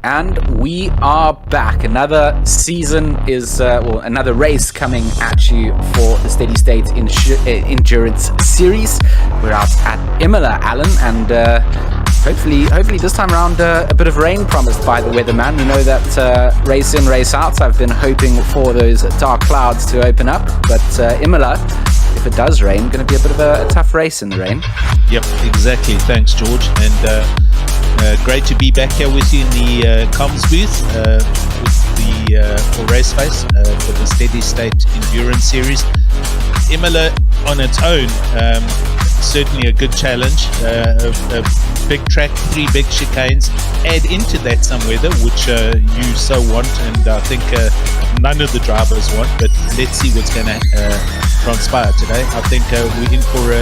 And we are back. Another season is, another race coming at you for the Steady State Endurance Series. We're out at Imola, Alan, and hopefully this time around a bit of rain promised by the weatherman. We know that race in, race out, I've been hoping for those dark clouds to open up, but Imola, if it does rain, going to be a bit of a tough race in the rain. Yep, exactly. Thanks, George. And great to be back here with you in the comms booth for Raceface for the Steady State Endurance Series. Imola on its own, certainly a good challenge. A big track, 3 big chicanes. Add into that some weather, which you so want, and I think none of the drivers want, but let's see what's going to transpire today. I think we're in for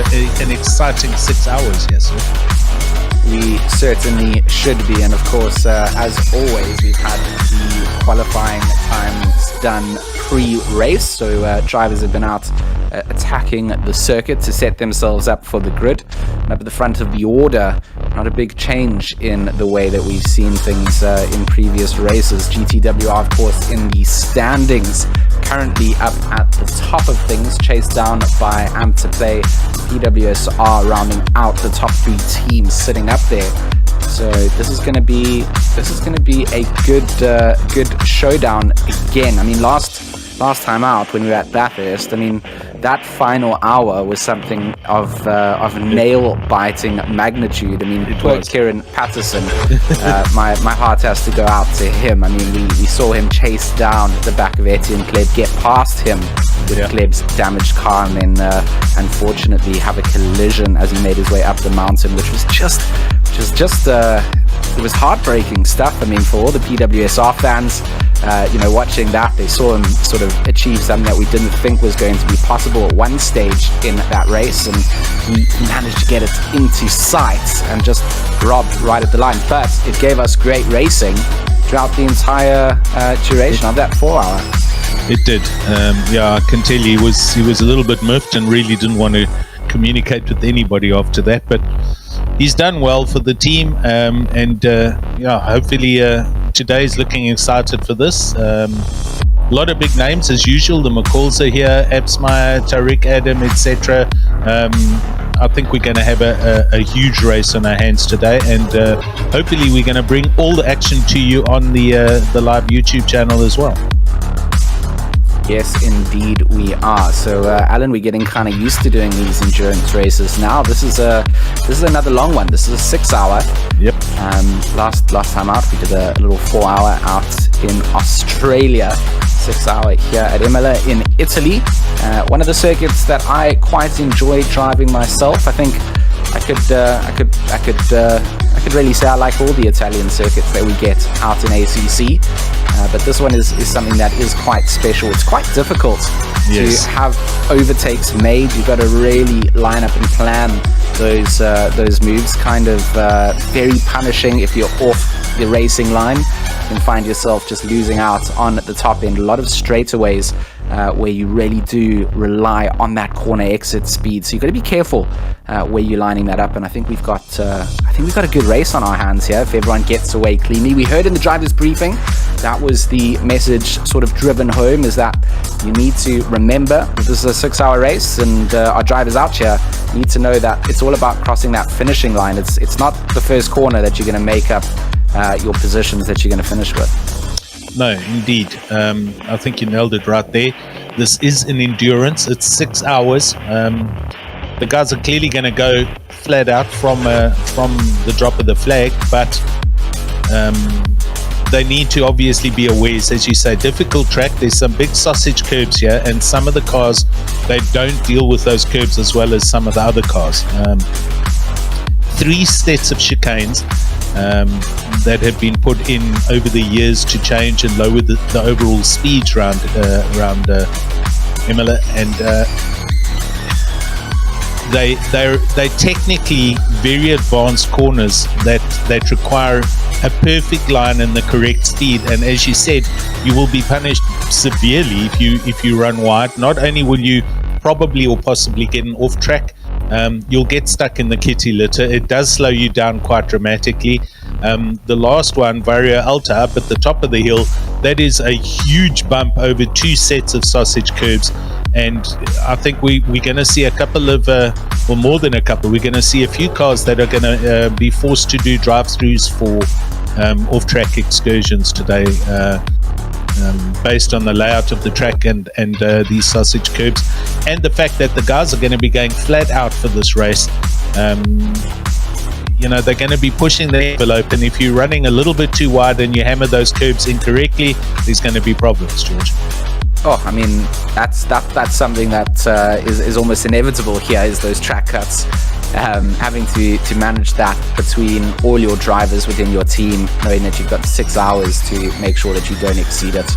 an exciting 6 hours here, sir. We certainly should be, and of course, as always, we've had the qualifying times done pre-race, so drivers have been out attacking the circuit to set themselves up for the grid. And up at the front of the order, not a big change in the way that we've seen things in previous races. GTWR, of course, in the standings, currently up at the top of things, chased down by Am2Play. PWSR rounding out the top 3 teams sitting up there. So this is going to be a good showdown again. I mean, last time out when we were at Bathurst, I mean, that final hour was something of nail-biting magnitude. I mean, poor Kieran Patterson, my heart has to go out to him. I mean, we saw him chase down the back of Etienne Kleb, get past him with Kleb's damaged car, and then unfortunately have a collision as he made his way up the mountain, which was just it was heartbreaking stuff. I mean, for all the PWSR fans, watching that, they saw him sort of achieve something that we didn't think was going to be possible at one stage in that race, and he managed to get it into sight and just robbed right at the line. But it gave us great racing throughout the entire duration of that 4 hour. It did. I can tell you he was a little bit miffed and really didn't want to communicate with anybody after that, but he's done well for the team, and hopefully today's looking excited for this. A lot of big names as usual. The McCalls are here, Absmeyer, Tariq Adam, etc. I think we're going to have a huge race on our hands today, and hopefully we're going to bring all the action to you on the live YouTube channel as well. Yes, indeed we are. So, Alan, we're getting kind of used to doing these endurance races now. This is another long one. This is a 6 hour. Yep. Last time out, we did a little 4 hour out in Australia. 6 hour here at Imola in Italy. One of the circuits that I quite enjoy driving myself. I think I could really say I like all the Italian circuits that we get out in ACC, but this one is something that is quite special. It's quite difficult to have overtakes made. You've got to really line up and plan those moves. Kind of very punishing if you're off the racing line. You can find yourself just losing out on the top end. A lot of straightaways where you really do rely on that corner exit speed. So you've got to be careful where you're lining that up. And I think we've got a good race on our hands here if everyone gets away cleanly. We heard in the driver's briefing, that was the message sort of driven home, is that you need to remember that this is a 6 hour race, and our drivers out here need to know that it's all about crossing that finishing line. It's not the first corner that you're going to make up your positions that you're going to finish with. No, indeed. I think you nailed it right there. This is an endurance. It's 6 hours. The guys are clearly going to go flat out from the drop of the flag, but they need to obviously be aware, as you say, difficult track. There's some big sausage curbs here, and some of the cars, they don't deal with those curbs as well as some of the other cars. 3 sets of chicanes that have been put in over the years to change and lower the overall speeds around Imola, and they're technically very advanced corners that require a perfect line and the correct speed. And as you said, you will be punished severely if you run wide. Not only will you probably or possibly get an off track, you'll get stuck in the kitty litter. It does slow you down quite dramatically. The last one, Varia Alta, up at the top of the hill, that is a huge bump over 2 sets of sausage curbs. And I think we're going to see a couple of, or more than a couple, we're going to see a few cars that are going to be forced to do drive-throughs for off-track excursions today, based on the layout of the track and these sausage curbs, and the fact that the guys are going to be going flat out for this race. They're going to be pushing the envelope, and if you're running a little bit too wide and you hammer those curbs incorrectly, there's going to be problems, George. Oh, I mean, that's something that is almost inevitable here, is those track cuts. Having to manage that between all your drivers within your team, knowing that you've got 6 hours to make sure that you don't exceed it.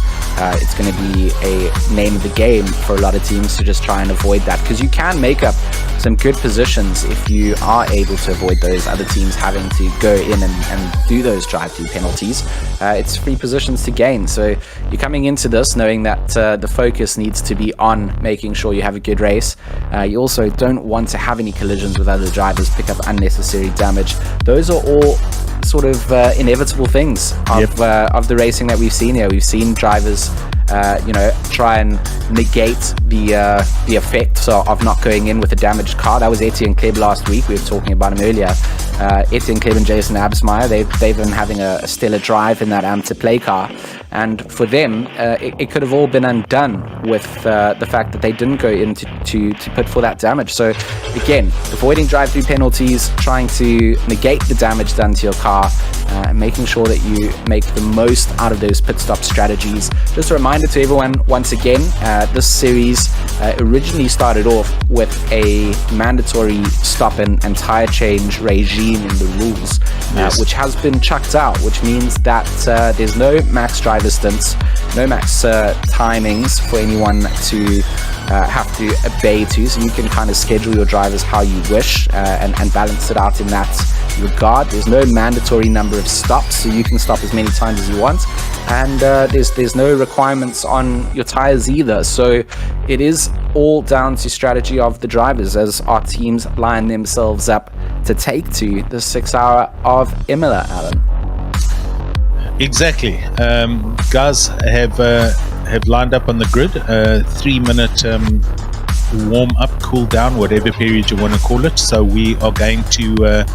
It's going to be a name of the game for a lot of teams to just try and avoid that, because you can make up some good positions if you are able to avoid those other teams having to go in and do those drive-through penalties. It's free positions to gain, so you're coming into this knowing that the focus needs to be on making sure you have a good race. You also don't want to have any collisions with other drivers, pick up unnecessary damage. Those are all sort of inevitable things of the racing that we've seen here. We've seen drivers try and negate the effects of not going in with a damaged car. That was Etienne Kleb last week. We were talking about him earlier. Etienne Kleb and Jason Absmeyer, they've been having a stellar drive in that to play car, and for them it could have all been undone with the fact that they didn't go in to put for that damage. So again, avoiding drive-through penalties, trying to negate the damage done to your car, and making sure that you make the most out of those pit stop strategies. Just a reminder to everyone, once again, this series originally started off with a mandatory stop and tire change regime in the rules, which has been chucked out, which means that there's no max driver stints, no max timings for anyone to have to obey to, so you can kind of schedule your drivers how you wish and balance it out in that regard. There's no mandatory number of stops, so you can stop as many times as you want, and there's no requirements on your tires either. So it is all down to strategy of the drivers as our teams line themselves up to take to the 6 hour of Imola, Alan. Exactly. Guys have lined up on the grid, 3-minute warm up, cool down, whatever period you want to call it. So we are going to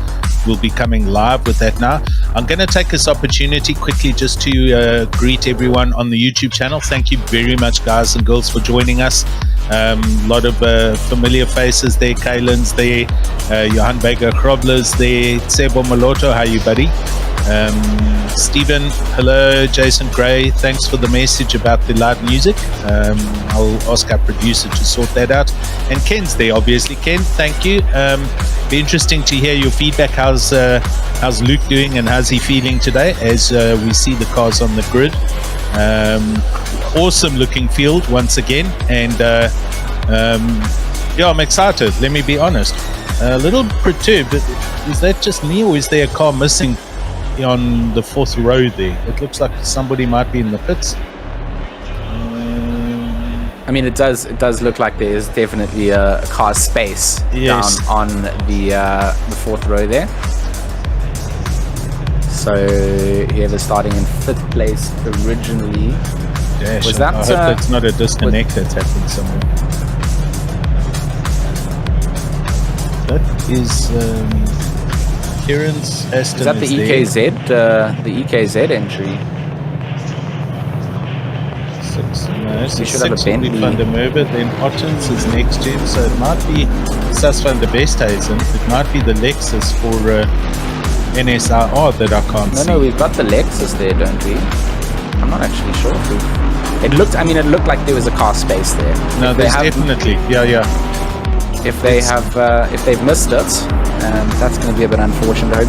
we'll be coming live with that now. I'm going to take this opportunity quickly just to greet everyone on the YouTube channel. Thank you very much, guys and girls, for joining us. A lot of familiar faces there. Kaylin's there, Johan Baker Krobler's there, Tsebo Maloto, how you, buddy? Stephen, hello. Jason Gray, thanks for the message about the loud music. I'll ask our producer to sort that out. And Ken's there, obviously. Ken, thank you. Be interesting to hear your feedback. How's Luke doing, and how's he feeling today as we see the cars on the grid? Awesome looking field once again, and I'm excited, let me be honest. A little perturbed. Is that just me, or is there a car missing on the 4th row there? It looks like somebody might be in the pits. I mean, it does look like there is definitely a car space down on the 4th row there. So whoever's starting in 5th place originally. Dash, was that? I hope that's not a disconnect that's happened somewhere. That is Kieran's Aston. Is that the EKZ? The EKZ entry. So we should have a Bentley. Van der Merwe, then Ottens is next gen, so it might be Sas van der Besthuizen. It might be the Lexus for NSRR that I can't see. No, we've got the Lexus there, don't we? I'm not actually sure if it looked like there was a car space there. No, there's definitely, yeah. If they've missed it, that's going to be a bit unfortunate.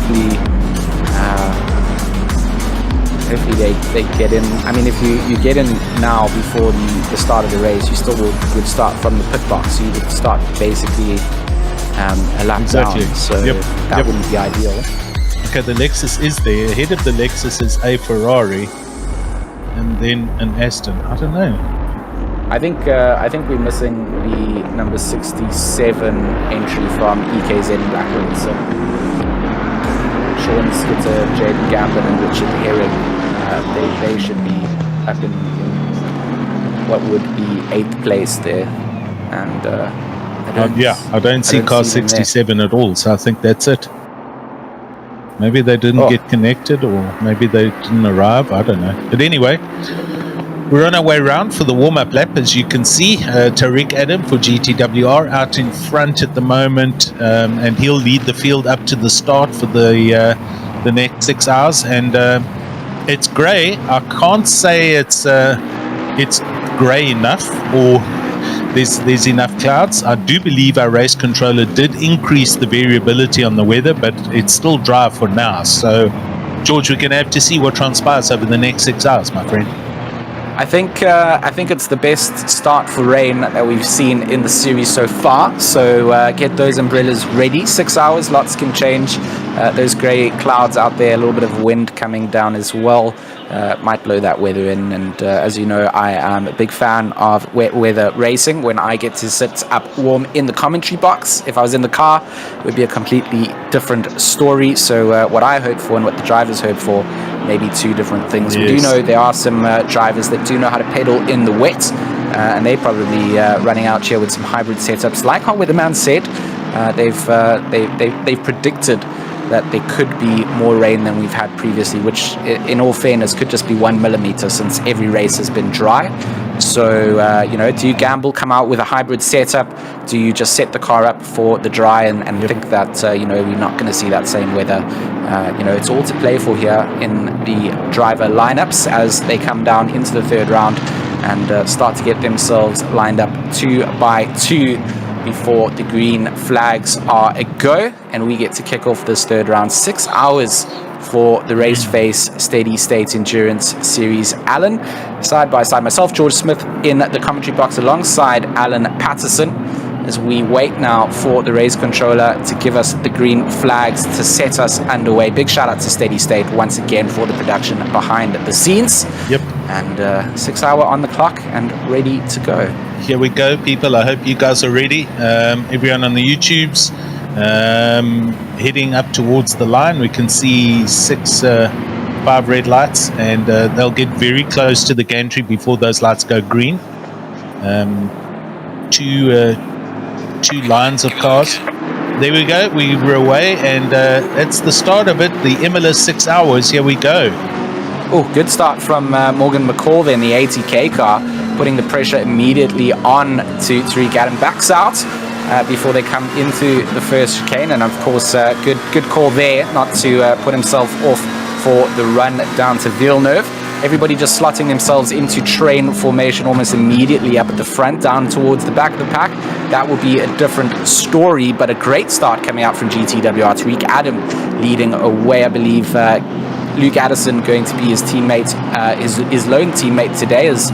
Hopefully they get in. I mean, if you get in now before the start of the race, you still would start from the pit box. So you would start basically a lap down. So that wouldn't be ideal. Okay, the Lexus is there. Ahead of the Lexus is a Ferrari, and then an Aston. I don't know. I think we're missing the number 67 entry from EKZ in Blackwood. So Sean Skitter, Jaden Gambin, and Richard Herring. They should be up in what would be 8th place there. And I don't see car 67 at all, so I think that's it. Maybe they didn't get connected, or maybe they didn't arrive. I don't know. But anyway, we're on our way round for the warm-up lap. As you can see, Tariq Adam for GTWR out in front at the moment, and he'll lead the field up to the start for the next 6 hours. And it's grey. I can't say it's grey enough, or there's enough clouds. I do believe our race controller did increase the variability on the weather, but it's still dry for now. So, George, we're going to have to see what transpires over the next 6 hours, my friend. I think it's the best start for rain that we've seen in the series so far. So get those umbrellas ready. 6 hours, lots can change. Those grey clouds out there, a little bit of wind coming down as well. Might blow that weather in. And as you know, I am a big fan of wet weather racing when I get to sit up warm in the commentary box. If I was in the car, it would be a completely different story. So what I hope for and what the drivers hope for, maybe two different things. Yes. We do know there are some drivers that do know how to pedal in the wet, and they're probably running out here with some hybrid setups. Like our weatherman said, they've predicted that there could be more rain than we've had previously, which in all fairness could just be 1 millimeter since every race has been dry. So, do you gamble, come out with a hybrid setup? Do you just set the car up for the dry and think that, we're not going to see that same weather? It's all to play for here in the driver lineups as they come down into the third round and start to get themselves lined up 2 by 2 before the green flags are a go, and we get to kick off this third round. 6 hours for the Raceface Steady State Endurance Series. Alan, side by side, myself, George Smith, in the commentary box alongside Alan Patterson, as we wait now for the race controller to give us the green flags to set us underway. Big shout out to Steady State once again for the production behind the scenes. Yep. And 6 hour on the clock and ready to go. Here we go, people. I hope you guys are ready. Everyone on the YouTubes, heading up towards the line. We can see 5 red lights, and they'll get very close to the gantry before those lights go green. Two lines of cars. There we go. We were away, and that's the start of it. The Imola 6 hours. Here we go. Oh, good start from Morgan McCall there in the 80k car, putting the pressure immediately on to Tariq Adam. Backs out before they come into the first chicane, and of course, good call there not to put himself off for the run down to Villeneuve. Everybody just slotting themselves into train formation almost immediately up at the front, down towards the back of the pack. That will be a different story, but a great start coming out from GTWR. Tariq Adam leading away, I believe. Luke Addison going to be his teammate, his lone teammate today, as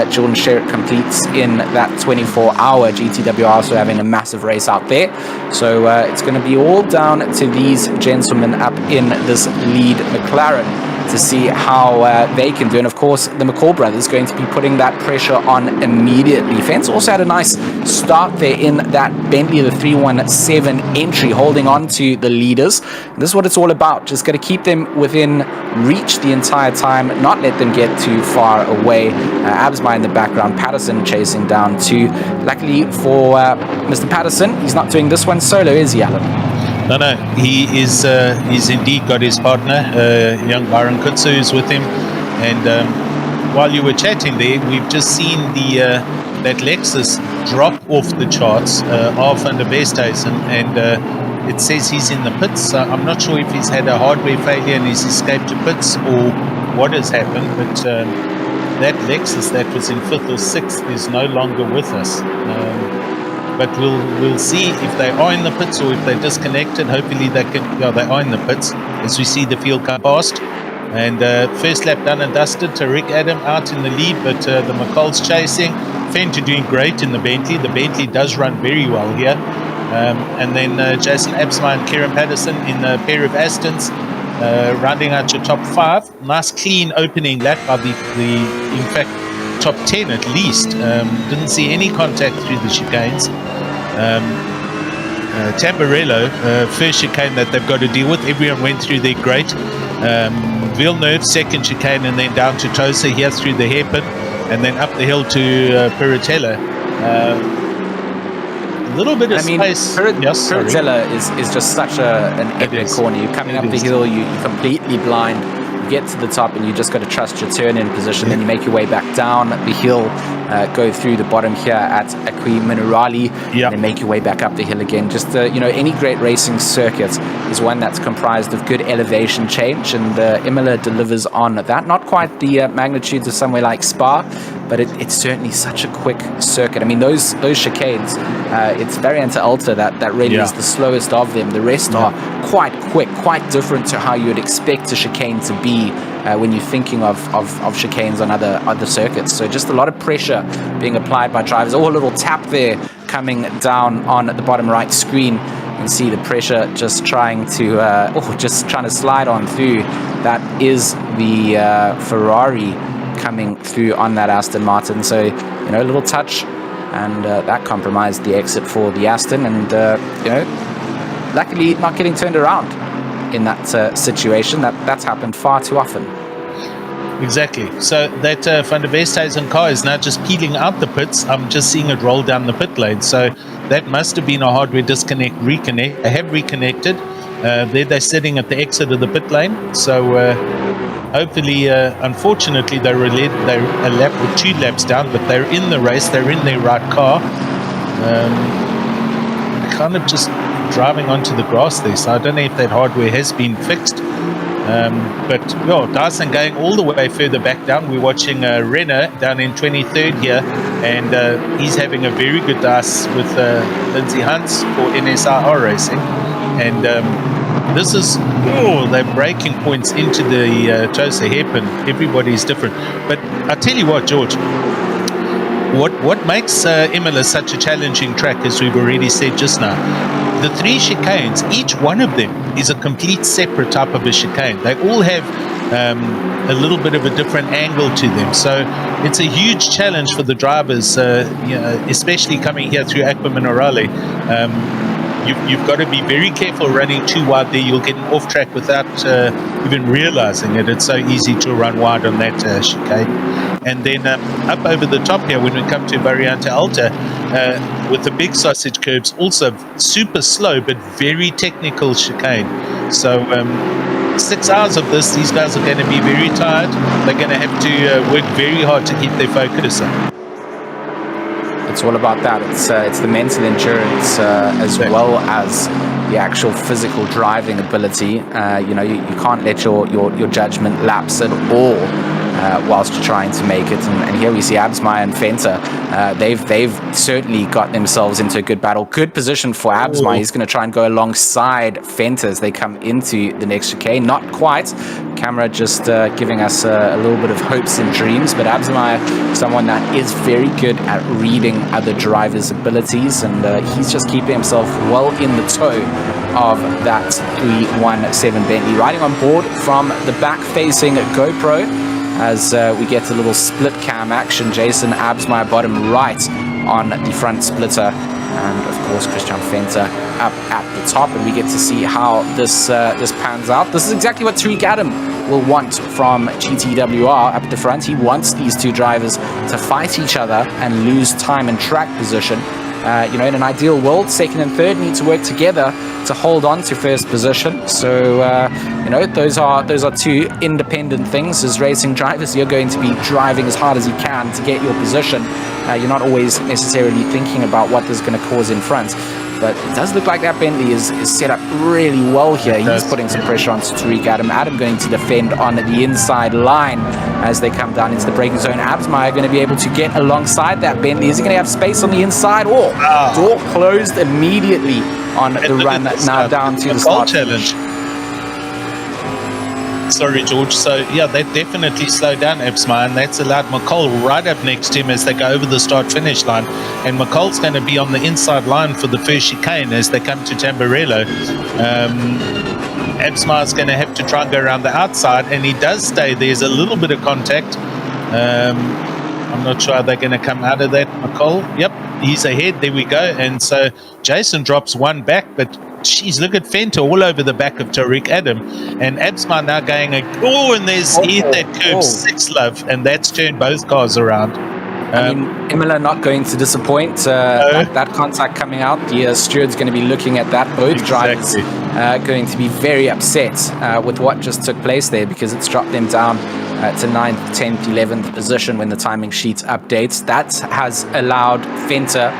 Jordan Sherritt completes in that 24-hour. GTWR also having a massive race out there. So it's going to be all down to these gentlemen up in this lead McLaren to see how they can do. And of course, the McCall brothers going to be putting that pressure on immediately. Fence also had a nice start there in that Bentley, the 317 entry, holding on to the leaders. And this is what it's all about. Just got to keep them within reach the entire time, not let them get too far away. Absby in the background, Patterson chasing down too. Luckily for Mr. Patterson, he's not doing this one solo, is he, Alan? No, he's indeed got his partner, young Byron Kutsu, is with him. And while you were chatting there, we've just seen that Lexus drop off the charts off under Westhuizen, and it says he's in the pits. I'm not sure if he's had a hardware failure and he's escaped to pits or what has happened, but that Lexus that was in 5th or 6th is no longer with us. But we'll see if they are in the pits or if they're disconnected. Hopefully they are in the pits as we see the field come past. And first lap done and dusted. Tariq Adam out in the lead, but the McCall's chasing. Fenton doing great in the Bentley. The Bentley does run very well here. And then Jason Absma and Kieran Patterson in a pair of Astons, rounding out your top 5. Nice clean opening lap by the in fact, top 10 at least. Didn't see any contact through the chicanes. Tamburello, first chicane that they've got to deal with. Everyone went through there great. Villeneuve, second chicane, and then down to Tosa here through the hairpin, and then up the hill to Piratella. A little bit of space. Piratella is just such an epic corner. You're coming up the hill, you're completely blind. Get to the top and you just got to trust your turn in position. Then you make your way back down the hill, go through the bottom here at Acqui Minerali, and then make your way back up the hill again. Just any great racing circuit is one that's comprised of good elevation change, and Imola delivers on that. Not quite the magnitudes of somewhere like Spa, but it's certainly such a quick circuit. I mean, those chicanes, it's Variante Alta that really is the slowest of them. The rest are quite quick, quite different to how you would expect a chicane to be when you're thinking of chicanes on other circuits. So just a lot of pressure being applied by drivers. Oh, a little tap there coming down on the bottom right screen. You can see the pressure just trying to slide on through. That is the Ferrari coming through on that Aston Martin. So a little touch, and that compromised the exit for the Aston, and luckily not getting turned around in that situation. That's happened far too often. Exactly. So that Van der Westhuizen car is now just peeling out the pits. I'm just seeing it roll down the pit lane. So that must have been a hardware disconnect, reconnect. I have reconnected. There they're sitting at the exit of the pit lane. So hopefully, unfortunately, they're a lap or 2 laps down, but they're in the race. They're in their right car. Kind of just driving onto the grass there. So I don't know if that hardware has been fixed. But Dyson going all the way further back down. We're watching Renner down in 23rd here, and he's having a very good dice with Lindsay Hunts for NSR Racing. And this is, they're breaking points into the Tosa hairpin. Everybody's different. But I tell you what, George, what makes Imola such a challenging track, as we've already said just now, the 3 chicanes, each one of them is a complete separate type of a chicane. They all have a little bit of a different angle to them. So it's a huge challenge for the drivers, especially coming here through Acqui Minerali. You've got to be very careful running too wide there. You'll get off track without even realizing it. It's so easy to run wide on that chicane. And then up over the top here, when we come to Variante Alta, with the big sausage curbs, also super slow but very technical chicane. So 6 hours of this, these guys are going to be very tired. They're going to have to work very hard to keep their focus up. It's all about that. It's the mental endurance as well as the actual physical driving ability. You can't let your judgment lapse at all whilst you're trying to make it. And here we see Absmeyer and Fenter. They've certainly got themselves into a good battle. Good position for Absmeyer. He's going to try and go alongside Fenter as they come into the next chicane. Not quite. Camera just giving us a little bit of hopes and dreams, but Absmeyer, someone that is very good at reading other drivers' abilities, and he's just keeping himself well in the toe of that 317 Bentley. Riding on board from the back-facing GoPro as we get a little split cam action. Jason Absmeyer bottom right on the front splitter, and of course Christian Fenter up at the top, and we get to see how this pans out. This is exactly what Tariq Adam will want from GTWR up at the front. He wants these two drivers to fight each other and lose time and track position. In an ideal world, second and third need to work together to hold on to first position. So, those are two independent things. As racing drivers, you're going to be driving as hard as you can to get your position. You're not always necessarily thinking about what is going to cause in front. But it does look like that Bentley is set up really well here. He's putting some pressure on Tariq Adam. Adam going to defend on the inside line as they come down into the braking zone. Absmeyer going to be able to get alongside that Bentley. Is he going to have space on the inside? Door closed immediately on the run now down to the start challenge. Sorry, George. So, yeah, that definitely slowed down Absmeyer, and that's allowed McCall right up next to him as they go over the start-finish line. And McCall's going to be on the inside line for the first chicane as they come to Tamburello. Absmeyer's going to have to try and go around the outside, and he does stay. There's a little bit of contact. I'm not sure how they're going to come out of that. McCall, yep, he's ahead. There we go. And so Jason drops one back, but geez, look at Fenta all over the back of Tariq Adam. And Absma now going, and there's he hit that curb 6 love, and that's turned both cars around. I mean, Imola not going to disappoint. That contact coming out, the steward's going to be looking at that. Both drivers going to be very upset with what just took place there, because it's dropped them down to 9th, 10th, 11th position when the timing sheet updates. That has allowed Fenta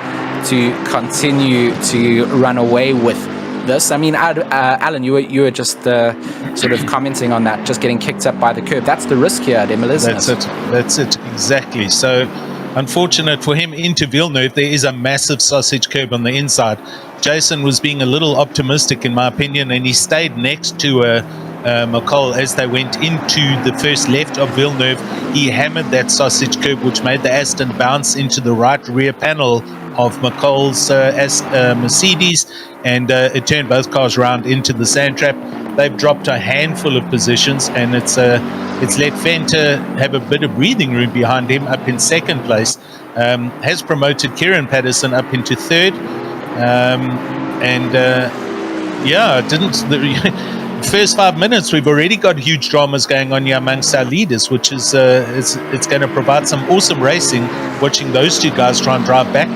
to continue to run away with this. I mean, Alan, you were just sort of commenting on that, just getting kicked up by the curb. That's the risk here at Imola, isn't it? That's it, exactly. So unfortunate for him into Villeneuve, there is a massive sausage curb on the inside. Jason was being a little optimistic, in my opinion, and he stayed next to McCall as they went into the first left of Villeneuve. He hammered that sausage curb, which made the Aston bounce into the right rear panel of McCall's Mercedes, and it turned both cars around into the sand trap. They've dropped a handful of positions, and it's let Fenta have a bit of breathing room behind him up in second place. Has promoted Kieran Patterson up into third, first 5 minutes we've already got huge dramas going on here amongst our leaders, which is it's going to provide some awesome racing watching those two guys try and drive back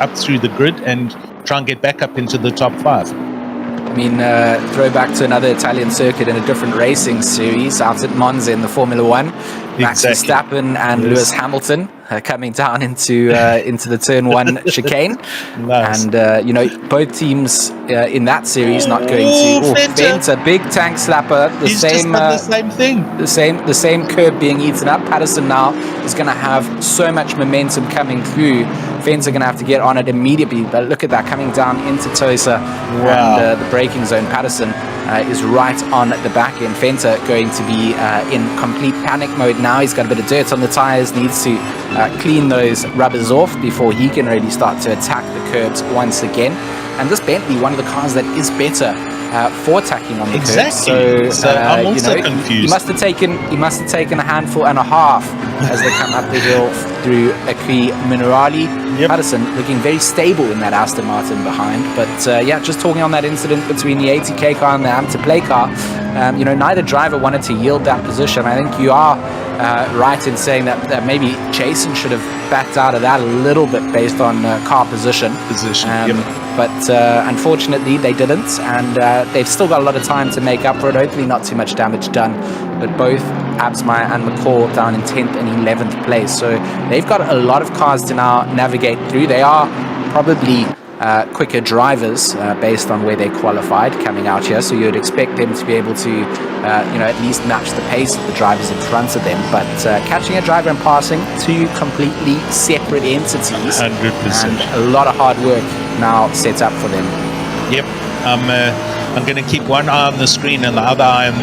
up through the grid and try and get back up into the top 5. I mean, throwback to another Italian circuit in a different racing series out at Monza in the Formula One. Max Verstappen and Lewis Hamilton coming down into the turn 1 chicane. Nice. And both teams in that series not going to Fenta, big tank slapper, He's just done the same thing, the same curb being eaten up. Patterson now is going to have so much momentum coming through. Fenta are going to have to get on it immediately. But look at that, coming down into Tosa and the braking zone. Patterson is right on the back end. Fenta going to be in complete panic mode now. He's got a bit of dirt on the tires, needs to clean those rubbers off before he can really start to attack the curbs once again. And this Bentley, one of the cars that is better for attacking on the curbs. So I'm also confused. He must have taken a handful and a half as they come up the hill through Acqui Minerali. Patterson looking very stable in that Aston Martin behind. But just talking on that incident between the ATK car and the Am2Play car, neither driver wanted to yield that position. I think you are right in saying that maybe Jason should have backed out of that a little bit based on car position. But unfortunately they didn't, and they've still got a lot of time to make up for it. Hopefully not too much damage done, but both Absmeyer and McCall down in 10th and 11th place, so they've got a lot of cars to now navigate through. They are probably quicker drivers based on where they qualified coming out here, so you would expect them to be able to at least match the pace of the drivers in front of them. But catching a driver and passing, two completely separate entities, 100%, and a lot of hard work now set up for them. I'm going to keep one eye on the screen and the other eye on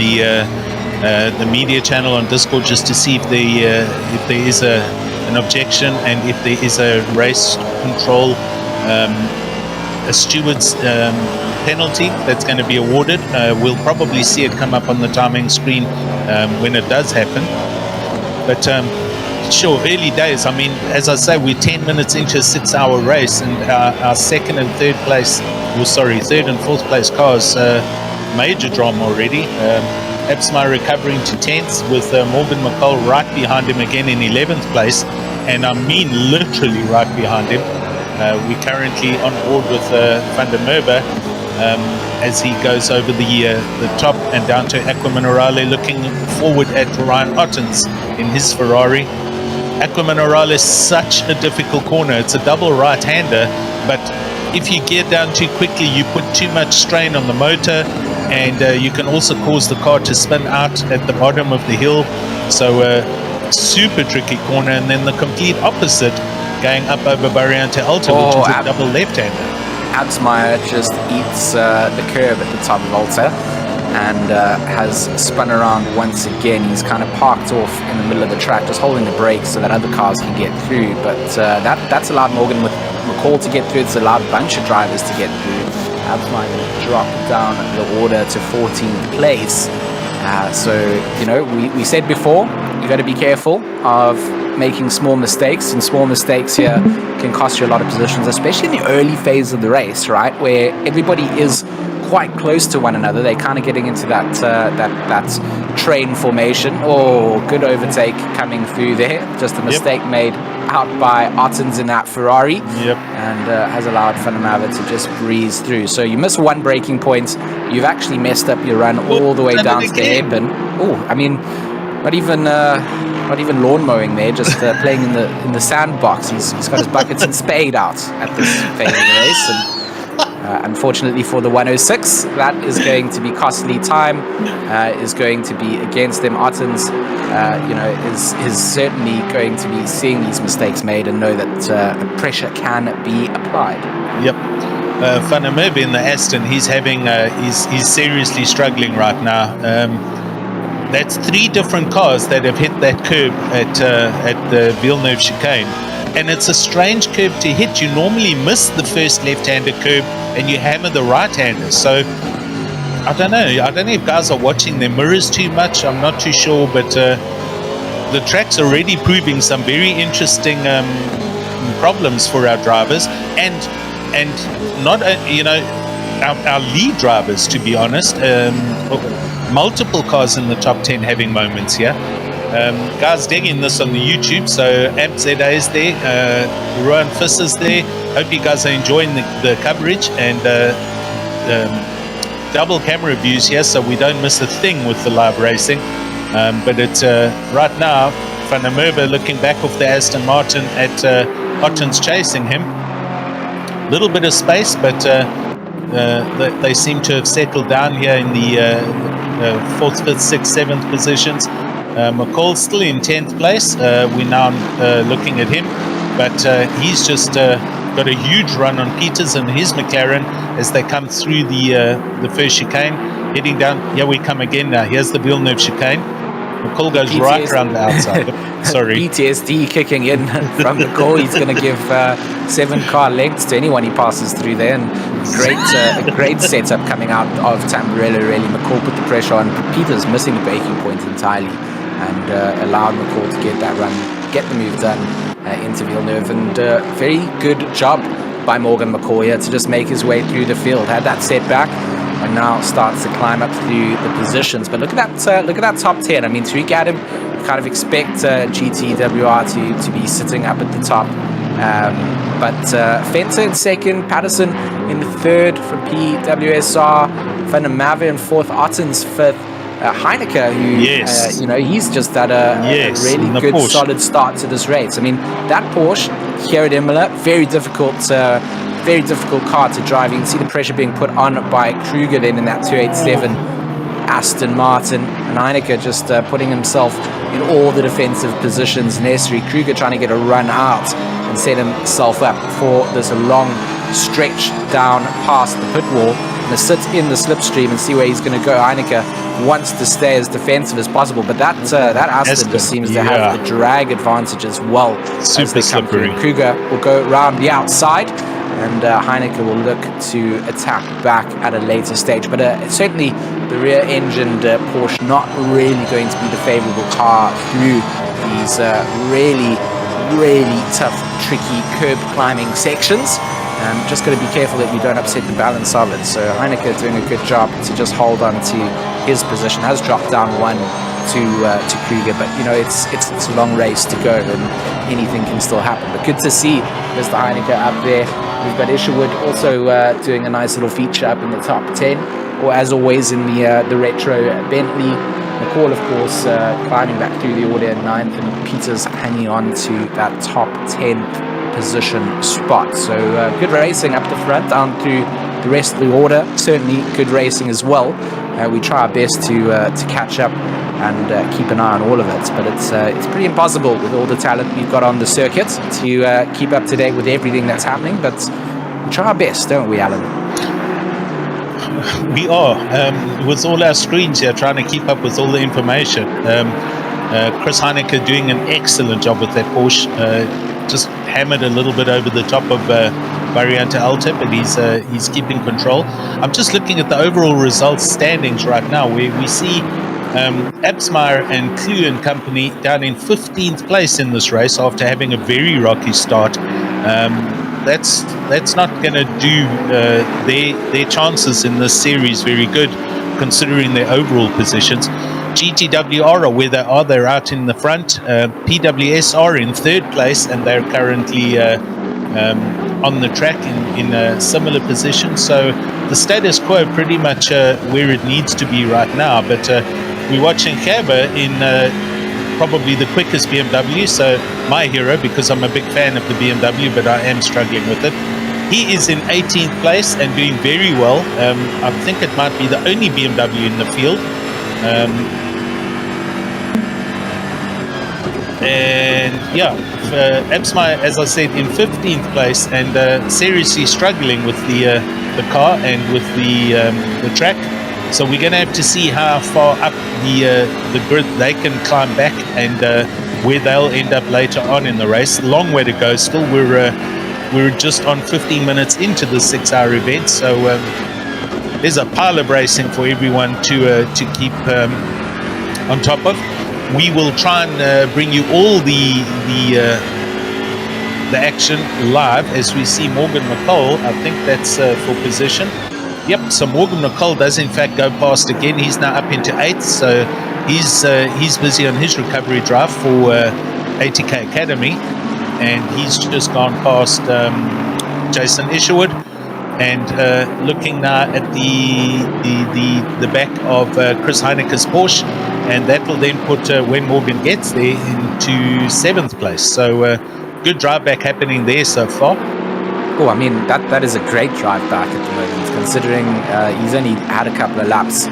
the media channel on Discord, just to see if there is an objection and if there is a race control, a steward's penalty that's going to be awarded. We'll probably see it come up on the timing screen when it does happen. But sure, early days. I mean, as I say, we're 10 minutes into a 6-hour race, and our second and third and fourth place cars, major drama already. Absmeyer recovering to 10th with Morgan McCall right behind him again in 11th place, and I mean literally right behind him. We're currently on board with Van der Merwe as he goes over the top and down to Acqui Minerale, looking forward at Ryan Ottens in his Ferrari. Acqui Minerale is such a difficult corner. It's a double right-hander, but if you gear down too quickly, you put too much strain on the motor, and you can also cause the car to spin out at the bottom of the hill. So super tricky corner. And then the complete opposite, going up over Barriante Alta, which is a double left-hander. Absmeyer just eats the curb at the top of Alta and has spun around once again. He's kind of parked off in the middle of the track, just holding the brakes so that other cars can get through. But that's allowed Morgan with McCall to get through. It's allowed a bunch of drivers to get through. Absmeyer going to drop down the order to 14th place. So, we said before, you got to be careful of making small mistakes, and small mistakes here can cost you a lot of positions, especially in the early phase of the race, right, where everybody is quite close to one another. They're kind of getting into that train formation. Oh, good overtake coming through there. Just a mistake made out by Ottens in that Ferrari, and has allowed Van der Merwe to just breeze through. So you miss one braking point, you've actually messed up your run all the way down to the hairpin. Oh, I mean, not even lawn mowing there, just playing in the sandbox. He's got his buckets and spade out at this phase of the race, and unfortunately for the 106, that is going to be costly time, is going to be against them. Ottens, is certainly going to be seeing these mistakes made and know that pressure can be applied. Van der Merwe in the Aston, he's seriously struggling right now. That's 3 different cars that have hit that curb at the Villeneuve chicane. And it's a strange curb to hit. You normally miss the first left-hander curb and you hammer the right-hander. So I don't know if guys are watching their mirrors too much. I'm not too sure, but the track's already proving some very interesting problems for our drivers, and not our lead drivers, to be honest. Multiple cars in the top 10 having moments here. Guys digging this on the YouTube, so AmpZA is there, Rowan Fiss is there. Hope you guys are enjoying the coverage, and double camera views here, so we don't miss a thing with the live racing. But it's right now, Van der Merwe looking back off the Aston Martin at Ottens chasing him. Little bit of space, but they seem to have settled down here in the 4th, 5th, 6th, 7th positions. McCall's still in 10th place. We're now looking at him, but he's just got a huge run on Peters and his McLaren as they come through the first chicane, heading down. Here we come again now. Here's the Villeneuve chicane. McCall goes right around the outside. Sorry. PTSD kicking in from McCall. He's going to give 7-car lengths to anyone he passes through there. And a great setup coming out of Tamburello, really. McCall put the pressure on. Peters missing the braking point entirely, and allowed McCall to get that run, get the move done into Villeneuve. And very good job by Morgan McCall here to just make his way through the field. Had that setback, and now starts to climb up through the positions. But look at that top 10. I mean, Tariq Adam, you kind of expect GTWR to be sitting up at the top. But Fenter in second, Patterson in the third from PWSR, Van der Merwe in fourth, Ottens fifth, Heineke, who he's just had a really good Porsche. Solid start to this race. I mean, that Porsche here at Imola, very difficult car to drive. You can see the pressure being put on by Kruger then in that 287 Aston Martin, and Heineke just putting himself in all the defensive positions necessary. Kruger trying to get a run out and set himself up for this long stretch down past the pit wall, and to sit in the slipstream and see where he's going to go. Heineke wants to stay as defensive as possible, but that Aston just seems to have the drag advantage as well. Super slippery. Kruger will go around the outside, and Heineke will look to attack back at a later stage. But certainly the rear-engined Porsche not really going to be the favourable car through these really tough, tricky curb climbing sections. Just got to be careful that you don't upset the balance of it. So Heineke doing a good job to just hold on to his position. Has dropped down one to Kruger, but it's a long race to go, and anything can still happen. But good to see Mr. Heineke up there. We've got Isherwood also doing a nice little feature up in the top 10, or as always in the retro Bentley. McCall, of course, climbing back through the order in 9th, and Peters hanging on to that top 10th position spot. So good racing up the front down through the rest of the order. Certainly good racing as well. We try our best to catch up and keep an eye on all of it, but it's pretty impossible with all the talent we've got on the circuit to keep up to date with everything that's happening, but we try our best, don't we, Alan? We are, with all our screens here, trying to keep up with all the information. Chris Heineke doing an excellent job with that Porsche. Just hammered a little bit over the top of Variante Alta, but he's keeping control. I'm just looking at the overall results standings right now, where we see Absmeyer and Clue and company down in 15th place in this race after having a very rocky start. That's not going to do their chances in this series very good, considering their overall positions. GTWR are where they are. They're out in the front. PWS are in 3rd place, and they're currently on the track in a similar position. So the status quo pretty much where it needs to be right now. But we're watching Gerber in probably the quickest BMW, so my hero, because I'm a big fan of the BMW, but I am struggling with it. He is in 18th place and doing very well. I think it might be the only BMW in the field. And yeah, Absmeyer, as I said, in 15th place and seriously struggling with the car and with the track. So we're going to have to see how far up the grid they can climb back and where they'll end up later on in the race. Long way to go still. We're just on 15 minutes into the 6-hour event, so there's a pile of racing for everyone to keep on top of. We will try and bring you all the action live as we see Morgan McCall. I think that's for position. Yep, so Morgan McCall does in fact go past again. He's now up into 8th, so he's busy on his recovery drive for ATK Academy, and he's just gone past Jason Isherwood, and looking now at the back of Chris Heineke's Porsche, and that will then put when Morgan gets there into 7th place. So good drive back happening there so far. Oh, I mean, that is a great drive back at the moment, considering he's only had a couple of laps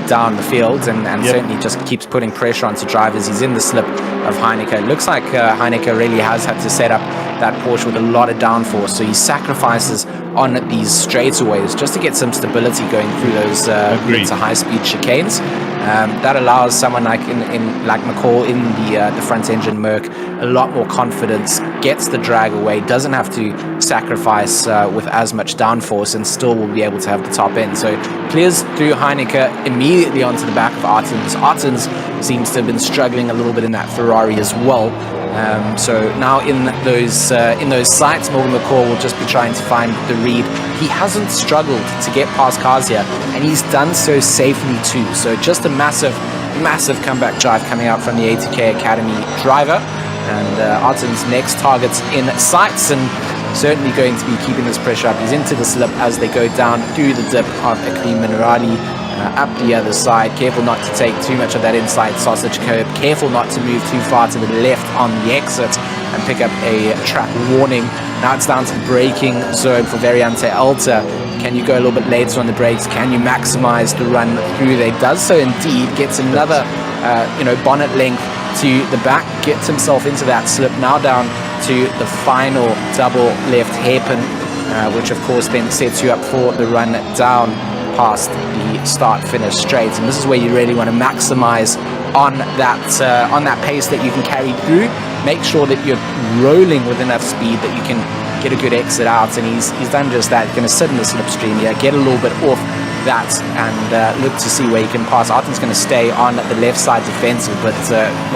down the field, and certainly just keeps putting pressure onto drivers. He's in the slip of Heineke. It looks like Heineke really has had to set up that Porsche with a lot of downforce, so he sacrifices on these straightaways just to get some stability going through those mid to high-speed chicanes. That allows someone like McCall in the front engine Merc a lot more confidence, gets the drag away, doesn't have to sacrifice with as much downforce, and still will be able to have the top end. So clears through Heineke immediately onto the back of Artens. Artens seems to have been struggling a little bit in that Ferrari as well. So now in those sights, Morgan McCall will just be trying to find the read. He hasn't struggled to get past cars here, and he's done so safely too. So just a massive comeback drive coming out from the ATK Academy driver. And Arten's next target's in sights, and certainly going to be keeping this pressure up. He's into the slip as they go down through the dip of Akli Minerali. Up the other side, careful not to take too much of that inside sausage curb, careful not to move too far to the left on the exit and pick up a track warning. Now it's down to the braking zone for Variante Alta. Can you go a little bit later on the brakes? Can you maximize the run through there? Does so indeed, gets another bonnet length to the back, gets himself into that slip, now down to the final double left hairpin, which of course then sets you up for the run down past the start-finish straight. And this is where you really want to maximize on that pace that you can carry through. Make sure that you're rolling with enough speed that you can get a good exit out, and he's done just that. He's going to sit in the slipstream here, get a little bit off that, and look to see where he can pass. Arten's going to stay on the left side defensive, but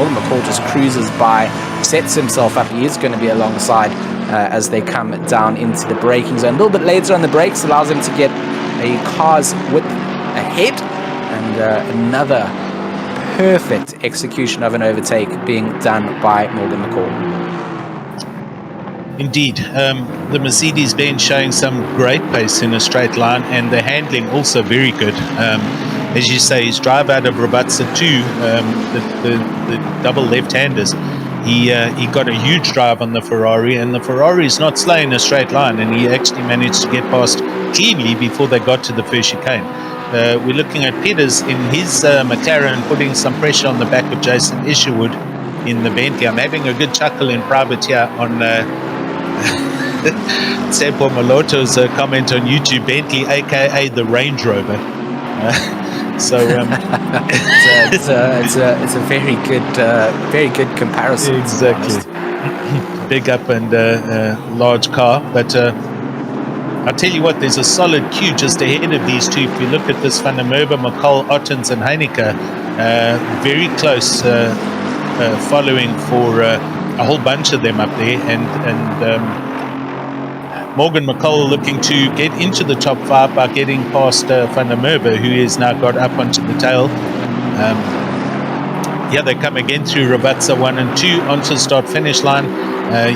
Morgan McCall just cruises by, sets himself up. He is going to be alongside as they come down into the braking zone. A little bit later on the brakes allows him to get a car's width ahead, and another perfect execution of an overtake being done by Morgan McCall. Indeed, the Mercedes-Benz showing some great pace in a straight line, and the handling also very good. As you say, his drive out of Rabatza 2, the double left-handers, he got a huge drive on the Ferrari, and the Ferrari is not slow in a straight line, and he actually managed to get past cleanly before they got to the first chicane. We're looking at Peters in his McLaren putting some pressure on the back of Jason Isherwood in the Bentley. I'm having a good chuckle in private here on Sempo Maloto's comment on YouTube. Bentley, aka the Range Rover. So it's a very good comparison. Exactly. Big up and large car, but I'll tell you what, there's a solid queue just ahead of these two. If you look at this, Van der Merwe, McCall, Ottens and Heineke, very close following for a whole bunch of them up there. And Morgan McCall looking to get into the top 5 by getting past Van der Merwe, who has now got up onto the tail. They come again through Rabatza 1 and 2 onto the start-finish line.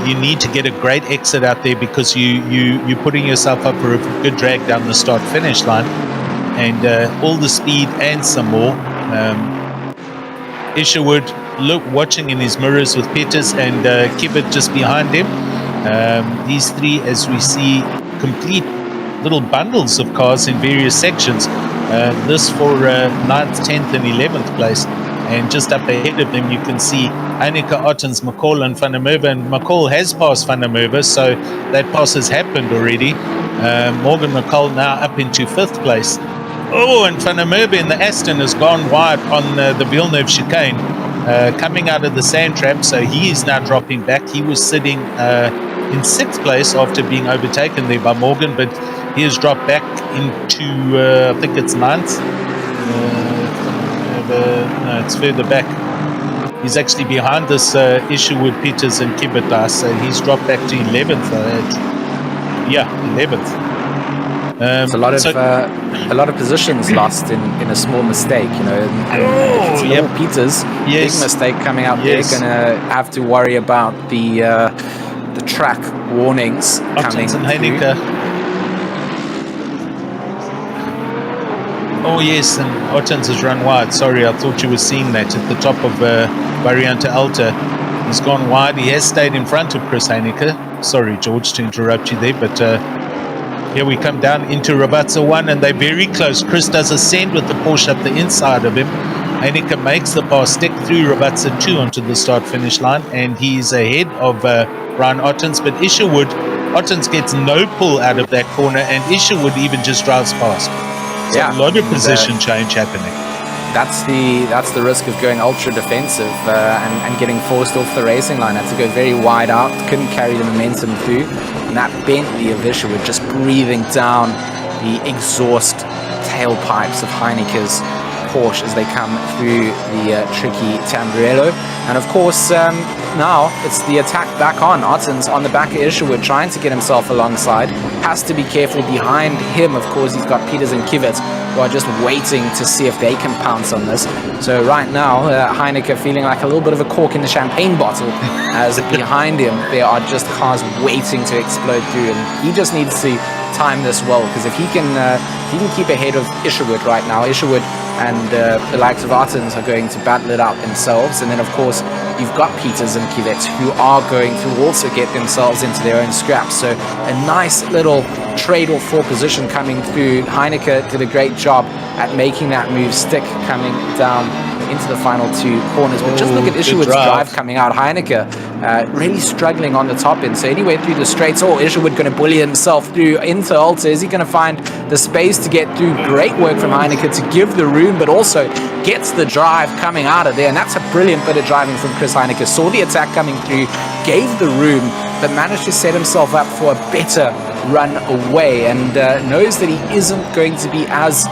You need to get a great exit out there because you're putting yourself up for a good drag down the start-finish line. And all the speed and some more. Isherwood watching in his mirrors with Peters and Kibbet just behind him. These three, as we see, complete little bundles of cars in various sections. This for 9th, 10th and 11th place. And just up ahead of them, you can see Heineke, Ottens, McCall and Van der Merwe. And McCall has passed Van der Merwe, so that pass has happened already. Morgan McCall now up into 5th place. Oh, and Van der Merwe in the Aston has gone wide on the Villeneuve chicane, coming out of the sand trap, so he is now dropping back. He was sitting in 6th place after being overtaken there by Morgan, but he has dropped back into, I think it's 9th. No, it's further back. He's actually behind this Isherwood, Peters and Kibbet, so he's dropped back to 11th. 11th. It's a lot of positions lost in a small mistake, and Peters, big mistake coming out there. Going to have to worry about the track warnings coming through. Oh yes, and Ottens has run wide. Sorry, I thought you were seeing that at the top of Variante Alta. He's gone wide. He has stayed in front of Chris Heineke. Sorry, George, to interrupt you there, but here we come down into Rabatza 1, and they're very close. Chris does a send with the Porsche up the inside of him. Heineke makes the pass, stick through Rabatza 2 onto the start-finish line, and he's ahead of Brian Ottens, but Ottens gets no pull out of that corner, and Isherwood even just drives past. So a lot of position change happening. That's the risk of going ultra defensive and getting forced off the racing line. Had to go very wide out, couldn't carry the momentum through. And that Bentley of Isherwood just breathing down the exhaust tailpipes of Heineke's Porsche as they come through the tricky Tamburello. And of course, now it's the attack back on. Ottens on the back of Isherwood trying to get himself alongside. Has to be careful behind him. Of course, he's got Peters and Kivet who are just waiting to see if they can pounce on this. So right now, Heineke feeling like a little bit of a cork in the champagne bottle as behind him there are just cars waiting to explode through. And he just needs to time this well, because if he can keep ahead of Isherwood right now, Isherwood and the likes of Ottens are going to battle it out themselves. And then of course you've got Peters and Kivet who are going to also get themselves into their own scraps. So a nice little trade-off for position coming through. Heineke did a great job at making that move stick coming down into the final 2 corners. But just look at Isherwood's drive coming out. Heineke really struggling on the top end. So anyway through the straights, Isherwood going to bully himself through into Alta. Is he going to find the space to get through? Great work from Heineke to give the room, but also gets the drive coming out of there. And that's a brilliant bit of driving from Chris Heineke. Saw the attack coming through, gave the room, but managed to set himself up for a better run away, and knows that he isn't going to be as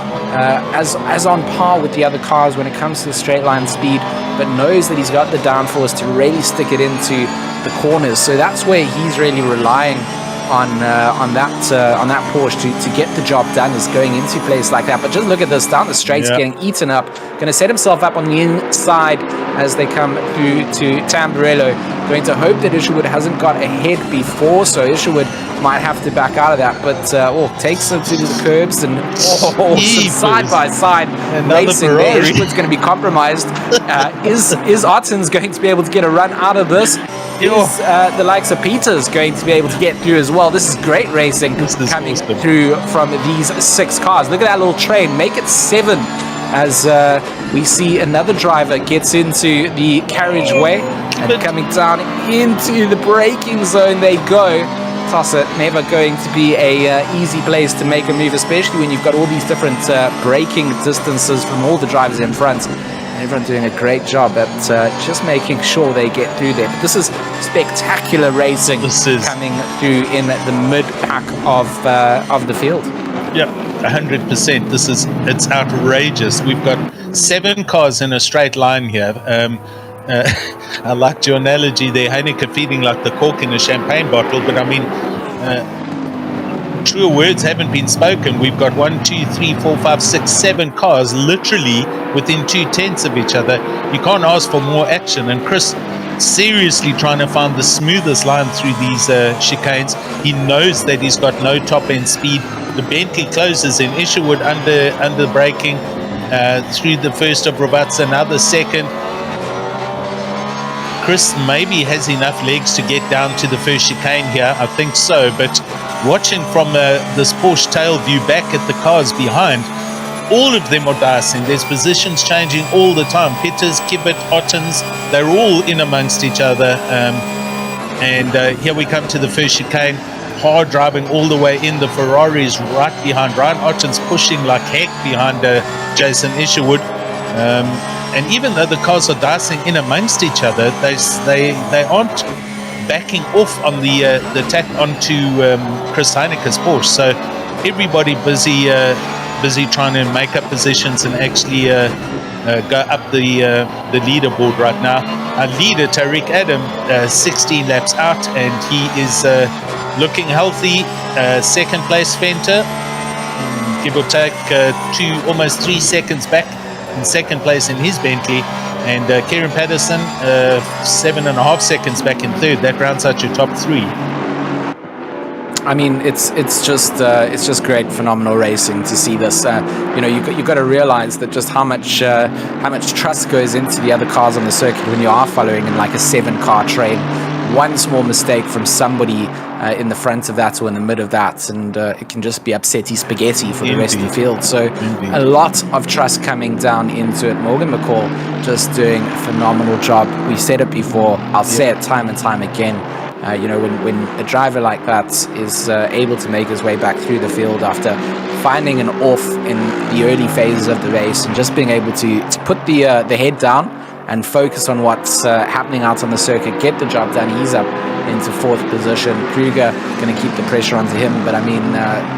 on par with the other cars when it comes to the straight line speed, but knows that he's got the downforce to really stick it into the corners. So that's where he's really relying on that Porsche to get the job done, is going into a place like that. But just look at this, down the straights, getting eaten up, going to set himself up on the inside as they come through to Tamburello. Going to hope that Isherwood hasn't got ahead before, so Isherwood might have to back out of that, but takes them to the curbs and some side-by-side racing there. Isherwood's going to be compromised. Is Ottens going to be able to get a run out of this? Is the likes of Peters going to be able to get through as well? This is great racing coming through from these 6 cars. Look at that little train. Make it 7 as we see another driver gets into the carriageway and coming down into the braking zone they go. Toss it, never going to be a easy place to make a move, especially when you've got all these different braking distances from all the drivers in front. Everyone doing a great job at just making sure they get through there. But this is spectacular racing coming through in the mid-pack of the field. Yeah, 100%. It's outrageous. We've got 7 cars in a straight line here. I liked your analogy there, Heineke feeding like the cork in a champagne bottle, but I mean, truer words haven't been spoken. We've got 1, 2, 3, 4, 5, 6, 7 cars literally within 2/10 of each other. You can't ask for more action, and Chris seriously trying to find the smoothest line through these chicanes. He knows that he's got no top end speed. The Bentley closes in. Isherwood under braking through the first of Rabatza, now the second. Chris maybe has enough legs to get down to the first chicane here. I think so. But watching from this Porsche tail view back at the cars behind, all of them are dicing. There's positions changing all the time. Pitters, Kibbet, Ottens, they're all in amongst each other. And here we come to the first chicane. Hard driving all the way in. The Ferrari is right behind. Ryan Ottens pushing like heck behind Jason Isherwood. And even though the cars are dicing in amongst each other, they aren't backing off on the attack onto Chris Heineke's Porsche. So everybody busy trying to make up positions and actually go up the leaderboard right now. Our leader, Tariq Adam, 16 laps out, and he is looking healthy. Second place Fenter, give or take almost 3 seconds back in second place in his Bentley, and Kieran Patterson 7.5 seconds back in third. That rounds out your top 3. I mean, it's just great, phenomenal racing to see this. You got to realize that just how much trust goes into the other cars on the circuit when you are following in like a 7-car train. One small mistake from somebody in the front of that or in the mid of that, and it can just be upsetty spaghetti for the rest of the field. So a lot of trust coming down into it. Morgan McCall just doing a phenomenal job. We've said it before. I'll say it time and time again. When a driver like that is able to make his way back through the field after finding an off in the early phases of the race and just being able to put the head down and focus on what's happening out on the circuit, get the job done. He's up into 4th position. Kruger going to keep the pressure onto him, but I mean,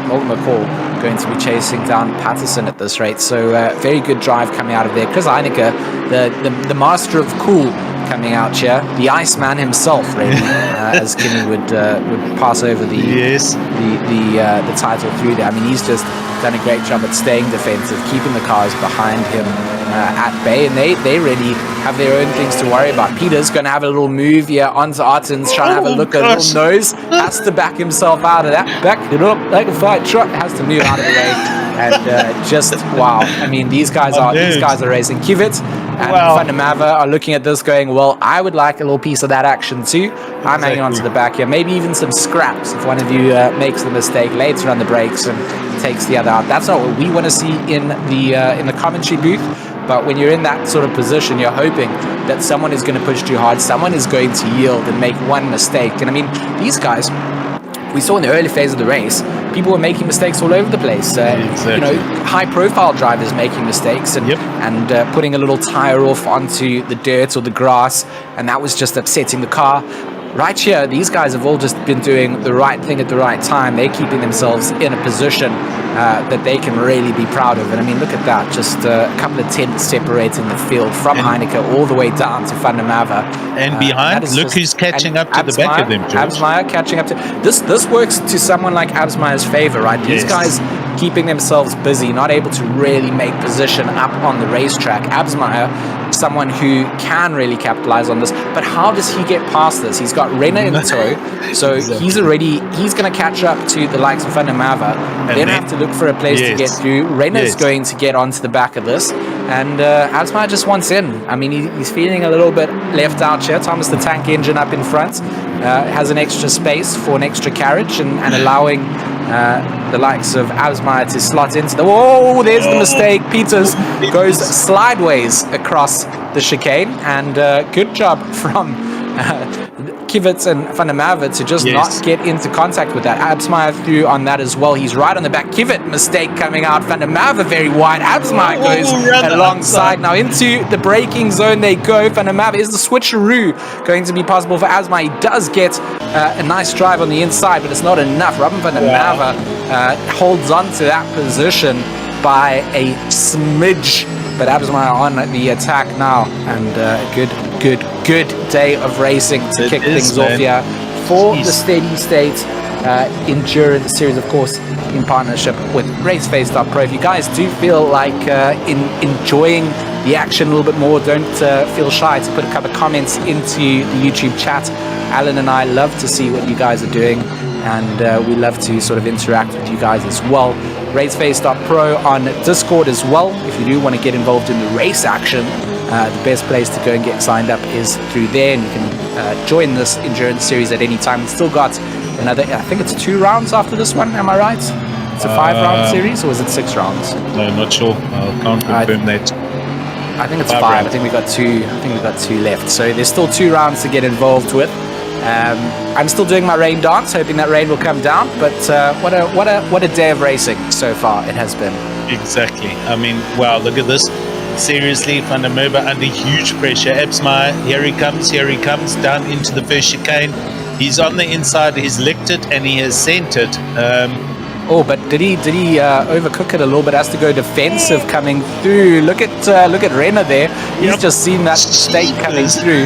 Morgan McCall going to be chasing down Patterson at this rate. So very good drive coming out of there. Chris Heineke, the master of cool, coming out here, the Iceman himself, really, as Kimmy would pass over the title through there. I mean, he's just done a great job at staying defensive, keeping the cars behind him at bay, and they really have their own things to worry about. Peter's going to have a little move here onto Artens, trying to have a look at a little nose, has to back himself out of that, back it up like a fight truck, has to move out of the way, and just wow. I mean, these guys are racing. Kivit and Van der Merwe are looking at this going, well, I would like a little piece of that action too. I'm hanging on to the back here. Maybe even some scraps if one of you makes the mistake later on the brakes and takes the other out. That's not what we want to see in the commentary booth. But when you're in that sort of position, you're hoping that someone is going to push too hard. Someone is going to yield and make one mistake. And I mean, these guys, we saw in the early phase of the race, people were making mistakes all over the place. Exactly. High-profile drivers making mistakes and putting a little tire off onto the dirt or the grass, and that was just upsetting the car. Right here, these guys have all just been doing the right thing at the right time. They're keeping themselves in a position that they can really be proud of. And I mean, look at that. Just a couple of tenths separating the field from Heineke all the way down to Van der Merwe. And behind, look who's catching up to the back of them, George. Absmeyer catching up to... This works to someone like Absmeyer's favor, right? These guys keeping themselves busy, not able to really make position up on the racetrack. Absmeyer, someone who can really capitalize on this, but how does he get past this? He's got Renner in tow, so he's going to catch up to the likes of Van der Merwe, then have to look for a place to get through. Renner's going to get onto the back of this, and Absmeyer just wants in. I mean, he's feeling a little bit left out here. Thomas the Tank Engine up in front has an extra space for an extra carriage and allowing the likes of Absmeyer to slot into the... Oh, there's the mistake. Peters goes slideways across the chicane, and good job from Kvyat and Van der Merwe to just Yes. not get into contact with that. Absmeyer through on that as well. He's right on the back. Kvyat, mistake coming out. Van der Merwe very wide. Absmeyer goes around the alongside. outside. Now into the braking zone they go. Van der Merwe, is the switcheroo going to be possible for Absmeyer? He does get a nice drive on the inside, but it's not enough. Robin Van der Merwe holds on to that position by a smidge, but Absmeyer on the attack now, and good day of racing to kick things off here for the Steady State Endurance Series, of course, in partnership with Raceface.Pro. If you guys do feel like enjoying the action a little bit more, don't feel shy to put a couple of comments into the YouTube chat. Alan and I love to see what you guys are doing, and we love to sort of interact with you guys as well. Raceface.Pro on Discord as well. If you do want to get involved in the race action, the best place to go and get signed up is through there, and you can join this endurance series at any time. We've still got another, I think it's 2 rounds after this one, am I right? It's a 5-round series, or is it 6 rounds? No, not sure. I can't confirm that. I think it's 5. I think we got 2 left. So there's still 2 rounds to get involved with. I'm still doing my rain dance, hoping that rain will come down. But what a day of racing so far it has been. Exactly. I mean, wow, look at this. Seriously, Van der Merwe under huge pressure. Absmeyer, here he comes, down into the first chicane. He's on the inside, he's licked it, and he has sent it. But did he overcook it a little bit? Has to go defensive coming through. Look at Renner there. He's just seen that mistake coming through.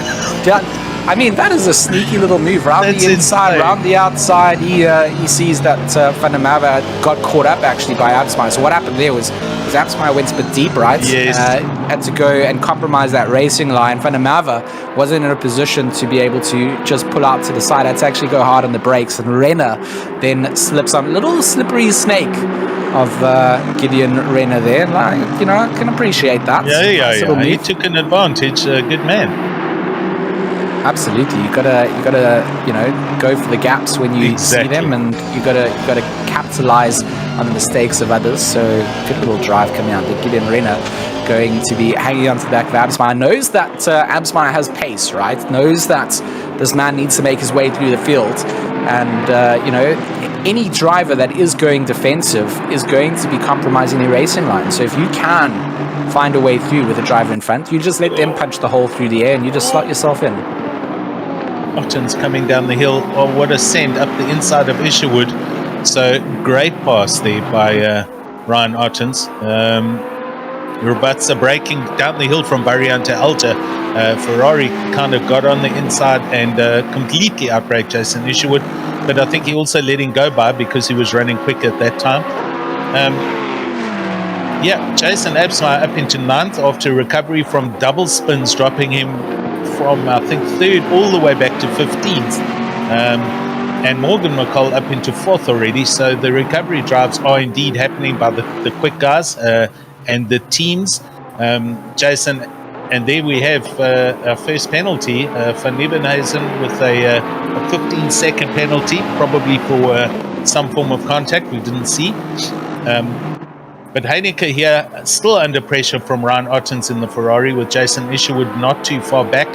I mean, that is a sneaky little move. Round the inside, round the outside. He sees that Van der Merwe got caught up actually by Absmeyer. So what happened there was Absmeyer went a bit deep, right? Yes. Had to go and compromise that racing line. Van der Merwe wasn't in a position to be able to just pull out to the side. Had to actually go hard on the brakes. And Renner then slips on a little slippery snake of Gideon Renner there. Like, I can appreciate that. Yeah. He took an advantage. Good man. Absolutely, you gotta go for the gaps when you see them, and you gotta capitalize on the mistakes of others. So good little drive coming out. Gideon Renner going to be hanging on to the back of Absmeyer. Knows that Absmeyer has pace, right? Knows that this man needs to make his way through the field, and any driver that is going defensive is going to be compromising the racing line. So if you can find a way through with a driver in front, you just let them punch the hole through the air, and you just slot yourself in. Otten's coming down the hill. Oh, what a send up the inside of Isherwood. So great pass there by Ryan Ottens. Roberts are breaking down the hill from Variante Alta. Ferrari kind of got on the inside and completely outbraked Jason Isherwood, but I think he also let him go by because he was running quick at that time. Jason Absmeyer up into 9th after recovery from double spins, dropping him from, I think, 3rd all the way back to 15th. And Morgan McCall up into 4th already. So the recovery drives are indeed happening by the quick guys and the teams. Jason, and there we have our first penalty. Van Nieuwenhuizen with a 15-second penalty, probably for some form of contact we didn't see. But Heineke here still under pressure from Ryan Ottens in the Ferrari, with Jason Isherwood not too far back,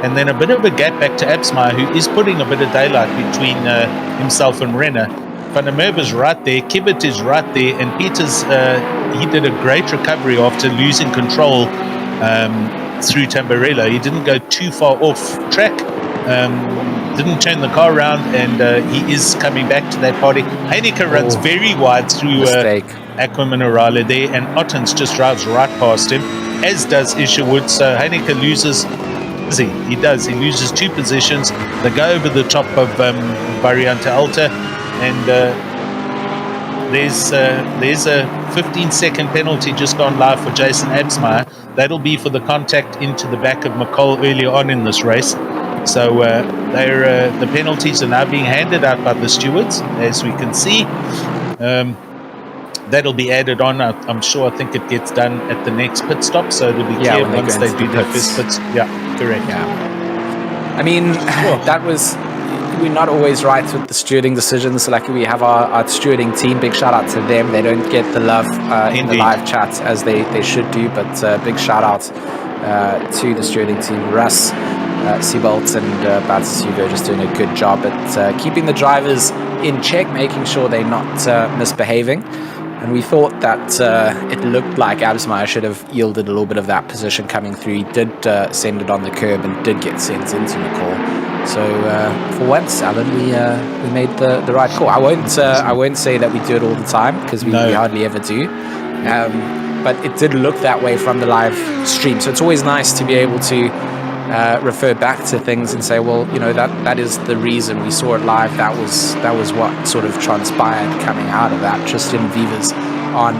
and then a bit of a gap back to Absmeyer, who is putting a bit of daylight between himself and Renner. Van der Merwe's right there, Kvyat is right there, and Peters, he did a great recovery after losing control through Tamburello. He didn't go too far off track, didn't turn the car around, and he is coming back to that party. Heineke runs very wide through Aqua Minerale there, and Ottens just drives right past him, as does Isherwood. So Heineke loses, he loses 2 positions. They go over the top of Variante Alta, and there's a 15-second penalty just gone live for Jason Absmeyer. That'll be for the contact into the back of McCall earlier on in this race. So the penalties are now being handed out by the stewards, as we can see. That'll be added on. I'm sure. I think it gets done at the next pit stop, so it'll be clear once they do their first pits. Yeah, correct. Yeah. I mean, we're not always right with the stewarding decisions. So like, we have our stewarding team. Big shout out to them. They don't get the love in the live chat as they should do, but big shout out to the stewarding team. Russ Seabolt and Batsugo just doing a good job at keeping the drivers in check, making sure they're not misbehaving. And we thought that it looked like Absmeyer should have yielded a little bit of that position coming through. He did send it on the curb and did get sent into McCall. So for once, Alan, we made the right call. I won't say that we do it all the time, because we hardly ever do. But it did look that way from the live stream. So it's always nice to be able to refer back to things and say, well, that is the reason we saw it live. That was what sort of transpired coming out of that. Tristan Vivas on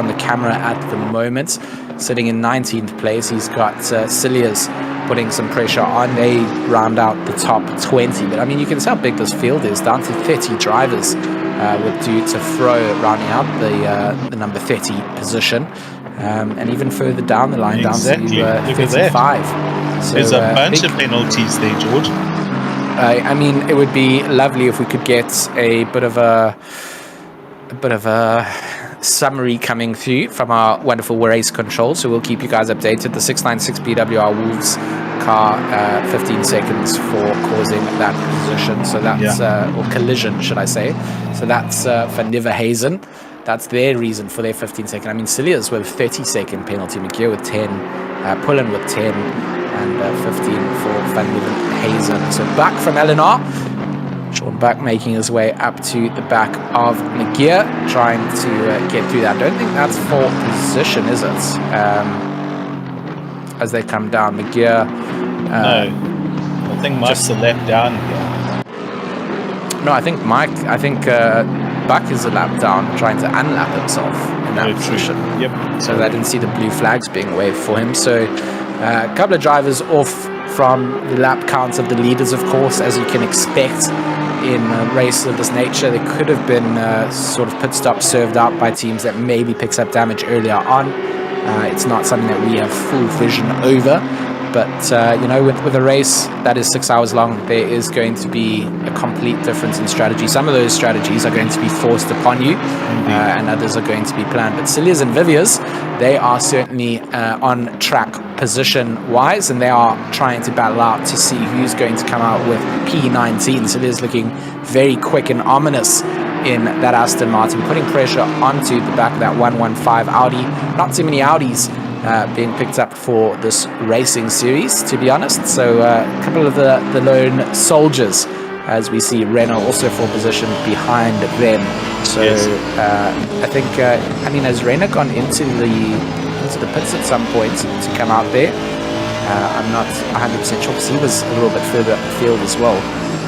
the camera at the moment, sitting in 19th place. He's got Cilliers putting some pressure on. They round out the top 20, but I mean, you can see how big this field is, down to 30 drivers, with to throw rounding out the number 30 position. And even further down the line, down to 55. So, there's a bunch of penalties there, George. I mean, it would be lovely if we could get a bit of a summary coming through from our wonderful race control. So we'll keep you guys updated. The 696 BWR Wolves car, 15 seconds for causing that position. So that's or collision, should I say? So that's Van Nieuwenhuizen. That's their reason for their 15-second. I mean, Cilliers with 30-second penalty, McGear with 10, Pullen with 10, and 15 for Van Nieuwenhuizen. So back from LNR. Sean Buck making his way up to the back of McGear, trying to get through that. I don't think that's for position, is it? As they come down, McGear. No, I think Mike's a lap down here. No, I think Buck is a lap down, trying to unlap himself in that position. Yep. So I didn't see the blue flags being waved for him. So a couple of drivers off from the lap counts of the leaders, of course, as you can expect in a race of this nature. There could have been sort of pit stops served out by teams that maybe picks up damage earlier on. It's not something that we have full vision over. But, with a race that is 6 hours long, there is going to be a complete difference in strategy. Some of those strategies are going to be forced upon you, and others are going to be planned. But Cilliers and Viviers, they are certainly on track position-wise, and they are trying to battle out to see who's going to come out with P19. Cilliers looking very quick and ominous in that Aston Martin, putting pressure onto the back of that 115 Audi. Not too many Audis being picked up for this racing series, to be honest. So a couple of the lone soldiers, as we see Renault also for position behind them. So I think, has Renault gone into the pits at some point to come out there? I'm not 100% sure, because he was a little bit further up the field as well,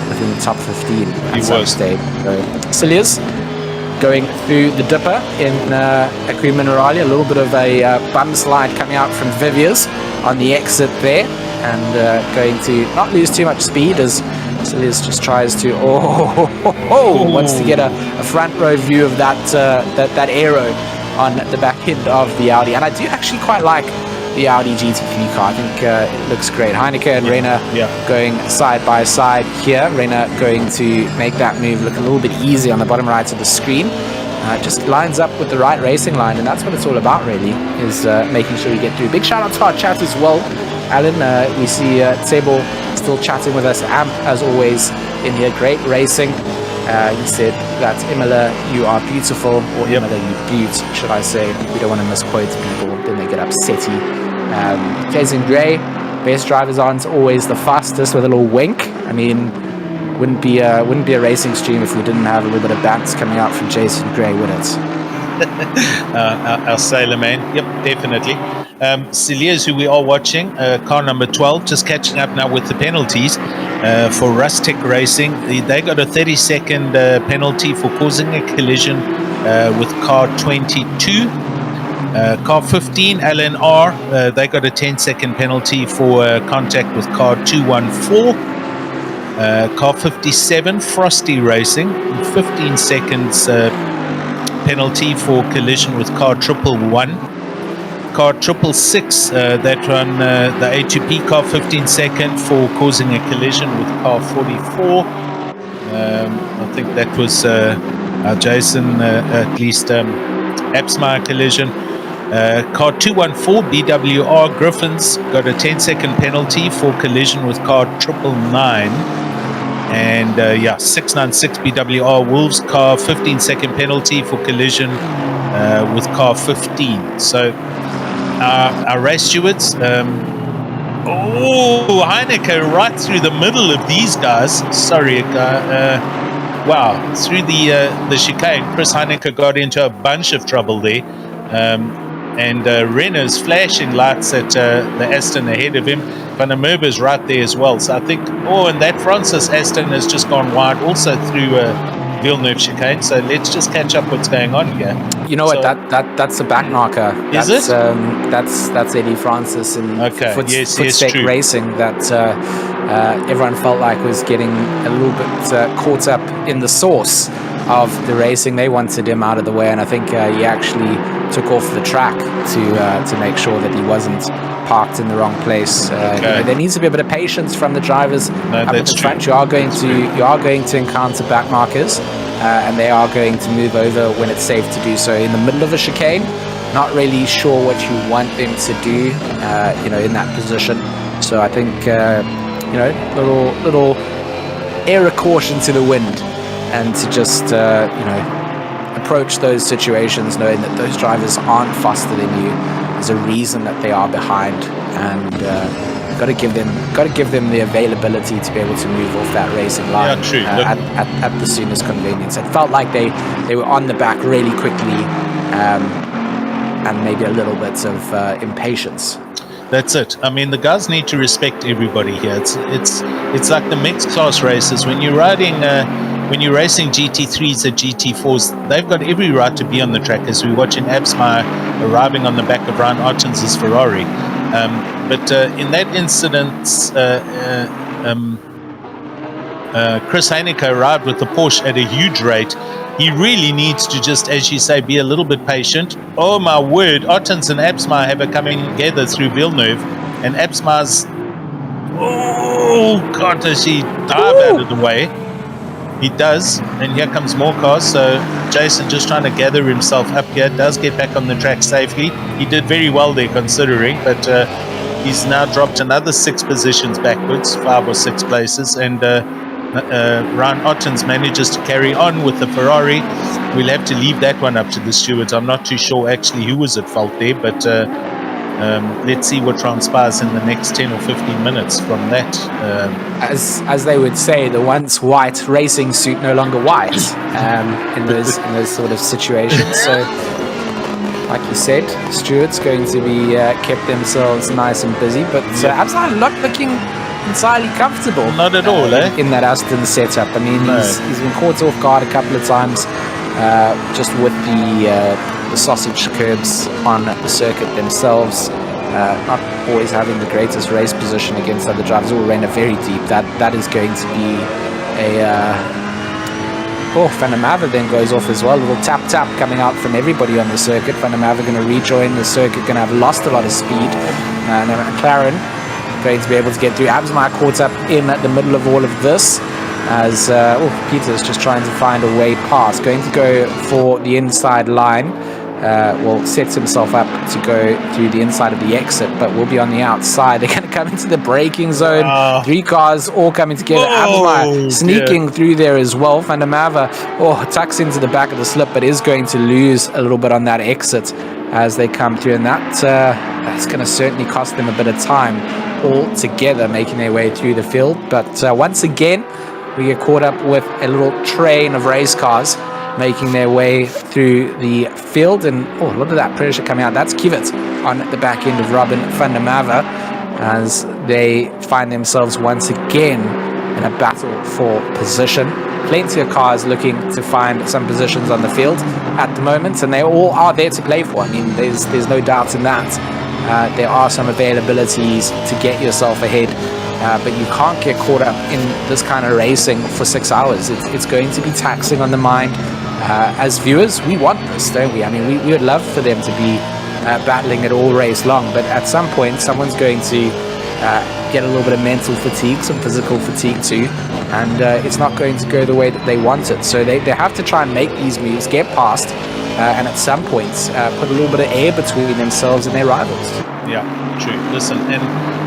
within the top 15 at some stage. So Cilliers going through the dipper in Acqui Minerale, a little bit of a bum slide coming out from Viviers on the exit there, and going to not lose too much speed as Cilliers just tries to wants to get a front row view of that aero on the back end of the Audi. And I do actually quite like the Audi GT3 car. I think it looks great. Heineke and Renault going side by side here. Renault going to make that move look a little bit easy on the bottom right of the screen. Just lines up with the right racing line, and that's what it's all about, really, is making sure we get through. Big shout out to our chat as well, Alan. We see Tsebo still chatting with us, as always, in here. Great racing. He said that Imola, you are beautiful, or Imola, you beaut, should I say. We don't want to misquote people, then they get upsetty. Jason Gray, best drivers aren't always the fastest, with a little wink. I mean, wouldn't be a racing stream if we didn't have a little bit of bants coming out from Jason Gray, would it? Our sailor man, yep, definitely. Cilliers, who we are watching, car number 12, just catching up now with the penalties for Rustec Racing. They got a 30-second penalty for causing a collision with car 22. Car 15, LNR, they got a 10-second penalty for contact with car 214. Car 57, Frosty Racing, 15 seconds penalty for collision with car 111. Car 666, that run the A2P car, 15 second for causing a collision with car 44. I think that was Jason, at least Absmeyer collision. Car 214 BWR Griffins got a 10-second penalty for collision with car 999. And 696 BWR Wolves car 15-second penalty for collision with car 15. So our race stewards, Heineke right through the middle of these guys. Sorry, wow, through the chicane, Chris Heineke got into a bunch of trouble there. And Renner's flashing lights at the Aston ahead of him. Van der Merwe's right there as well. So I think, and that Francis Aston has just gone wide also through Villeneuve chicane. So let's just catch up what's going on here. You know what? That's a back marker. Is it? That's Eddie Francis in Footstake true. Racing that everyone felt like was getting a little bit caught up in the source of the racing. They wanted him out of the way, and I think he actually took off the track to make sure that he wasn't parked in the wrong place. There needs to be a bit of patience from the drivers up at the front. You are going to encounter back markers, and they are going to move over when it's safe to do so. In the middle of a chicane, not really sure what you want them to do, in that position. So I think little air of caution to the wind, and to just approach those situations knowing that those drivers aren't faster than you. There's a reason that they are behind, and got to give them the availability to be able to move off that racing line at the soonest convenience. It felt like they were on the back really quickly, and maybe a little bit of impatience. That's it. I mean, the guys need to respect everybody here. It's like the mixed class races. When you're racing GT3s or GT4s, they've got every right to be on the track, as we're watching Absmeyer arriving on the back of Ryan Ottens' Ferrari. But in that incident, Chris Heineke arrived with the Porsche at a huge rate. He really needs to just, as you say, be a little bit patient. Oh my word, Ottens and Absmeyer have it coming together through Villeneuve, and Absmeyer's, does he dive out of the way? He does, and here comes more cars. So Jason just trying to gather himself up here, does get back on the track safely. He did very well there considering, but he's now dropped another 6 positions backwards, 5 or 6 places, and Ryan Ottens manages to carry on with the Ferrari. We'll have to leave that one up to the stewards. I'm not too sure actually who was at fault there, but let's see what transpires in the next 10 or 15 minutes from that. As they would say, the once white racing suit no longer white in those sort of situations. So, like you said, stewards going to be kept themselves nice and busy, but Absalom not looking entirely comfortable. Not at all, in that Aston setup. I mean, he's been caught off guard a couple of times, just with the sausage curbs on the circuit themselves. Not always having the greatest race position against other drivers. All ran very deep. That is going to be Van der Merwe then goes off as well. A little tap coming out from everybody on the circuit. Van der Merwe going to rejoin the circuit, going to have lost a lot of speed. And McLaren going to be able to get through. Absmeyer caught up in the middle of all of this, as Peter's just trying to find a way past. Going to go for the inside line. Sets himself up to go through the inside of the exit, but will be on the outside. They're going to come into the braking zone. 3 cars all coming together. Absmeyer sneaking through there as well. Van der Merwe tucks into the back of the slip, but is going to lose a little bit on that exit as they come through, and that's going to certainly cost them a bit of time all together making their way through the field. But once again, we get caught up with a little train of race cars making their way through the field, and look at that pressure coming out. That's Kivet on the back end of Robin van der Merwe as they find themselves once again in a battle for position. Plenty of cars looking to find some positions on the field at the moment, and they all are there to play for. I mean, there's no doubt in that. There are some availabilities to get yourself ahead, but you can't get caught up in this kind of racing for 6 hours. It's going to be taxing on the mind. As viewers, we want this, don't we? I mean, we would love for them to be battling it all race long, but at some point, someone's going to get a little bit of mental fatigue, some physical fatigue too, and it's not going to go the way that they want it. So they have to try and make these moves, get past, and at some point put a little bit of air between themselves and their rivals. Yeah, true. Listen, and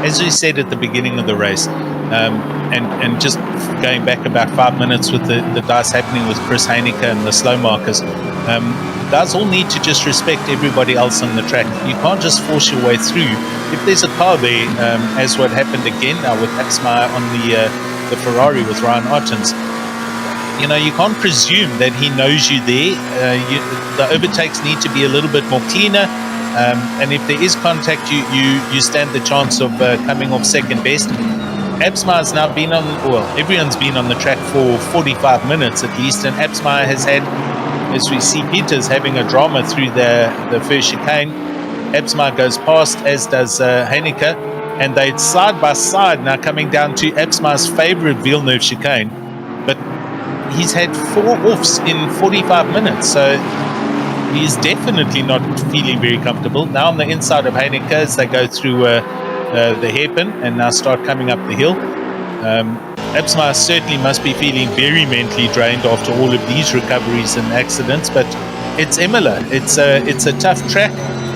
as you said at the beginning of the race, and just going back about 5 minutes with the dice happening with Chris Heineke and the slow markers, guys all need to just respect everybody else on the track. You can't just force your way through. If there's a car there, as what happened again now with Axmeyer on the Ferrari with Ryan Ottens, you know, you can't presume that he knows you there. The overtakes need to be a little bit more cleaner. And if there is contact, you stand the chance of coming off second best. Absmeyer's now been on, well, everyone's been on the track for 45 minutes at least, and Absmeyer has had, as we see Peters having a drama through the first chicane. Absmeyer goes past, as does Heineke, and they're side by side now coming down to Absmeyer's favourite Villeneuve chicane. But he's had 4 offs in 45 minutes, so he's definitely not feeling very comfortable. Now on the inside of Heineke as they go through the hairpin and now start coming up the hill. Absmeyer certainly must be feeling very mentally drained after all of these recoveries and accidents, but it's Imola. It's a tough track,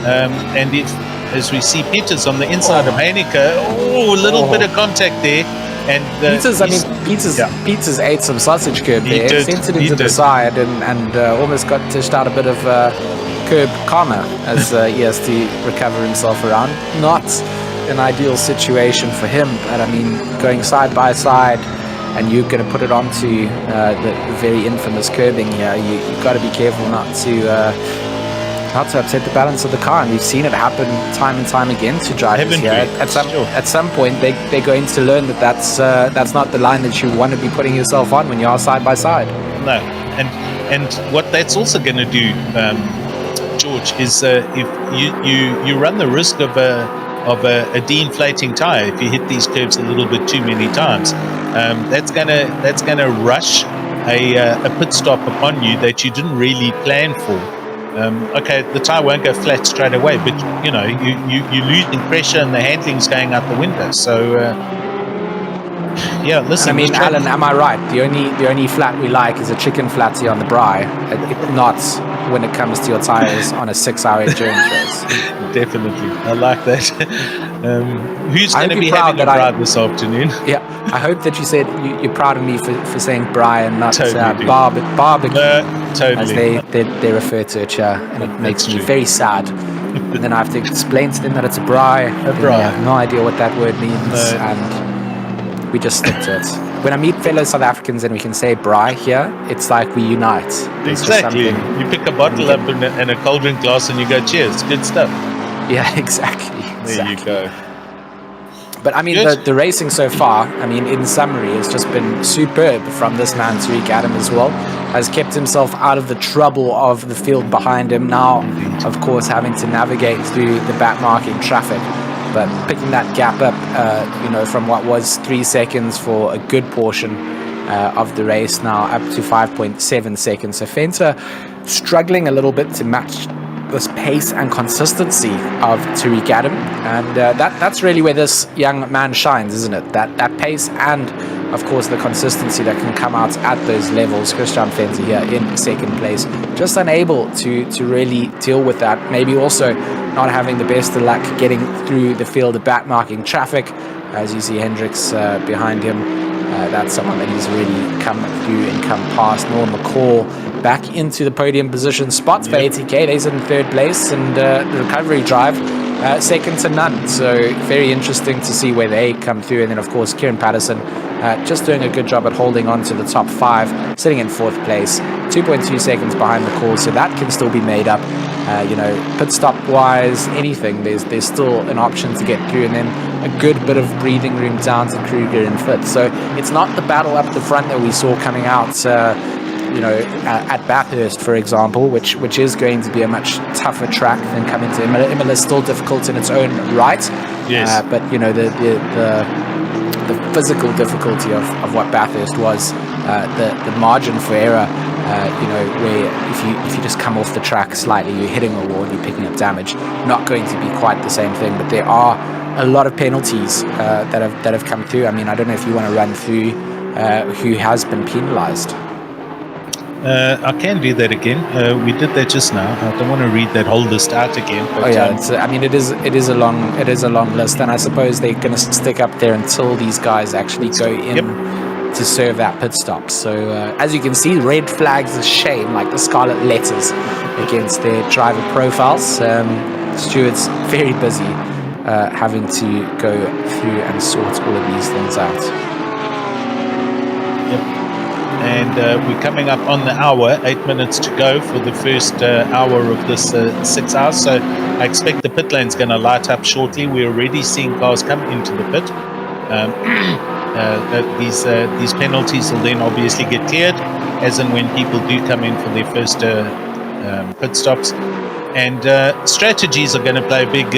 and if, as we see Peters on the inside of Heineke, a little bit of contact there. And Peters ate some sausage curb there, sent it into the side, and almost got dished out a bit of curb karma as he has to recover himself around. Not an ideal situation for him, but I mean, going side by side, and you're going to put it onto the very infamous curbing here. You've got to be careful not to upset the balance of the car, and we've seen it happen time and time again to drivers here. At some point, they're going to learn that that's not the line that you want to be putting yourself on when you are side by side. No, and what that's also going to do, George, is if you run the risk of a de-inflating tire if you hit these curves a little bit too many times. That's gonna rush a pit stop upon you that you didn't really plan for. Okay, the tire won't go flat straight away, but you know you're losing pressure and the handling's going out the window. So yeah, listen. And I mean, Alan, am I right? The only flat we like is a chicken flatty on the braai, not when it comes to your tires on a 6-hour endurance race. Definitely, I like that. Who's going to be having a braai this afternoon? Yeah, I hope that you said you're proud of me for saying braai and not totally barbecue, totally. as they refer to it, and it makes me very sad. And then I have to explain to them that it's a braai. They have no idea what that word means, and we just stick to it. When I meet fellow South Africans and we can say braai here, it's like we unite. Exactly. You pick a bottle up and a cold drink glass and you go, cheers, good stuff. Yeah, exactly. There you go. But I mean, the racing so far, I mean, in summary, has just been superb from this man, Tariq Adam, as well. Has kept himself out of the trouble of the field behind him. Now, of course, having to navigate through the back-marking traffic. But picking that gap up, from what was 3 seconds for a good portion of the race, now up to 5.7 seconds. So Fenter struggling a little bit to match this pace and consistency of Tariq Adam, and that's really where this young man shines, isn't it? That pace and, of course, the consistency that can come out at those levels. Christian Fenter here in second place, just unable to really deal with that. Maybe also not having the best of luck getting through the field of back-marking traffic. As you see Hendricks behind him, that's someone that he's really come through and come past. Noah McCall back into the podium position spots for ATK. They're in third place, and the recovery drive second to none. So very interesting to see where they come through. And then, of course, Kieran Patterson just doing a good job at holding on to the top 5, sitting in 4th place, 2.2 seconds behind the call. So that can still be made up. Pit stop wise, anything, there's still an option to get through, and then a good bit of breathing room down to Kruger and Fitz. So it's not the battle up the front that we saw coming out at Bathurst, for example, which is going to be a much tougher track than coming to Imola. Imola is still difficult in its own right. Yes. But the physical difficulty of what Bathurst was, the margin for error where if you just come off the track slightly, you're hitting a wall and you're picking up damage. Not going to be quite the same thing, but there are a lot of penalties that have come through. I mean, I don't know if you want to run through who has been penalised. I can do that again. We did that just now. I don't want to read that whole list out again. But, it is a long list, and I suppose they're going to stick up there until these guys actually go in to serve that pit stop. So as you can see, red flags a shame, like the scarlet letters against their driver profiles. Stewart's very busy having to go through and sort all of these things out. And we're coming up on the hour, 8 minutes to go for the first hour of this 6 hours. So I expect the pit lane's going to light up shortly. We're already seeing cars come into the pit. These penalties will then obviously get cleared, as and when people do come in for their first pit stops. And strategies are going to play a big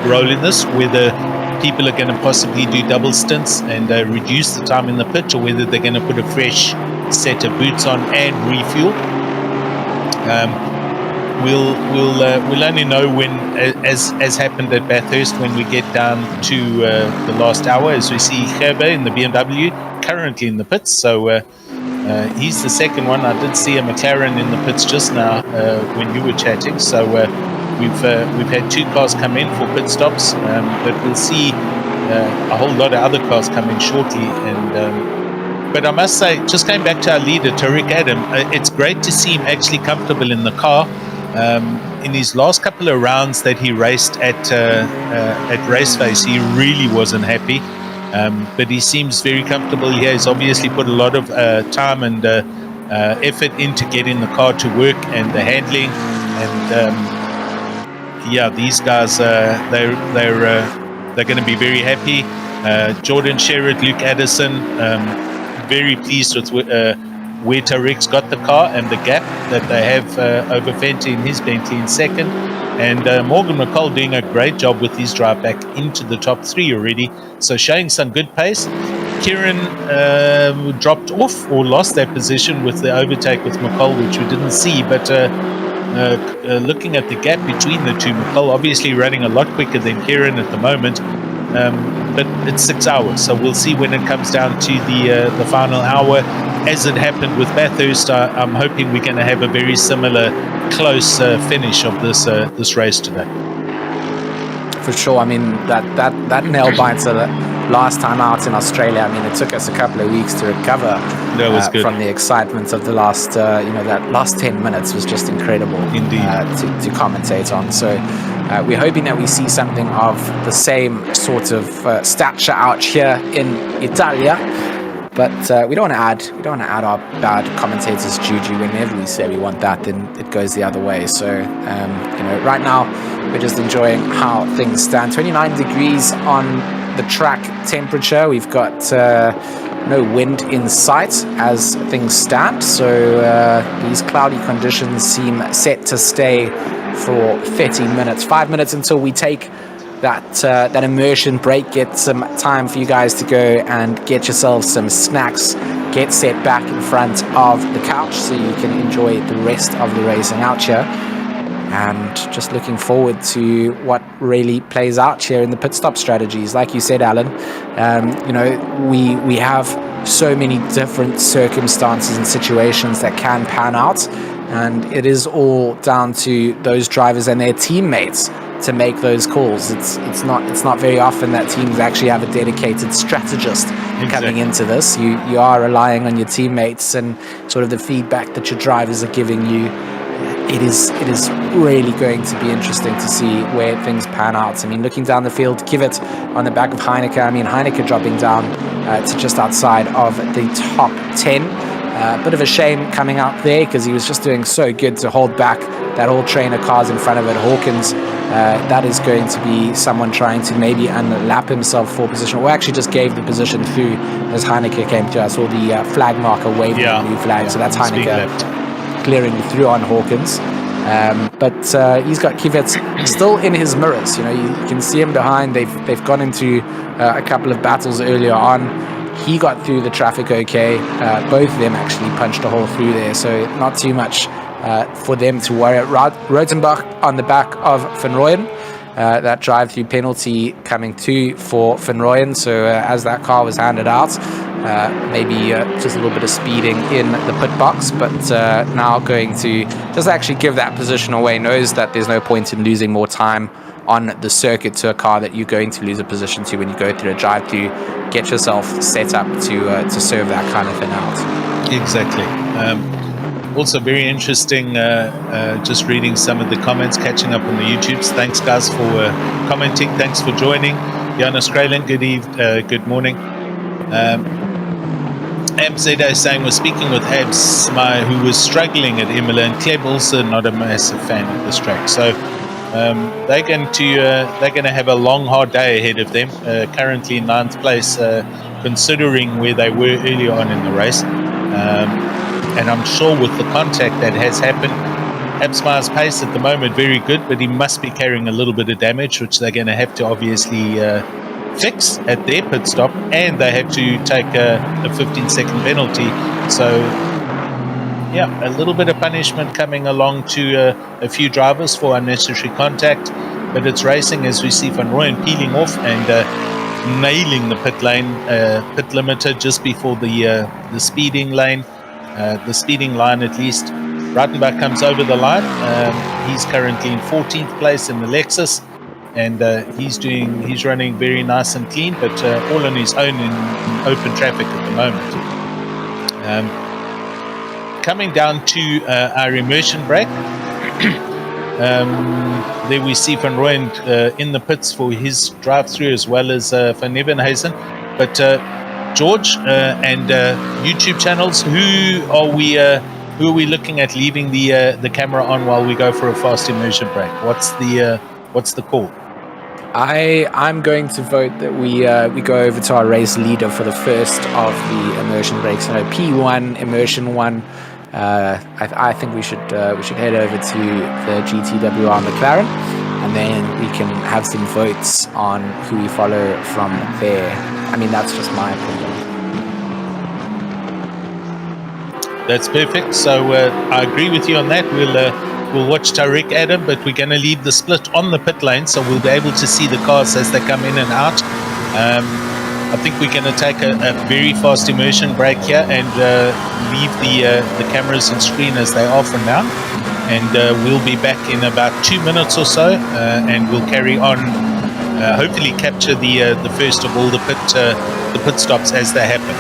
role in this, whether people are going to possibly do double stints and reduce the time in the pit, or whether they're going to put a fresh set of boots on and refuel. We'll only know when, as happened at Bathurst, when we get down to the last hour, as we see Gerber in the BMW currently in the pits. So he's the second one. I did see a McLaren in the pits just now when you were chatting. So we've had two cars come in for pit stops, but we'll see a whole lot of other cars come in shortly. But I must say, just going back to our leader, Tariq Adam, it's great to see him actually comfortable in the car. In his last couple of rounds that he raced at Raceface, he really wasn't happy. But he seems very comfortable here. He's obviously put a lot of time and effort into getting the car to work and the handling. And these guys, they're going to be very happy. Jordan Sherritt, Luke Addison, very pleased with where Tariq's got the car and the gap that they have over Fenty in his Bentley in second. And Morgan McCall doing a great job with his drive back into the top three already, so showing some good pace. Kieran dropped off or lost that position with the overtake with McCall, which we didn't see, but looking at the gap between the two, McCall obviously running a lot quicker than Kieran at the moment, but it's 6 hours, so we'll see when it comes down to the final hour. As it happened with Bathurst, I'm hoping we're going to have a very similar close finish of this race today. For sure. I mean, that nail biter last time out in Australia, I mean, it took us a couple of weeks to recover from the excitement of the last, that last 10 minutes was just incredible. Indeed. To commentate on. So we're hoping that we see something of the same sort of stature out here in Italia. But we don't want to add our bad commentators' juju. Whenever we say we want that, then it goes the other way. So right now we're just enjoying how things stand. 29 degrees on the track temperature. We've got no wind in sight as things stand. So these cloudy conditions seem set to stay for 30 minutes. 5 minutes until we take that immersion break. Get some time for you guys to go and get yourselves some snacks, get set back in front of the couch so you can enjoy the rest of the racing out here, and just looking forward to what really plays out here in the pit stop strategies. Like you said, Alan, we have so many different circumstances and situations that can pan out, and it is all down to those drivers and their teammates to make those calls. It's not very often that teams actually have a dedicated strategist coming into this. You are relying on your teammates and sort of the feedback that your drivers are giving you. It is really going to be interesting to see where things pan out. I mean, looking down the field, Kvyat on the back of Heineke. I mean, Heineke dropping down to just outside of the top 10. Bit of a shame coming out there because he was just doing so good to hold back that whole train of cars in front of it. Hawkins, that is going to be someone trying to maybe unlap himself for position, or actually just gave the position through as Heineke came to us, or the flag marker waving the blue flag. So that's Heineke clearing through on Hawkins. But he's got Kvyat still in his mirrors. You can see him behind. They've gone into a couple of battles earlier on. he got through the traffic okay. Both of them actually punched a hole through there, so not too much for them to worry. Rotenbach on the back of Van Rooyen. That drive-through penalty coming to for Van Rooyen. So as that car was handed out, maybe just a little bit of speeding in the pit box, but now going to just actually give that position away. Knows that there's no point in losing more time on the circuit to a car that you're going to lose a position to when you go through a drive-through. Get yourself set up to serve that kind of thing out. Exactly. Also very interesting, just reading some of the comments, catching up on the YouTubes. Thanks, guys, for commenting. Thanks for joining. Jonas Kralin, good morning. Abzeda is saying, we're speaking with Abs, who was struggling at Imola, and Kleb also not a massive fan of this track. So they're going to have a long, hard day ahead of them. Currently in 9th place, considering where they were earlier on in the race. And I'm sure with the contact that has happened, Absmire's pace at the moment very good, but he must be carrying a little bit of damage, which they're going to have to obviously fix at their pit stop, and they have to take a 15-second penalty. So, yeah, a little bit of punishment coming along to a few drivers for unnecessary contact, but it's racing as we see Van Rooyen peeling off and nailing the pit lane, pit limiter just before the speeding lane. The speeding line at least. Ratenbach comes over the line. He's currently in 14th place in the Lexus, and he's running very nice and clean, but all on his own in open traffic at the moment. Coming down to our immersion break, there we see Van Rooyen in the pits for his drive-through, as well as Van Nevenhuizen, but George and YouTube channels, who are we looking at leaving the camera on while we go for a fast immersion break? What's the call? I'm going to vote that we go over to our race leader for the first of the immersion breaks. So P1 immersion 1. I think we should head over to the GTWR McLaren, and then we can have some votes on who we follow from there. I mean, that's just my opinion. That's perfect. So I agree with you on that. We'll watch Tariq Adam, but we're going to leave the split on the pit lane, so we'll be able to see the cars as they come in and out. I think we're going to take a very fast immersion break here and leave the cameras and screen as they are for now. And we'll be back in about 2 minutes or so, and we'll carry on. Hopefully capture the first of all the pit stops as they happen.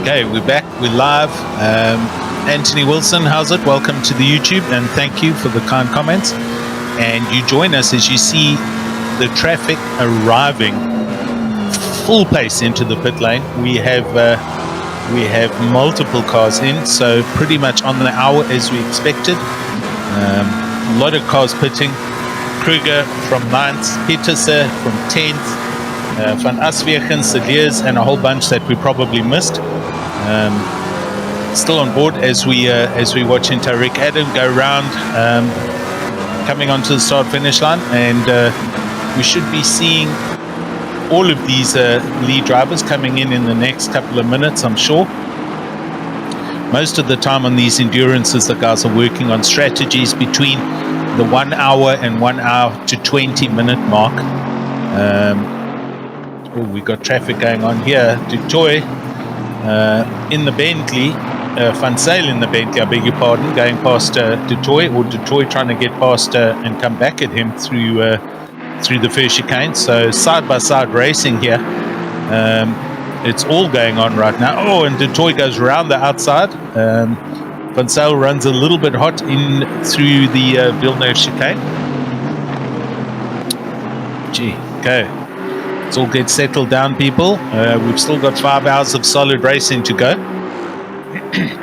Okay, we're back. We're live. Anthony Wilson, how's it? Welcome to the YouTube, and thank you for the kind comments. And you join us as you see the traffic arriving full pace into the pit lane. We have multiple cars in, so pretty much on the hour as we expected. A lot of cars pitting. Kruger from 9th, Peterse from 10th, Van Aswegen, Saliers, and a whole bunch that we probably missed. Still on board as we watching Tariq Adam go round, coming onto the start-finish line, and we should be seeing all of these lead drivers coming in the next couple of minutes, I'm sure. Most of the time on these endurances, the guys are working on strategies between the 1 hour and 1 hour to 20-minute mark. We got traffic going on here. Dutoy in the Bentley, Van Sale in the Bentley, I beg your pardon, going past Dutoy, or Dutoy trying to get past and come back at him through the first chicane. So side-by-side racing here. It's all going on right now. Oh, and Dutoy goes around the outside. Van Sale runs a little bit hot in through the Villeneuve chicane. Gee, okay. Let's all get settled down, people. We've still got 5 hours of solid racing to go.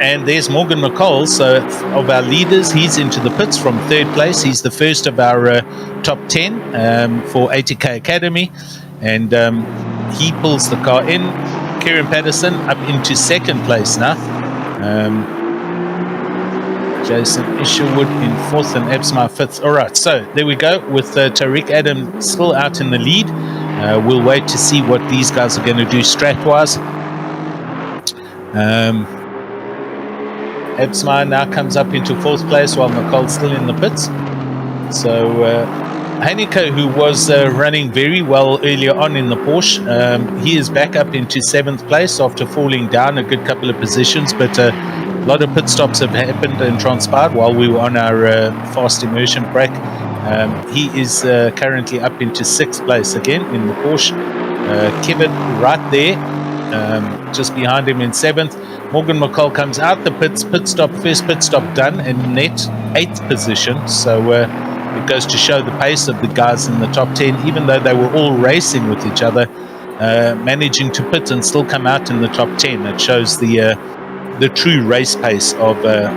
And there's Morgan McCall. So of our leaders, he's into the pits from 3rd place. He's the first of our top 10 for ATK Academy. And he pulls the car in. Kieran Patterson up into 2nd place now. Jason Isherwood in 4th and Ebsma 5th. All right, so there we go with Tariq Adam still out in the lead. We'll wait to see what these guys are going to do strat-wise. Ebsma now comes up into 4th place while McCall's still in the pits. So Heineke, who was running very well earlier on in the Porsche, he is back up into 7th place after falling down a good couple of positions, but a lot of pit stops have happened and transpired while we were on our fast immersion break. He is currently up into 6th place again in the Porsche. Kevin right there, just behind him in 7th. Morgan McCall comes out the pits, first pit stop done, and net 8th position. So it goes to show the pace of the guys in the top 10, even though they were all racing with each other, managing to pit and still come out in the top 10. It shows the true race pace of the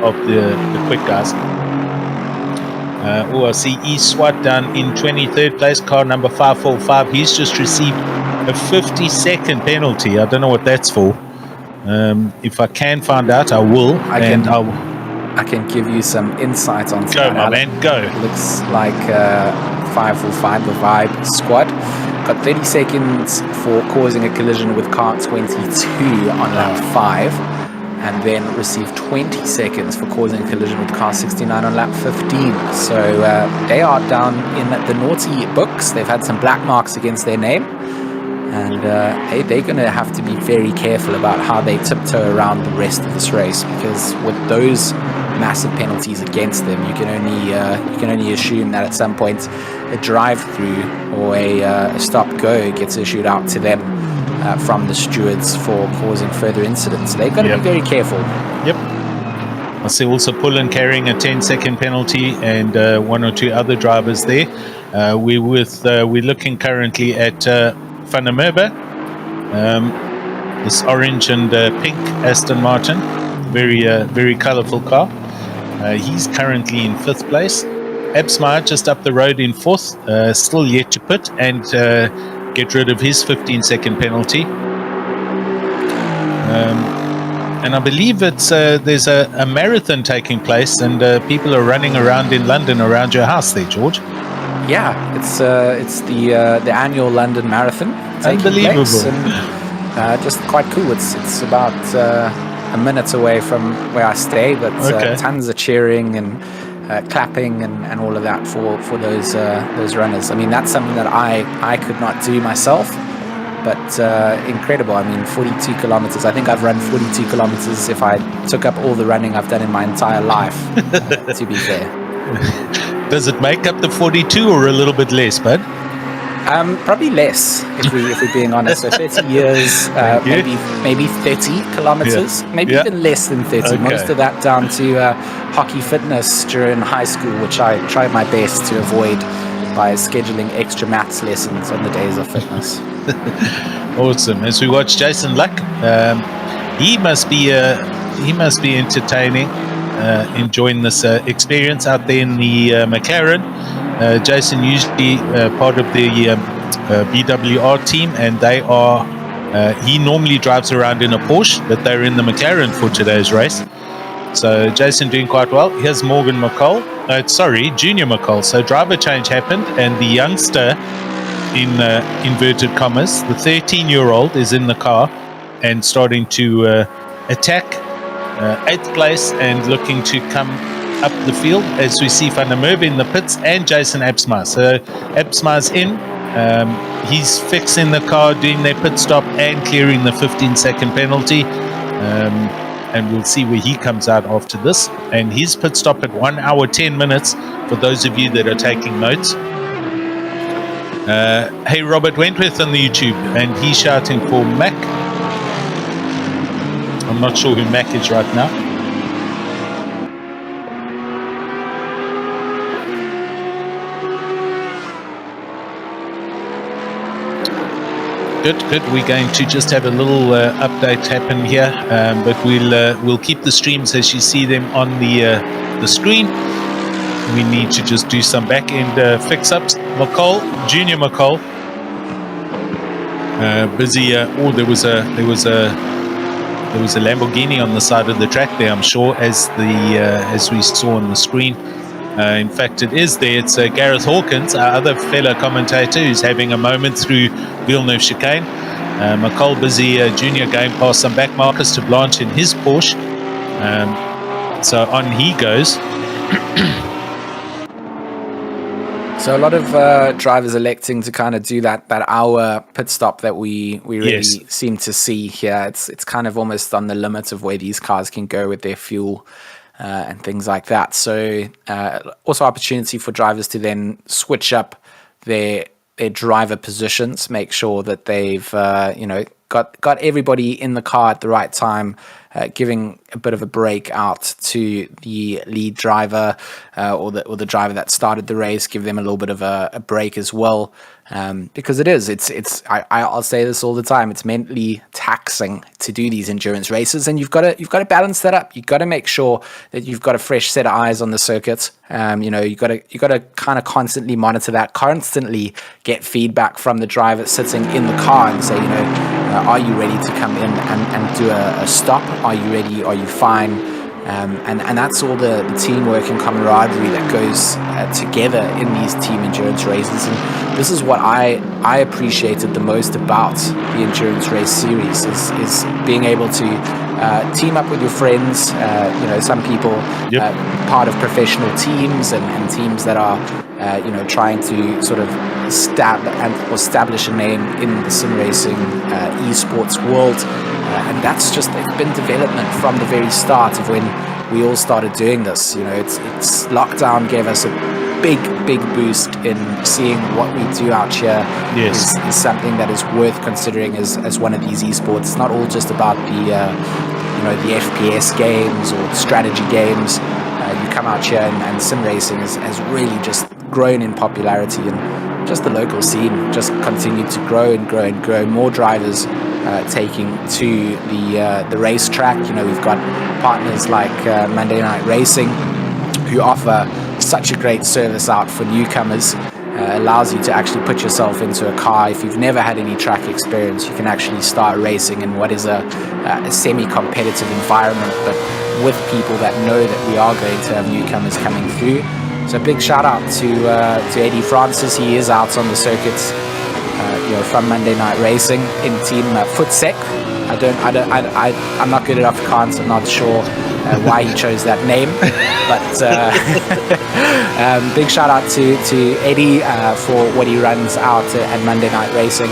quick guys. I see Eswat down in 23rd place, car number 545. He's just received a 50-second penalty. I don't know what that's for. If I can find out, I will. I can give you some insight on Go, my man, go. Looks like 545, the Vibe squad, got 30 seconds for causing a collision with car 22 on lap 5, and then received 20 seconds for causing a collision with car 69 on lap 15. So they are down in the naughty books. They've had some black marks against their name, and they're going to have to be very careful about how they tiptoe around the rest of this race, because with those massive penalties against them, you can only assume that at some point a drive-through or a stop-go gets issued out to them from the stewards for causing further incidents. So they've got to be very careful. Yep. I see also Pullen carrying a 10-second penalty, and one or two other drivers there. We're looking currently at Van der Merwe, this orange and pink Aston Martin, very colourful car. He's currently in 5th place. Ebsma just up the road in 4th, still yet to pit and get rid of his 15-second penalty. And I believe it's there's a marathon taking place, and people are running around in London around your house there, George. Yeah, it's the annual London Marathon. Unbelievable. And, just quite cool. It's about a minute away from where I stay, but tons of cheering and clapping and all of that for those runners. I mean, that's something that I could not do myself, but incredible. I mean, 42 kilometers. I think I've run 42 kilometers if I took up all the running I've done in my entire life, to be fair. Does it make up the 42 or a little bit less, bud? Probably less, if we're being honest. So 30 years, maybe 30 kilometers, maybe even less than 30. Okay. Most of that down to hockey fitness during high school, which I tried my best to avoid by scheduling extra maths lessons on the days of fitness. Awesome. As we watch Jason Luck, he must be entertaining, enjoying this experience out there in the McLaren. Jason usually part of the BWR team, and they are. He normally drives around in a Porsche, but they're in the McLaren for today's race. So Jason doing quite well. Here's Morgan McCall. Junior McCall. So driver change happened, and the youngster, in inverted commas, the 13-year-old is in the car and starting to attack 8th place and looking to come up the field, as we see Van der Merwe in the pits and Jason Absma. So Absma's in. He's fixing the car, doing their pit stop and clearing the 15-second penalty. And we'll see where he comes out after this. And his pit stop at 1 hour 10 minutes for those of you that are taking notes. Hey, Robert Wentworth on the YouTube, and he's shouting for Mac. I'm not sure who Mac is right now. Good. We're going to just have a little update happen here, but we'll keep the streams as you see them on the screen. We need to just do some back end fix-ups. Junior McCall, busy. There was a Lamborghini on the side of the track there, I'm sure, as we saw on the screen. In fact, it is there. It's Gareth Hawkins, our other fellow commentator, who's having a moment through Villeneuve chicane. McCall busy, Junior going past some back markers to Blanche in his Porsche. So on he goes. So a lot of drivers electing to kind of do that hour pit stop that we really seem to see here. It's kind of almost on the limit of where these cars can go with their fuel and things like that. So also opportunity for drivers to then switch up their driver positions, make sure that they've got everybody in the car at the right time, giving a bit of a break out to the lead driver or the driver that started the race, give them a little bit of a break as well, because I'll say this all the time, it's mentally taxing to do these endurance races, and you've got to balance that up. You've got to make sure that you've got a fresh set of eyes on the circuit. You've got to kind of constantly monitor that, constantly get feedback from the driver sitting in the car and say, are you ready to come in and do a stop? Are you ready? Are you fine? And that's all the teamwork and camaraderie that goes together in these team endurance races. And this is what I appreciated the most about the endurance race series is being able to team up with your friends. Some people part of professional teams and teams that are trying to sort of establish a name in the sim racing esports world. And that's just been development from the very start of when we all started doing this. It's lockdown gave us a big boost in seeing what we do out here is something that is worth considering as one of these esports. It's not all just about the FPS games or strategy games. You come out here and sim racing has really just grown in popularity, and just the local scene just continued to grow and grow and grow. More drivers taking to the racetrack. We've got partners like Monday Night Racing, who offer such a great service out for newcomers. Allows you to actually put yourself into a car. If you've never had any track experience, you can actually start racing in what is a semi-competitive environment, but with people that know that we are going to have newcomers coming through. So big shout out to Eddie Francis. He is out on the circuits, from Monday Night Racing in Team Footsec. I'm not good at Afrikaans. I'm not sure why he chose that name, but big shout out to Eddie for what he runs out at Monday Night Racing.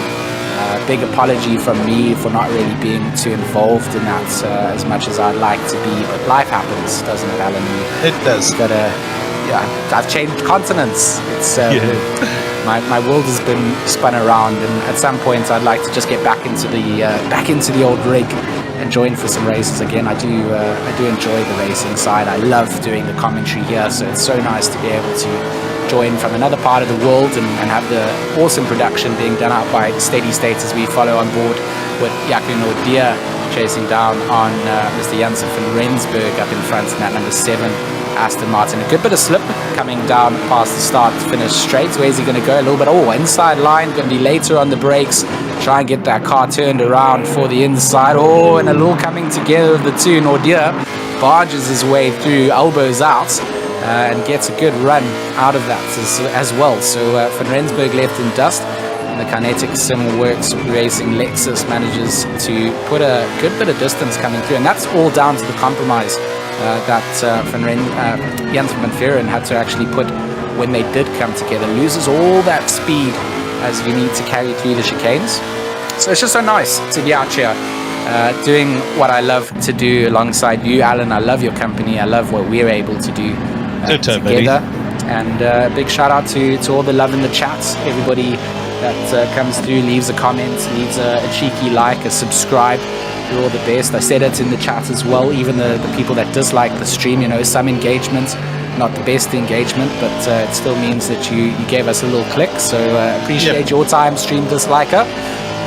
Big apology from me for not really being too involved in that as much as I'd like to be, but life happens, doesn't it, Alan? It does. I've changed continents. It's my world has been spun around, and at some point I'd like to just get back into the old rig and join for some races again. I do enjoy the racing side. I love doing the commentary here, so it's so nice to be able to join from another part of the world and have the awesome production being done out by Steady State as we follow on board with Jaco Nordia chasing down on Mr. Janssen van Rensburg up in front in that number 7 Aston Martin. A good bit of slip coming down past the start to finish straight. Where's he going to go? A little bit, inside line, going to be later on the brakes. Try and get that car turned around for the inside. And a little coming together of the two. Nordia barges his way through, elbows out, and gets a good run out of that as well. So Van Rensburg left in dust. And the Kinetic Simworks Racing Lexus manages to put a good bit of distance coming through. And that's all down to the compromise that Janssen van Veren had to actually put when they did come together. Loses all that speed as you need to carry through the chicanes. So it's just so nice to be out here doing what I love to do alongside you, Alan. I love your company. I love what we're able to do together. And big shout out to all the love in the chats. Everybody that comes through, leaves a comment, leaves a cheeky like, a subscribe. You're all the best. I said it in the chat as well. Even the people that dislike the stream, some engagement, not the best engagement, but it still means that you gave us a little click. So appreciate your time, stream disliker.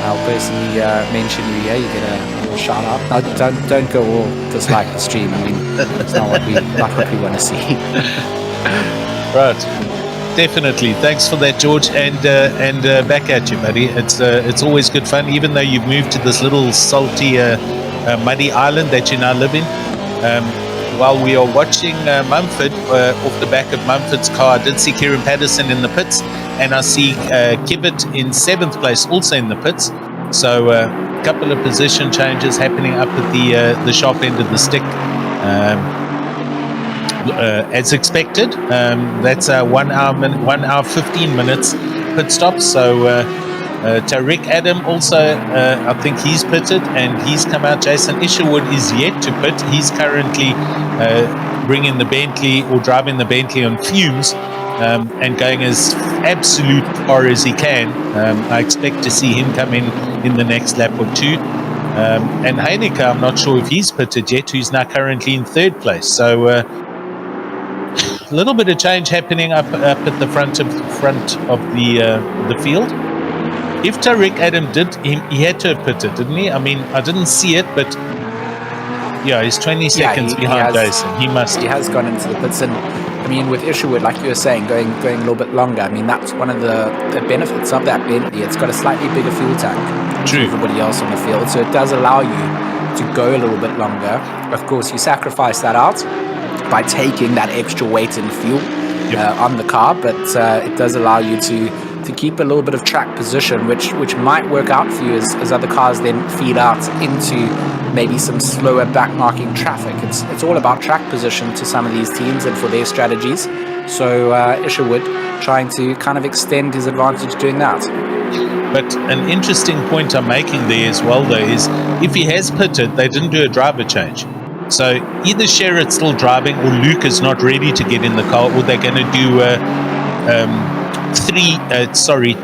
I'll personally mention you here. You get a little shout out. No, don't go all dislike the stream. I mean, that's not what we want to see. Right. Definitely. Thanks for that, George, and back at you, buddy. It's always good fun, even though you've moved to this little salty, muddy island that you now live in. While we are watching Mumford, off the back of Mumford's car, I did see Kieran Patterson in the pits, and I see Kibbett in 7th place, also in the pits. So a couple of position changes happening up at the sharp end of the stick. As expected, that's a 1 hour 15 minutes pit stop. So Tariq Adam also, I think he's pitted and he's come out. Jason Isherwood is yet to pit. He's currently bringing the Bentley or driving the Bentley on fumes and going as absolute far as he can. I expect to see him come in the next lap or two. And Heineke, I'm not sure if he's pitted yet, who's now currently in 3rd place. So a little bit of change happening up at the front of the field. If Tariq Adam did, he had to have pitted, didn't he? I mean, I didn't see it, but yeah, he's 20 seconds behind Jason. He has gone into the pits, and I mean, with Isherwood, like you were saying, going a little bit longer. I mean, that's one of the benefits of that Bentley. It's got a slightly bigger fuel tank than everybody else on the field, so it does allow you to go a little bit longer. Of course, you sacrifice that out by taking that extra weight in fuel on the car, but it does allow you to keep a little bit of track position, which might work out for you as other cars then feed out into maybe some slower back-marking traffic. It's all about track position to some of these teams and for their strategies. So Isherwood trying to kind of extend his advantage doing that. But an interesting point I'm making there as well, though, is if he has pitted, they didn't do a driver change. So either Sherritt's still driving or Luke is not ready to get in the car, or they're going to do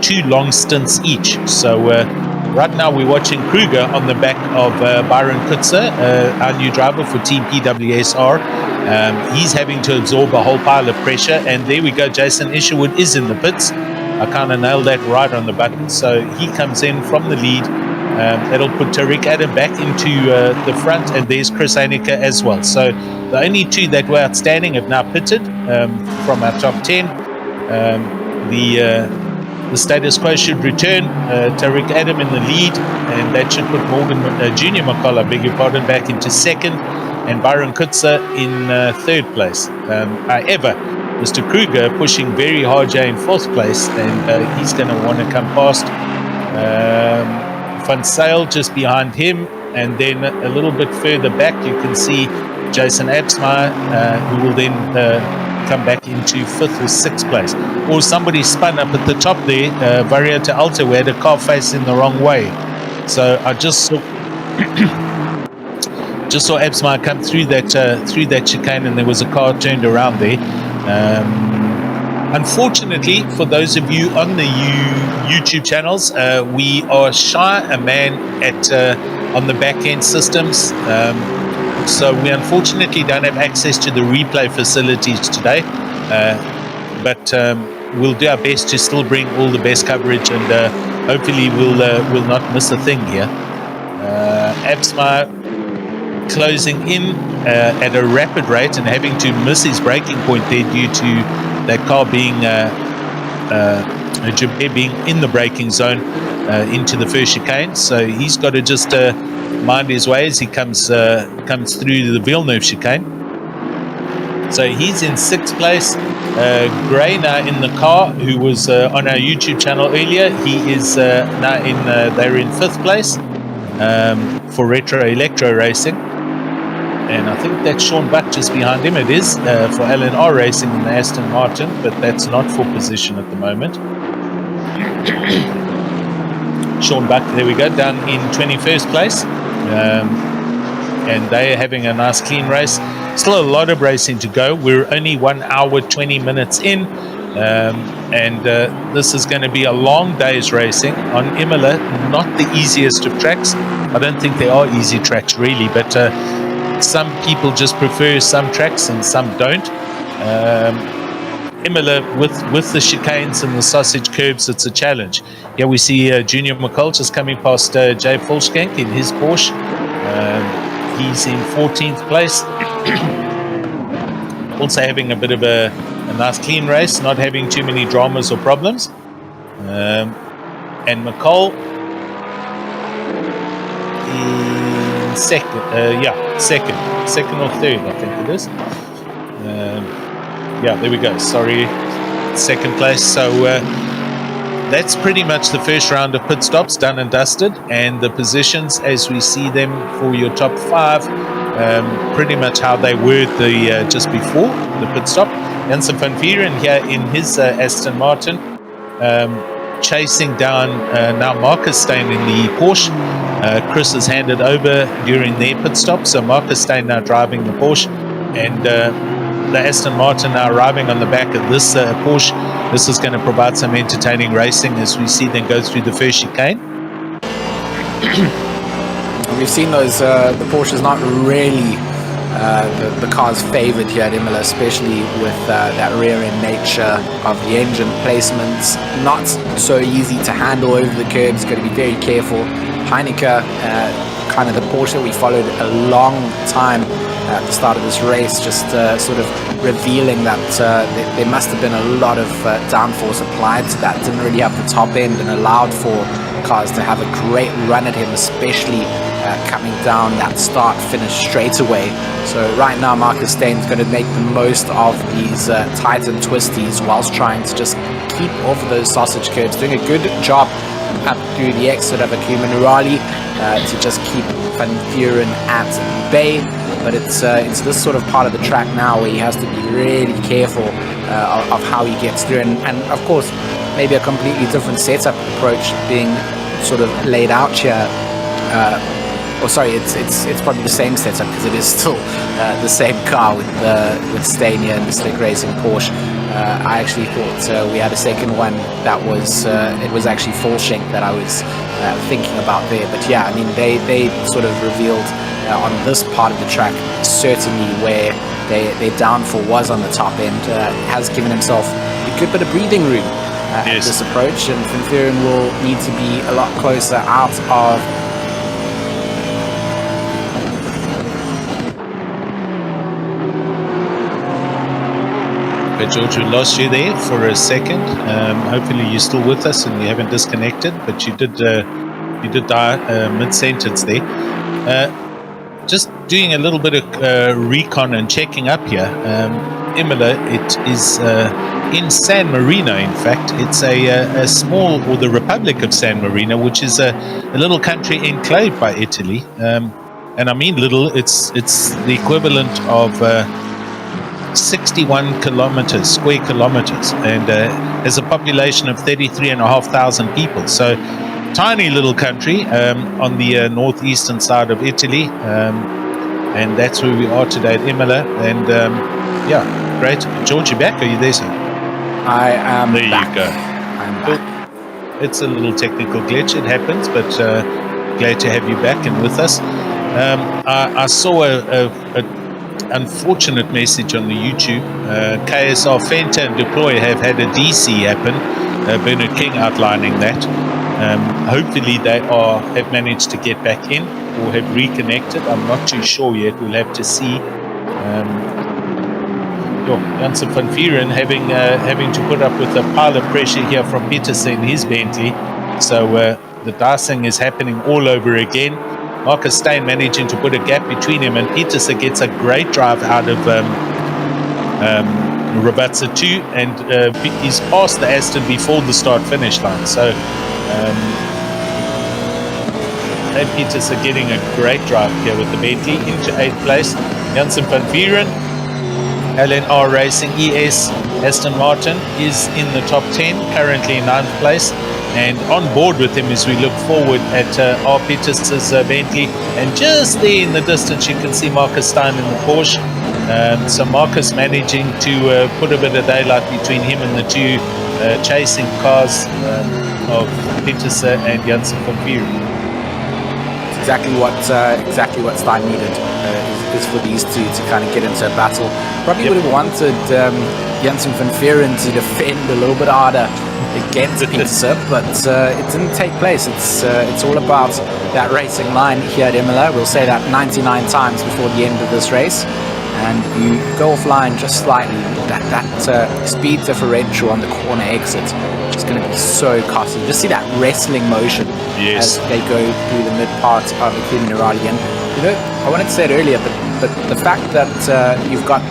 2 long stints each. So right now we're watching Kruger on the back of Byron Kutzer, our new driver for Team PWSR. He's having to absorb a whole pile of pressure, and there we go. Jason Isherwood is in the pits. I kind of nailed that right on the button. So he comes in from the lead. That'll put Tariq Adam back into the front, and there's Chris Heineke as well. So the only 2 that were outstanding have now pitted from our top 10. The status quo should return. Tariq Adam in the lead, and that should put Junior McCullough, beg your pardon, back into 2nd, and Byron Kutzer in 3rd place. However, Mr. Kruger pushing very hard here in 4th place, and he's going to want to come past Van Sale just behind him, and then a little bit further back you can see Jason Absmeyer, who will then come back into 5th or 6th place. Or somebody spun up at the top there, Varieta Alta, where the car facing the wrong way. So I just saw Absmeyer come through that chicane, and there was a car turned around there. Unfortunately, for those of you on the YouTube channels, we are shy a man at on the back end systems. So we unfortunately don't have access to the replay facilities today, but we'll do our best to still bring all the best coverage, and hopefully we'll not miss a thing here. Absma closing in at a rapid rate and having to miss his braking point there due to that car being Jabir being in the braking zone into the first chicane. So he's got to just mind his way as he comes through the Villeneuve chicane. So he's in 6th place. Gray now in the car, who was on our YouTube channel earlier. He is now they're in 5th place for Retro Electro Racing. And I think that's Sean Buck just behind him. It is for LNR Racing in the Aston Martin, but that's not for position at the moment. Sean Buck, there we go, down in 21st place. And they're having a nice clean race. Still a lot of racing to go. We're only 1 hour 20 minutes in, and this is going to be a long day's racing on Imola. Not the easiest of tracks. I don't think there are easy tracks really, but some people just prefer some tracks and some don't. Imola with the chicanes and the sausage curbs, it's a challenge. Here we see Junior McCall just coming past Jay Volskank in his Porsche. He's in 14th place. Also having a bit of a nice clean race, not having too many dramas or problems. And McCall in second or third, I think it is. Yeah, there we go. Sorry, 2nd place. So that's pretty much the first round of pit stops done and dusted, and the positions as we see them for your top 5, pretty much how they were the just before the pit stop. Janssen van Vieren here in his Aston Martin, chasing down now Marcus Steyn in the Porsche. Chris has handed over during their pit stop, so Marcus Steyn now driving the Porsche, and the Aston Martin now arriving on the back of this Porsche. This is going to provide some entertaining racing as we see them go through the first chicane. We've seen those, the Porsche's not really the car's favoured here at Imola, especially with that rear-end nature of the engine placements. Not so easy to handle over the curbs, got to be very careful. Heineke, kind of the Porsche that we followed a long time at the start of this race, just sort of revealing that there must have been a lot of downforce applied to that. Didn't really have the top end and allowed for cars to have a great run at him, especially coming down that start finish straight away. So right now Marcus Steyn's going to make the most of these tight and twisties whilst trying to just keep off those sausage curbs, doing a good job up through the exit of Akuma Nurali to just keep Van Vieren at bay. But it's this sort of part of the track now where he has to be really careful of how he gets through, and of course maybe a completely different setup approach being sort of laid out here. Or sorry, it's probably the same setup because it is still the same car with Steyn here and the Slick Racing Porsche. I actually thought we had a second one that was it was actually Volskank that I was thinking about there. But yeah, I mean they sort of revealed on this part of the track certainly where their downfall was on the top end. Has given himself a good bit of breathing room at this approach, and Van Vieren will need to be a lot closer out of. But George, we lost you there for a second. Hopefully you're still with us and you haven't disconnected, but you did die mid-sentence there. Just doing a little bit of recon and checking up here. Imola, it is in San Marino, in fact. It's a small, or the Republic of San Marino, which is a little country enclaved by Italy. And I mean little, it's the equivalent of 61 square kilometers, and has a population of 33,500 people. So tiny little country on the northeastern side of Italy, and that's where we are today at Imola. And yeah, great. George, you back? Are you there, sir? I am There back. you go. I'm back. It's a little technical glitch. It happens, but glad to have you back and with us. I saw a unfortunate message on the YouTube. KSR Fenta and Deploy have had a DC happen. Bernard King outlining that. Hopefully they have managed to get back in or have reconnected. I'm not too sure yet. We'll have to see. Janssen van Vieren having to put up with a pile of pressure here from Petersen in his Bentley. So the dicing is happening all over again. Marcus Steyn managing to put a gap between him, and Petersen gets a great drive out of Rabatza 2, and he's past the Aston before the start-finish line. So Petersen getting a great drive here with the Bentley into 8th place. Janssen van Vieren, LNR Racing ES Aston Martin is in the top 10, currently in 9th place. And on board with him as we look forward at R. Petersen's Bentley. And just there in the distance, you can see Marcus Steyn in the Porsche. So Marcus managing to put a bit of daylight between him and the two chasing cars of Petersen and Janssen van Vieren. Exactly what Steyn needed is for these two to kind of get into a battle. Probably would have wanted Janssen van Vieren to defend a little bit harder against Petersen, but it didn't take place. It's all about that racing line here at Imola. We'll say that 99 times before the end of this race, and you go offline just slightly. That speed differential on the corner exit is going to be so costly. Just see that wrestling motion as they go through the mid part of the Imola. And you know, I wanted to say it earlier, but the fact that you've got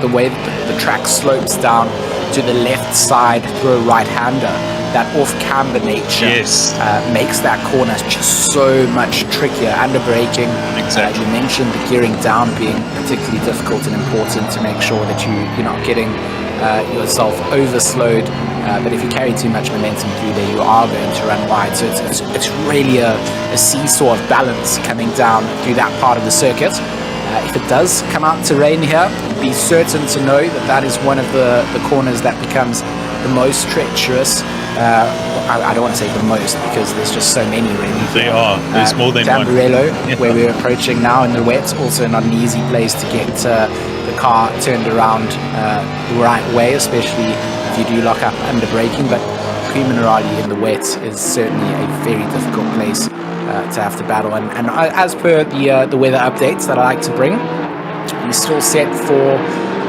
the way that the track slopes down to the left side through a right-hander, that off-camber nature makes that corner just so much trickier. Under braking, exactly. You mentioned the gearing down being particularly difficult and important to make sure that you're not getting yourself overslowed. But if you carry too much momentum through there, you are going to run wide. So it's really a seesaw of balance coming down through that part of the circuit. If it does come out to rain here, be certain to know that is one of the corners that becomes the most treacherous. I don't want to say the most, because there's just so many really. There's more than Tamburello, one. where we're approaching now in the wet, also not an easy place to get the car turned around the right way, especially if you do lock up under braking. But Imola in the wet is certainly a very difficult place to have to battle. And as per the weather updates that I like to bring, we're still set for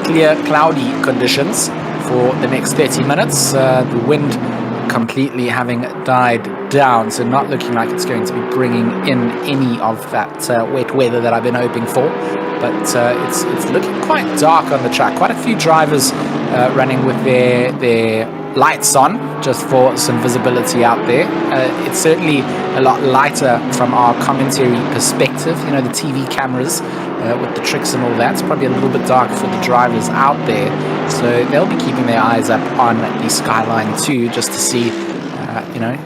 clear, cloudy conditions for the next 30 minutes. The wind completely having died down, so not looking like it's going to be bringing in any of that wet weather that I've been hoping for. But it's looking quite dark on the track. Quite a few drivers running with their lights on, just for some visibility out there. It's certainly a lot lighter from our commentary perspective. You know, the TV cameras with the tricks and all that, it's probably a little bit dark for the drivers out there. So they'll be keeping their eyes up on the skyline too, just to see,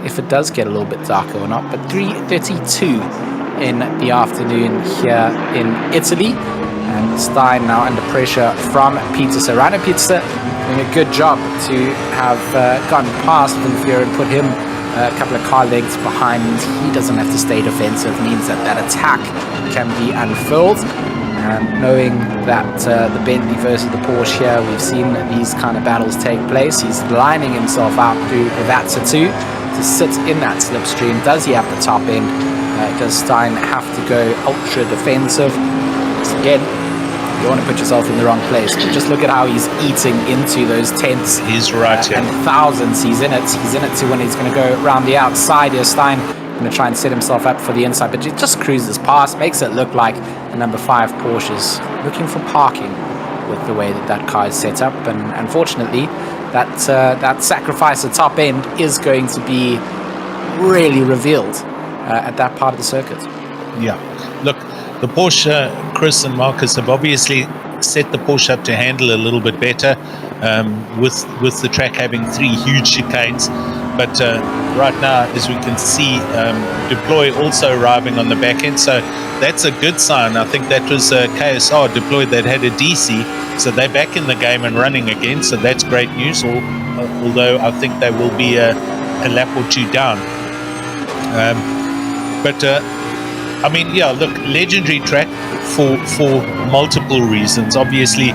if it does get a little bit darker or not. But 3:32 in the afternoon here in Italy. And Steyn now under pressure from Petersen. Rainer Petersen doing a good job to have gone past Van Vieren and put him a couple of car lengths behind. He doesn't have to stay defensive, means that attack can be unfurled. Knowing that the Bentley versus the Porsche here, we've seen these kind of battles take place. He's lining himself out through Rabatza 2 to sit in that slipstream. Does he have the top end? Does Steyn have to go ultra defensive? Again, you don't want to put yourself in the wrong place, but just look at how he's eating into those tenths. He's right here. And thousands. He's in it to when he's going to go around the outside here. Steyn going to try and set himself up for the inside, but it just cruises past, makes it look like the number 5 Porsche's looking for parking with the way that car is set up. And unfortunately, that sacrifice at top end is going to be really revealed at that part of the circuit. Yeah. Look, the Porsche, Chris and Marcus have obviously set the Porsche up to handle a little bit better with the track having 3 huge chicanes. But right now, as we can see, Deploy also arriving on the back end. So that's a good sign. I think that was KSR Deploy that had a DC. So they're back in the game and running again. So that's great news. Although I think they will be a lap or two down. I mean, yeah, look, legendary track for multiple reasons. Obviously,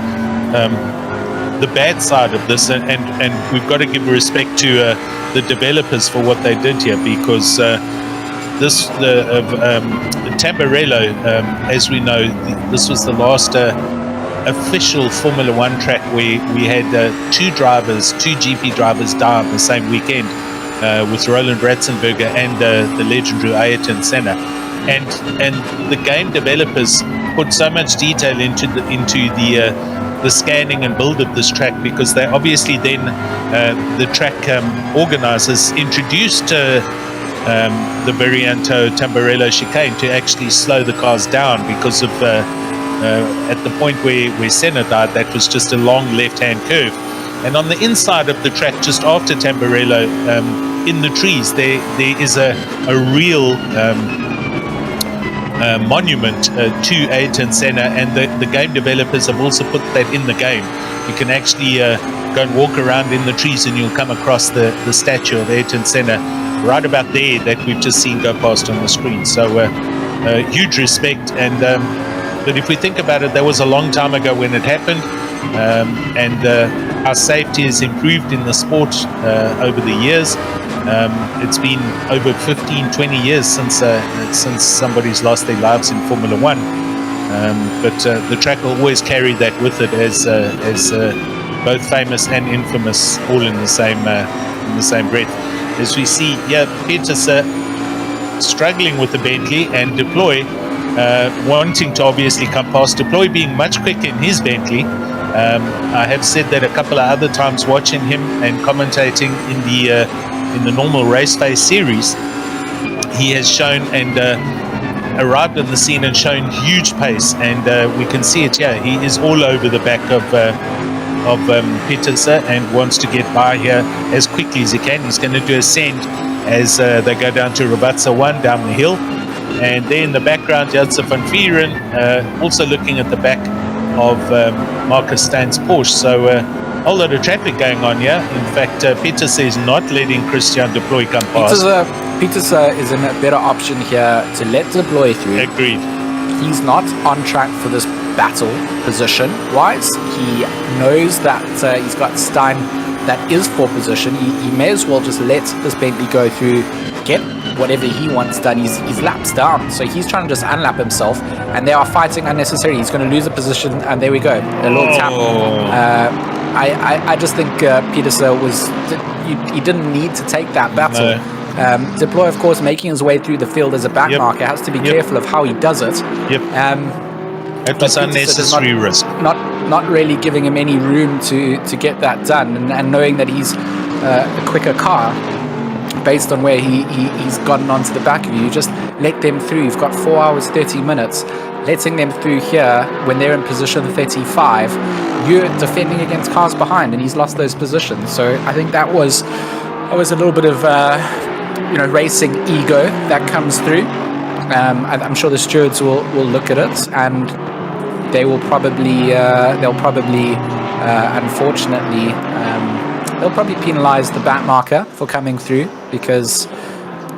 the bad side of this, and we've got to give respect to the developers for what they did here, because Tamburello, as we know, this was the last official Formula One track where we had two GP drivers die on the same weekend, with Roland Ratzenberger and the legendary Ayrton Senna. And the game developers put so much detail into the scanning and build of this track, because they obviously then the track organizers introduced the Varianto Tamburello chicane to actually slow the cars down, because of at the point where Senna died, that was just a long left-hand curve. And on the inside of the track, just after Tamburello, in the trees, there is a real monument to Ayrton Senna, and the game developers have also put that in the game. You can actually go and walk around in the trees and you'll come across the statue of Ayrton Senna right about there that we've just seen go past on the screen. So huge respect. And but if we think about it, that was a long time ago when it happened, and our safety has improved in the sport over the years. It's been over 15, 20 years since somebody's lost their lives in Formula One. But the track will always carry that with it as both famous and infamous, all in the same breath. As we see, Peterson struggling with the Bentley, and Deploy wanting to obviously come past. Deploy being much quicker in his Bentley. I have said that a couple of other times watching him and commentating in the normal Raceface series. He has shown and arrived on the scene and shown huge pace, and we can see it here. He is all over the back of Peterson and wants to get by here as quickly as he can. He's going to do a send as they go down to Ravatsa 1 down the hill. And there in the background, Jadse van Vieren also looking at the back of Marcus Stein's Porsche. So a whole lot of traffic going on here. In fact, Peterson is not letting Christian Deploy come past. Peterson is in a better option here to let Deploy through. Agreed. He's not on track for this battle position-wise. He knows that he's got Stein that is for position. He may as well just let this Bentley go through, get whatever he wants done. He's laps down, so he's trying to just unlap himself, and they are fighting unnecessarily. He's going to lose a position, and there we go, a little tap. I just think Peterson he didn't need to take that battle. No. Deploy, of course, making his way through the field as a back marker, has to be careful of how he does it. It was unnecessary risk. Not really giving him any room to get that done, and knowing that he's a quicker car based on where he's gotten onto the back of you. Just let them through. You've got 4 hours 30 minutes. Letting them through here when they're in position 35, you're defending against cars behind, and he's lost those positions. So I think that was a little bit of racing ego that comes through. I'm sure the stewards will look at it, and they will probably unfortunately they'll probably penalize the back marker for coming through because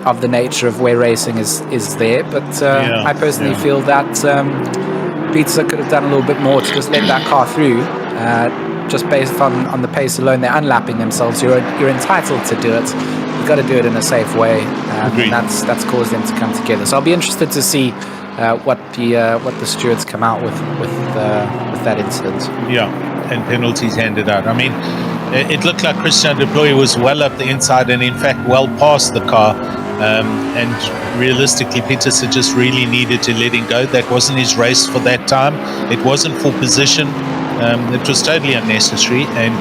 of the nature of where racing is there. But I personally feel that Peterson could have done a little bit more to just let that car through. Just based on the pace alone, they're unlapping themselves. You're entitled to do it. You've got to do it in a safe way, and that's caused them to come together. So I'll be interested to see what the stewards come out with that incident. Yeah, and penalties handed out. I mean, it looked like Christian Deploy was well up the inside and in fact well past the car. And realistically, Peterson just really needed to let him go. That wasn't his race for that time. It wasn't for position. It was totally unnecessary, and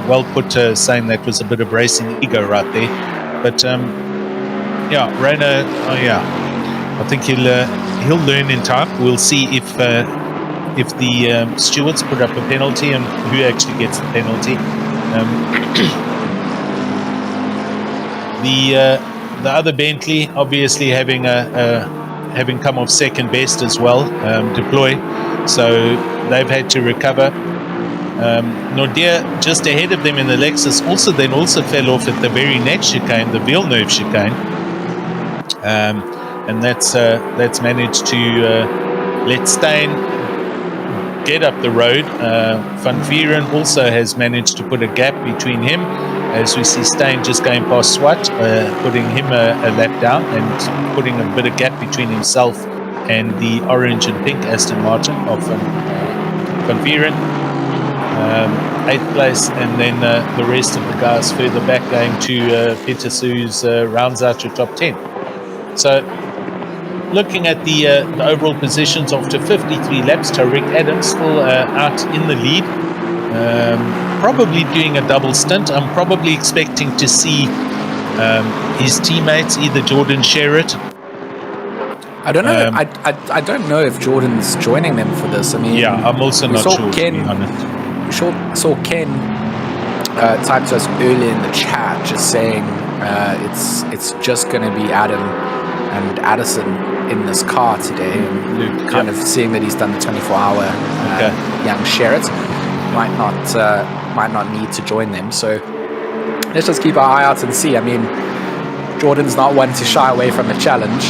well put, saying that was a bit of racing ego right there. But Reina, I think he'll learn in time. We'll see if the stewards put up a penalty and who actually gets the penalty. The other Bentley, obviously having having come off second best as well, deploy, so they've had to recover. Nordia just ahead of them in the Lexus also fell off at the very next chicane, the Villeneuve chicane, and that's managed to let Stein get up the road. Van Vieren also has managed to put a gap between him, as we see Stein just going past Swat, putting him a lap down and putting a bit of gap between himself and the orange and pink Aston Martin of Van Vieren. 8th place, and then the rest of the guys further back going to Petersu's rounds out your top 10. So looking at the overall positions after 53 laps, Tariq Adams still out in the lead, probably doing a double stint. I'm probably expecting to see his teammates, either Jordan Sherritt. I don't know. I don't know if Jordan's joining them for this. I mean, yeah, I'm also not sure, to be honest. Saw Ken type to us earlier in the chat, just saying it's just going to be Adam and Addison in this car today, and kind of seeing that he's done the 24-hour. Young Sherritt might not need to join them. So let's just keep our eye out and see. I mean, Jordan's not one to shy away from a challenge.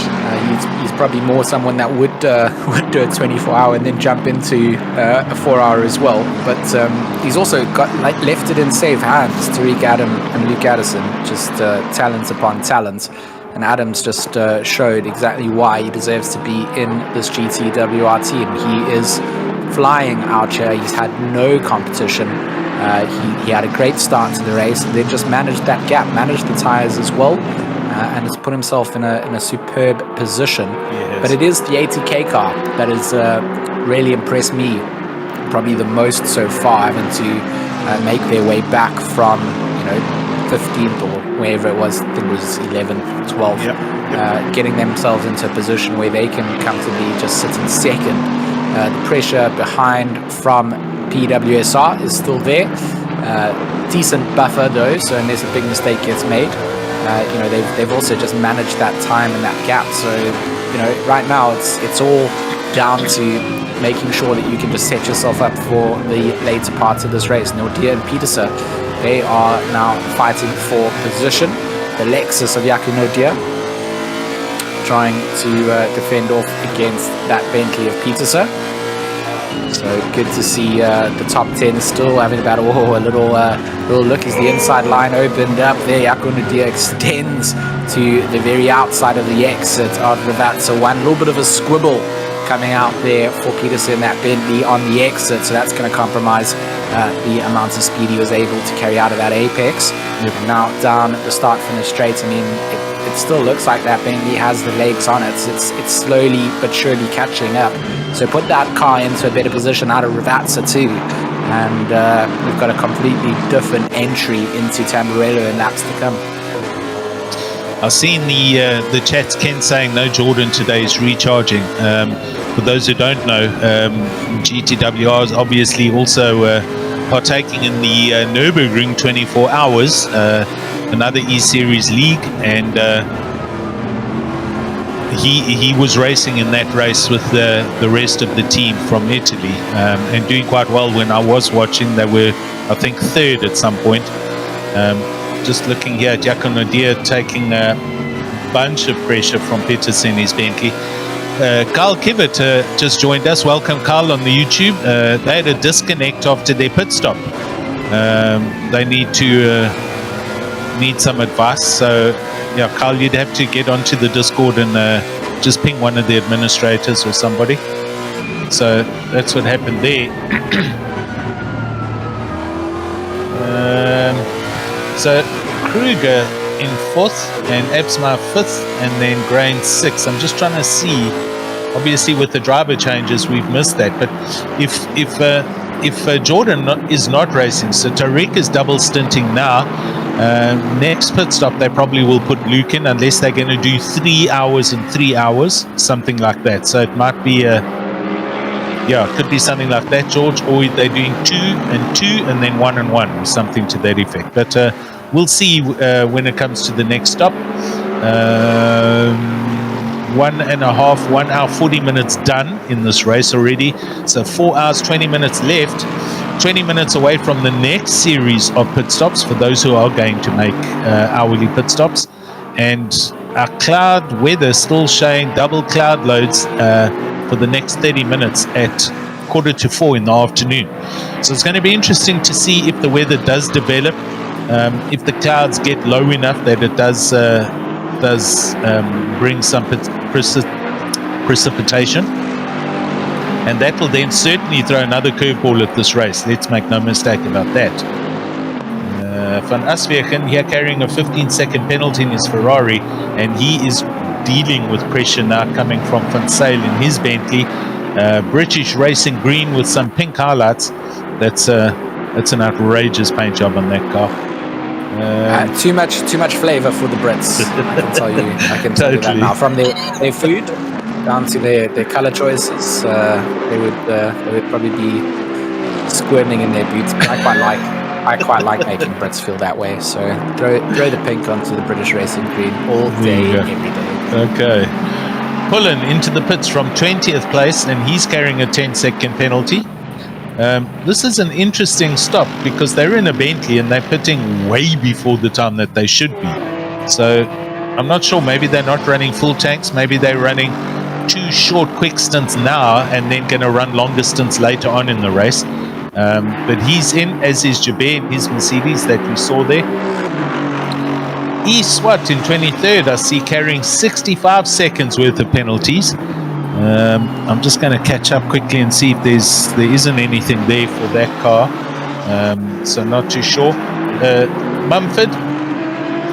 He's probably more someone that would do a 24-hour and then jump into a 4-hour as well. But he's also got left it in safe hands. Tariq Adam and Luke Addison, just talent upon talent. And Adams just showed exactly why he deserves to be in this GTWR team. He is flying out here. He's had no competition. He had a great start to the race, and then just managed that gap, managed the tires as well. And has put himself in a superb position. Yes. But it is the 80k car that has really impressed me, probably the most so far, having to make their way back from 15th or wherever it was. I think it was 11th, 12th, getting themselves into a position where they can comfortably just sit in second. The pressure behind from PWSR is still there. Decent buffer though, so unless a big mistake gets made, they've also just managed that time and that gap. So right now it's all down to making sure that you can just set yourself up for the later parts of this race. Nordia and Peterson, they are now fighting for position. The Lexus of Jaco Nordia trying to defend off against that Bentley of Peterson. So good to see the top 10 still having about a little look as the inside line opened up there. Jaco Nordia extends to the very outside of the exit of Ravazza 1. A little bit of a squibble coming out there for Peterson, that Bentley on the exit, so that's going to compromise the amount of speed he was able to carry out of that apex. And now down at the start finish straight, I mean, it still looks like that Bentley has the legs on it. It's slowly but surely catching up. So put that car into a better position out of Ravazza too, and we've got a completely different entry into Tamburello in laps to come. I've seen the chats, Ken saying no Jordan today is recharging. For those who don't know, GTWR is obviously also partaking in the Nürburgring 24 hours, another E-Series league, and he was racing in that race with the rest of the team from Italy, and doing quite well. When I was watching, they were, I think, third at some point. Just looking here at Jaco Nordia taking a bunch of pressure from Peterson in his Bentley. Carl Kivet just joined us. Welcome, Carl, on the YouTube. They had a disconnect after their pit stop. They need some advice. So, yeah, Carl, you'd have to get onto the Discord and just ping one of the administrators or somebody. So that's what happened there. So Kruger in 4th and Absma 5th, and then Grain 6th. I'm just trying to see. Obviously, with the driver changes, we've missed that. But if Jordan is not racing, so Tariq is double stinting now. Next pit stop, they probably will put Luke in, unless they're going to do 3 hours and 3 hours, something like that. So it might be it could be something like that, George, or they're doing 2 and 2 and then 1 and 1 or something to that effect. But we'll see when it comes to the next stop. 1 hour 40 minutes done in this race already, so 4 hours 20 minutes left, 20 minutes away from the next series of pit stops for those who are going to make hourly pit stops. And our cloud weather still showing double cloud loads for the next 30 minutes at 3:45 in the afternoon. So it's going to be interesting to see if the weather does develop, if the clouds get low enough that it does bring some precipitation, and that will then certainly throw another curveball at this race. Let's make no mistake about that. Van Aswegen here carrying a 15-second penalty in his Ferrari, and he is dealing with pressure now coming from Van Zyl in his Bentley. British Racing green with some pink highlights. That's an outrageous paint job on that car. Too much flavor for the Brits. I can tell you. I can tell you that now. From their food down to their color choices, they would probably be squirming in their boots. But I quite like making Brits feel that way. So throw the pink onto the British Racing green all day, every day. Okay. Pullen into the pits from 20th place, and he's carrying a 10-second penalty. This is an interesting stop because they're in a Bentley and they're pitting way before the time that they should be. So I'm not sure. Maybe they're not running full tanks. Maybe they're running 2 short quick stints now and then going to run longer stints later on in the race. But he's in, as is Jabir in his Mercedes that we saw there. E. Swat in 23rd, I see carrying 65 seconds worth of penalties. I'm just going to catch up quickly and see if there isn't anything there for that car. So not too sure. Mumford,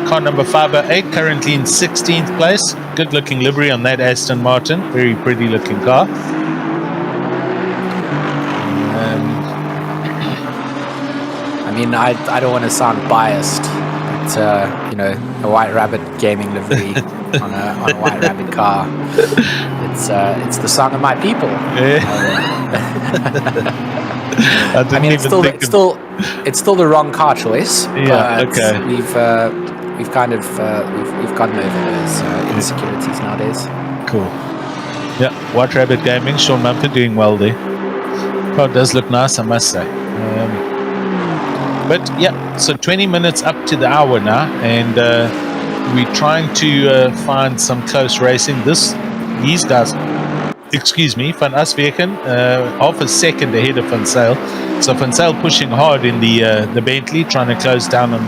car number 508, currently in 16th place. Good looking livery on that Aston Martin. Very pretty looking car. I mean, I don't want to sound biased, but a White Rabbit gaming livery on a White Rabbit car. It's the song of my people. Yeah. I mean, it's still the wrong car choice. Yeah. But Okay. We've gotten over those insecurities nowadays. Cool. Yeah. White Rabbit Gaming. Sean Mumford doing well there. Car does look nice, I must say. But yeah, so 20 minutes up to the hour now, and we're trying to find some close racing. These guys, Van Aswegen, half a second ahead of Van Zyl. So Van Zyl pushing hard in the Bentley, trying to close down on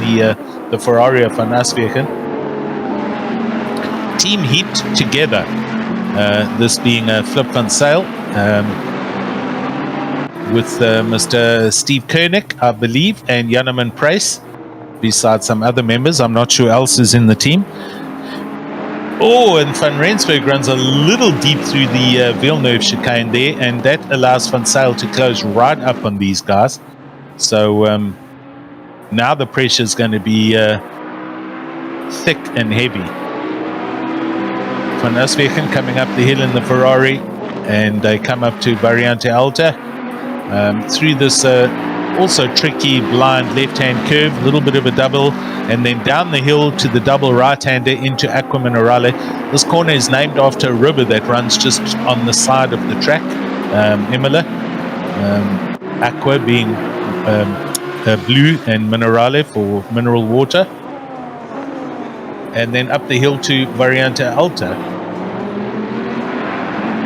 the Ferrari of Van Aswegen. Team heat together. This being Flip Van Zyl. With Mr. Steve Koenig, I believe, and Janneman Price, besides some other members. I'm not sure who else is in the team. Oh, and Van Rensburg runs a little deep through the Villeneuve chicane there, and that allows Van Zyl to close right up on these guys. So now the pressure is going to be thick and heavy. Van Aswegen coming up the hill in the Ferrari, and they come up to Variante Alta. Through this also tricky blind left-hand curve, a little bit of a double, and then down the hill to the double right-hander into Aqua Minerale. This corner is named after a river that runs just on the side of the track, Imola. Aqua being blue and Minerale for mineral water. And then up the hill to Variante Alta.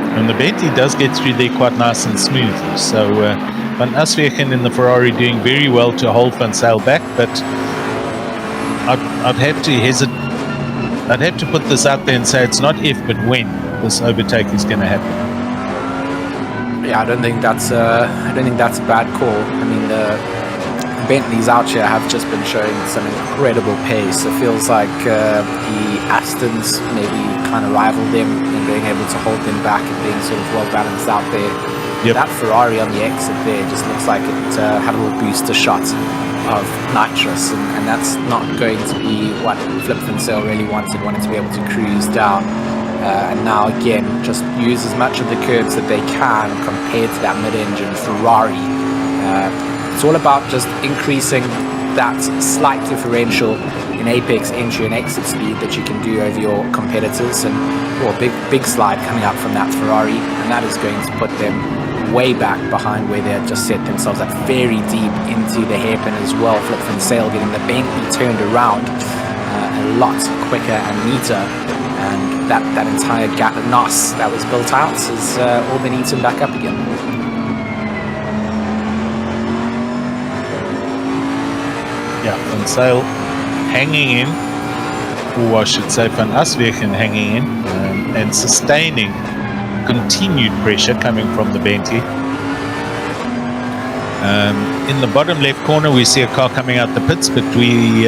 And the Bentley does get through there quite nice and smoothly. So Van Aswegen in the Ferrari doing very well to hold Van Zyl back, but I'd have to hesitate. I'd have to put this out there and say it's not if, but when this overtake is going to happen. Yeah, I don't think that's a bad call. I mean, the Bentleys out here have just been showing some incredible pace. It feels like the Astons maybe kind of rivaled them in being able to hold them back and being sort of well balanced out there. Yep. That Ferrari on the exit there just looks like it had a little booster shot of nitrous, and that's not going to be what Flip Van Zyl really wanted to be able to cruise down. And now again, just use as much of the curves that they can compared to that mid-engine Ferrari. It's all about just increasing that slight differential in apex entry and exit speed that you can do over your competitors, and big slide coming up from that Ferrari, and that is going to put them way back behind where they had just set themselves up, very deep into the hairpin as well. Flip from sail, getting the Bentley turned around a lot quicker and neater, and that entire gap of NOS that was built out is all been eaten back up again. Yeah, Van Sail hanging in, or I should say Van Aswegen hanging in, and sustaining continued pressure coming from the Bentley. In the bottom left corner we see a car coming out the pits, but we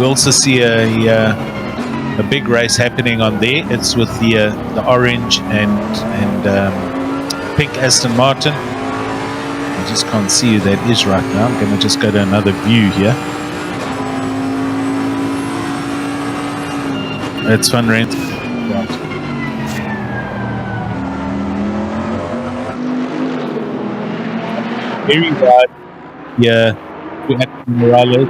also see a big race happening on there. It's with the orange and pink Aston Martin. I just can't see who that is right now. I'm going to just go to another view here. It's Van Rent. Right. Very wide. Yeah. We had Morales.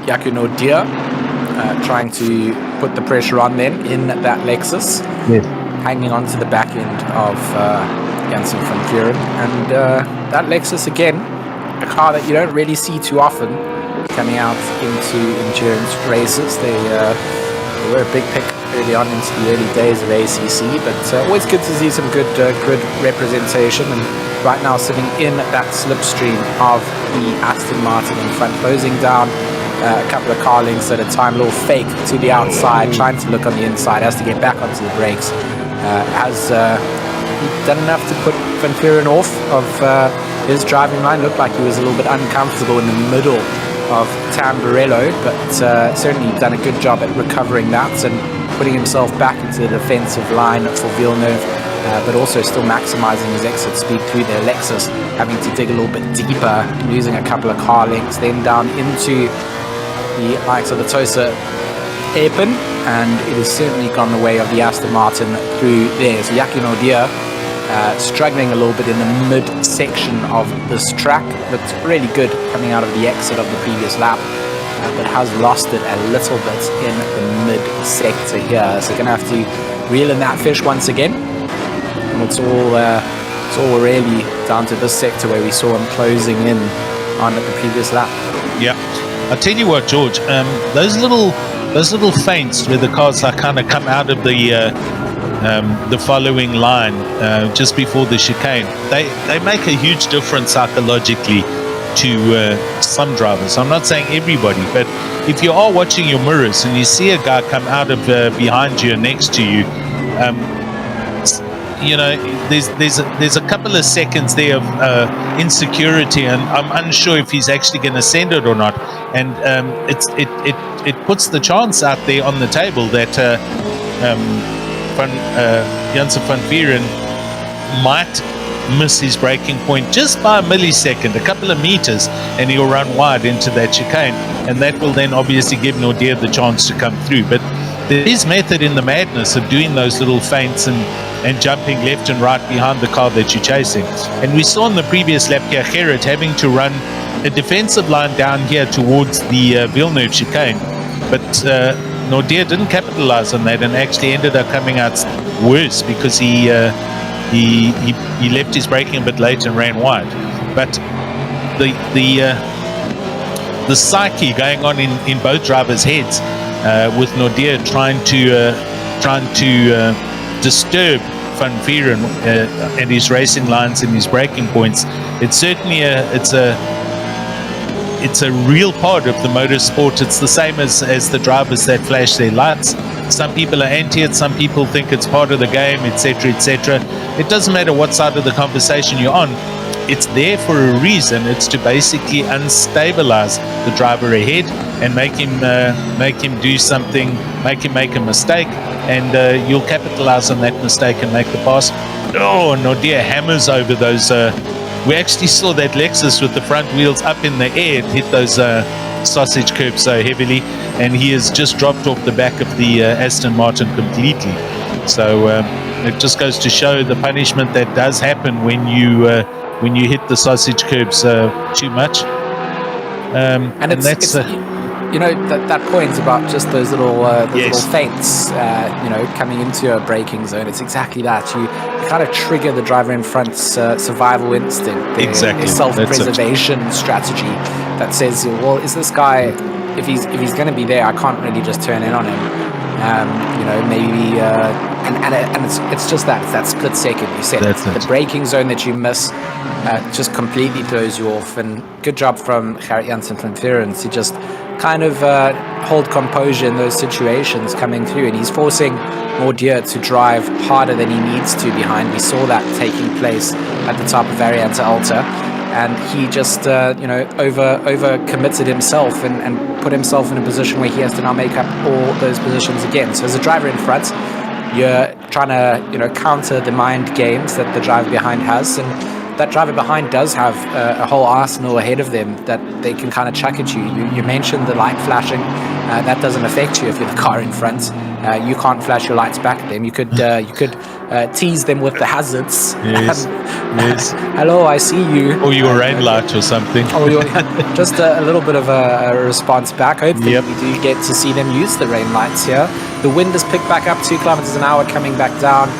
Yaku Nordia trying to put the pressure on then in that Lexus, Yes. hanging on to the back end of Janssen van Vuren, and that Lexus again, a car that you don't really see too often coming out into endurance races. They were a big pick early on into the early days of ACC, but always good to see some good representation, and right now sitting in that slipstream of the Aston Martin in front, closing down a couple of car lengths at a time, a little fake to the outside, trying to look on the inside, has to get back onto the brakes. Has he done enough to put Van Vuren off of his driving line? Looked like he was a little bit uncomfortable in the middle of Tamburello, but certainly done a good job at recovering that and putting himself back into the defensive line for Villeneuve, but also still maximizing his exit speed through their Lexus, having to dig a little bit deeper, losing a couple of car lengths, then down into the likes of the Tosa hairpin, and it has certainly gone the way of the Aston Martin through there. So Yakin Odia struggling a little bit in the mid-section of this track. Looked really good coming out of the exit of the previous lap, but has lost it a little bit in the mid-sector here. So going to have to reel in that fish once again. And it's all really down to this sector where we saw him closing in on the previous lap. Yeah. I'll tell you what, George, those little feints where the cars like kind of come out of the following line just before the chicane, they make a huge difference psychologically to some drivers. I'm not saying everybody, but if you are watching your mirrors and you see a guy come out of behind you and next to you, you know, there's a couple of seconds there of insecurity, and I'm unsure if he's actually going to send it or not. And it puts the chance out there on the table that Janssen van Vuren might miss his braking point just by a millisecond, a couple of meters, and he'll run wide into that chicane, and that will then obviously give Nordia the chance to come through. But there is method in the madness of doing those little feints and jumping left and right behind the car that you're chasing. And we saw in the previous lap here Gerrit having to run a defensive line down here towards the Villeneuve chicane, but Nordia didn't capitalize on that and actually ended up coming out worse because he left his braking a bit late and ran wide. But the psyche going on in both drivers' heads with Nordia trying to disturb Van Vuren and his racing lines and his braking points. It's certainly it's a real part of the motorsport. It's the same as the drivers that flash their lights. Some people are anti it, some people think it's part of the game, etc., etc. It doesn't matter what side of the conversation you're on. It's there for a reason. It's to basically unstabilize the driver ahead and make him do something, make him make a mistake, and you'll capitalize on that mistake and make the pass. Oh, Nordia hammers over those. We actually saw that Lexus with the front wheels up in the air hit those sausage curb so heavily, and he has just dropped off the back of the Aston Martin completely. So it just goes to show the punishment that does happen when you hit the sausage curbs too much. And that's you know, that point about just those little little feints, you know, coming into a braking zone. It's exactly that. You kind of trigger the driver in front's survival instinct, their self-preservation strategy that says, well, is this guy, if he's going to be there, I can't really just turn in on him. You know, maybe, and it's just that. It's that split second. You said the braking zone that you miss just completely throws you off. And good job from Gerrit Janssen van Vleuten to just kind of hold composure in those situations coming through, and he's forcing Mordieu to drive harder than he needs to behind. We saw that taking place at the top of Variante Alta, and he just you know, over committed himself and put himself in a position where he has to now make up all those positions again. So as a driver in front, you're trying to, you know, counter the mind games that the driver behind has, and that driver behind does have a whole arsenal ahead of them that they can kind of chuck at you. You mentioned the light flashing. That doesn't affect you if you're the car in front. You can't flash your lights back at them. You could tease them with the hazards. Yes. Yes. Hello, I see you. Or your rain light or something. Or just a little bit of a response back. Hopefully we do get to see them use the rain lights here. The wind has picked back up 2 kilometers an hour, coming back down.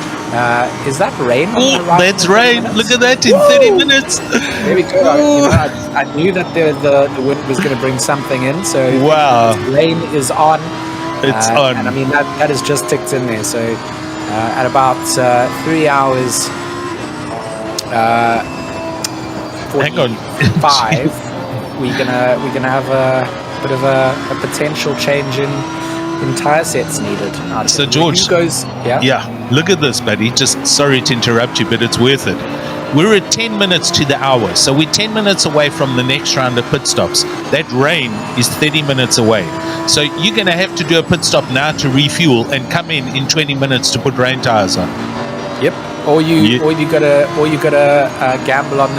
Is that rain? Oh, that's rain. Look at that in 30 minutes. There we go. I knew that the wind was going to bring something in. So wow, rain is on. It's on. And I mean, that has just ticked in there. So at about 3 hours 45, we're gonna have a bit of a potential change in tire sets needed. So George, look at this, buddy. Just sorry to interrupt you, but it's worth it. We're at 10 minutes to the hour, so we're 10 minutes away from the next round of pit stops. That rain is 30 minutes away, so you're going to have to do a pit stop now to refuel and come in 20 minutes to put rain tires on. Yep. Or you gotta gamble on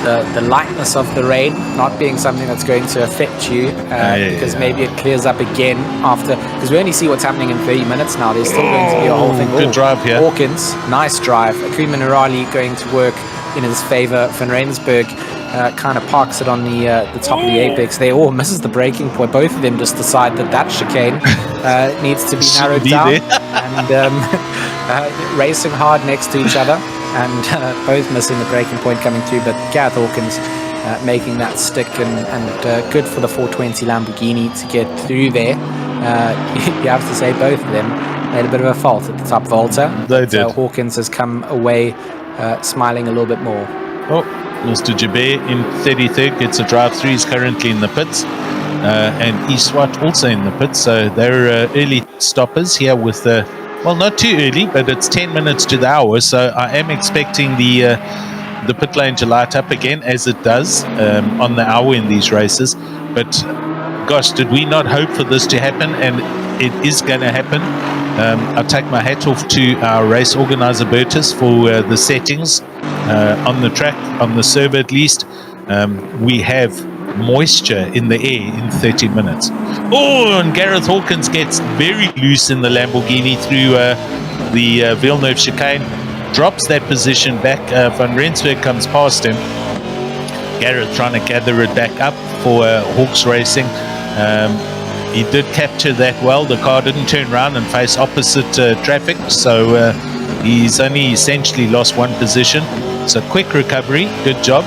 the lightness of the rain not being something that's going to affect you, because maybe it clears up again after, because we only see what's happening in 30 minutes now. There's still going to be a whole thing. Good drive here. Hawkins, nice drive. Akuma Nurali going to work in his favor. Van Rensburg kind of parks it on the top of the apex there. Oh, misses the braking point. Both of them just decide that chicane needs to be narrowed down. And racing hard next to each other. And both missing the braking point coming through, but Gareth Hawkins making that stick, and good for the 420 Lamborghini to get through there. You have to say both of them made a bit of a fault at the top of Alta. They did. Hawkins has come away smiling a little bit more. Oh, Mr. Jabir in 33rd gets a drive through. He's currently in the pits. And Iswat also in the pits. So they're early stoppers here with well, not too early, but it's 10 minutes to the hour, so I am expecting the pit lane to light up again, as it does on the hour in these races. But gosh, did we not hope for this to happen? And it is going to happen. I take my hat off to our race organizer Bertus for the settings on the track, on the server at least. We have moisture in the air in 30 minutes. Oh, and Gareth Hawkins gets very loose in the Lamborghini through the Villeneuve chicane, drops that position back. Van Rensburg comes past him. Gareth trying to gather it back up for Hawks Racing. He did capture that well. The car didn't turn around and face opposite traffic, so he's only essentially lost one position. So quick recovery, good job.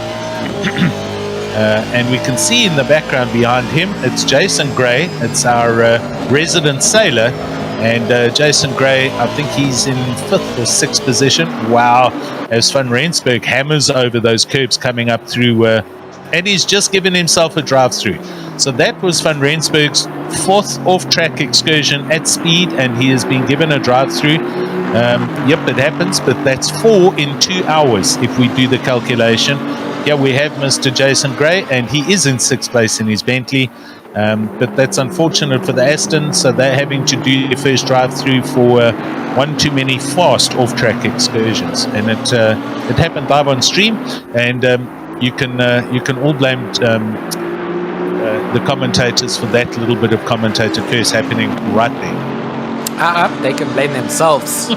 And we can see in the background behind him, it's Jason Gray. It's our resident sailor. And Jason Gray, I think he's in 5th or 6th position. Wow. As Van Rensburg hammers over those curbs coming up through, and he's just given himself a drive through. So that was Van Rensburg's 4th off-track excursion at speed, and he has been given a drive through. Yep, it happens, but that's 4 in 2 hours if we do the calculation. Yeah, we have Mr. Jason Gray, and he is in 6th place in his Bentley. But that's unfortunate for the Aston, so they're having to do their first drive-through for one too many fast off-track excursions, and it happened live on stream. And you can all blame the commentators for that little bit of commentator curse happening right there. They can blame themselves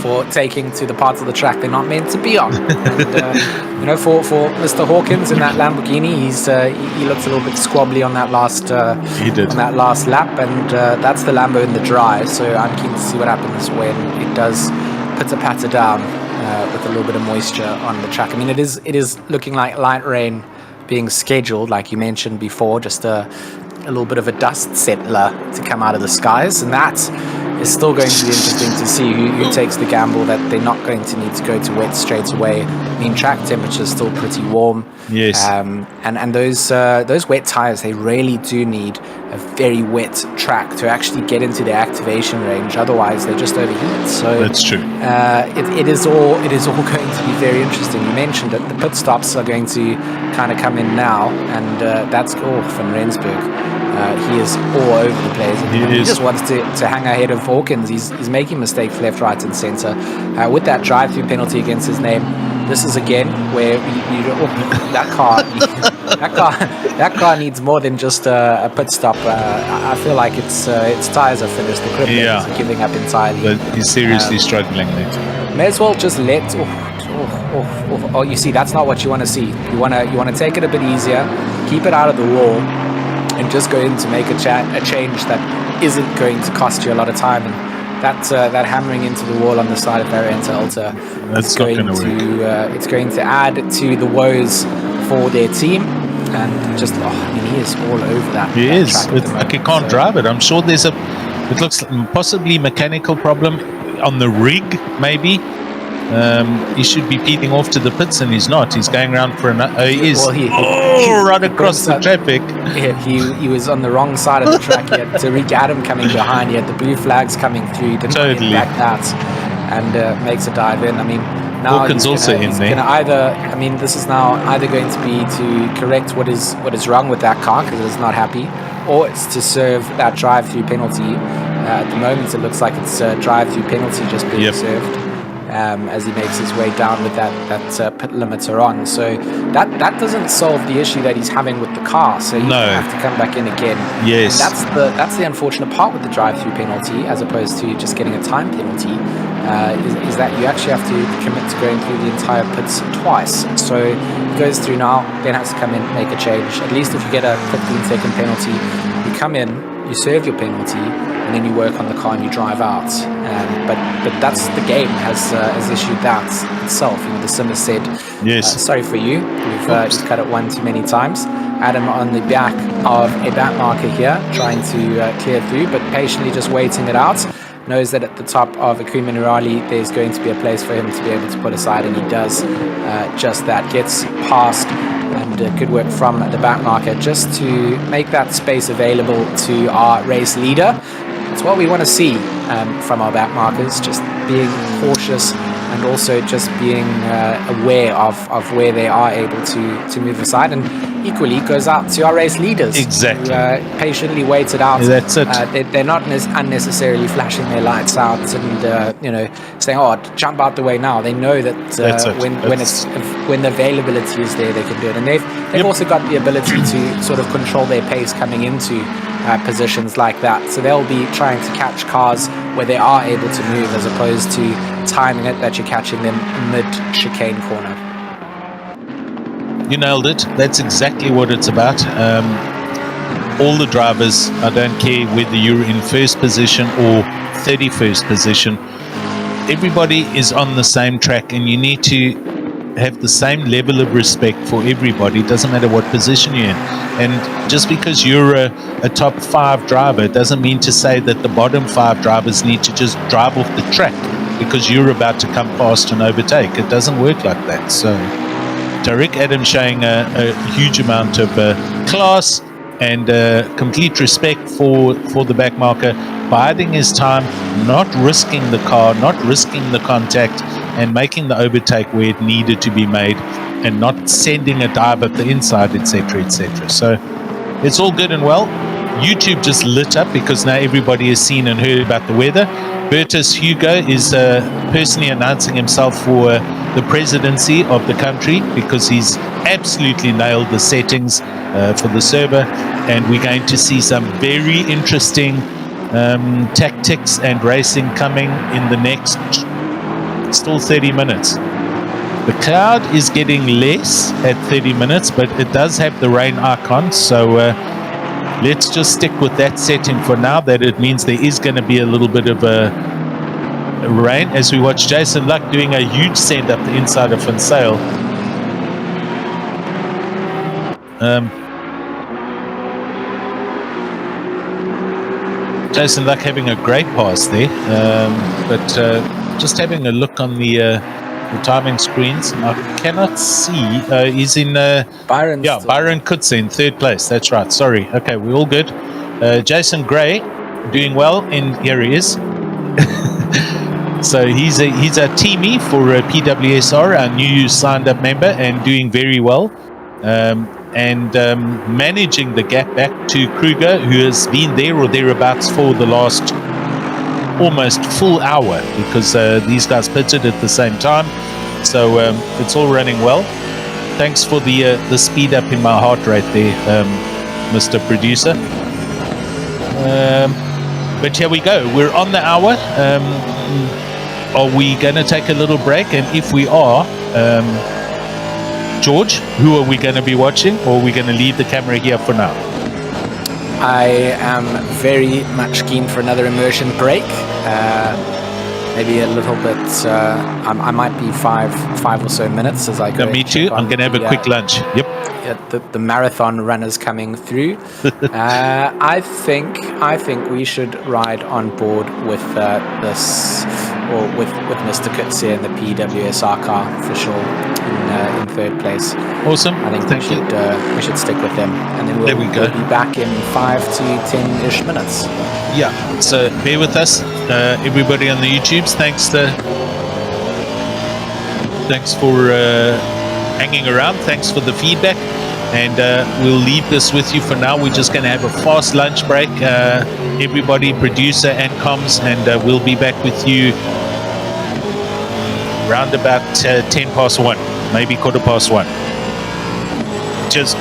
for taking to the parts of the track they're not meant to be on. And for Mr. Hawkins in that Lamborghini, he looks a little bit squabbly on that last on that last lap, and that's the Lambo in the dry. So I'm keen to see what happens when it does put a patter down with a little bit of moisture on the track. I mean, it is looking like light rain being scheduled, like you mentioned before, just a little bit of a dust settler to come out of the skies, and that is still going to be interesting to see who takes the gamble that they're not going to need to go to wet straight away. I mean, track temperature is still pretty warm. Yes. And those wet tires, they really do need a very wet track to actually get into the activation range. Otherwise, they just overheat. So that's true. It is all going to be very interesting. You mentioned that the pit stops are going to kind of come in now, and that's Van Rensburg. He is all over the place. He just wants to hang ahead of Hawkins. He's making mistakes left, right, and centre. With that drive-through penalty against his name, this is again where that car needs more than just a pit stop. I feel like its tyres are finished. The grip is giving up entirely. But he's seriously struggling there. May as well just let. Oh, you see, that's not what you want to see. You want to take it a bit easier, keep it out of the wall, and just go in to make a change that isn't going to cost you a lot of time. And that hammering into the wall on the side of Variant Alta is going to it's going to add to the woes for their team. And just he is all over that. He is. It's like he can't drive it. I'm sure there's it looks possibly mechanical problem on the rig, maybe. He should be peeling off to the pits, and he's not. He's going around for he is. Well, right across the traffic. Yeah, he was on the wrong side of the track. He had Tariq Adam coming behind. He had the blue flags coming through. Didn't get back out, and makes a dive in. I mean, now Hawkins also in there. This is now either going to be to correct what is wrong with that car because it's not happy, or it's to serve that drive-through penalty. At the moment, it looks like it's a drive-through penalty just being served. As he makes his way down with that pit limiter on. So that doesn't solve the issue that he's having with the car. So you have to come back in again. Yes. And that's the unfortunate part with the drive-through penalty, as opposed to just getting a time penalty, is that you actually have to commit to going through the entire pits twice. So he goes through now, then has to come in, make a change. At least if you get a 15-second penalty, you come in, you serve your penalty, and then you work on the car and you drive out. But that's the game has issued that itself. The sim has said, sorry for you, we've just cut it one too many times. Adam on the back of a back marker here, trying to clear through, but patiently just waiting it out. Knows that at the top of Akun Minerali there's going to be a place for him to be able to pull aside, and he does just that. Gets past, and good work from the back marker just to make that space available to our race leader. It's what we want to see from our back markers, just being cautious and also just being aware of where they are able to move aside. And equally goes out to our race leaders. Exactly. Who patiently wait it out. That's it. They're not unnecessarily flashing their lights out and saying, "Oh, jump out the way now." They know that when the availability is there, they can do it. And they've also got the ability to sort of control their pace coming into positions like that. So they'll be trying to catch cars where they are able to move, as opposed to timing it that you're catching them mid-chicane corner. You nailed it. That's exactly what it's about. All the drivers, I don't care whether you're in first position or 31st position, everybody is on the same track, and you need to have the same level of respect for everybody. It doesn't matter what position you're in. And just because you're a top 5 driver doesn't mean to say that the bottom 5 drivers need to just drive off the track because you're about to come past and overtake. It doesn't work like that. So Tariq Adam showing a huge amount of class and complete respect for the back marker, biding his time, not risking the car, not risking the contact, and making the overtake where it needed to be made, and not sending a dive at the inside, etc., etc. So it's all good and well. YouTube just lit up because now everybody has seen and heard about the weather. Bertus Hugo is personally announcing himself for the presidency of the country because he's absolutely nailed the settings for the server, and we're going to see some very interesting tactics and racing coming in the next still 30 minutes. The cloud is getting less at 30 minutes, but it does have the rain icon, so let's just stick with that setting for now, that it means there is going to be a little bit of a rain as we watch Jason Luck doing a huge send up the inside of Fonsale. Jason Luck having a great pass there, but just having a look on the timing screens, I cannot see. He's in Byron. Yeah, Byron Kutze in third place. That's right. Sorry. Okay, we're all good. Jason Gray doing well, and here he is. So he's a teamie for PWSR, our new signed up member, and doing very well. And managing the gap back to Kruger, who has been there or thereabouts for the last almost full hour, because these guys pitted at the same time. So it's all running well. Thanks for the speed up in my heart rate there, Mr. Producer. But here we go. We're on the hour. Are we going to take a little break? And if we are, George, who are we going to be watching, or are we going to leave the camera here for now? I am very much keen for another immersion break. Maybe a little bit. I might be five or so minutes as I go. Me too. I'm going to have a quick lunch. Yep. The marathon runners coming through. I think we should ride on board with this, or with Mr. Kutze and the PWSR car for sure in third place. Awesome. I think we should stick with them, and then we'll be back in 5 to 10-ish minutes. Yeah. So bear with us, everybody on the YouTubes. Thanks for hanging around. Thanks for the feedback. And we'll leave this with you for now. We're just going to have a fast lunch break. Everybody, producer and comms, and we'll be back with you round about 1:10, maybe 1:15. Cheers.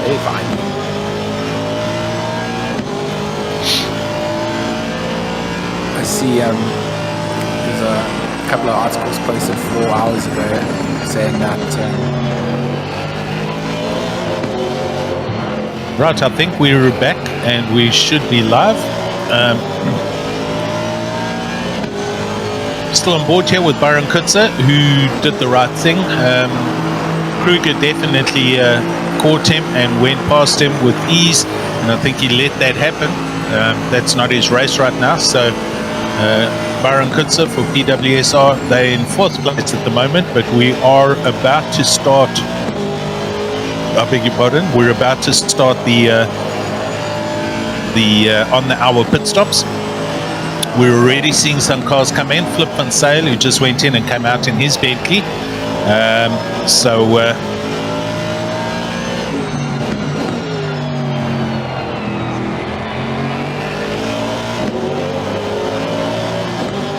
very fine. I see there's a couple of articles posted 4 hours ago saying that Right, I think we're back and we should be live. Still on board here with Byron Kutzer, who did the right thing. Kruger definitely caught him and went past him with ease, and I think he let that happen. That's not his race right now. So Byron Kutzer for PWSR, they're in 4th place at the moment, but we are about to start. I beg your pardon. We're about to start the on the hour pit stops. We're already seeing some cars come in. Flip Van Sale, who just went in and came out in his Bentley.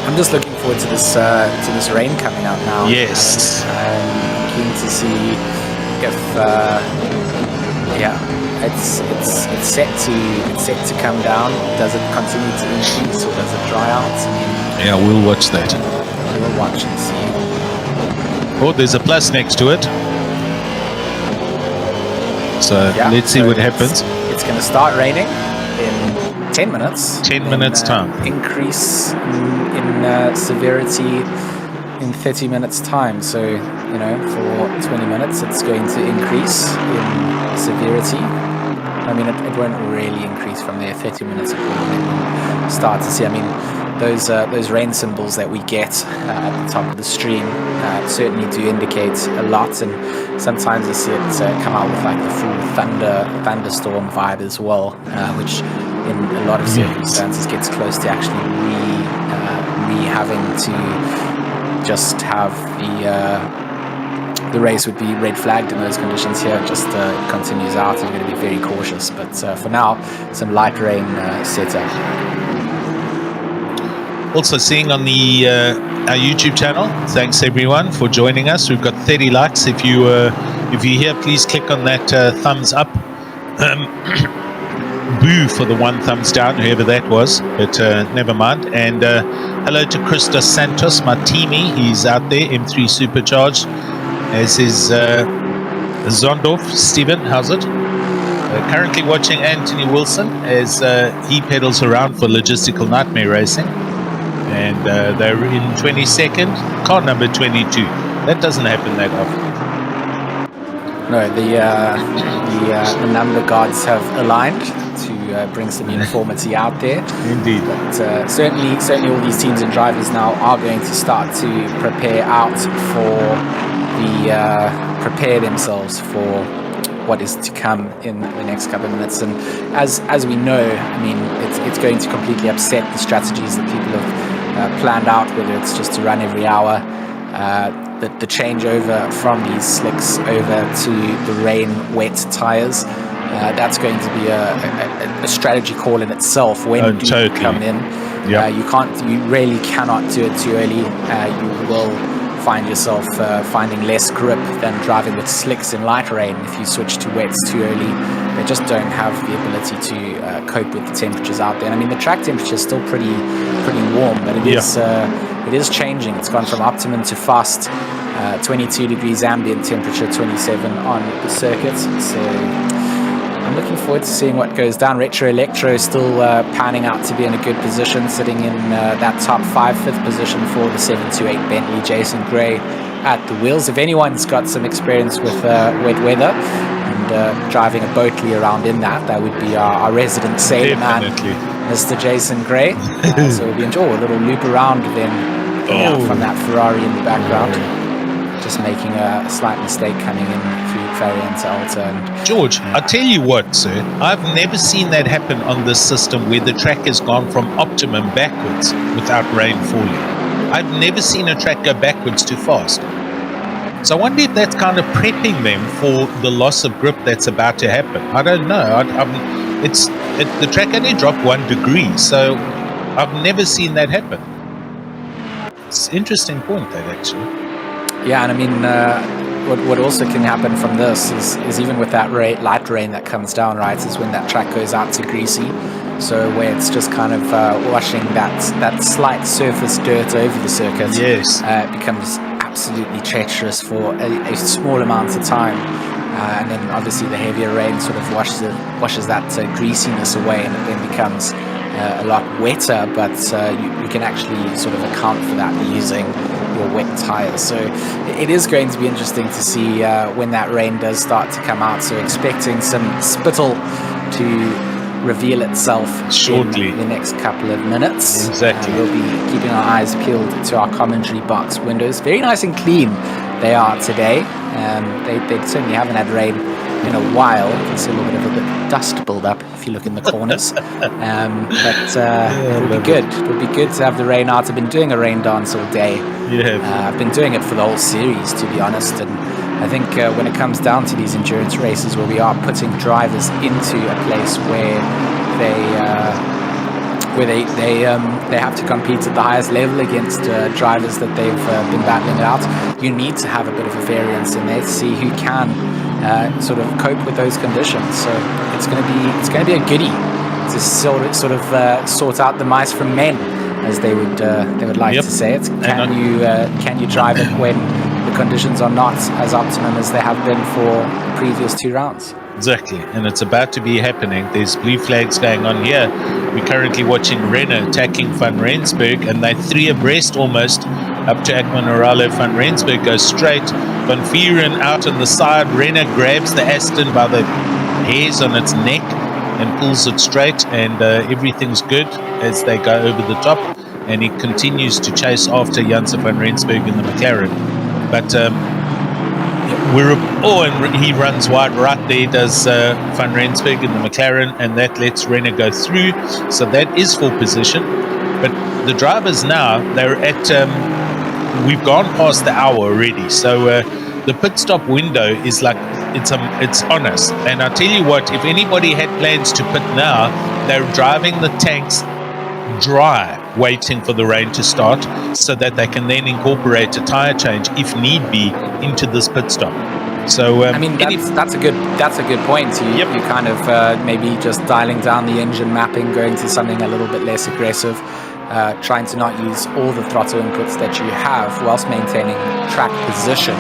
I'm just looking forward to this rain coming out now. Yes. I'm keen to see if it's set to come down. Does it continue to increase or does it dry out? I mean, yeah, we'll watch that. We'll watch and see. Oh, there's a plus next to it. So yeah, let's see what happens. It's going to start raining in 10 minutes. 10 minutes time. Increase in severity in 30 minutes time. So, you know, for 20 minutes it's going to increase in severity. I mean, it won't really increase from there. 30 minutes it will start to see. I mean, those rain symbols that we get at the top of the stream certainly do indicate a lot, and sometimes you see it come out with like the full thunderstorm vibe as well, which in a lot of circumstances gets close to actually having to just have the race would be red flagged in those conditions. Here it just continues out, and you're going to be very cautious, but for now some light rain set up. Also seeing on the our YouTube channel, thanks everyone for joining us. We've got 30 likes. If you're here, please click on that thumbs up. Boo for the 1 thumbs down, whoever that was, but never mind. And hello to Chris Dos Santos, my teamie. He's out there, M3 Supercharged, as is Zondorf. Stephen, how's it? Currently watching Anthony Wilson as he pedals around for Logistical Nightmare Racing. And they're in 22nd, car number 22. That doesn't happen that often. No, the number gods have aligned to bring some uniformity out there. Indeed. But certainly all these teams and drivers now are going to start to prepare themselves for what is to come in the next couple of minutes. And as we know, I mean, it's going to completely upset the strategies that people have planned out, whether it's just to run every hour, the changeover from these slicks over to the rain wet tires. That's going to be a strategy call in itself when you totally come in. Yep. You really cannot do it too early. You will find yourself finding less grip than driving with slicks in light rain if you switch to wets too early. They just don't have the ability to cope with the temperatures out there. And I mean, the track temperature is still pretty warm, but it is changing. It's gone from optimum to fast. 22 degrees ambient temperature, 27 on the circuit. So I'm looking forward to seeing what goes down. Retro Electro is still panning out to be in a good position, sitting in that top 5th position for the 728 Bentley. Jason Gray at the wheels. If anyone's got some experience with wet weather and driving a Boatley around in that would be our resident sailor man, Mr. Jason Gray. So we'll be enjoying a little loop around then from that Ferrari in the background. Just making a slight mistake coming in through Variant Alta. And George, I tell you what, sir, I've never seen that happen on this system where the track has gone from optimum backwards without rain falling. I've never seen a track go backwards too fast. So I wonder if that's kind of prepping them for the loss of grip that's about to happen. I don't know. The track only dropped 1 degree, so I've never seen that happen. It's an interesting point, that actually. Yeah, and I mean, what also can happen from this is even with that light rain that comes down, right, is when that track goes out to greasy. So where it's just kind of washing that slight surface dirt over the circuit, Yes. it becomes absolutely treacherous for a small amount of time. And then obviously the heavier rain sort of washes that greasiness away, and it then becomes a lot wetter, but you can actually sort of account for that using your wet tires. So it is going to be interesting to see when that rain does start to come out. So expecting some spittle to reveal itself shortly in the next couple of minutes. Exactly. We'll be keeping our eyes peeled to our commentary box windows. Very nice and clean they are today. They certainly haven't had rain in a while. You can see a little bit of a dust build up if you look in the corners. But it'll be good. It'll be good to have the rain out. I've been doing a rain dance all day. I've been doing it for the whole series, to be honest. And I think when it comes down to these endurance races where we are putting drivers into a place where they have to compete at the highest level against drivers that they've been battling it out, you need to have a bit of a variance in there to see who can sort of cope with those conditions. So it's going to be a goodie to sort of sort out the mice from men, as they would like to say it. Can you drive it when the conditions are not as optimum as they have been for the previous 2 rounds? Exactly, and it's about to be happening. There's blue flags going on here. We're currently watching Renner attacking Van Rensburg, and they're 3 abreast almost up to Akmanarale. Van Rensburg goes straight. Van Vieren out on the side. Renner grabs the Aston by the hairs on its neck and pulls it straight, and everything's good as they go over the top, and he continues to chase after Janse Van Rensburg in the McLaren. But and he runs wide right there, does Van Rensburg in the McLaren, and that lets Renner go through. So that is full position. But the drivers now, they're at, we've gone past the hour already. So the pit stop window is like, it's on us. And I tell you what, if anybody had plans to pit now, they're driving the tanks dry, waiting for the rain to start so that they can then incorporate a tire change if need be into this pit stop. So I mean, that's a good point. You kind of maybe just dialing down the engine mapping, going to something a little bit less aggressive, trying to not use all the throttle inputs that you have whilst maintaining track position,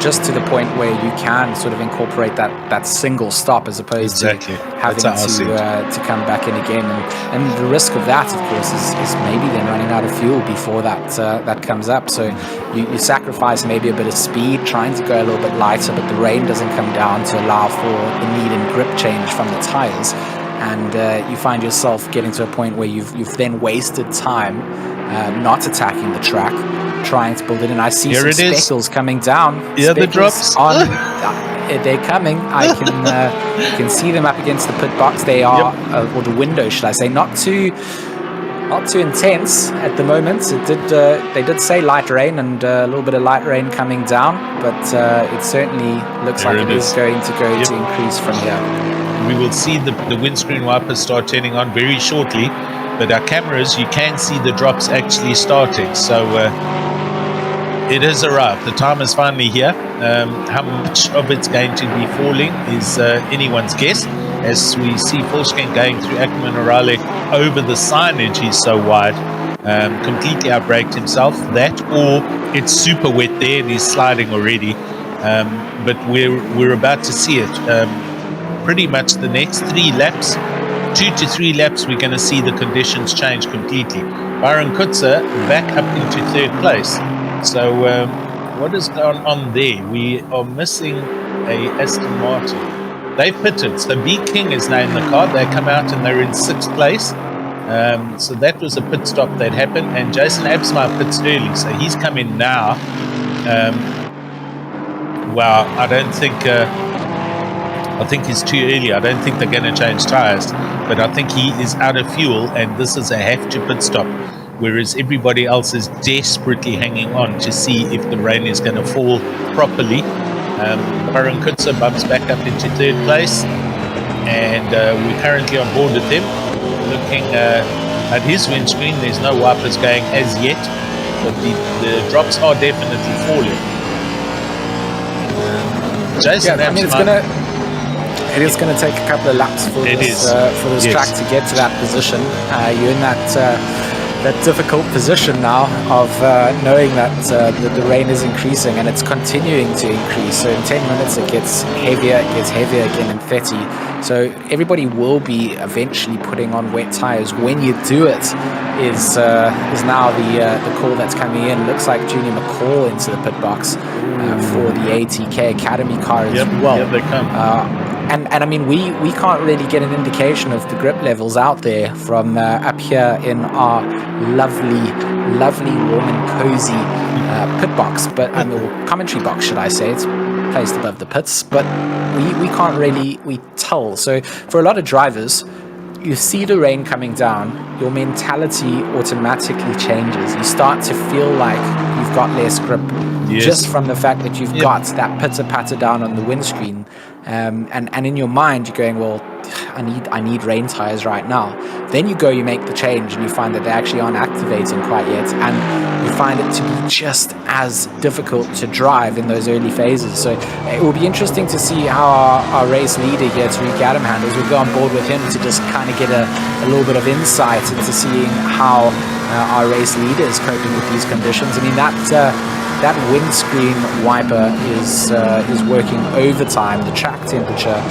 just to the point where you can sort of incorporate that single stop as opposed to having to come back in again. And the risk of that, of course, is maybe then running out of fuel before that comes up. So you sacrifice maybe a bit of speed, trying to go a little bit lighter, but the rain doesn't come down to allow for the need and grip change from the tires. And you find yourself getting to a point where you've then wasted time not attacking the track, trying to build it in. I see some speckles coming down. Yeah, the drops. They're coming. I can see them up against the pit box. They are, or the window, should I say, not too intense at the moment. They did say light rain and a little bit of light rain coming down, but it certainly looks like it is going to increase from here. We will see the windscreen wipers start turning on very shortly, but our cameras, you can see the drops actually starting. So it has arrived. The time is finally here. How much of it's going to be falling is anyone's guess. As we see Volkswagen going through Akmanarale over the signage, he's so wide, completely outbraked himself. That, or it's super wet there and he's sliding already. But we're about to see it. Pretty much the next 3 laps, 2 to 3 laps, we're going to see the conditions change completely. Byron Kutzer back up into 3rd place. So what is going on there? We are missing a Aston Martin. They pitted. So B King is now in the car. They come out and they're in 6th place. So that was a pit stop that happened. And Jason Absmeyer pits early. So he's come in now. I don't think... I think he's too early. I don't think they're going to change tyres. But I think he is out of fuel, and this is a have-to pit stop, whereas everybody else is desperately hanging on to see if the rain is going to fall properly. Byron Kutzer bumps back up into 3rd place, and we're currently on board with him. Looking at his windscreen, there's no wipers going as yet, but the drops are definitely falling. Jason, I mean, it is gonna take a couple of laps for this Yes. track to get to that position. You're in that difficult position now of knowing that the rain is increasing and it's continuing to increase. So in 10 minutes it gets heavier again in 30. So everybody will be eventually putting on wet tires. When you do it is now the call that's coming in. Looks like Junior McCall into the pit box for the ATK Academy car as well. Yep, they come. And I mean, we can't really get an indication of the grip levels out there from up here in our lovely, warm and cozy pit box, but or commentary box, should I say? It's placed above the pits, but we can't really tell. So for a lot of drivers, you see the rain coming down, your mentality automatically changes. You start to feel like you've got less grip just from the fact that you've got that pitter-patter down on the windscreen. And in your mind, you're going, well, I need rain tires right now. Then you make the change and you find that they actually aren't activating quite yet. And you find it to be just as difficult to drive in those early phases. So it will be interesting to see how our race leader here, Tariq Adam, handles. We'll go on board with him to just kind of get a little bit of insight into seeing how our race leader is coping with these conditions. I mean, that windscreen wiper is working overtime. The track temperature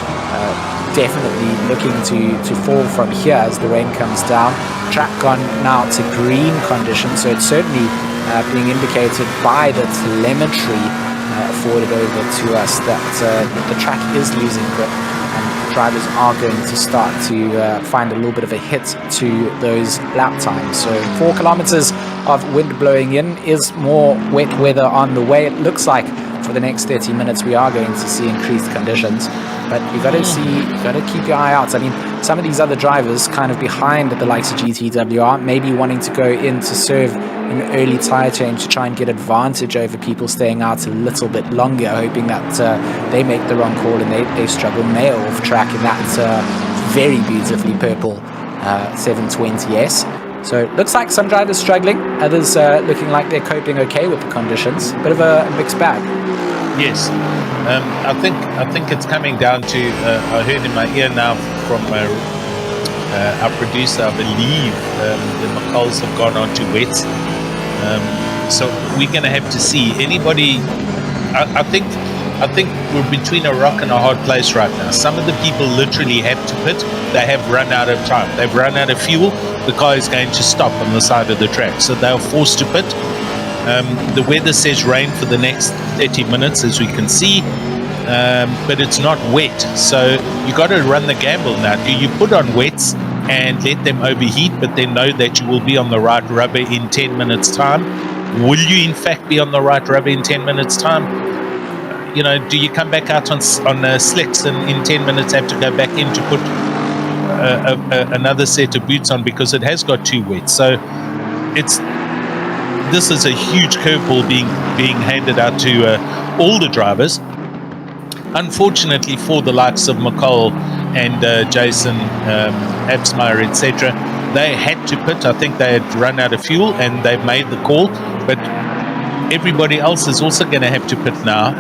definitely looking to fall from here as the rain comes down. Track gone now to green conditions, so it's certainly being indicated by the telemetry forwarded over to us that the track is losing grip and drivers are going to start to find a little bit of a hit to those lap times. So 4 kilometers of wind blowing in is more wet weather on the way. It looks like for the next 30 minutes we are going to see increased conditions, but you got to keep your eye out. I mean, some of these other drivers kind of behind the likes of GTWR maybe wanting to go in to serve an early tire change to try and get advantage over people staying out a little bit longer, hoping that they make the wrong call and they struggle nail off track in that very beautifully purple 720S. So it looks like some drivers struggling, others looking like they're coping okay with the conditions. Bit of a mixed bag. Yes, I think it's coming down to. I heard in my ear now from our producer, I believe the McCulls have gone on to wets. So we're going to have to see anybody. I think we're between a rock and a hard place right now. Some of the people literally have to pit. They have run out of time. They've run out of fuel. The car is going to stop on the side of the track, so they are forced to pit. The weather says rain for the next 30 minutes, as we can see, but it's not wet. So you got to run the gamble now. Do you put on wets and let them overheat, but then know that you will be on the right rubber in 10 minutes' time? Will you, in fact, be on the right rubber in 10 minutes' time? You know, do you come back out on slicks and in 10 minutes have to go back in to put another set of boots on because it has got too wet? So this is a huge curveball being handed out to all the drivers. Unfortunately for the likes of McCall and Jason Absmeyer, etc., they had to pit. I think they had run out of fuel and they've made the call, but everybody else is also going to have to pit now.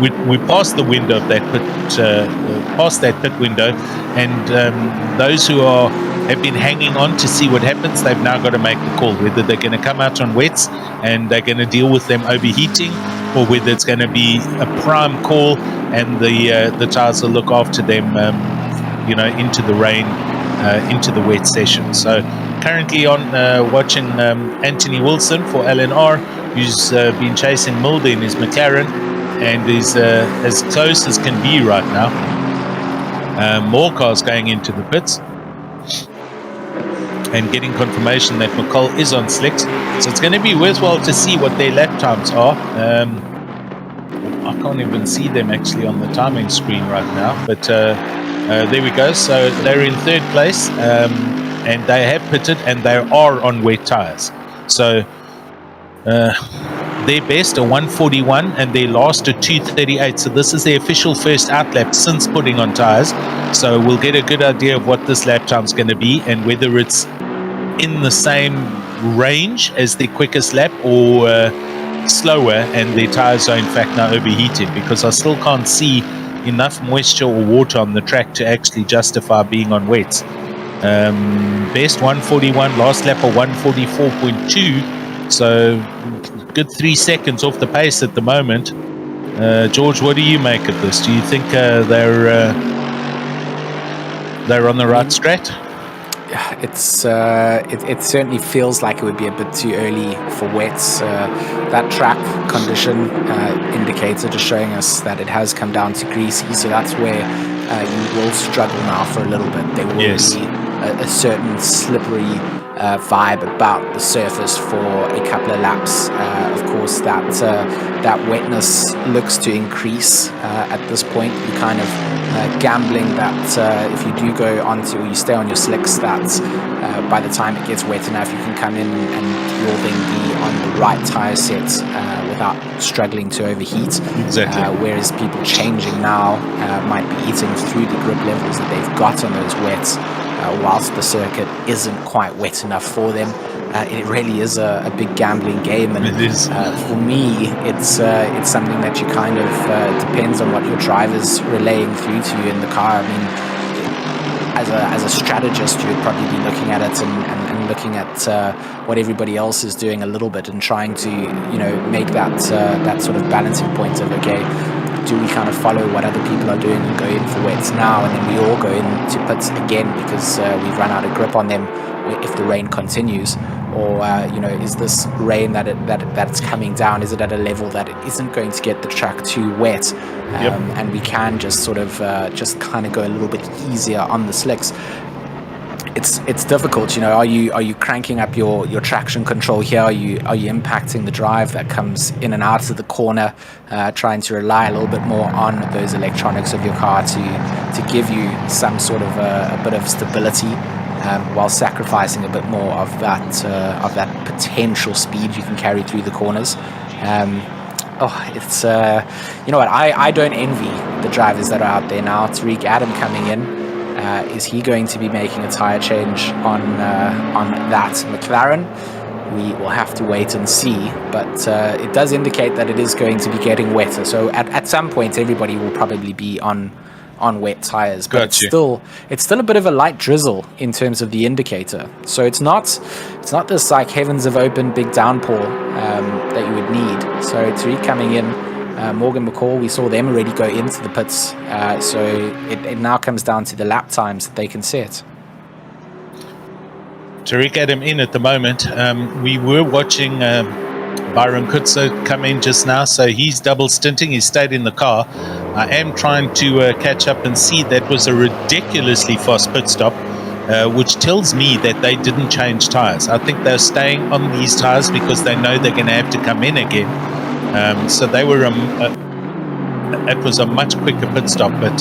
We passed the window of that pit window, and those who have been hanging on to see what happens, they've now got to make the call whether they're going to come out on wets and they're going to deal with them overheating, or whether it's going to be a prime call and the tires will look after them, into the rain, into the wet session. So currently on watching Anthony Wilson for LNR, who's been chasing Mulder in his McLaren and is as close as can be right now. More cars going into the pits and getting confirmation that McCall is on slicks. So it's going to be worthwhile to see what their lap times are. I can't even see them actually on the timing screen right now, but there we go. So they're in third place and they have pitted and they are on wet tires. So their best are 141 and their last are 238. So this is the official first out lap since putting on tires. So we'll get a good idea of what this lap time is going to be and whether it's in the same range as the quickest lap or slower and their tires are in fact now overheated, because I still can't see enough moisture or water on the track to actually justify being on wets. Best 141, last lap of 144.2, so good 3 seconds off the pace at the moment. George, what do you make of this? Do you think they're on the right strat? It certainly feels like it would be a bit too early for wets. That track condition indicator just showing us that it has come down to greasy, so that's where you will struggle now for a little bit. There will be a certain slippery vibe about the surface for a couple of laps. Of course, that wetness looks to increase at this point. You're kind of gambling that if you do go onto, or you stay on your slicks, that by the time it gets wet enough, you can come in and you'll then be on the right tire set without struggling to overheat. Exactly. Whereas people changing now might be eating through the grip levels that they've got on those wets, whilst the circuit isn't quite wet enough for them. It really is a big gambling game, and it is. For me, it's something that you kind of depends on what your driver's relaying through to you in the car. I mean, as a strategist, you would probably be looking at it and looking at what everybody else is doing a little bit and trying to make that sort of balancing point of, okay, do we kind of follow what other people are doing and go in for wets now, and then we all go into pits again because we've run out of grip on them if the rain continues? Or is this rain that's coming down, is it at a level that it isn't going to get the track too wet, and we can just sort of just kind of go a little bit easier on the slicks? It's difficult, are you cranking up your traction control here? Are you impacting the drive that comes in and out of the corner, trying to rely a little bit more on those electronics of your car to give you some sort of a bit of stability, while sacrificing a bit more of that potential speed you can carry through the corners? It's I don't envy the drivers that are out there now. Tariq Adam coming in. Is he going to be making a tyre change on that McLaren? We will have to wait and see, but it does indicate that it is going to be getting wetter. So at some point, everybody will probably be on wet tyres. But it's still a bit of a light drizzle in terms of the indicator. So it's not this like heavens have opened big downpour that you would need. So Tariq coming in. Morgan McCall, we saw them already go into the pits, so it now comes down to the lap times that they can set. Tariq Adam in at the moment. We were watching Byron Kutzer come in just now, so he's double stinting. He stayed in the car. I am trying to catch up and see that was a ridiculously fast pit stop, which tells me that they didn't change tires. I think they're staying on these tires because they know they're going to have to come in again. So they were it was a much quicker pit stop, but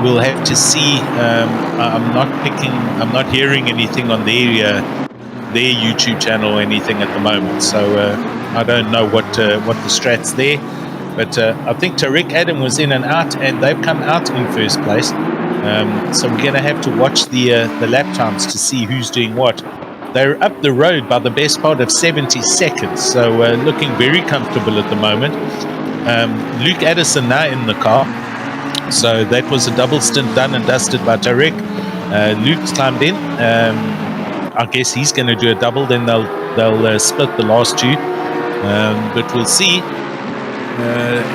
we'll have to see. I'm not hearing anything on their YouTube channel or anything at the moment, so I don't know what the strat's there. But I think Tariq Adam was in and out, and they've come out in first place. So we're going to have to watch the lap times to see who's doing what. They're up the road by the best part of 70 seconds, so looking very comfortable at the moment. Luke Addison now in the car, so that was a double stint done and dusted by Tariq. Luke's climbed in. I guess he's going to do a double, then they'll split the last two, but we'll see.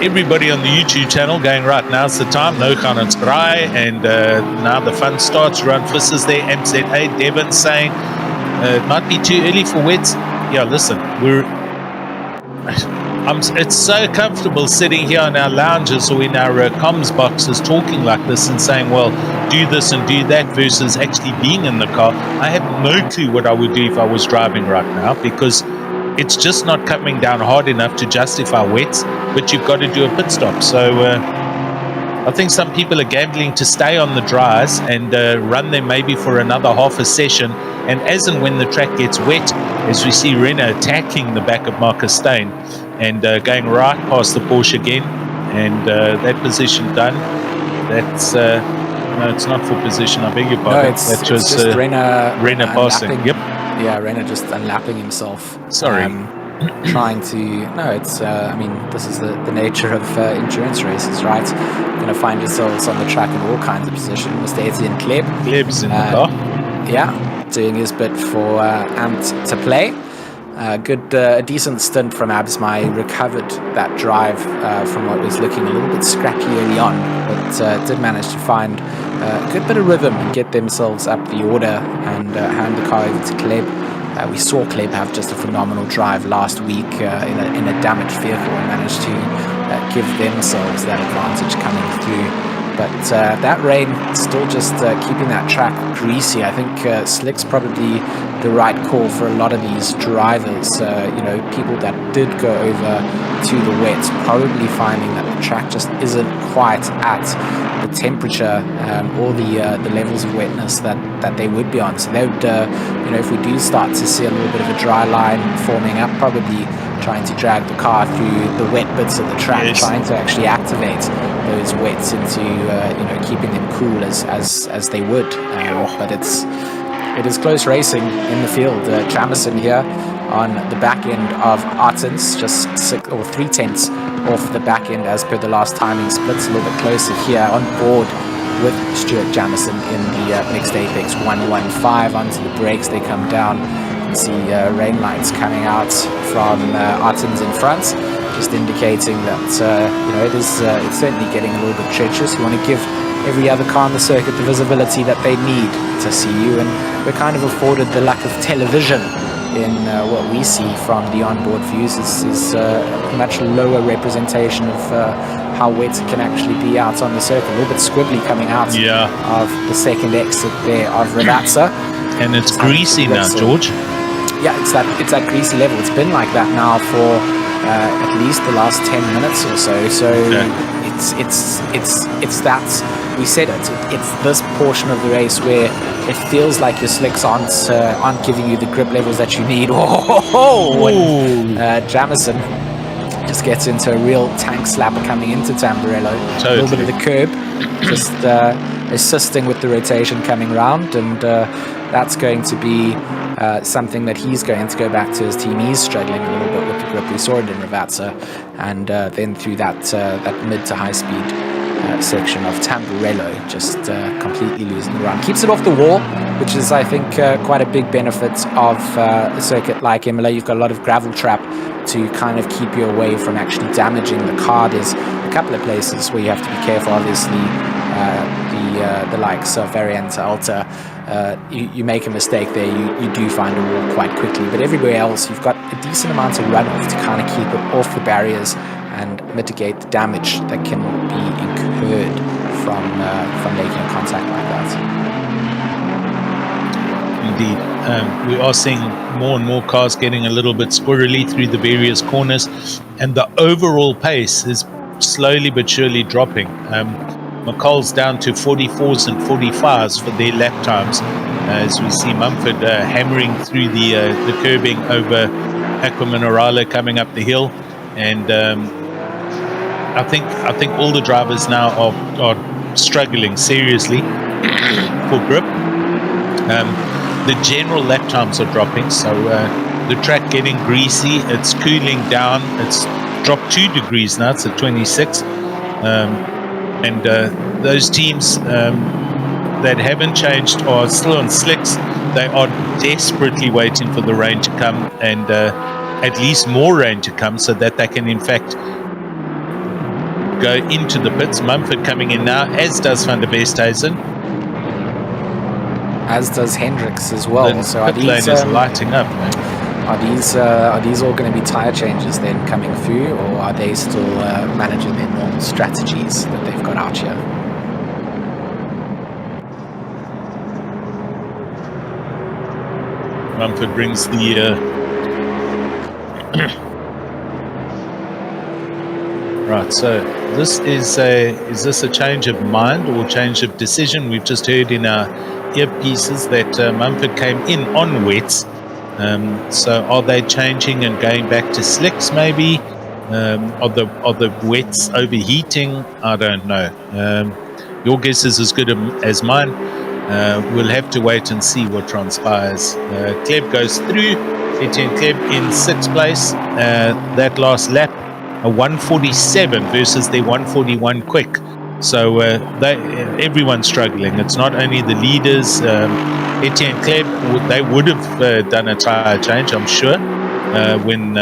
Everybody on the YouTube channel going, right, now's the time, no Khanan's Brai, and now the fun starts. Ron Fliss is there, MZA, Devon saying, it might be too early for wets. Yeah, listen, it's so comfortable sitting here in our lounges or in our comms boxes talking like this and saying, well, do this and do that, versus actually being in the car. I have no clue what I would do if I was driving right now, because it's just not coming down hard enough to justify wets, but you've got to do a pit stop. So I think some people are gambling to stay on the dries and run them maybe for another half a session. And as and when the track gets wet, as we see Renner attacking the back of Marcus Steyn and going right past the Porsche again, and that position done. That's no, it's not for position. I beg your pardon. No, it's just Renner passing. Yep. Yeah, Renner just unlapping himself. Sorry. trying to... No, it's... I mean, this is the nature of endurance races, right? You're going to find yourselves on the track in all kinds of positions. Mr. Etienne Kleb. Kleb's in the car. Yeah, doing his bit for Amped to play. A decent stint from Absmy. Recovered that drive from what was looking a little bit scrappy early on, but did manage to find a good bit of rhythm and get themselves up the order and hand the car over to Kleb. We saw Kleb have just a phenomenal drive last week in a damaged vehicle and managed to give themselves that advantage coming through. But that rain still just keeping that track greasy. I think slick's probably the right call for a lot of these drivers. People that did go over to the wet, probably finding that the track just isn't quite at the temperature or the levels of wetness that they would be on. So they would, if we do start to see a little bit of a dry line forming up, probably trying to drag the car through the wet bits of the track, yes, trying to actually activate those wets into keeping them cool as they would. But it is close racing in the field. Jamison here on the back end of Artens, just 3/10 off the back end as per the last timing. Splits a little bit closer here on board with Stuart Jamison in the mixed Apex 115. Onto the brakes they come down. You can see rain lights coming out from Artens in front, just indicating that it's certainly getting a little bit treacherous. You want to give every other car on the circuit the visibility that they need to see you, and we're kind of afforded the lack of television in what we see from the onboard views is a much lower representation of how wet it can actually be out on the circuit. A little bit squibbly coming out of the second exit there of Ravazza. And it's greasy now, George. Yeah, it's that greasy level. It's been like that now for at least the last 10 minutes or so. So it's that, we said it. It's this portion of the race where it feels like your slicks aren't giving you the grip levels that you need. Jamison just gets into a real tank slapper coming into Tamburello. Totally. A little bit of the curb, just assisting with the rotation coming round, and that's going to be something that he's going to go back to his team. He's struggling a little bit with the grip. We saw it in Ravazza, and then through that mid to high speed section of Tamburello, just completely losing the run. Keeps it off the wall, which is, I think, quite a big benefit of a circuit like Imola. You've got a lot of gravel trap to kind of keep you away from actually damaging the car. There's a couple of places where you have to be careful. Obviously, the likes of Varianta Alta, you make a mistake there, you do find a wall quite quickly. But everywhere else, you've got a decent amount of runoff to kind of keep it off the barriers and mitigate the damage that can be incurred from making a contact like that. Indeed. We are seeing more and more cars getting a little bit squirrely through the various corners, and the overall pace is slowly but surely dropping. McCall's down to 44s and 45s for their lap times, as we see Mumford hammering through the curbing over Aqua Minerale coming up the hill, and I think all the drivers now are struggling seriously for grip. The general lap times are dropping, so the track getting greasy. It's cooling down. It's dropped 2 degrees now. It's at 26. And those teams that haven't changed are still on slicks. They are desperately waiting for the rain to come, and at least more rain to come, so that they can in fact go into the pits. Mumford coming in now, as does Van der Westhuizen. As does Hendricks as well. The so pit lane is lighting up, man. Are these all going to be tyre changes then coming through, or are they still managing their normal strategies that they've got out here? Mumford brings the right. So this is this a change of mind or change of decision? We've just heard in our earpieces that Mumford came in on wets. So are they changing and going back to slicks maybe? Are the wets overheating? I don't know. Your guess is as good as mine. We'll have to wait and see what transpires. Kleb goes through. Etienne Kleb in 6th place. That last lap, a 147 versus their 141 quick. So everyone's struggling. It's not only the leaders. Etienne Kleb, they would have done a tyre change, I'm sure, when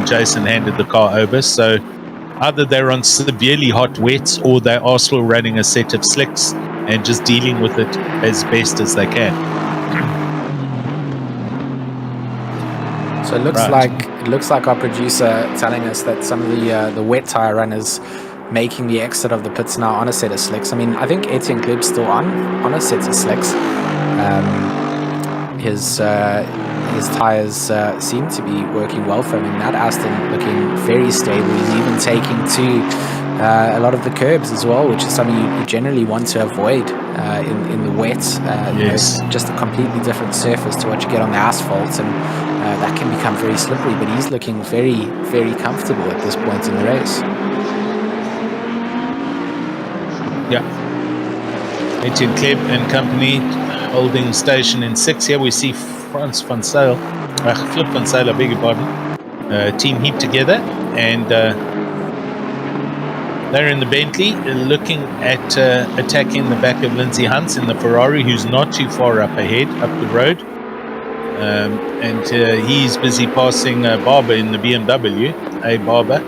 Jason handed the car over. So either they're on severely hot wets or they are still running a set of slicks and just dealing with it as best as they can. So it looks like our producer telling us that some of the wet tire runners making the exit of the pits now on a set of slicks. I mean, I think Etienne Kleb's still on a set of slicks. His tires seem to be working well for him. And that Aston looking very stable. He's even taking to a lot of the curbs as well, which is something you generally want to avoid in the wet. Yes. Just a completely different surface to what you get on the asphalt, and that can become very slippery. But he's looking very, very comfortable at this point in the race. Yeah. Etienne Kleb and company holding station in 6. Here we see Flip van Zyl, I beg your pardon. Team heat together, and they're in the Bentley, looking at attacking the back of Lindsay Hunts in the Ferrari, who's not too far up ahead, up the road. And he's busy passing Barber in the BMW, Barber.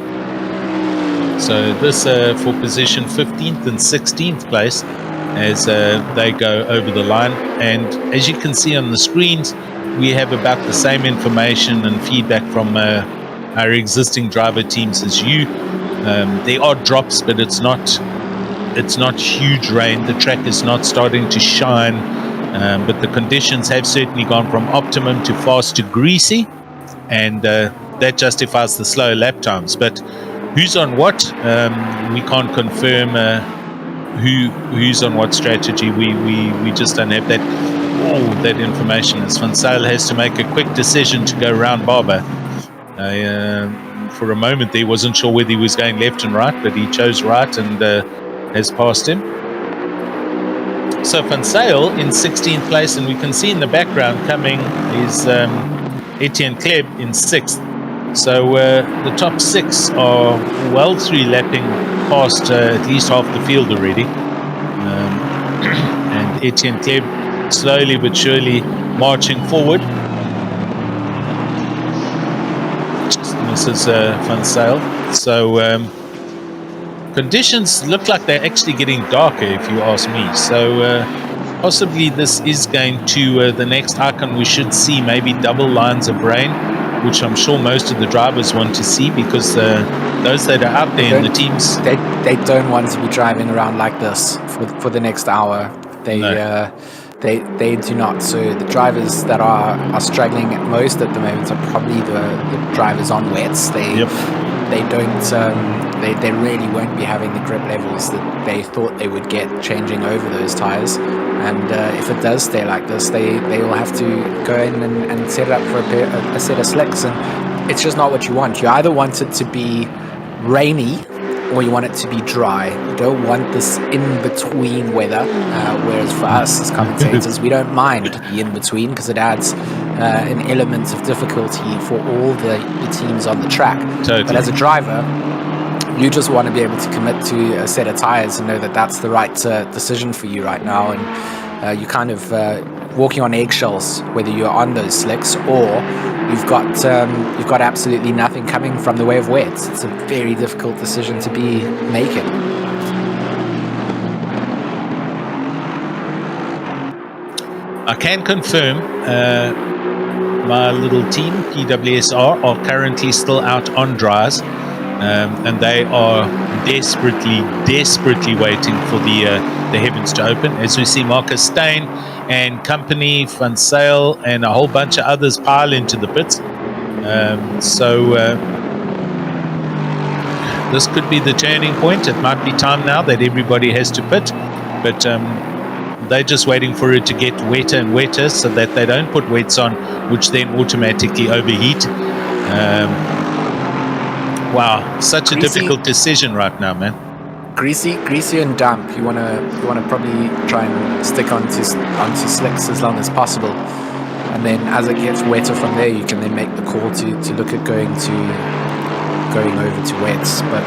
So this for position 15th and 16th place as they go over the line. And as you can see on the screens, we have about the same information and feedback from our existing driver teams as you. There are drops, but it's not huge rain. The track is not starting to shine, but the conditions have certainly gone from optimum to fast to greasy, and that justifies the slow lap times. But who's on what? We can't confirm who's on what strategy. We just don't have that information. As Van Zyl has to make a quick decision to go around Barber. For a moment there, wasn't sure whether he was going left and right, but he chose right and has passed him. So Van Zyl in 16th place, and we can see in the background coming is Etienne Kleb in 6th. So the top 6 are well 3 lapping past at least half the field already. And Etienne Kleb slowly but surely marching forward. This is Van Zyl. So conditions look like they're actually getting darker, if you ask me. So possibly this is going to the next icon. We should see maybe double lines of rain, which I'm sure most of the drivers want to see, because those that are out there in the teams, they don't want to be driving around like this for the next hour. They do not. So the drivers that are struggling most at the moment are probably the drivers on wets. They don't. They really won't be having the grip levels that they thought they would get changing over those tires. And if it does stay like this, they will have to go in and set it up for a set of slicks. And it's just not what you want. You either want it to be rainy or you want it to be dry. You don't want this in-between weather, whereas for us as commentators, we don't mind the in-between because it adds an element of difficulty for all the teams on the track. Totally. But as a driver, you just want to be able to commit to a set of tires and know that that's the right decision for you right now. And you're kind of walking on eggshells, whether you're on those slicks or you've got absolutely nothing coming from the way of wets. It's a very difficult decision to be making. I can confirm my little team, PWSR, are currently still out on dries, and they are desperately waiting for the heavens to open. As we see Marcus Steyn and company, Van Zyl, and a whole bunch of others pile into the pits. So this could be the turning point. It might be time now that everybody has to pit, but they're just waiting for it to get wetter and wetter so that they don't put wets on, which then automatically overheat. Wow, such a difficult decision right now, man. Greasy and damp. You wanna probably try and stick onto slicks as long as possible. and then as it gets wetter from there, you can then make the call to look at going over to wets. But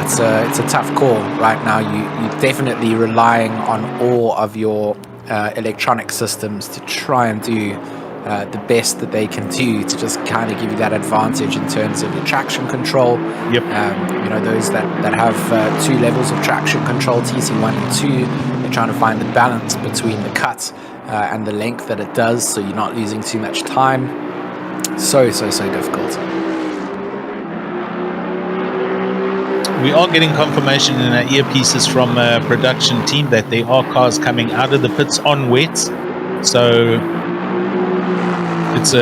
it's a tough call right now. You're definitely relying on all of your electronic systems to try and do the best that they can do to just kind of give you that advantage in terms of your traction control. Yep. Those that have 2 levels of traction control, TC1 and 2, they're trying to find the balance between the cut and the length that it does, so you're not losing too much time. So difficult. We are getting confirmation in our earpieces from a production team that there are cars coming out of the pits on wets. So it's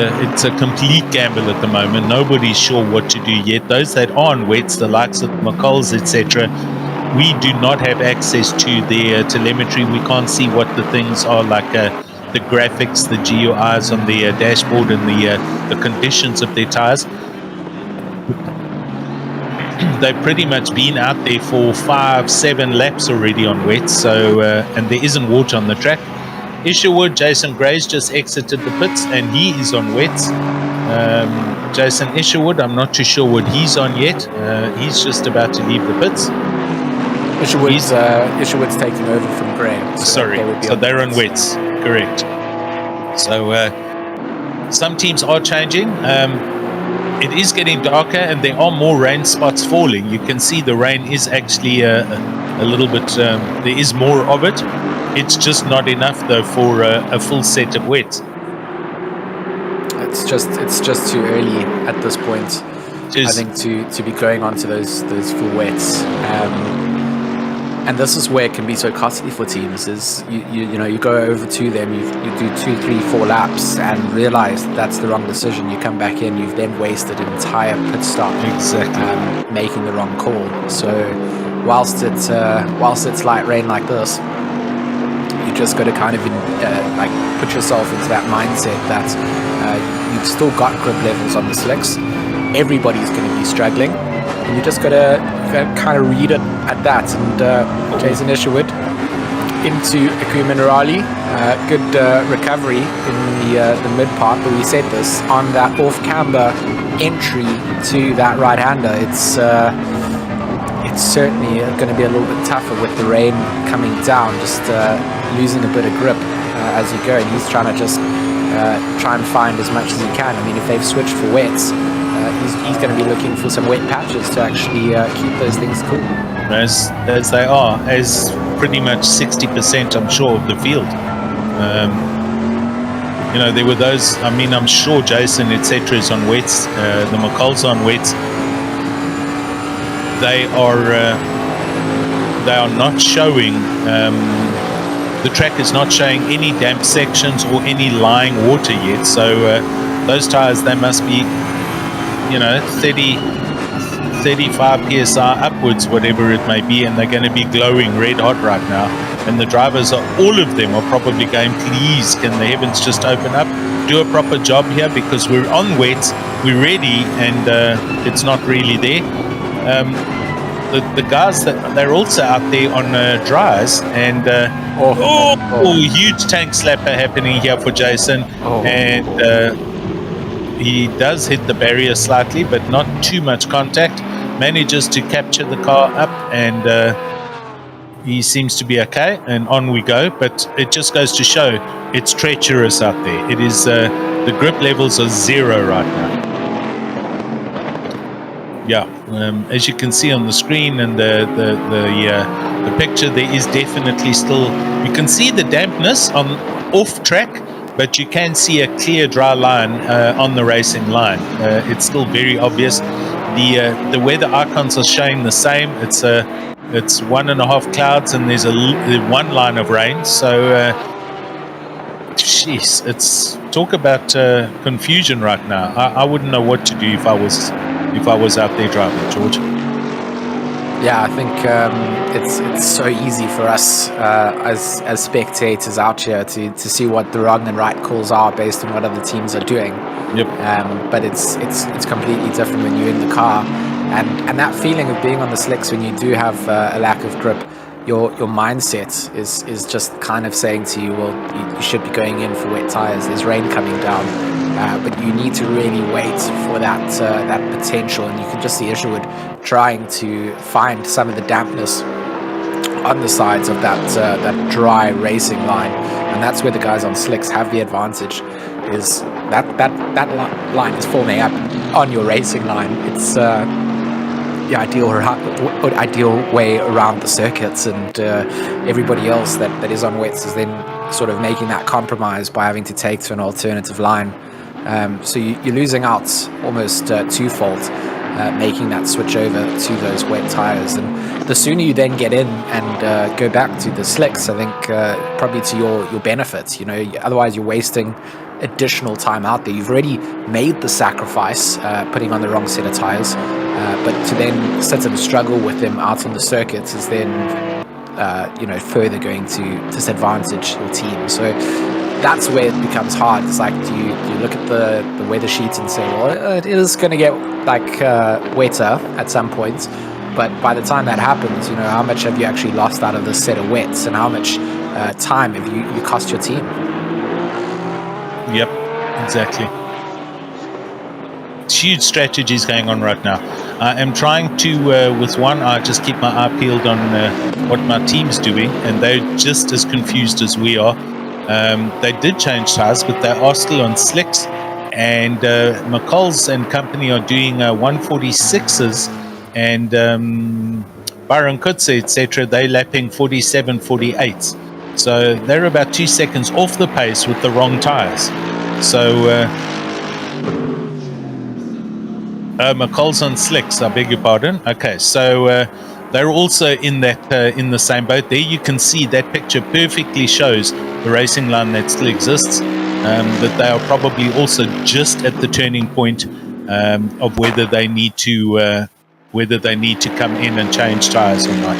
a complete gamble at the moment. Nobody's sure what to do yet. Those that are on wets, the likes of McColl's, etc., we do not have access to their telemetry. We can't see what the things are like, the graphics, the GUIs on the dashboard, and the conditions of their tires. They've pretty much been out there for 5-7 laps already on wets, so and there isn't water on the track. Isherwood, Jason Gray's just exited the pits and he is on wets. Jason Isherwood, I'm not too sure what he's on yet. He's just about to leave the pits. Isherwood's taking over from Gray. So they're on wets, correct. So some teams are changing. It is getting darker and there are more rain spots falling. You can see the rain is actually a little bit, there is more of it. It's just not enough though for a full set of wets. It's just too early at this point, I think, to be going on to those full wets. And this is where it can be so costly for teams, is you go over to them, you do 2, 3, 4 laps and realize that's the wrong decision. You come back in, you've then wasted an entire pit stop. Exactly. Making the wrong call. So whilst it's light rain like this, you just got to kind of put yourself into that mindset that you've still got grip levels on the slicks. Everybody's going to be struggling. And you just got to kind of read it at that. And Jason Isherwood into Aku Minerali. Good recovery in the mid part, but we said this, on that off-camber entry to that right-hander, it's certainly going to be a little bit tougher with the rain coming down, just losing a bit of grip as you go. And he's trying to just try and find as much as he can. I mean, if they've switched for wets, he's going to be looking for some wet patches to actually keep those things cool. As they are, as pretty much 60%, I'm sure, of the field. There were those, I mean, I'm sure Jason, etc., is on wets, the McColl's on wets. They are not showing, the track is not showing any damp sections or any lying water yet. So those tires, they must be 35 psi upwards, whatever it may be, and they're going to be glowing red hot right now. And the drivers all of them are probably going, please, can the heavens just open up, do a proper job here, because we're on wets, we're ready, and it's not really there. The guys they're also out there on dryers, and huge tank slapper happening here for Jason, and he does hit the barrier slightly, but not too much contact. Manages to capture the car up, and he seems to be okay, and on we go. But it just goes to show it's treacherous out there. It is the grip levels are 0 right now. As you can see on the screen and the picture, there is definitely still, you can see the dampness on off track, but you can see a clear dry line on the racing line. It's still very obvious. The weather icons are showing the same. It's 1.5 clouds and there's one line of rain. So it's talk about confusion right now. I wouldn't know what to do if I was out there driving, George. Yeah, I think it's so easy for us as spectators out here to see what the wrong and right calls are based on what other teams are doing. Yep. But it's completely different when you're in the car, and that feeling of being on the slicks when you do have a lack of grip. your mindset is just kind of saying to you, well, you should be going in for wet tires. There's rain coming down, but you need to really wait for that potential. And you can just see Isherwood trying to find some of the dampness on the sides of that dry racing line, and that's where the guys on slicks have the advantage. Is that line is forming up on your racing line. It's the ideal way around the circuits, and everybody else that is on wets is then sort of making that compromise by having to take to an alternative line. So you're losing out almost twofold, making that switch over to those wet tires. And the sooner you then get in and go back to the slicks, I think probably to your benefit. Otherwise you're wasting additional time out there. You've already made the sacrifice putting on the wrong set of tires, but to then sit and struggle with them out on the circuits is then further going to disadvantage your team. So that's where it becomes hard. It's like, do you look at the weather sheet and say, well, it is going to get wetter at some point, but by the time that happens, how much have you actually lost out of this set of wets, and how much time have you cost your team? Yep, exactly. Huge strategies going on right now. I am trying to, with one eye, just keep my eye peeled on what my team's doing, and they're just as confused as we are. They did change tires, but they are still on slicks, and McCall's and company are doing 146s, and Byron Kutze, etc., they're lapping 47, 48s. So they're about 2 seconds off the pace with the wrong tires. So McCall's on slicks, I beg your pardon. Okay, so they're also in that in the same boat. There you can see that picture perfectly shows the racing line that still exists, that they are probably also just at the turning point of whether they need to come in and change tires or not.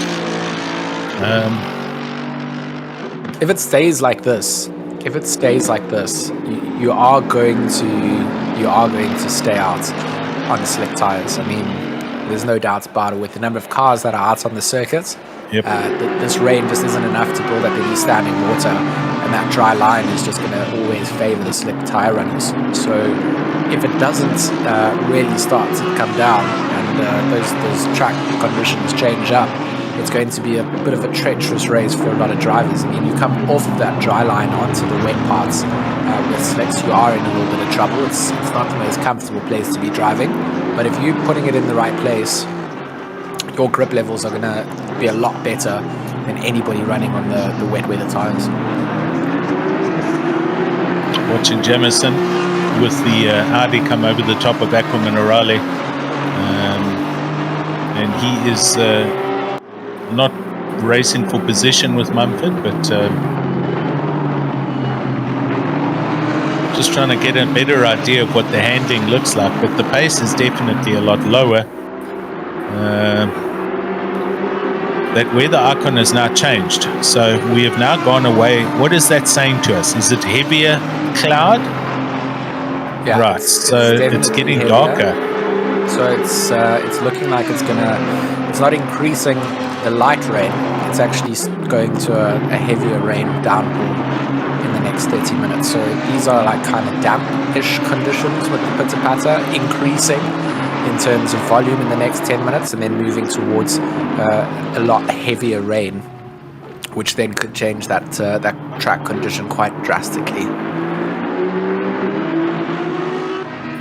If it stays like this, you are going to stay out on slick tires. I mean, there's no doubt about it. With the number of cars that are out on the circuits, yep. This rain just isn't enough to build up any standing water, and that dry line is just going to always favour the slick tire runners. So if it doesn't really start to come down and those track conditions change up, it's going to be a bit of a treacherous race for a lot of drivers. I mean, you come off of that dry line onto the wet parts with slicks, you are in a little bit of trouble. It's not the most comfortable place to be driving, but if you're putting it in the right place, your grip levels are going to be a lot better than anybody running on the wet weather tires. Watching Jamison with the Audi come over the top of Aqua Minerale, and he is not racing for position with Mumford, but just trying to get a better idea of what the handling looks like. But the pace is definitely a lot lower. That weather icon has now changed, so we have now gone away. What is that saying to us? Is it heavier cloud? Yeah, right. It's getting heavier. Darker. So it's looking like it's not increasing the light rain. It's actually going to a heavier rain downpour in the next 30 minutes. So these are like kind of damp-ish conditions with the pitter-patter increasing in terms of volume in the next 10 minutes, and then moving towards a lot heavier rain, which then could change that track condition quite drastically.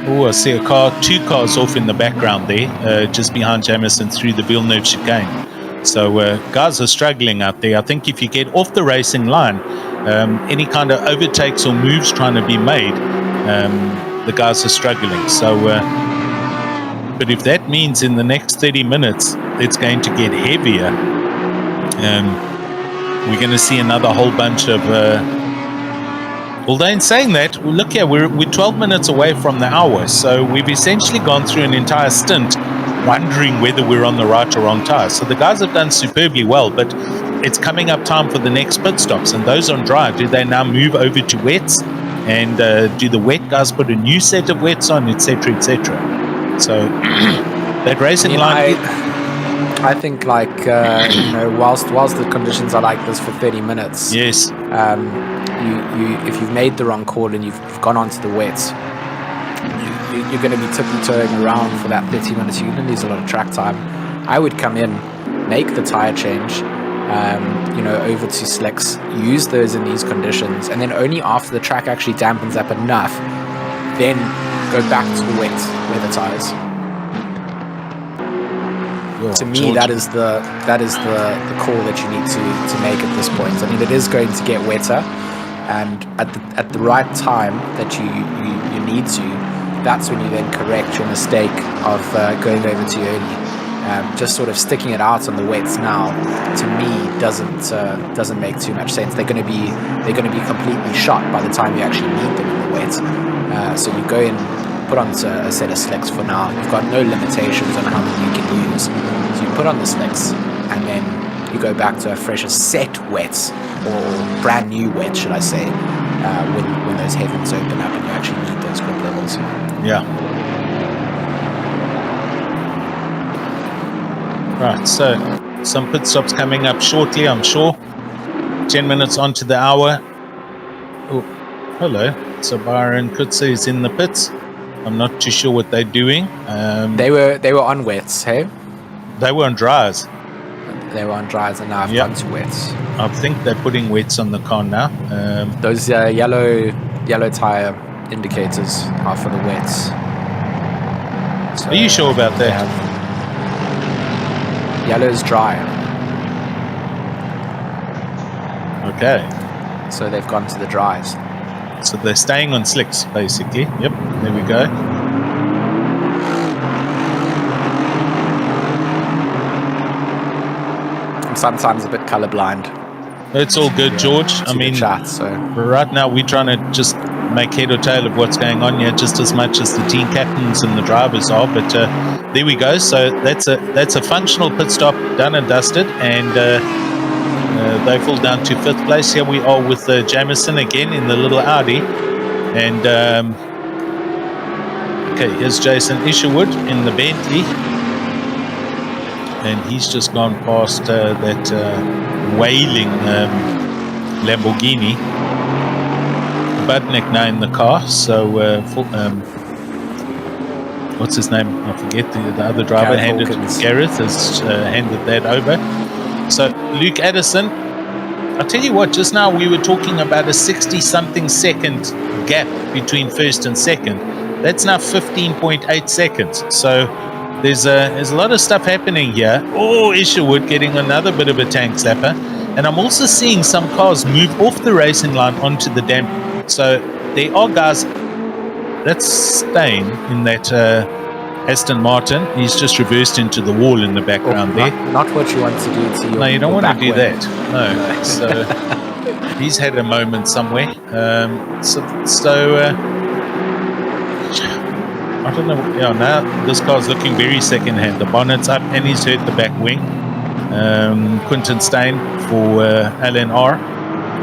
Oh, I see two cars off in the background there, just behind Jamison through the Villeneuve chicane. So guys are struggling out there. I think if you get off the racing line, any kind of overtakes or moves trying to be made, the guys are struggling. So, but if that means in the next 30 minutes it's going to get heavier, we're going to see another whole bunch of... Although in saying that, look here, we're 12 minutes away from the hour, so we've essentially gone through an entire stint wondering whether we're on the right or wrong tire. So the guys have done superbly well, but it's coming up time for the next pit stops, and those on dry, do they now move over to wets? And do the wet guys put a new set of wets on, etc., etc.? So that racing line... I think like whilst the conditions are like this for 30 minutes, Yes. you if you've made the wrong call and you've gone onto the wet, you're going to be tippy-toeing around for that 30 minutes. You're going to lose a lot of track time. I would come in, make the tire change, over to slicks, use those in these conditions, and then only after the track actually dampens up enough, then go back to the weather tires. To me, that is the call that you need to make at this point. I mean, it is going to get wetter, and at the right time that you need to, that's when you then correct your mistake of going over too early. Just sort of sticking it out on the wets now, to me, doesn't make too much sense. They're going to be completely shot by the time you actually need them in the wet. So you go in, put on a set of slicks for now. You've got no limitations on how many you can use. So you put on the slicks, and then you go back to a fresher set wets, or brand new wet, should I say, when those heavens open up and you actually need those grip levels. Yeah. Right, so some pit stops coming up shortly, I'm sure. 10 minutes onto the hour. Oh, hello. So Byron Kutze is in the pits. I'm not too sure what they're doing. They were on wets, hey? They were on dryers. They were on dryers, and now I've gone to wets. I think they're putting wets on the car now. Those yellow tire indicators are for the wets. So, are you sure about that? Yellow's dry. Okay. So they've gone to the dries. So they're staying on slicks, basically. Yep, there we go. I'm sometimes a bit colorblind. It's all good, George. I mean, right now we're trying to just make head or tail of what's going on here, just as much as the team captains and the drivers are. But there we go. So that's a functional pit stop, done and dusted, and they fall down to 5th place. Here we are with Jamison again in the little Audi, and okay, here's Jason Isherwood in the Bentley, and he's just gone past that wailing Lamborghini. Budnick now in the car, so what's his name? I forget the other driver. Gareth has handed that over. So Luke Addison, I'll tell you what, just now we were talking about a 60-something second gap between first and second. That's now 15.8 seconds. So there's a lot of stuff happening here. Oh, Isherwood getting another bit of a tank slapper. And I'm also seeing some cars move off the racing line onto the damp. So there are guys that's staying in that Aston Martin. He's just reversed into the wall in the background there. Not what you want to do to your. No, you don't want to do that. No. So he's had a moment somewhere. I don't know. Yeah, now this car's looking very second-hand. The bonnet's up and he's hurt the back wing. Quinton Stein for LNR.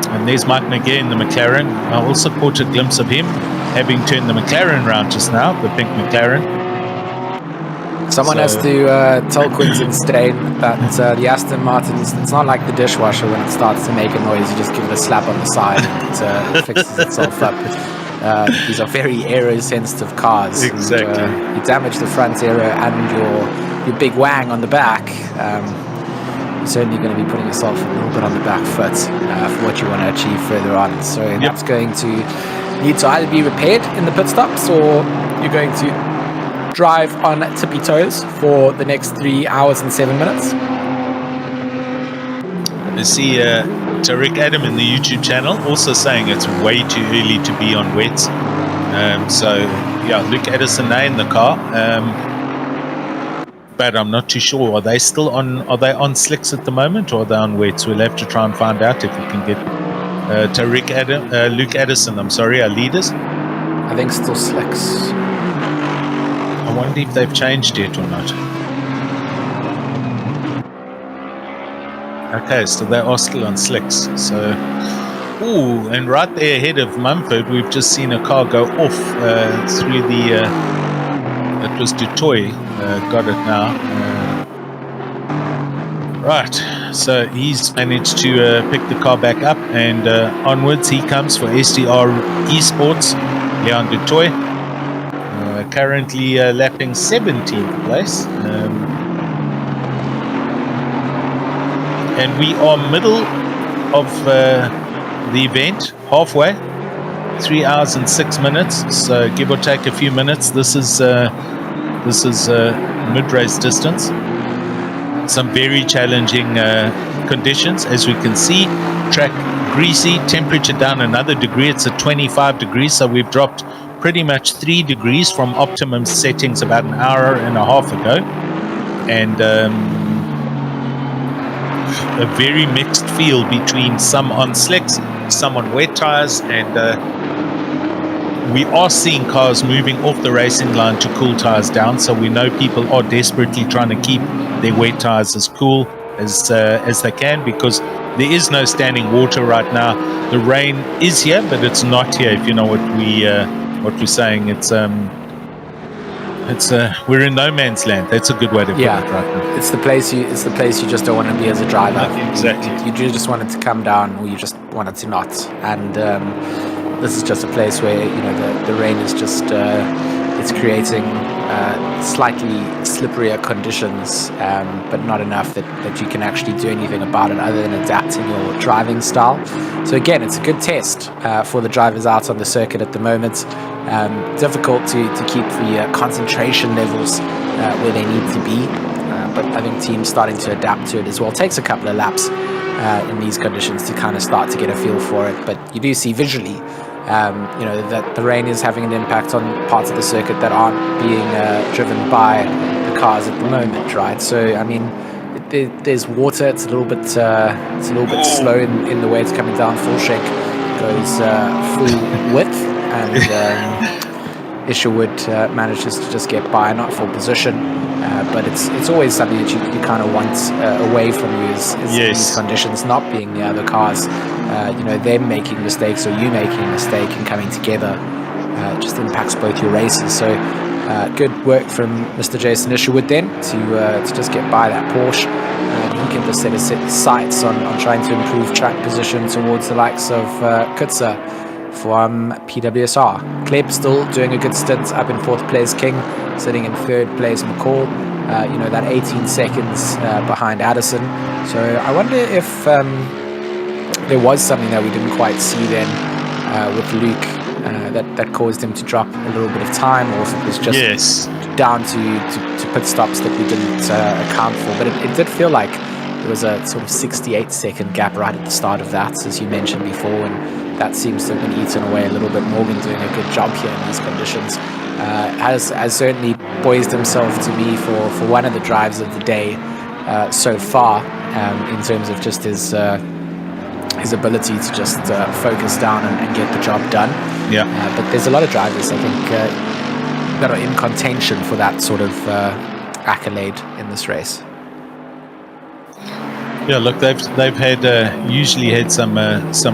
And there's Mike McGee in the McLaren. I also caught a glimpse of him having turned the McLaren round just now, the pink McLaren. Someone has to tell Quinton Stein that the Aston Martin, it's not like the dishwasher when it starts to make a noise. You just give it a slap on the side and it fixes itself up. These are very aero-sensitive cars. Exactly. And, you damage the front aero and your big wang on the back. You're certainly going to be putting yourself a little bit on the back foot for what you want to achieve further on. So that's going to need to either be repaired in the pit stops, or you're going to drive on tippy toes for the next 3 hours and 7 minutes. I see Tariq Adam in the YouTube channel also saying it's way too early to be on wets. So yeah, Luke Addison now in the car. But I'm not too sure. Are they still on? Are they on slicks at the moment, or are they on wets? We'll have to try and find out if we can get Luke Addison. I'm sorry, our leaders. I think still slicks. I wonder if they've changed yet or not. Okay, so they are still on slicks. So, ooh, and right there ahead of Mumford, we've just seen a car go off through the. It was Dutoy. Got it now. Right, so he's managed to pick the car back up, and onwards he comes for SDR Esports, Leon Dutoy, currently lapping 17th place. And we are middle of the event, halfway, 3 hours and 6 minutes, so give or take a few minutes. This is mid-race distance. Some very challenging conditions, as we can see. Track greasy, temperature down another degree. It's at 25 degrees, so we've dropped pretty much 3 degrees from optimum settings about an hour and a half ago. And a very mixed field between some on slicks, some on wet tires, and we are seeing cars moving off the racing line to cool tires down, so we know people are desperately trying to keep their wet tires as cool as they can, because there is no standing water right now. The rain is here, but it's not here. If you know what we're saying, it's we're in no man's land. That's a good way to put it right now. It's the place you just don't want to be as a driver. Exactly. You just want it to come down, or you just want it to not. And this is just a place where the rain is just it's creating slightly slipperier conditions, but not enough that you can actually do anything about it other than adapting your driving style. So again, it's a good test for the drivers out on the circuit at the moment. Difficult to keep the concentration levels where they need to be, but I think teams starting to adapt to it as well. It takes a couple of laps in these conditions to kind of start to get a feel for it, but you do see visually that the rain is having an impact on parts of the circuit that aren't being driven by the cars at the moment, right? So I mean, there's water. It's a little bit slow in the way it's coming down. Full shake goes full width, and Isherwood manages to just get by, not full position, but it's always something that you kind of want away from you is these conditions, not being near the cars. Them making mistakes or you making a mistake and coming together just impacts both your races. So good work from Mr. Jason Isherwood then to just get by that Porsche. He can just set his sights on trying to improve track position towards the likes of Kutzer from PWSR. Kleb still doing a good stint up in 4th place. King sitting in 3rd place. McCall, that 18 seconds behind Addison. So I wonder if there was something that we didn't quite see then with Luke that caused him to drop a little bit of time, or if it was just down to pit stops that we didn't account for. But it did feel like there was a sort of 68-second gap right at the start of that, as you mentioned before, and that seems to have been eaten away a little bit. Morgan doing a good job here in these conditions. Has certainly poised himself to be for one of the drives of the day so far, in terms of just his ability to just focus down and get the job done. But there's a lot of drivers, I think, that are in contention for that sort of accolade in this race. Yeah, look, they've had usually had some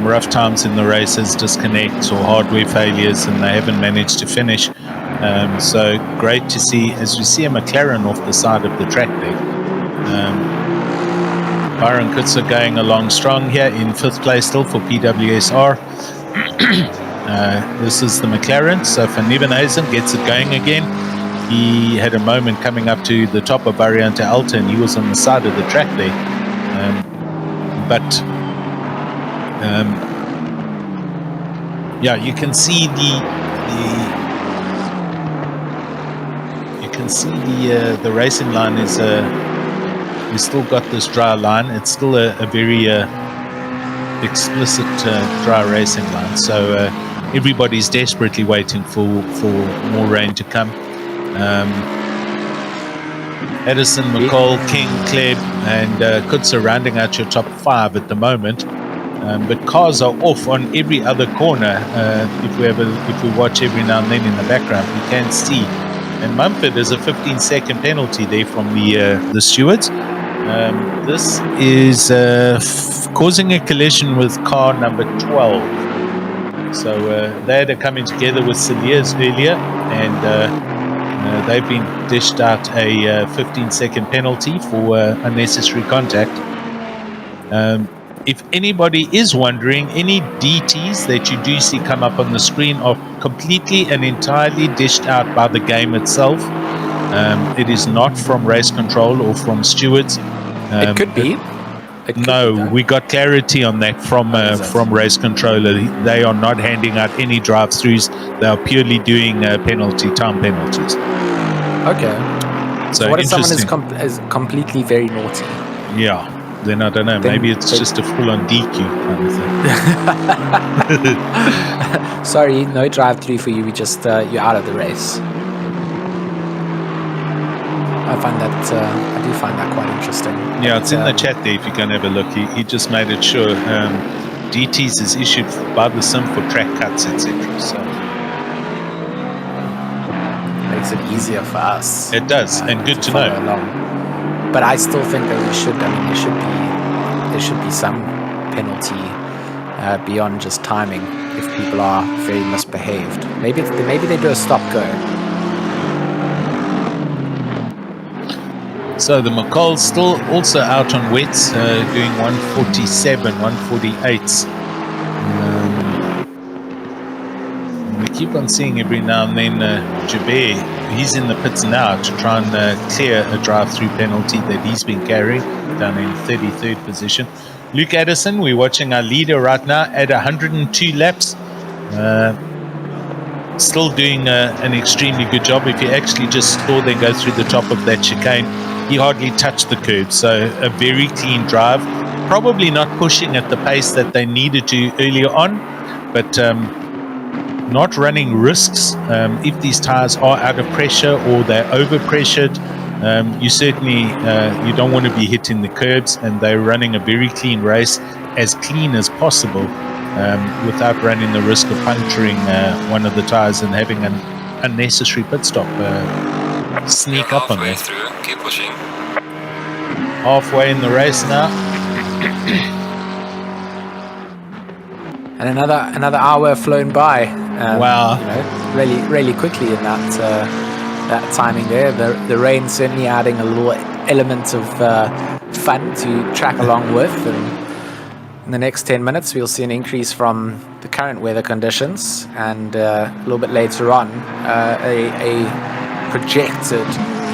rough times in the races, disconnects or hardware failures, and they haven't managed to finish. So great to see, as we see a McLaren off the side of the track there. Byron Kutzer going along strong here in 5th place still for PWSR. This is the McLaren, so Van Nieuwenhuizen gets it going again. He had a moment coming up to the top of Variante Alta, and he was on the side of the track there. You can see the racing line is we still got this dry line. It's still a very explicit dry racing line. So everybody's desperately waiting for more rain to come. Addison, McCall, King, Kleb, and Kutzer rounding out your top 5 at the moment. But cars are off on every other corner. If we watch every now and then in the background, we can see. And Mumford is a 15-second penalty there from the stewards. This is causing a collision with car number 12. So they had a coming together with Cilliers earlier, and They've been dished out a 15-second penalty for unnecessary contact. If anybody is wondering, any DTs that you do see come up on the screen are completely and entirely dished out by the game itself. It is not from race control or from stewards. It could be. No, we got clarity on that from race controller. They are not handing out any drive-throughs. They are purely doing time penalties. Okay. So what if someone is completely very naughty? Yeah. Then I don't know. Maybe it's just a full-on DQ kind of thing. Sorry, no drive-through for you. We just you're out of the race. I do find that quite interesting. Yeah, it's in the chat there if you can have a look. He just made it sure DTs is issued by the sim for track cuts, etc. So makes it easier for us. It does, and good to know. Along. But I still think that there should be some penalty beyond just timing if people are very misbehaved. Maybe they do a stop go. So the McCall's still also out on wets, doing 147, 148s. We keep on seeing every now and then Jabir, he's in the pits now to try and clear a drive-through penalty that he's been carrying, down in 33rd position. Luke Addison, we're watching our leader right now at 102 laps. Still doing an extremely good job. If you actually just saw them go through the top of that chicane, he hardly touched the curb. So a very clean drive. Probably not pushing at the pace that they needed to earlier on, but not running risks. If these tires are out of pressure or they're over pressured, you certainly you don't want to be hitting the curbs, and they're running a very clean race, as clean as possible, without running the risk of puncturing one of the tires and having an unnecessary pit stop sneak up on there. Keep pushing. Halfway in the race now. And another hour flown by. Wow! Really quickly in that timing there. The rain certainly adding a little element of fun to track along with. And in the next 10 minutes, we'll see an increase from the current weather conditions, and a little bit later on, a projected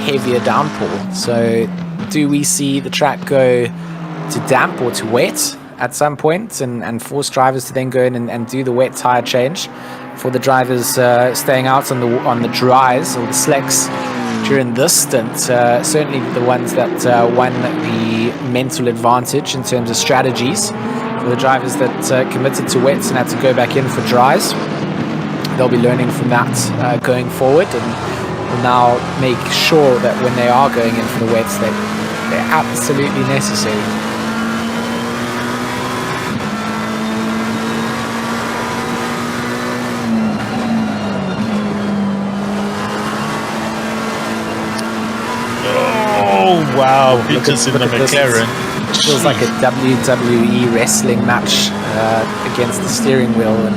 heavier downpour. So, do we see the track go to damp or to wet at some point, and force drivers to then go in and do the wet tire change, for the drivers staying out on the dries or the slicks during this stint? Certainly the ones that won the mental advantage in terms of strategies. For the drivers that committed to wets and had to go back in for dries, they'll be learning from that going forward, and will now make sure that when they are going in for the wets, that they're absolutely necessary. Wow, Peters in the McLaren. It feels like a WWE wrestling match against the steering wheel, and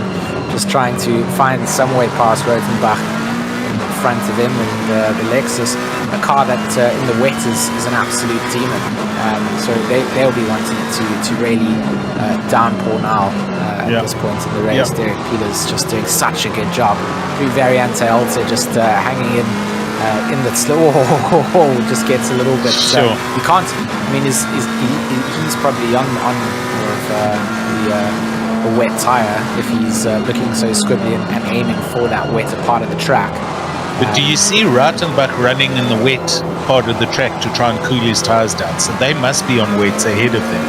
just trying to find some way past Rotenbach in front of him, and the Lexus, a car that in the wet is an absolute demon. So they'll be wanting to really downpour now at this point in the race. Derek Peters just doing such a good job. Through Variante Alta, just hanging in the slow, just gets a little bit. You can't. I mean, he's probably on more of a wet tire if he's looking so squibbly and aiming for that wetter part of the track. But do you see Ratenbach running in the wet part of the track to try and cool his tires down? So they must be on wets ahead of them.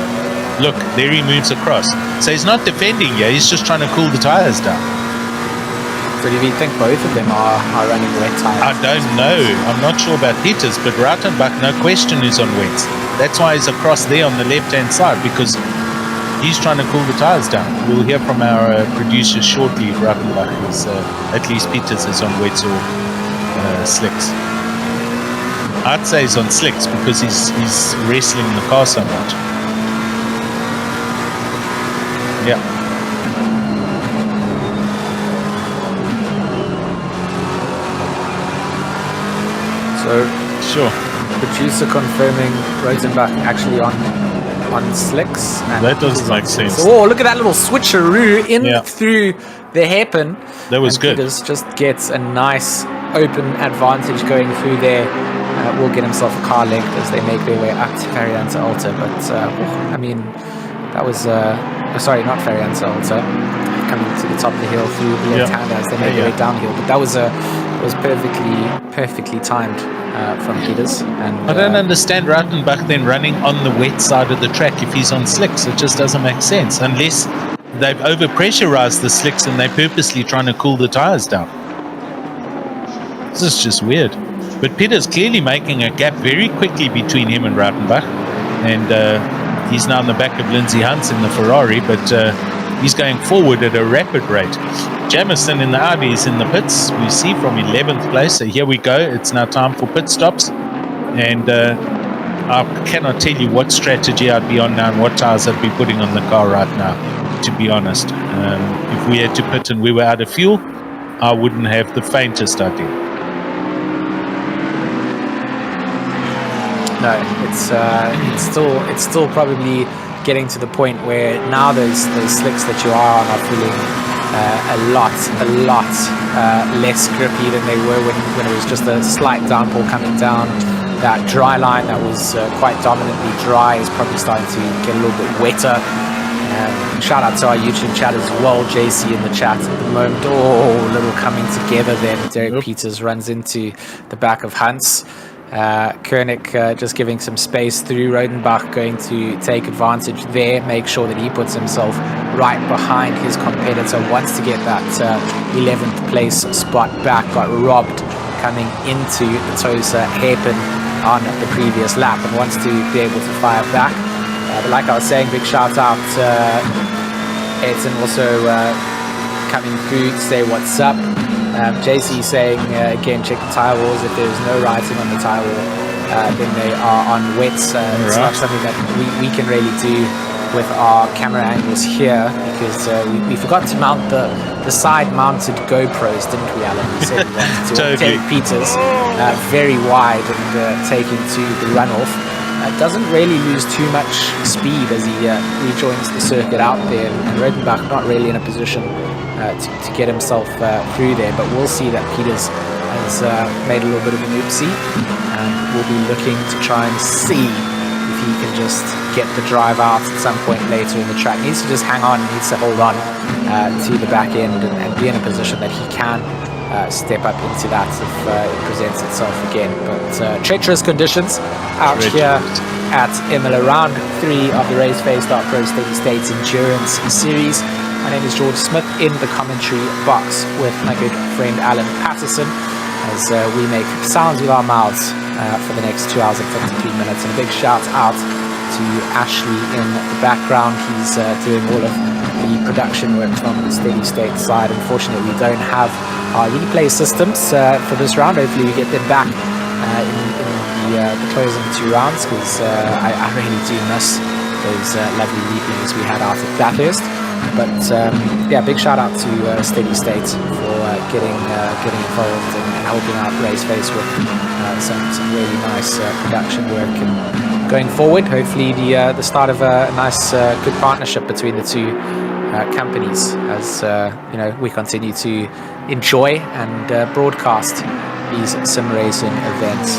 Look, there he moves across. So he's not defending here. He's just trying to cool the tires down. So do you think both of them are running wet tires? I don't know. I'm not sure about Peters, but Ratenbach, no question, is on wets. That's why he's across there on the left-hand side, because he's trying to cool the tires down. We'll hear from our producer shortly if Ratenbach is, at least Peters is on wets or slicks. I'd say he's on slicks because he's wrestling the car so much. Yeah. So Sure. producer confirming Rosenbach actually on slicks. And That doesn't make sense. Oh, look at that little switcheroo in through the hairpin. That was and good. Peters just gets a nice open advantage going through there. Will get himself a car length as they make their way up to Variante Alta. But I mean, that was sorry, not Variante Alta, coming to the top of the hill through the left hander as they make their way downhill. But that was perfectly timed from Peters. And I don't understand Rautenbach then running on the wet side of the track if he's on slicks. It just doesn't make sense unless they've overpressurized the slicks and they're purposely trying to cool the tires down. This is just weird. But Peters clearly making a gap very quickly between him and Rautenbach, and he's now in the back of Lindsay Hunt in the Ferrari, but he's going forward at a rapid rate. Jamison in the Audi is in the pits, we see, from 11th place. So here we go. It's now time for pit stops. And I cannot tell you what strategy I'd be on now and what tires I'd be putting on the car right now, to be honest. If we had to pit and we were out of fuel, I wouldn't have the faintest idea. No, it's still probably getting to the point where now those slicks that you are on are feeling a lot less grippy than they were when it was just a slight downpour coming down. That dry line that was quite dominantly dry is probably starting to get a little bit wetter. Shout out to our YouTube chat as well, JC in the chat at the moment. Oh, a little coming together then. Derek Peters runs into the back of Hunt's. Koenig just giving some space through. Rodenbach going to take advantage there, make sure that he puts himself right behind his competitor, wants to get that 11th place spot back. Got robbed coming into the Tosa hairpin on the previous lap and wants to be able to fire back. But like I was saying, big shout out Edson also coming through to say what's up. JC saying again, check the tire walls. If there's no writing on the tire wall, then they are on wets. It's not something that we can really do with our camera angles here, because we forgot to mount the side mounted GoPros, didn't we, Alan? We said we wanted to take Peters very wide and take him to the runoff. Doesn't really lose too much speed as he rejoins the circuit out there, and Rodenbach not really in a position to get himself through there. But we'll see that Peters has made a little bit of an oopsie, and we'll be looking to try and see if he can just get the drive out at some point later in the track. He needs to just hang on, needs to hold on to the back end and be in a position that he can step up into that if it presents itself again. But treacherous conditions out here at Imola, round 3 of the Raceface.Pro Steady States Endurance Series. My name is George Smith in the commentary box with my good friend Alan Patterson as we make sounds with our mouths for the next 2 hours and 53 minutes. And a big shout out to Ashley in the background. He's doing all of the production work from the Steady State side. Unfortunately, we don't have our replay systems for this round. Hopefully we get them back in the closing 2 rounds, because I really do miss those lovely replays we had out at Bathurst. But yeah, big shout out to Steady State for getting involved and helping out Raceface with some really nice production work. And going forward, hopefully the start of a nice good partnership between the two companies, as you know, we continue to enjoy and broadcast these sim racing events.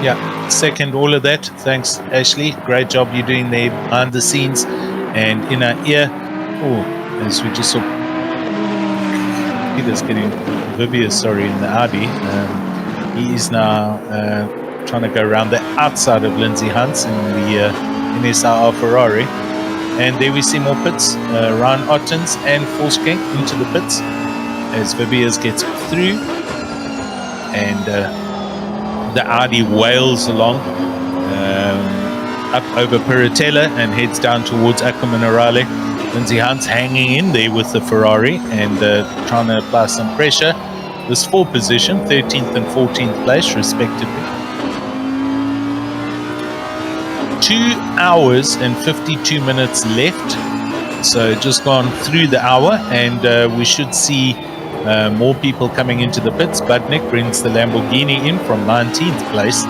Yeah, second all of that. Thanks, Ashley. Great job you're doing there behind the scenes and in our ear. Oh, as we just saw, Peter's getting Vivius, in the Audi. He is now trying to go around the outside of Lindsay Hunt's in the NSR Ferrari. And there we see more pits. Ryan Ottens and Forsking into the pits as Vivius gets through. And the Audi wails along up over Piratella and heads down towards Accominerale. Lindsay Hunt's hanging in there with the Ferrari and trying to apply some pressure. This 4th position, 13th and 14th place respectively. 2 hours and 52 minutes left. So just gone through the hour, and we should see more people coming into the pits. Budnik brings the Lamborghini in from 19th place.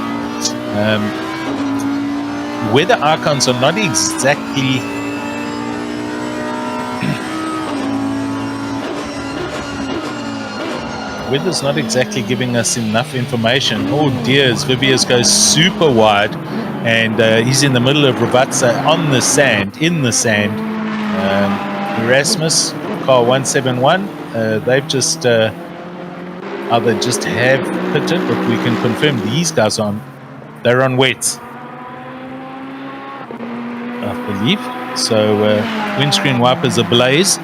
Weather icons are not exactly weather's not exactly giving us enough information. Oh dear, as Vivius goes super wide, and he's in the middle of Ravatsa on the sand, in the sand. Erasmus, car 171, they've just either just have pitted, but we can confirm these guys they're on wets, I believe. So windscreen wipers ablaze.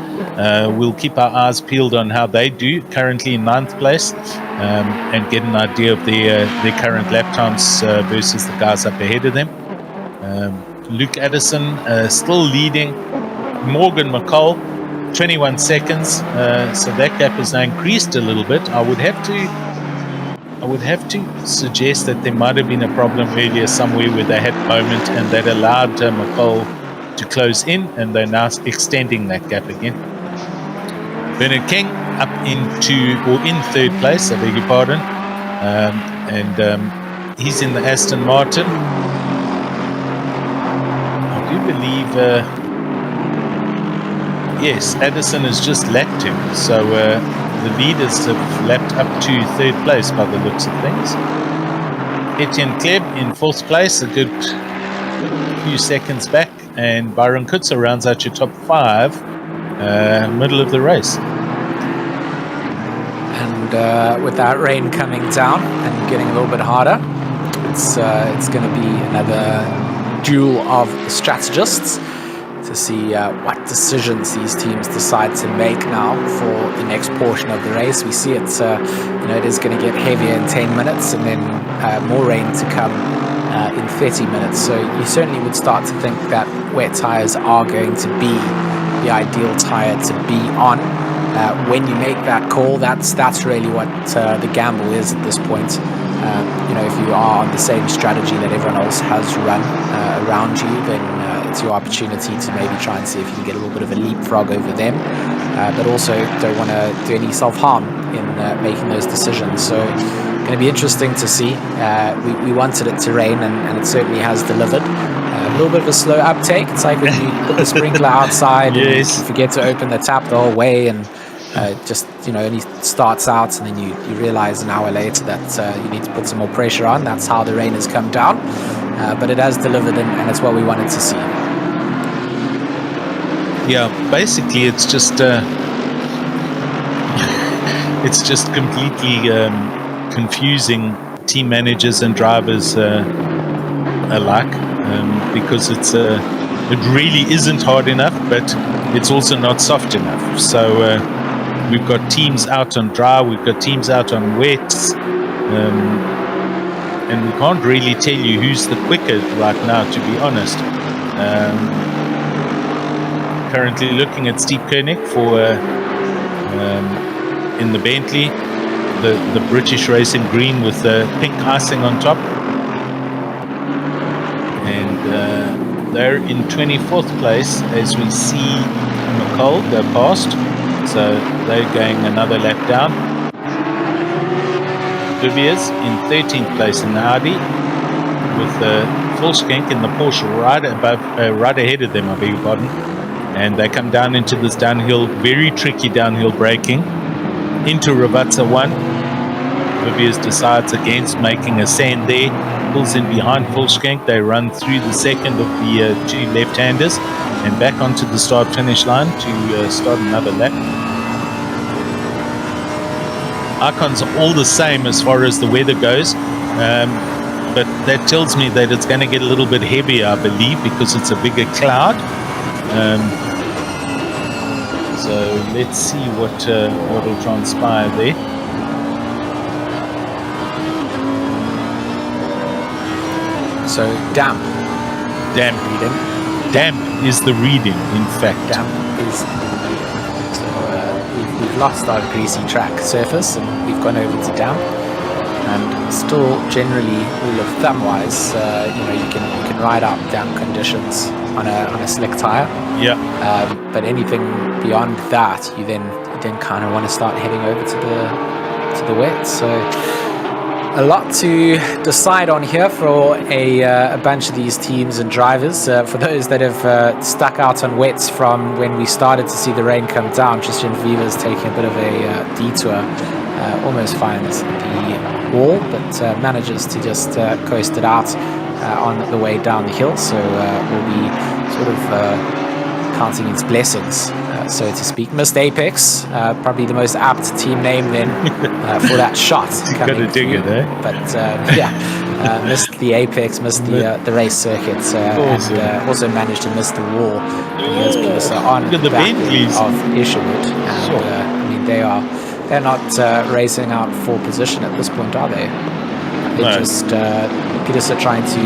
We'll keep our eyes peeled on how they do. Currently in 9th place, and get an idea of their current lap times versus the guys up ahead of them. Luke Addison still leading. Morgan McCall, 21 seconds. So that gap has now increased a little bit. I would have to suggest that there might have been a problem earlier somewhere where they had a moment and that allowed McCall to close in, and they're now extending that gap again. Bernard King up in 3rd place, I beg your pardon, and he's in the Aston Martin. I do believe, yes, Addison has just lapped him, so the leaders have lapped up to 3rd place by the looks of things. Etienne Kleb in 4th place, a good few seconds back, and Byron Kutzer rounds out your top 5, middle of the race. And with that rain coming down and getting a little bit harder, it's going to be another duel of strategists to see what decisions these teams decide to make now for the next portion of the race. We see it, it is going to get heavier in 10 minutes and then more rain to come in 30 minutes. So you certainly would start to think that wet tires are going to be the ideal tire to be on. When you make that call, that's really what the gamble is at this point. If you are on the same strategy that everyone else has run around you, then it's your opportunity to maybe try and see if you can get a little bit of a leapfrog over them, but also don't want to do any self-harm in making those decisions. So going to be interesting to see. We wanted it to rain, and it certainly has delivered. A little bit of a slow uptake. It's like when you put the sprinkler outside and you forget to open the tap the whole way, and only starts out, and then you realize an hour later that you need to put some more pressure on. That's how the rain has come down, but it has delivered, and it's what we wanted to see. Yeah, basically it's just completely confusing team managers and drivers alike, because it really isn't hard enough, but it's also not soft enough. So we've got teams out on dry, we've got teams out on wets, and we can't really tell you who's the quicker right now, to be honest. Currently looking at Steve Koenig for in the Bentley, the British racing green with the pink icing on top, and they're in 24th place as we see McCall go past, so they're going another lap down. Dubias in 13th place in the Audi, with Volkskenk in the Porsche right ahead of them, I beg your pardon. And they come down into this downhill, very tricky downhill braking, into Ravatsa 1. Vivius decides against making a sand there, pulls in behind Volkskenk. They run through the second of the two left-handers and back onto the start-finish line to start another lap. Icons are all the same as far as the weather goes, but that tells me that it's going to get a little bit heavier, I believe, because it's a bigger cloud. So let's see what will transpire there. So damp reading. Damp is the reading, in fact. Damp is the reading. So we've lost our greasy track surface and we've gone over to damp. And still, generally, rule of thumb wise, you can ride out damp conditions on a slick tire. Yeah. But anything beyond that, you then then kind of want to start heading over to the wet. So a lot to decide on here for a bunch of these teams and drivers. For those that have stuck out on wets from when we started to see the rain come down, Tristan Viva's taking a bit of a detour, almost finds the wall, but manages to just coast it out on the way down the hill. So we'll be sort of counting its blessings, so to speak. Missed Apex, probably the most apt team name then for that shot. Got to dig it, eh? But missed the Apex, missed the race circuit, and also managed to miss the wall. Here's Peterson on the back of Isherwood, and I mean they're not racing out for position at this point, are they? They're just Peterson trying to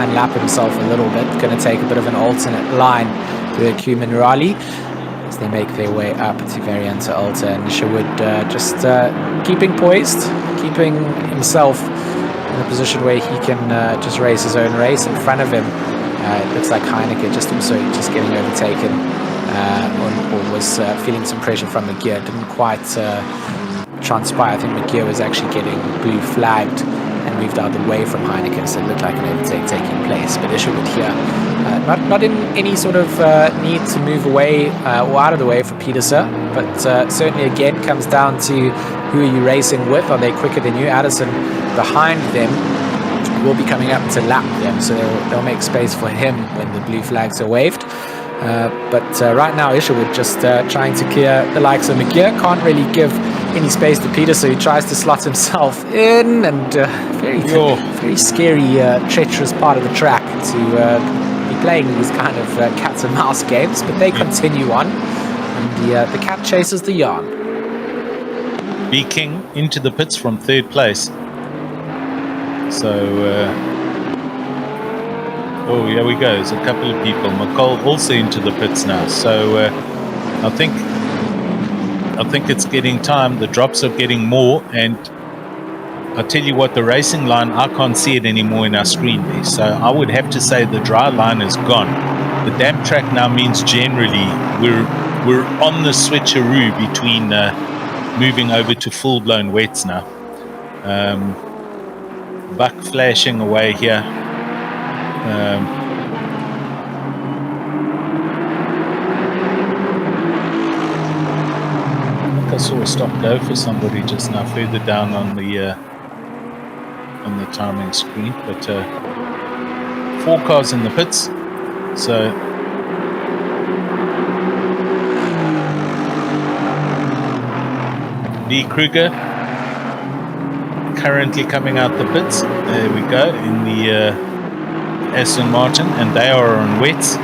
unlap himself a little bit, going to take a bit of an alternate line to Cumin Raleigh as they make their way up to Varianta Alta, and Sherwood just keeping poised, keeping himself in a position where he can just race his own race. In front of him, it looks like Heineke just getting overtaken, or was feeling some pressure from McGear. Didn't quite transpire. I think McGear was actually getting blue flagged and moved out of the way from Heineken, so it looked like an overtake taking place. But Isherwood here, not in any sort of need to move away or out of the way for Peterson, but certainly again comes down to who are you racing with. Are they quicker than you? Addison behind them will be coming up to lap them, so they'll make space for him when the blue flags are waved. But right now Isherwood just trying to clear the likes of McGear. Can't really give any space to Peterson, who tries to slot himself in, and very scary, treacherous part of the track to be playing these kind of cat and mouse games. But they continue on, and the cat chases the yarn. B King into the pits from third place. So here we go. There's a couple of people. McCall also into the pits now. So I think it's getting time. The drops are getting more, and I tell you what, the racing line, I can't see it anymore in our screen there. So I would have to say the dry line is gone. The damp track now means generally we're on the switcheroo between moving over to full-blown wets now. Buck flashing away here. I saw a stop go for somebody just now further down on the timing screen, but 4 cars in the pits. So Lee Kruger currently coming out the pits. There we go, in the Aston Martin, and they are on wets,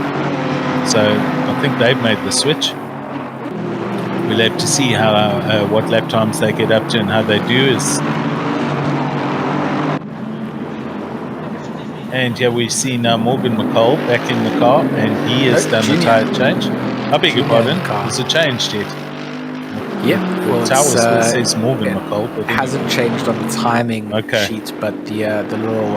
so I think they've made the switch. We'll have to see how what lap times they get up to and how they do. And here we see now Morgan McCall back in the car, and he has done a tyre change. I beg your pardon, there's a change yet. Yeah, well, the tower still says Morgan McCall, but it hasn't changed on the timing sheet, but the little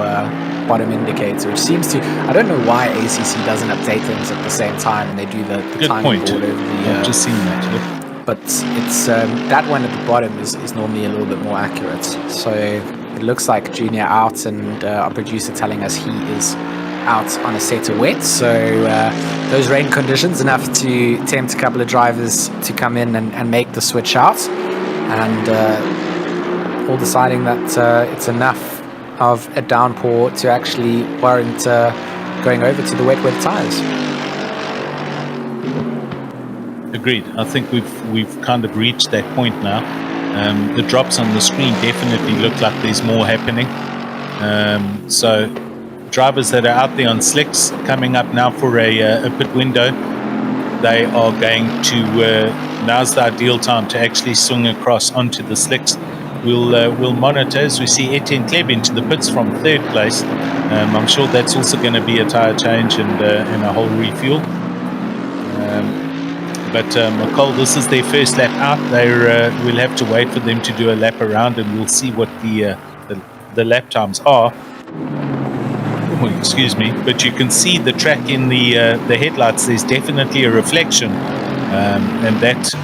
bottom indicator, which seems to, I don't know why ACC doesn't update things at the same time, and they do the timing board over the. I've just seen that. Yeah. But it's that one at the bottom is normally a little bit more accurate. So it looks like Junior out, and our producer telling us he is out on a set of wet. So those rain conditions enough to tempt a couple of drivers to come in and make the switch out, and all deciding that it's enough of a downpour to actually warrant going over to the wet tyres. Agreed. I think we've kind of reached that point now. The drops on the screen definitely look like there's more happening. So drivers that are out there on slicks coming up now for a pit window, they are going to now's the ideal time to actually swing across onto the slicks. We'll monitor as we see Etienne Kleb into the pits from third place. I'm sure that's also going to be a tyre change and a whole refuel. But McCall, this is their first lap out. We'll have to wait for them to do a lap around, and we'll see what the lap times are. Oh, excuse me. But you can see the track in the headlights. There's definitely a reflection, and that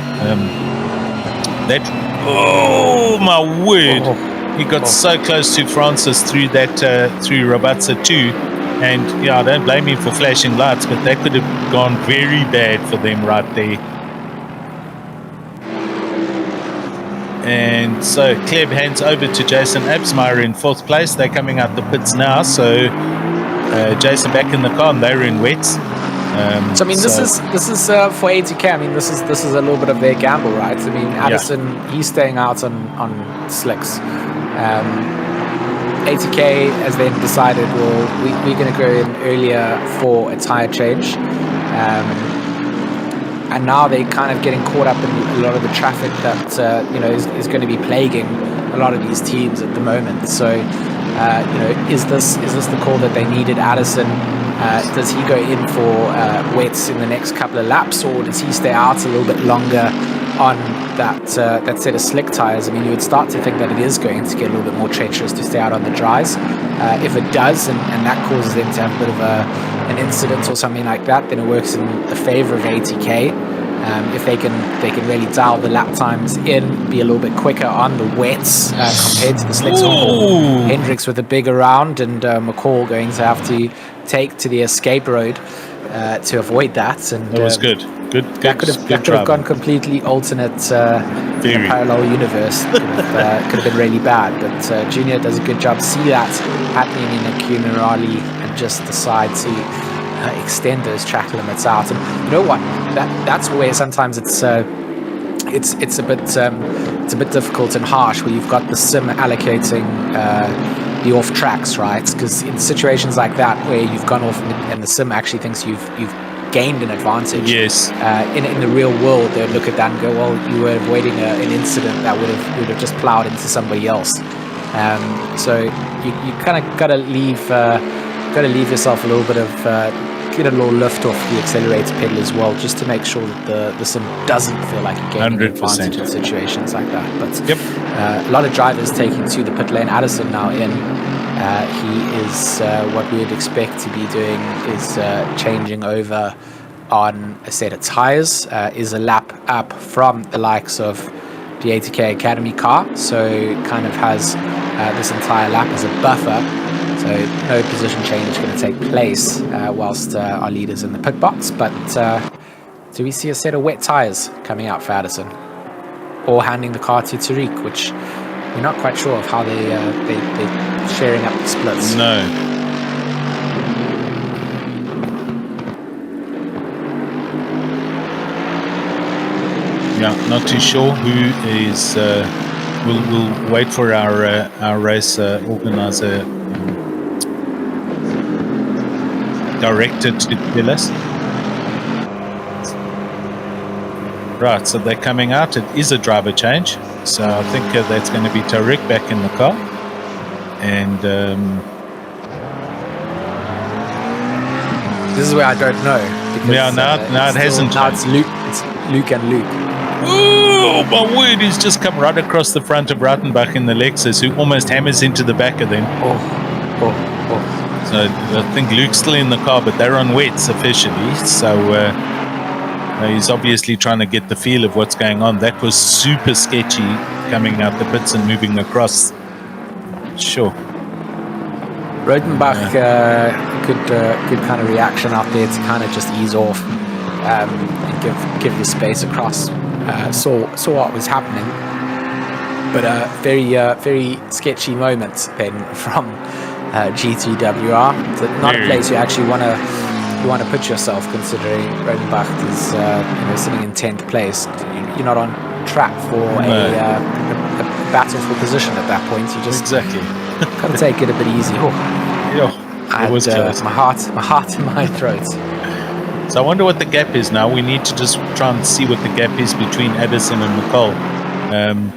That, oh my word. He got so close to Francis through that, through Rabatza too. And yeah, I don't blame him for flashing lights, but that could have gone very bad for them right there. And so Kleb hands over to Jason Absmeyer in 4th place. They're coming out the pits now. So Jason back in the car, and they're in wets. So I mean, this is for ATK. I mean, this is a little bit of their gamble, right? I mean, Addison, he's staying out on slicks. ATK has then decided, well, we're going to go in earlier for a tire change, and now they're kind of getting caught up in a lot of the traffic that is going to be plaguing a lot of these teams at the moment. So is this the call that they needed? Addison, does he go in for wets in the next couple of laps, or does he stay out a little bit longer on that set of slick tires? I mean, you would start to think that it is going to get a little bit more treacherous to stay out on the dries. If it does, and that causes them to have a bit of an incident or something like that, then it works in the favor of ATK. If they can really dial the lap times in, be a little bit quicker on the wets compared to the slicks. Hendricks with a bigger round, and McCall going to have to take to the escape road to avoid that. And that was good. That could have gone completely alternate in a parallel universe. Could have been really bad. But Junior does a good job. See that happening in a Cumin rally and just decide to extend those track limits out. And you know what? That's where sometimes it's a bit difficult and harsh, where you've got the sim allocating the off tracks, right? Because in situations like that where you've gone off and the sim actually thinks you've gained an advantage. Yes. In the real world, they'd look at that and go, well, you were avoiding an incident that would have just plowed into somebody else. So you kind of got to leave yourself a little bit of get a little lift off the accelerator pedal as well, just to make sure that the sim doesn't feel like you're gaining an advantage in situations like that. But a lot of drivers taking to the pit lane. Addison now in. He is what we would expect to be doing is changing over on a set of tires. Is a lap up from the likes of the ATK Academy car, so kind of has this entire lap as a buffer. So no position change is going to take place whilst our leader's in the pit box. But do we see a set of wet tyres coming out for Addison? Or handing the car to Tariq, which we're not quite sure of how they're sharing up the splits. No. Yeah, not too sure who is... We'll wait for our race organizer directed to tell us. Right, so they're coming out. It is a driver change, so I think that's going to be Tariq back in the car, and this is where I don't know. Because, now it hasn't. Now it's Luke and Luke. Oh my word! He's just come right across the front of Rautenbach in the Lexus, who almost hammers into the back of them. So I think Luke's still in the car, but they're on wets officially. So he's obviously trying to get the feel of what's going on. That was super sketchy, coming out the pits and moving across. Sure. Rodenbach, good kind of reaction out there to kind of just ease off and give the space across. Saw what was happening, but very sketchy moment then from GTWR. It's not a place you actually want to put yourself, considering Rodenbach is sitting in 10th place. You're not on track for a battle for position at that point. You just got to take it a bit easy. It was close. My heart in my throat. So I wonder what the gap is now. We need to just try and see what the gap is between Addison and McCall.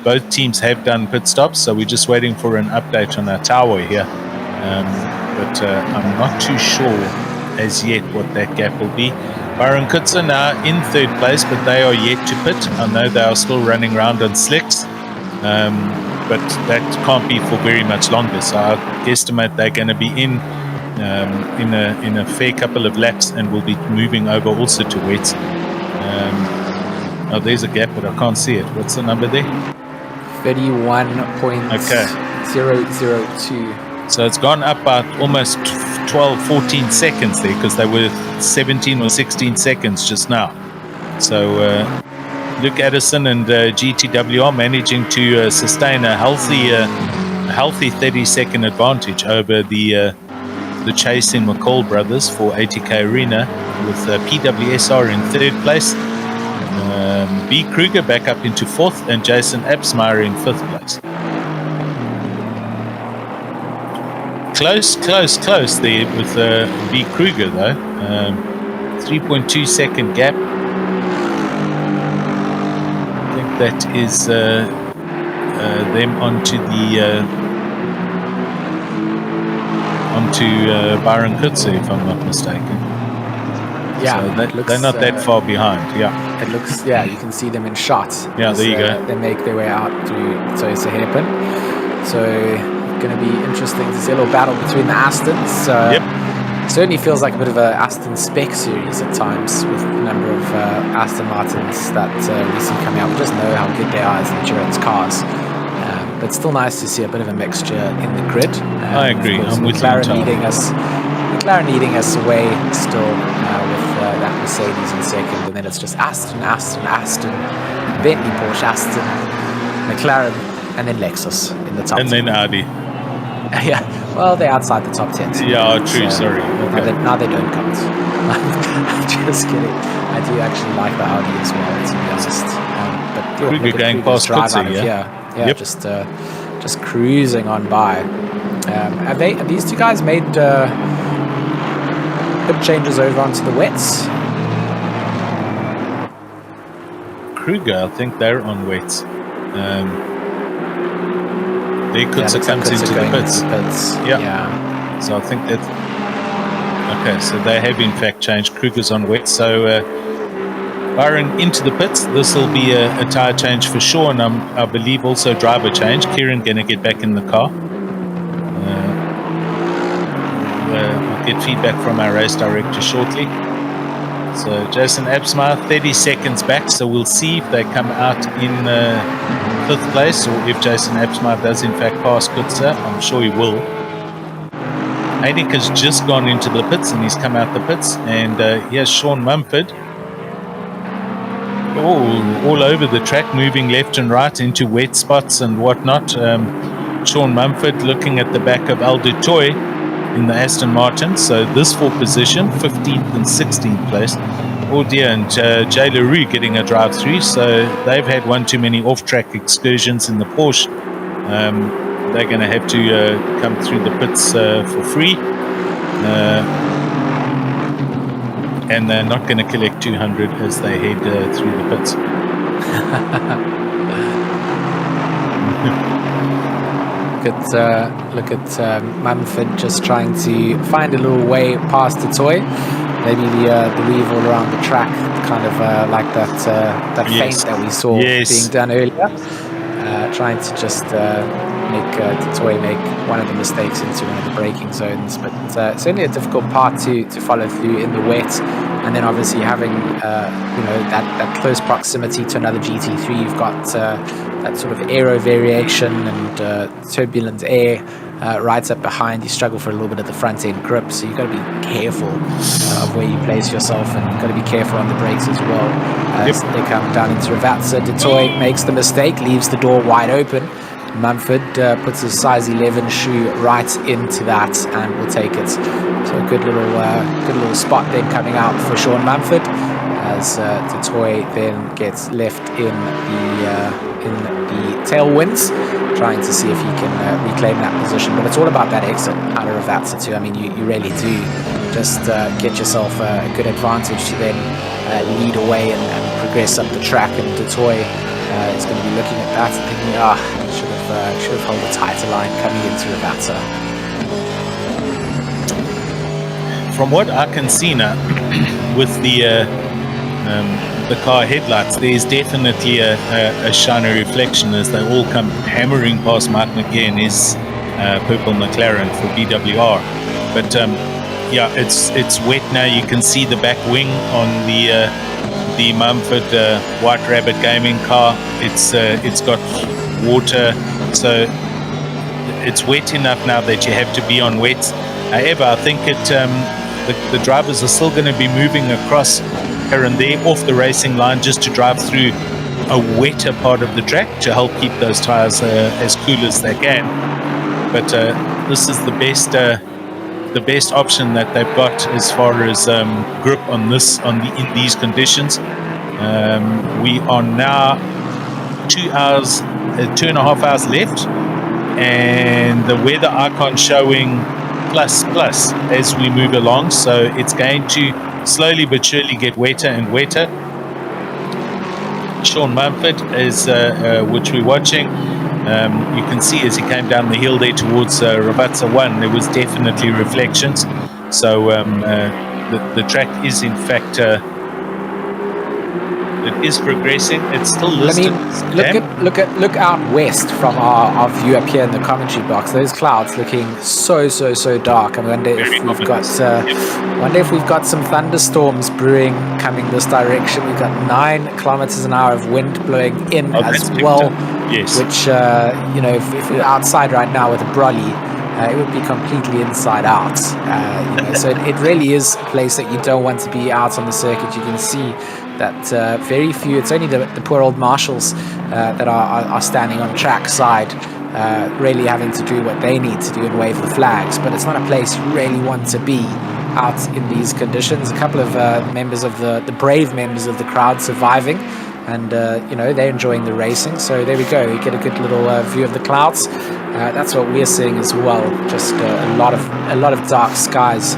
Both teams have done pit stops, so we're just waiting for an update on our tower here. But I'm not too sure as yet what that gap will be. Byron Kutzer now in 3rd place, but they are yet to pit. I know they are still running around on slicks, but that can't be for very much longer. So I guesstimate they're going to be in a fair couple of laps, and will be moving over also to wets. Oh, there's a gap, but I can't see it. What's the number there? 31.002. So it's gone up by almost 12, 14 seconds there, because they were 17 or 16 seconds just now. So Luke Addison and GTWR managing to sustain a healthy 30-second advantage over the chase in McCall brothers for ATK Arena, with PWSR in third place, B. Kruger back up into fourth, and Jason Absmeyer in fifth place. Close there with B. Kruger though. 3.2 second gap. I think that is them onto Byron Kutze, if I'm not mistaken. Yeah, so they're not that far behind. Yeah, it looks. Yeah, you can see them in shot. Yeah, there you go. They make their way out so it's a hairpin. So going to be interesting to see a little battle between the Astons. Yep. Certainly feels like a bit of a Aston spec series at times, with the number of Aston Martins that we see coming out. We just know how good they are as endurance cars. But still nice to see a bit of a mixture in the grid. I agree. I'm with McLaren leading us away still with that Mercedes in second, and then it's just Aston, Bentley, Porsche, Aston, McLaren, and then Lexus in the top 10. And then Audi. Yeah, well, they're outside the top 10. Yeah, true, sorry. Okay. Now they don't count. Just kidding. I do actually like the Audi as well, to be honest. But Kruger going past Kutze, yeah, yep. Just cruising on by. Have these two guys made good changes over onto the wets? Kruger, I think they're on wets. They could succumb into the pits. Yeah. So I think that. Okay, so they have in fact changed. Kruger's on wet. So Byron into the pits. This will be a tyre change for sure, and I believe also driver change. Kieran going to get back in the car. We'll get feedback from our race director shortly. So Jason Absmeyer 30 seconds back, so we'll see if they come out in fifth place, or if Jason Absmeyer does in fact pass Kutze. I'm sure he will. Heineck has just gone into the pits, and he's come out the pits, and here's Sean Mumford all over the track, moving left and right into wet spots and whatnot. Sean Mumford looking at the back of Al Dutoy in the Aston Martin, so this for position 15th and 16th place. Oh dear, and Jay LaRue getting a drive through, so they've had one too many off-track excursions in the Porsche. They're going to have to come through the pits for free, and they're not going to collect 200 as they head through the pits. Look at Mumford just trying to find a little way past the toy. Maybe the weave all around the track, kind of like that feint that we saw being done earlier. Trying to just make Toy make one of the mistakes into one of the braking zones, but certainly a difficult part to follow through in the wet. And then obviously having that close proximity to another GT3, you've got that sort of aero variation and turbulent air right up behind. You struggle for a little bit at the front end grip, so you've got to be careful of where you place yourself, and you've got to be careful on the brakes as well. As they come down into Ravatsa, Dutoy makes the mistake, leaves the door wide open. Mumford puts his size 11 shoe right into that and will take it. So a good little spot then coming out for Sean Mumford, as Dutoy then gets left in the tailwinds, trying to see if he can reclaim that position. But it's all about that exit out of Ravatsa too. I mean, you really do just get yourself a good advantage to then lead away and progress up the track. And Dutoy is going to be looking at that and thinking, should have held a tighter line coming into Ravatsa. From what I can see now, with the car headlights, there's definitely a shiny reflection as they all come hammering past Mark McGee and his purple McLaren for BWR. But yeah, it's wet now. You can see the back wing on the the Mumford White Rabbit gaming car. It's got water, so it's wet enough now that you have to be on wets. However, I think the drivers are still going to be moving across here and there off the racing line just to drive through a wetter part of the track to help keep those tires as cool as they can. But this is the best option that they've got as far as grip in these conditions. We are now 2.5 hours left, and the weather icon showing plus as we move along, so it's going to slowly but surely get wetter and wetter. Sean Mumford is which we're watching. You can see as he came down the hill there towards Rabatsa 1, there was definitely reflections. So the track is in fact it is progressing. It's still listed. Look out west from our view up here in the commentary box. Those clouds looking so dark. I wonder if we've got some thunderstorms brewing coming this direction. We've got 9 kilometers an hour of wind blowing in as well. Yes. Which if we're outside right now with a brolly, it would be completely inside out. So it really is a place that you don't want to be out on the circuit. You can see that very few, it's only the poor old marshals that are standing on track side, really having to do what they need to do and wave the flags. But it's not a place you really want to be out in these conditions. A couple of members of the brave members of the crowd surviving, and they're enjoying the racing. So there we go, you get a good little view of the clouds. That's what we're seeing as well, just a lot of dark skies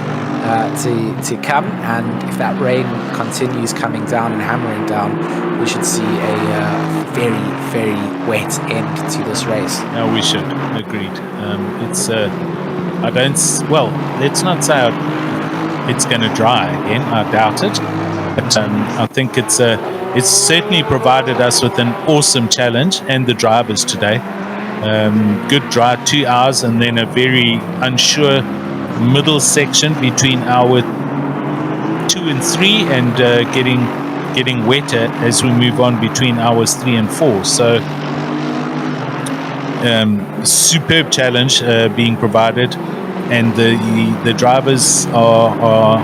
to come, and if that rain continues coming down and hammering down, we should see a very wet end to this race. No, we should. Agreed. Let's not say it's going to dry again. I doubt it, but I think it's certainly provided us with an awesome challenge, and the drivers today. Good dry 2 hours, and then a very unsure middle section between hour 2 and 3, and getting wetter as we move on between hours 3 and 4. So superb challenge being provided, and the drivers are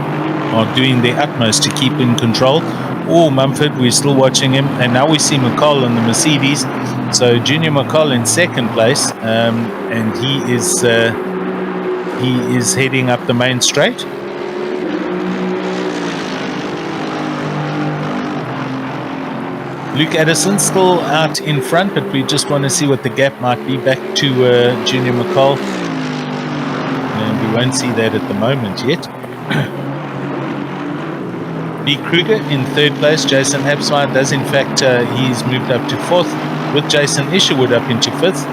doing their utmost to keep in control. Mumford, we're still watching him, and now we see McCall in the Mercedes. So Junior McCall in second place, and he is heading up the main straight. Luke Addison still out in front, but we just want to see what the gap might be back to Junior McCall, and we won't see that at the moment yet. B. Kruger in third place. Jason Hapsmeyer does in fact, he's moved up to fourth, with Jason Isherwood up into fifth,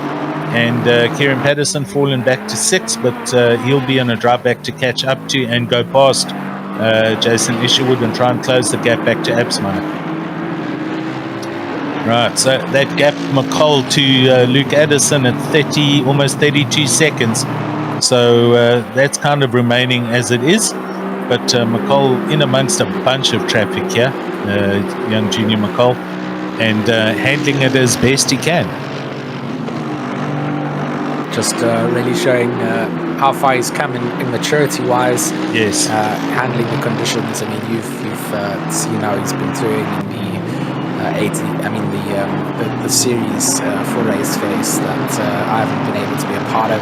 and Kieran Patterson fallen back to sixth, but he'll be on a drive back to catch up to and go past Jason Isherwood and try and close the gap back to Hapsmeyer. Right, so that gap McCall to Luke Addison at almost 32 seconds. So that's kind of remaining as it is. But McCall in amongst a bunch of traffic here, young Junior McCall, and handling it as best he can. Just really showing how far he's come in maturity-wise. Yes. Handling the conditions. I mean, you've seen how he's been doing in the series for Raceface that I haven't been able to be a part of.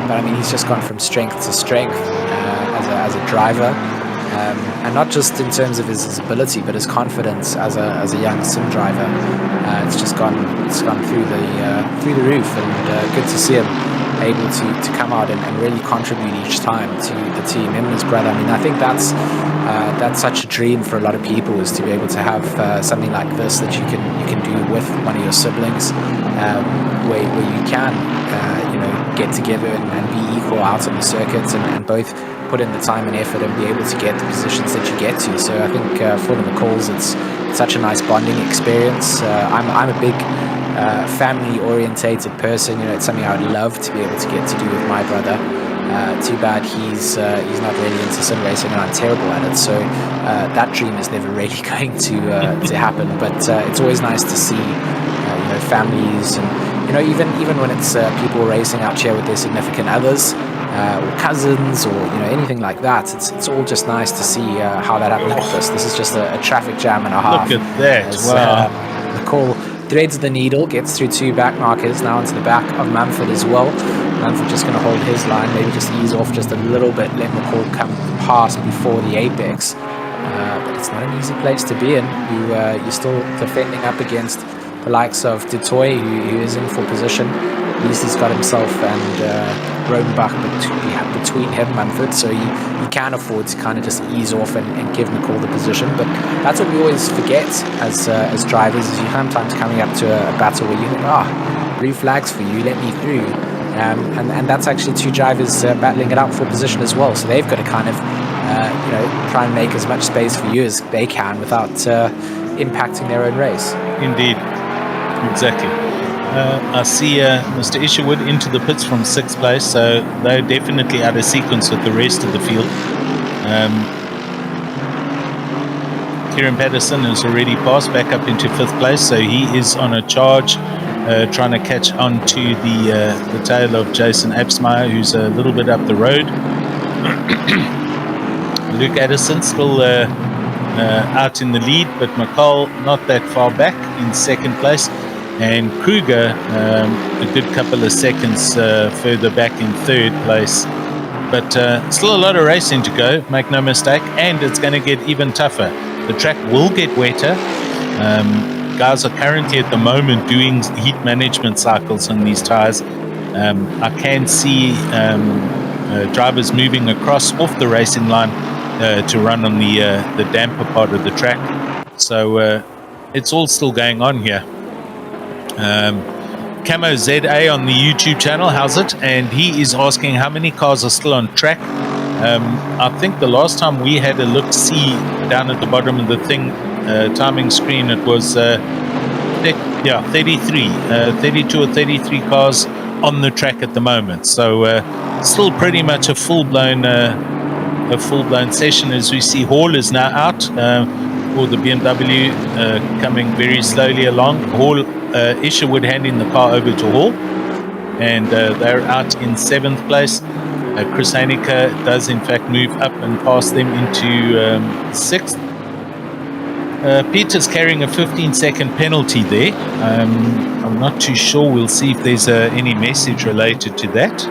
But I mean, he's just gone from strength to strength as a driver, and not just in terms of his ability, but his confidence as a young sim driver. It's just gone through the roof, and good to see him able to come out and really contribute each time to the team. Him and his brother. I mean, I think that's such a dream for a lot of people, is to be able to have something like this that you can do with one of your siblings, where you can get together and be equal out on the circuits, and both put in the time and effort and be able to get the positions that you get to. So I think for the McCalls, it's such a nice bonding experience. I'm a big family orientated person. It's something I would love to be able to get to do with my brother. Too bad he's not really into sim racing, and I'm terrible at it. So that dream is never really going to happen. But it's always nice to see families, and even when it's people racing out here with their significant others or cousins or anything like that. It's all just nice to see how that happened. This is just a traffic jam and a half. Look at that! As, wow. The call threads the needle, gets through 2 back markers, now into the back of Manford as well. Manford just going to hold his line, maybe just ease off just a little bit, let McCall come past before the apex. But it's not an easy place to be in. You're still defending up against the likes of Dutoy, who is in for position. At least he's got himself and Rodenbach between him, Manford, so he can afford to kind of just ease off and give McCall the position. But that's what we always forget as drivers, is you sometimes coming up to a battle where you think, blue flags for you, let me through. And that's actually 2 drivers battling it out for position as well. So they've got to kind of try and make as much space for you as they can without impacting their own race. Indeed, exactly. I see Mr. Isherwood into the pits from 6th place, so they're definitely out of sequence with the rest of the field. Kieran Patterson has already passed back up into 5th place, so he is on a charge, trying to catch on to the tail of Jason Absmeyer, who's a little bit up the road. Luke Addison still out in the lead, but McCall not that far back in 2nd place. And Kruger a good couple of seconds further back in 3rd place. But still a lot of racing to go, make no mistake, and it's going to get even tougher. The track will get wetter. Guys are currently at the moment doing heat management cycles on these tires. I can see drivers moving across off the racing line to run on the damper part of the track. So it's all still going on here. Camo ZA on the YouTube channel, how's it? And he is asking how many cars are still on track. I think the last time we had a look-see down at the bottom of the thing, timing screen, it was 33, 32 or 33 cars on the track at the moment. So still pretty much a full-blown session. As we see, Hall is now out for the BMW, coming very slowly along. Hall, Isherwood handing the car over to Hall, and they're out in 7th place. Chris Haneke does in fact move up and pass them into 6th. Peter's carrying a 15-second penalty there. I'm not too sure. We'll see if there's any message related to that.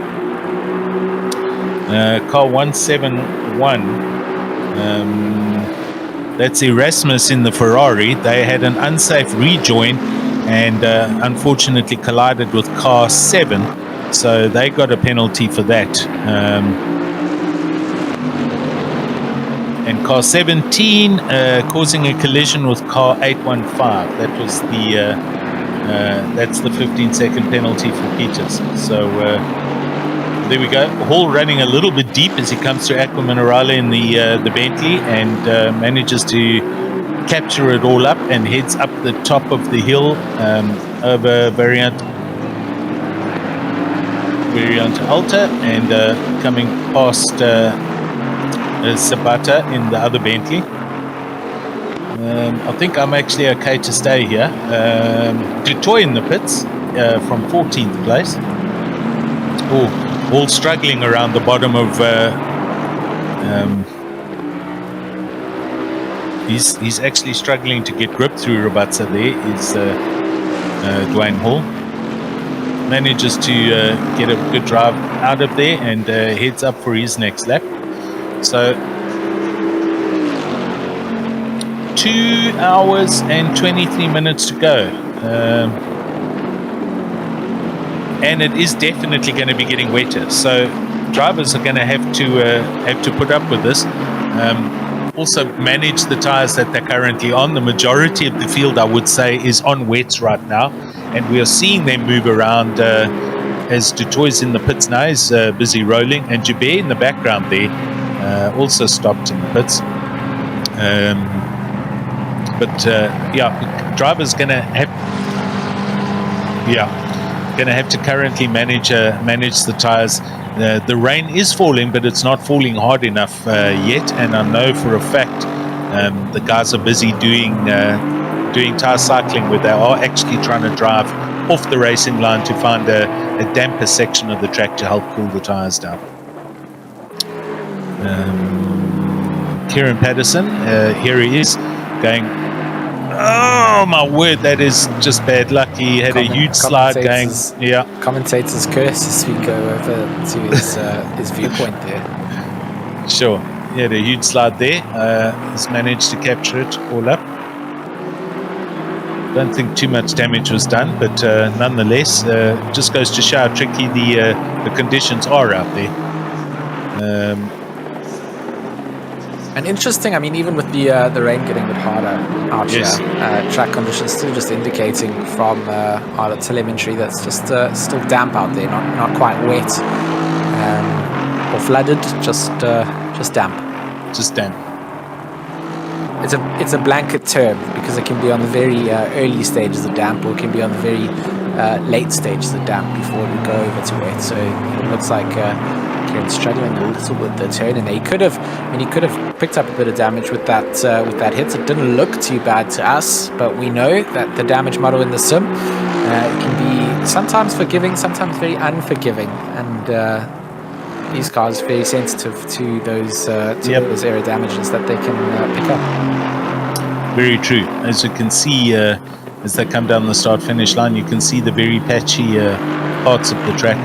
Car 171, that's Erasmus in the Ferrari. They had an unsafe rejoin and unfortunately collided with car 7, so they got a penalty for that. And car 17 causing a collision with car 815. That was that's the 15-second penalty for Peters. So there we go. Hall running a little bit deep as he comes through Aqua Minerale in the Bentley, and manages to capture it all up and heads up the top of the hill over Variant Alta, and coming past Sabata in the other Bentley. I think I'm actually okay to stay here. Dutoy in the pits from 14th place. All struggling around the bottom of he's actually struggling to get grip through Rabatsa. There is Dwayne Hall. Manages to get a good drive out of there and heads up for his next lap. So 2 hours and 23 minutes to go. And it is definitely going to be getting wetter. So drivers are going to have to put up with this. Also manage the tires that they're currently on. The majority of the field, I would say, is on wets right now, and we are seeing them move around as Dutoy's in the pits now, is busy rolling, and Joubert in the background there also stopped in the pits. Drivers gonna have to currently manage the tires The rain is falling, but it's not falling hard enough yet. And I know for a fact the guys are busy doing tire cycling, where they are actually trying to drive off the racing line to find a damper section of the track to help cool the tires down. Kieran Patterson, here he is, going, oh my word, that is just bad luck. He had a huge slide going. Yeah. Commentator's curse as we go over to his viewpoint there. Sure. He had a huge slide there. He's managed to capture it all up. Don't think too much damage was done, but nonetheless, just goes to show how tricky the conditions are out there. And interesting, I mean, even with the rain getting a bit harder out here, track conditions still just indicating from our telemetry that's just still damp out there, not quite wet or flooded, just damp. Just damp. It's a blanket term because it can be on the very early stages of damp, or it can be on the very late stages of damp before we go over to wet. So it looks like Kieran's struggling a little with the turn, and he could have picked up a bit of damage with that hit. It didn't look too bad to us, but we know that the damage model in the sim it can be sometimes forgiving, sometimes very unforgiving, and these cars are very sensitive to those area damages that they can pick up. Very true. As you can see, as they come down the start-finish line, you can see the very patchy parts of the track.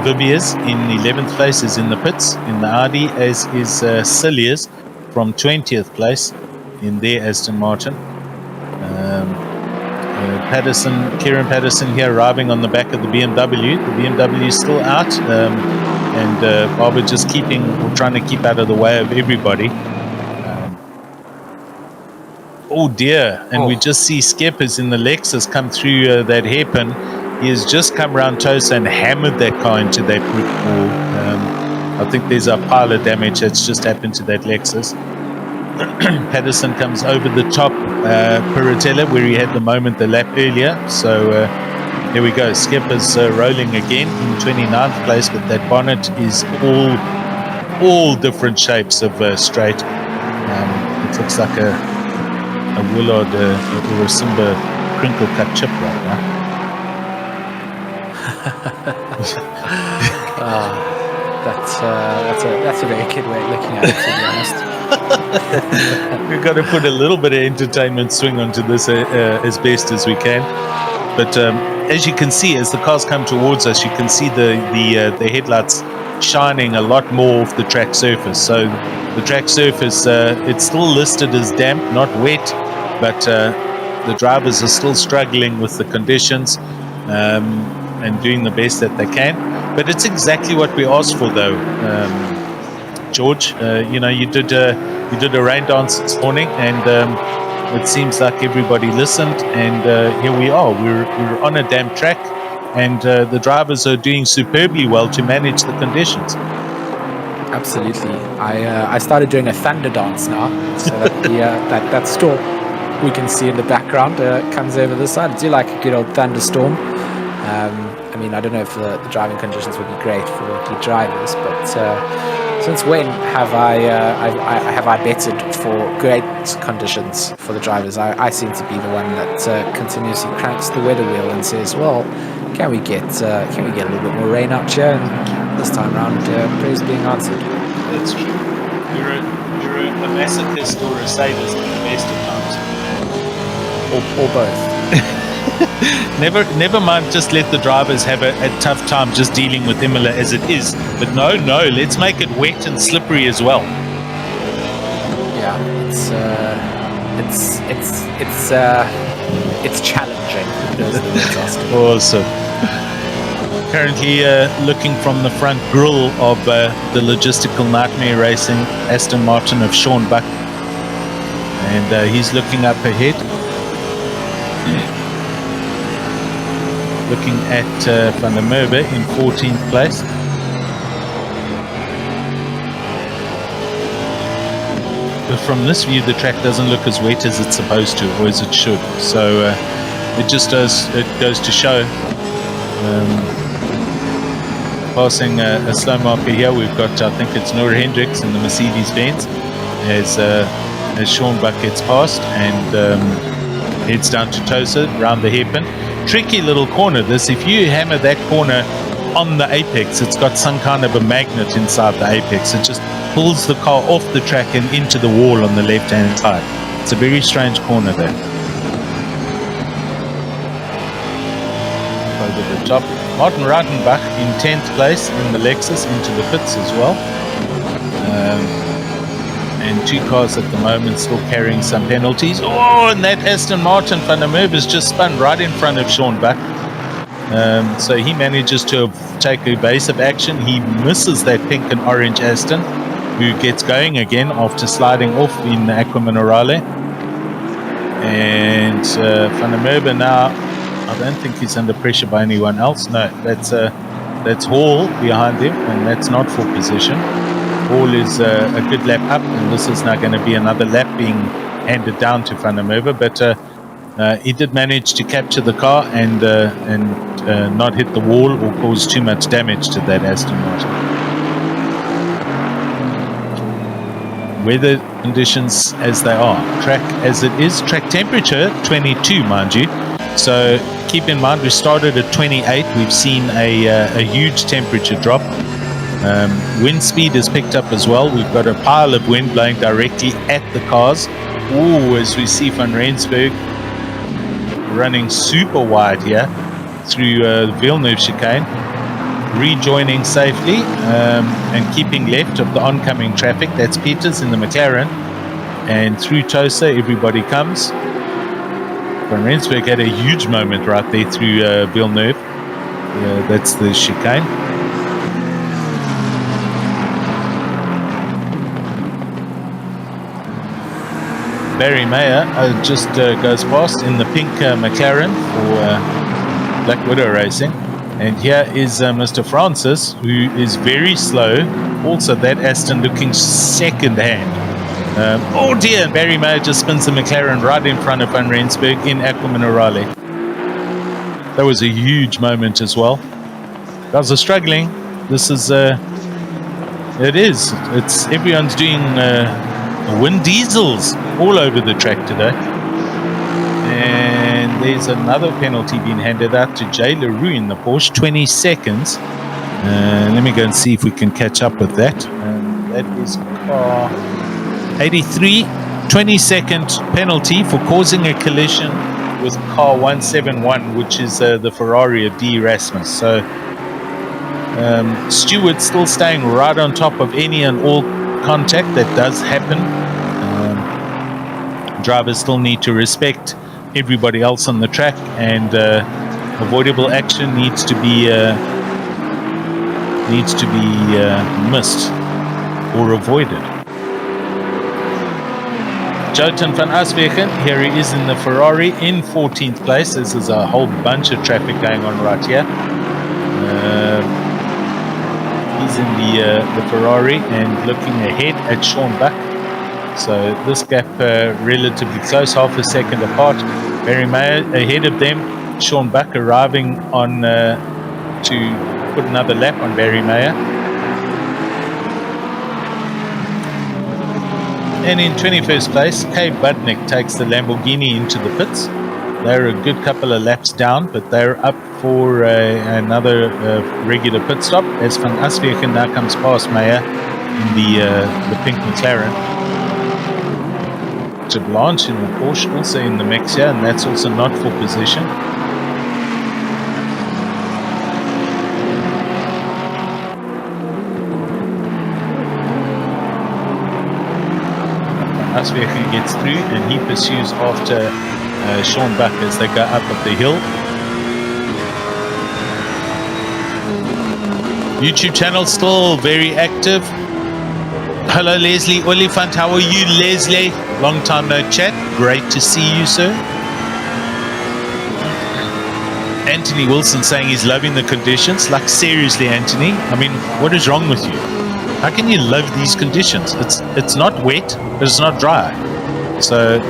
Viviers in 11th place is in the pits in the Audi, as is Cilliers from 20th place in their Aston Martin. Kieran Patterson here arriving on the back of the BMW. The BMW is still out, and Barber just trying to keep out of the way of everybody. Oh dear, and we just see Skeppers in the Lexus come through that hairpin. He has just come round Tosa and hammered that car into that brick wall. I think there's a pile of damage that's just happened to that Lexus. Patterson comes over the top Piratella, where he had the moment the lap earlier. So here we go. Skipper's rolling again in 29th place, but that bonnet is all different shapes of straight. It looks like a Willard or a Simba crinkle cut chip right now. That's a very kid way of looking at it, to be honest. We've got to put a little bit of entertainment swing onto this as best as we can. But as you can see, as the cars come towards us, you can see the headlights shining a lot more off the track surface. So the track surface, it's still listed as damp, not wet, but the drivers are still struggling with the conditions and doing the best that they can. But it's exactly what we asked for, though. George, you did a rain dance this morning, and it seems like everybody listened, and here we are. We're on a damp track, and the drivers are doing superbly well to manage the conditions. Absolutely. I started doing a thunder dance now, so that that storm we can see in the background comes over the side. I do like a good old thunderstorm. I mean, I don't know if the driving conditions would be great for the drivers, but since when have I betted for great conditions for the drivers? I seem to be the one that continuously cranks the weather wheel and says, well, can we get a little bit more rain out here? And this time around, prayer is being answered. That's true. You're a masochist or a sadist at the best of times. Or both. Never mind, just let the drivers have a tough time just dealing with Imola as it is. But no, let's make it wet and slippery as well. Yeah, it's challenging. Awesome. Currently looking from the front grille of the logistical nightmare racing Aston Martin of Sean Buck, and he's looking up ahead. Looking at Van der Merwe in 14th place. But from this view, the track doesn't look as wet as it's supposed to, or as it should. So it goes to show passing a slow marker here. We've got, I think it's Noor Hendricks in the Mercedes-Benz as Sean Buck gets past and heads down to Tosa around the hairpin. Tricky little corner this. If you hammer that corner on the apex, it's got some kind of a magnet inside the apex. It just pulls the car off the track and into the wall on the left-hand side. It's a very strange corner there. Over the top. Martin Reitenbach in 10th place in the Lexus into the pits as well. And 2 cars at the moment still carrying some penalties. Oh, and that Aston Martin van der Merwe has just spun right in front of Sean Buck. So he manages to take evasive action. He misses that pink and orange Aston, who gets going again after sliding off in Aqua Minerale. And van der Merwe now, I don't think he's under pressure by anyone else. No, that's Hall behind him, and that's not for position. Hall is a good lap up, and this is now going to be another lap being handed down to van der Merwe. But he did manage to capture the car and not hit the wall or cause too much damage to that Aston Martin. Weather conditions as they are, track as it is, track temperature 22, mind you. So keep in mind we started at 28. We've seen a huge temperature drop. Wind speed is picked up as well. We've got a pile of wind blowing directly at the cars. Ooh, as we see Van Rensburg running super wide here through the Villeneuve chicane, rejoining safely and keeping left of the oncoming traffic. That's Peters in the McLaren, and through Tosa everybody comes. Van Rensburg had a huge moment right there through Villeneuve. That's the chicane. Barry Mayer just goes past in the pink McLaren for Black Widow Racing. And here is Mr. Francis, who is very slow. Also that Aston looking second hand. Oh dear, and Barry Mayer just spins the McLaren right in front of Van Rensburg in Aqua Minerale. That was a huge moment as well. Guys are struggling. This is, it's everyone's doing wind diesels all over the track today. And there's another penalty being handed out to Jay LaRue in the Porsche, 20 seconds. Let me go and see if we can catch up with that. That is car 83, 20-second penalty for causing a collision with car 171, which is the Ferrari of D. Rasmus. So Stewart still staying right on top of any and all contact that does happen. Drivers still need to respect everybody else on the track, and avoidable action needs to be missed or avoided. Joten van Aswegen, here he is in the Ferrari in 14th place. This is a whole bunch of traffic going on right here. He's in the Ferrari and looking ahead at Sean Buck. So this gap relatively close, half a second apart. Barry Mayer ahead of them. Sean Buck arriving on to put another lap on Barry Mayer. And in 21st place, Kay Budnick takes the Lamborghini into the pits. They're a good couple of laps down, but they're up for another regular pit stop as Van Aswegen now comes past Mayer in the pink McLaren. To Blanche in the Porsche also in the mix here, and that's also not for position. Aswegen gets through and he pursues after Sean Buck as they go up the hill. YouTube channel still very active. Hello Leslie Oliphant, how are you Leslie? Long time no chat, great to see you sir. Anthony Wilson saying he's loving the conditions. Like seriously Anthony, I mean what is wrong with you? How can you love these conditions? It's not wet, but it's not dry. So,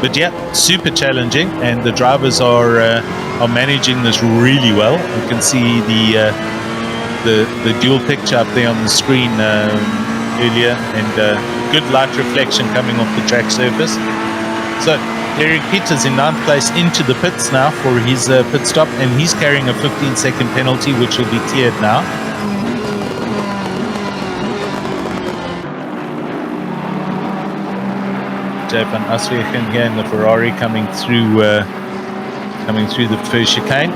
but yeah, super challenging, and the drivers are managing this really well. You can see the the dual picture up there on the screen earlier, and good light reflection coming off the track surface. So Derek Peters in 9th place into the pits now for his pit stop, and he's carrying a 15-second penalty, which will be cleared now. Jay van Aswegen here in the Ferrari coming through the first chicane.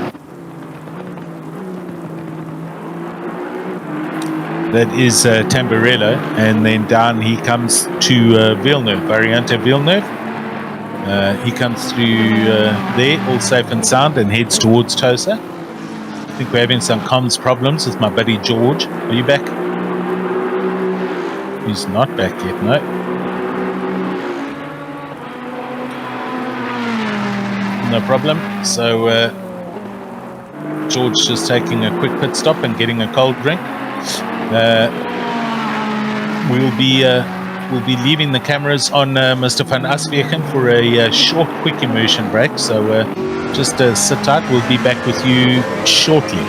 That is Tamburello, and then down he comes to Villeneuve, Variante Villeneuve. He comes through there, all safe and sound, and heads towards Tosa. I think we're having some comms problems with my buddy George. Are you back? He's not back yet, no. No problem. So George just taking a quick pit stop and getting a cold drink. We'll be leaving the cameras on Mr. van Aswegen for a short, quick immersion break. So just sit tight. We'll be back with you shortly.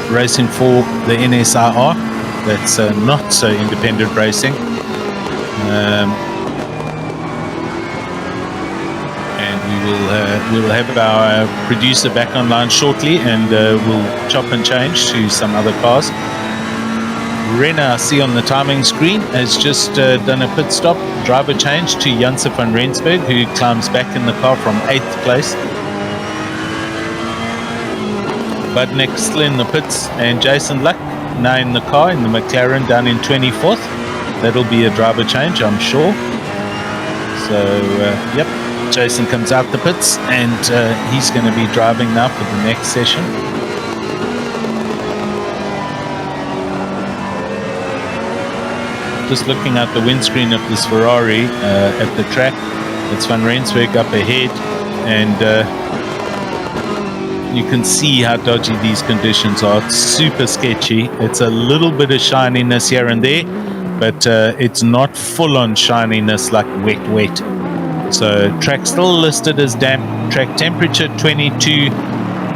Racing for the NSIR. That's not so independent racing. And we'll have our producer back online shortly, and we'll chop and change to some other cars. Renner, I see on the timing screen, has just done a pit stop, driver change to Janse van Rensburg, who climbs back in the car from 8th place. Bud Nick still in the pits, and Jason Luck now in the car in the McLaren down in 24th. That'll be a driver change, I'm sure. So, yep, Jason comes out the pits, and he's going to be driving now for the next session. Just looking out the windscreen of this Ferrari at the track. It's Van Rensburg up ahead, and you can see how dodgy these conditions are. It's super sketchy. It's a little bit of shininess here and there, but it's not full-on shininess like wet. So track still listed as damp, track temperature 22,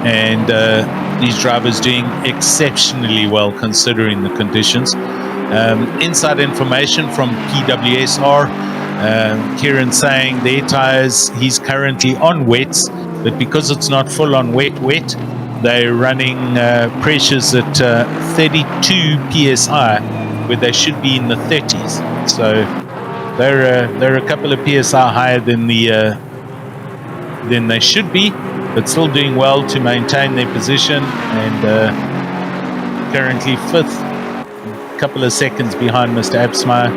and these drivers doing exceptionally well considering the conditions. Inside information from PWSR, Kieran saying their tires, he's currently on wets, but because it's not full on wet, they're running pressures at 32 psi, where they should be in the 30s. So they're a couple of psi higher than they should be, but still doing well to maintain their position, and currently 5th, a couple of seconds behind Mr. Absmeyer.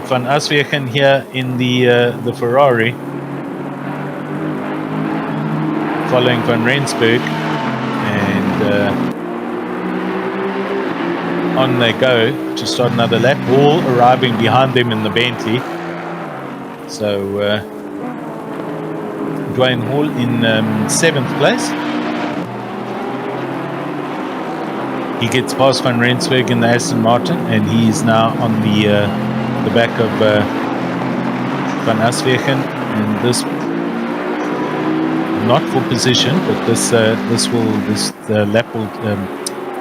Van Aswegen here in the Ferrari, following Van Rensburg, and on they go to start another lap, all arriving behind them in the Bentley. So Dwayne Hall in 7th place. He gets past Van Rensburg in the Aston Martin, and he is now on the back of Van Aswegen, and this not for position, but this lap will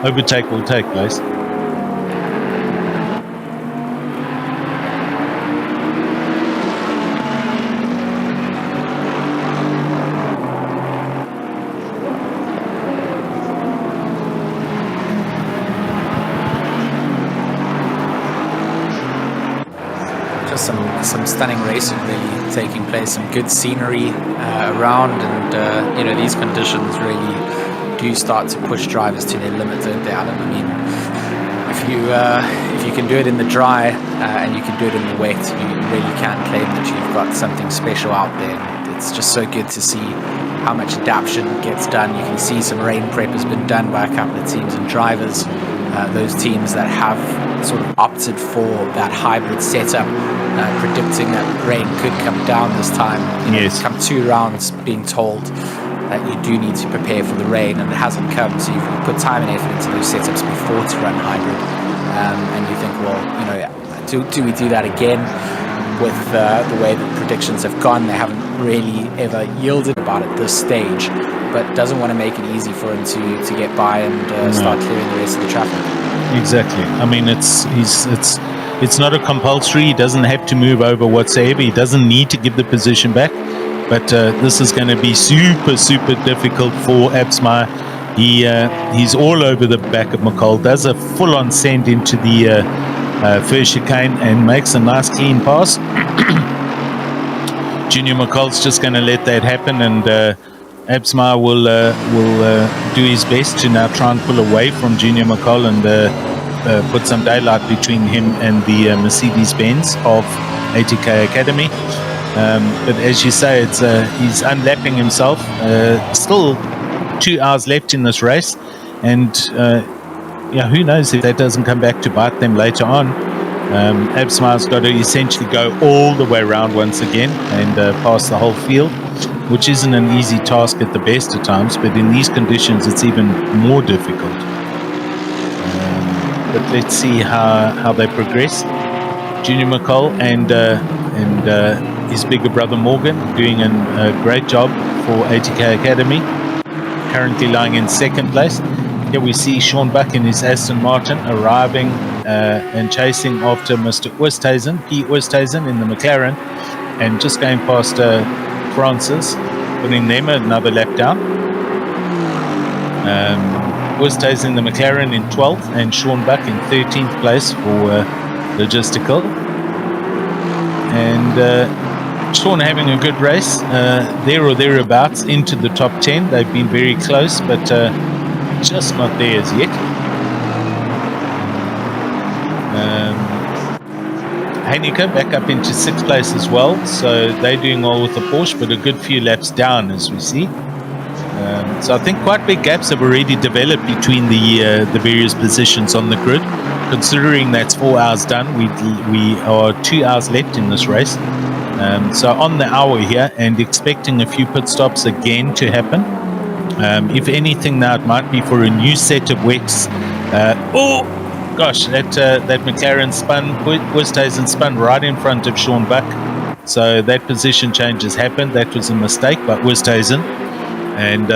overtake will take place. Some stunning racing really taking place, some good scenery around, and these conditions really do start to push drivers to their limit, don't they, Alan? I mean, if you can do it in the dry and you can do it in the wet, you really can claim that you've got something special out there. It's just so good to see how much adaptation gets done. You can see some rain prep has been done by a couple of teams and drivers. Those teams that have sort of opted for that hybrid setup, predicting that rain could come down this time. Yes. Come 2 rounds being told that you do need to prepare for the rain, and it hasn't come, so you've put time and effort into those setups before to run hybrid, and you think, well, do we do that again? With the way that predictions have gone, they haven't really ever yielded about at this stage, but doesn't want to make it easy for him to get by and start clearing the rest of the traffic. Exactly. I mean, it's not a compulsory. He doesn't have to move over whatsoever. He doesn't need to give the position back. But this is going to be super difficult for Absmeyer. He's all over the back of McCall. Does a full-on send into the first chicane and makes a nice clean pass. Junior McCall's just going to let that happen, and Absmeyer will do his best to now try and pull away from Junior McCall and put some daylight between him and the Mercedes-Benz of ATK Academy. But as you say, he's unlapping himself. Still 2 hours left in this race, and who knows if that doesn't come back to bite them later on. Absmeyer's got to essentially go all the way around once again and pass the whole field, which isn't an easy task at the best of times, but in these conditions it's even more difficult. But let's see how they progress. Junior McCall and his bigger brother Morgan doing a great job for ATK Academy, currently lying in 2nd place. Here we see Sean Buck in his Aston Martin arriving and chasing after Mr. Oosthuizen, P. Oosthuizen in the McLaren, and just going past Francis, putting them another lap down. Oosthuizen in the McLaren in 12th, and Sean Buck in 13th place for logistical. And Sean having a good race, there or thereabouts into the top 10. They've been very close, but just not there as yet. Heineke back up into 6th place as well, so they're doing well with the Porsche, but a good few laps down as we see. So I think quite big gaps have already developed between the various positions on the grid. Considering that's 4 hours done, we are 2 hours left in this race. So on the hour here, and expecting a few pit stops again to happen. If anything, now it might be for a new set of wets. That McLaren Westhuizen spun right in front of Sean Buck. So that position change has happened. That was a mistake by Westhuizen. And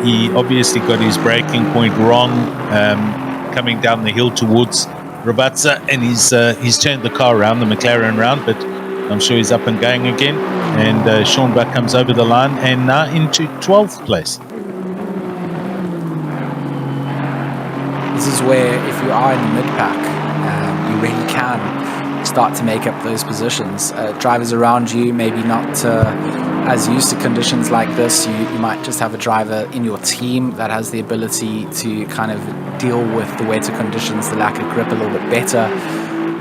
he obviously got his braking point wrong coming down the hill towards Rabatza, and he's turned the car around, the McLaren round, but I'm sure he's up and going again. And Sean Buck comes over the line and now into 12th place. This is where, if you are in the mid-pack, you really can start to make up those positions. Drivers around you, maybe not as used to conditions like this. You might just have a driver in your team that has the ability to kind of deal with the wetter conditions, the lack of grip a little bit better.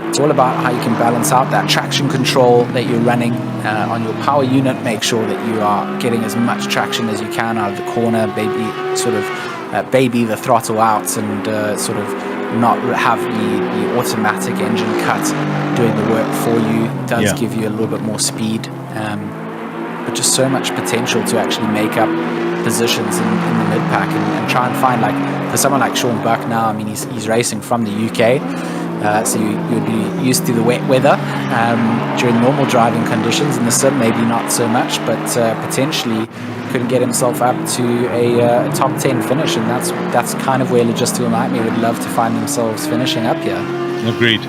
It's all about how you can balance out that traction control that you're running on your power unit. Make sure that you are getting as much traction as you can out of the corner, baby the throttle out, and sort of not have the automatic engine cut doing the work for you. It does give you a little bit more speed, but just so much potential to actually make up positions in the mid-pack and try and find, like, for someone like Sean Buck now, I mean, he's racing from the UK, so you'd be used to the wet weather during normal driving conditions. In the sim, maybe not so much, but potentially could get himself up to a top 10 finish, and that's kind of where Logistical Nightmare would love to find themselves finishing up here. Agreed.